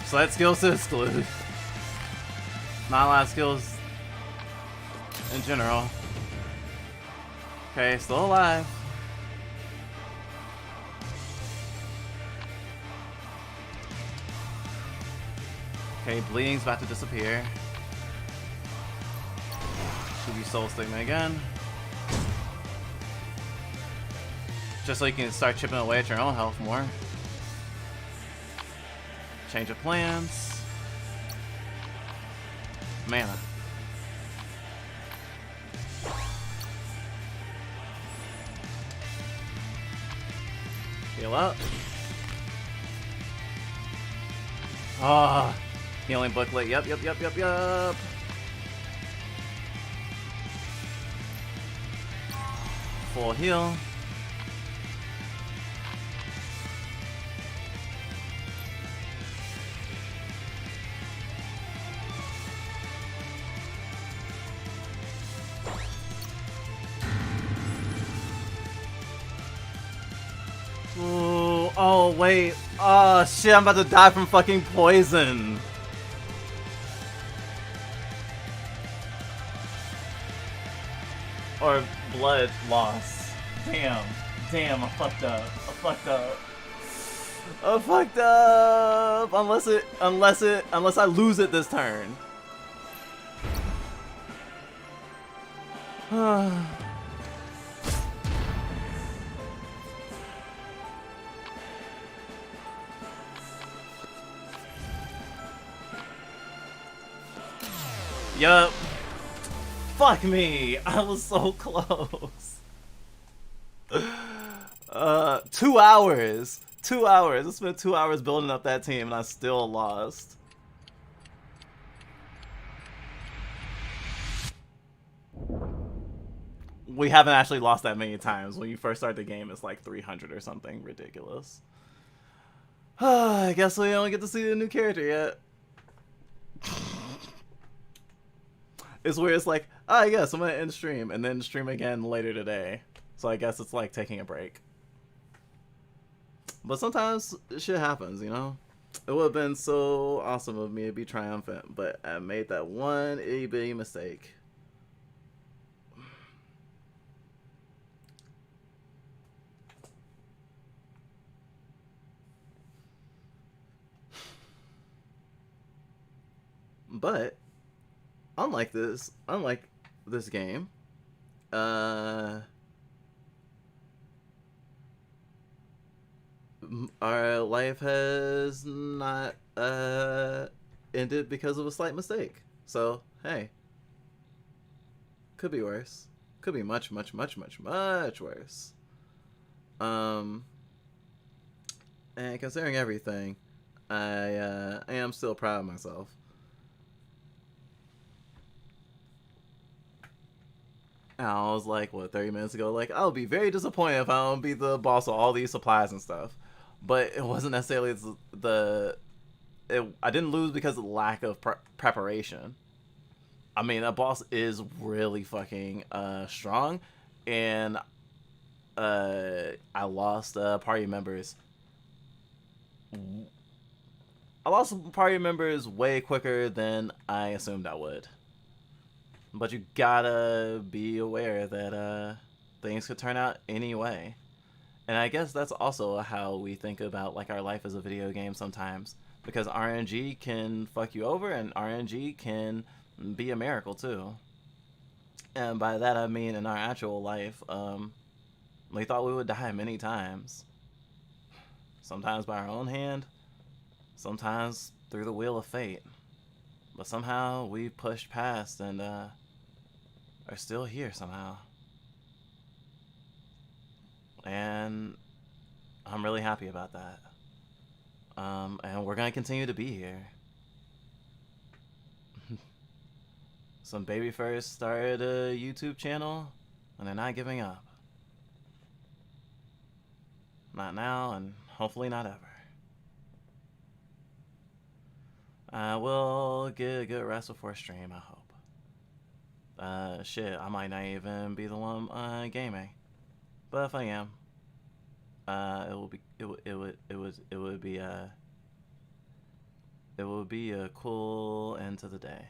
[SPEAKER 3] Select skills to exclude. Not a lot of skills in general. Okay, still alive. Okay, bleeding's about to disappear. Should be Soul Stigma again. Just so you can start chipping away at your own health more. Change of plans. Mana. Heal up. Ah. Healing booklet. Yep. Full heal. Ooh, oh wait. Oh shit, I'm about to die from fucking poison. Or blood loss. Damn, I fucked up. Unless I lose it this turn. Yup. Fuck me! I was so close. 2 hours. 2 hours. I spent 2 hours building up that team and I still lost. We haven't actually lost that many times. When you first start the game, it's like 300 or something ridiculous. I guess we don't get to see the new character yet. It's where it's like, oh, yes, I'm gonna end stream and then stream again later today. So I guess it's like taking a break. But sometimes shit happens, you know? It would have been so awesome of me to be triumphant, but I made that one itty bitty mistake. But unlike this game, our life has not ended because of a slight mistake. So hey, could be worse. Could be much worse. And considering everything, I am still proud of myself. I was like, what, 30 minutes ago? Like, I'll be very disappointed if I don't beat the boss with all these supplies and stuff. But it wasn't necessarily I didn't lose because of the lack of preparation. I mean, that boss is really fucking strong. And I lost party members I lost party members way quicker than I assumed I would. But you gotta be aware that things could turn out any way. And I guess that's also how we think about like our life as a video game sometimes. Because RNG can fuck you over and RNG can be a miracle too. And by that I mean in our actual life, we thought we would die many times. Sometimes by our own hand, sometimes through the wheel of fate. But somehow we pushed past and are still here somehow. And I'm really happy about that. And we're gonna continue to be here. Some Babyfur started a YouTube channel, and they're not giving up. Not now, and hopefully not ever. I will get a good rest before stream, I hope. Shit, I might not even be the one gaming. But if I am, it would be a cool end to the day.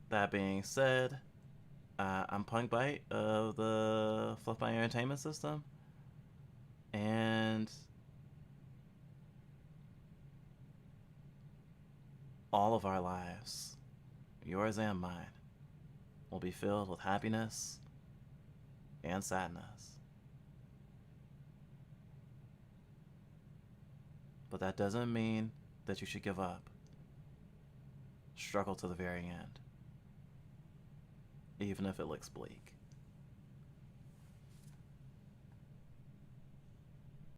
[SPEAKER 3] That being said, I'm Punkbyte of the Fluffbyte Entertainment System, and all of our lives, yours and mine, will be filled with happiness and sadness. But that doesn't mean that you should give up. Struggle to the very end, even if it looks bleak.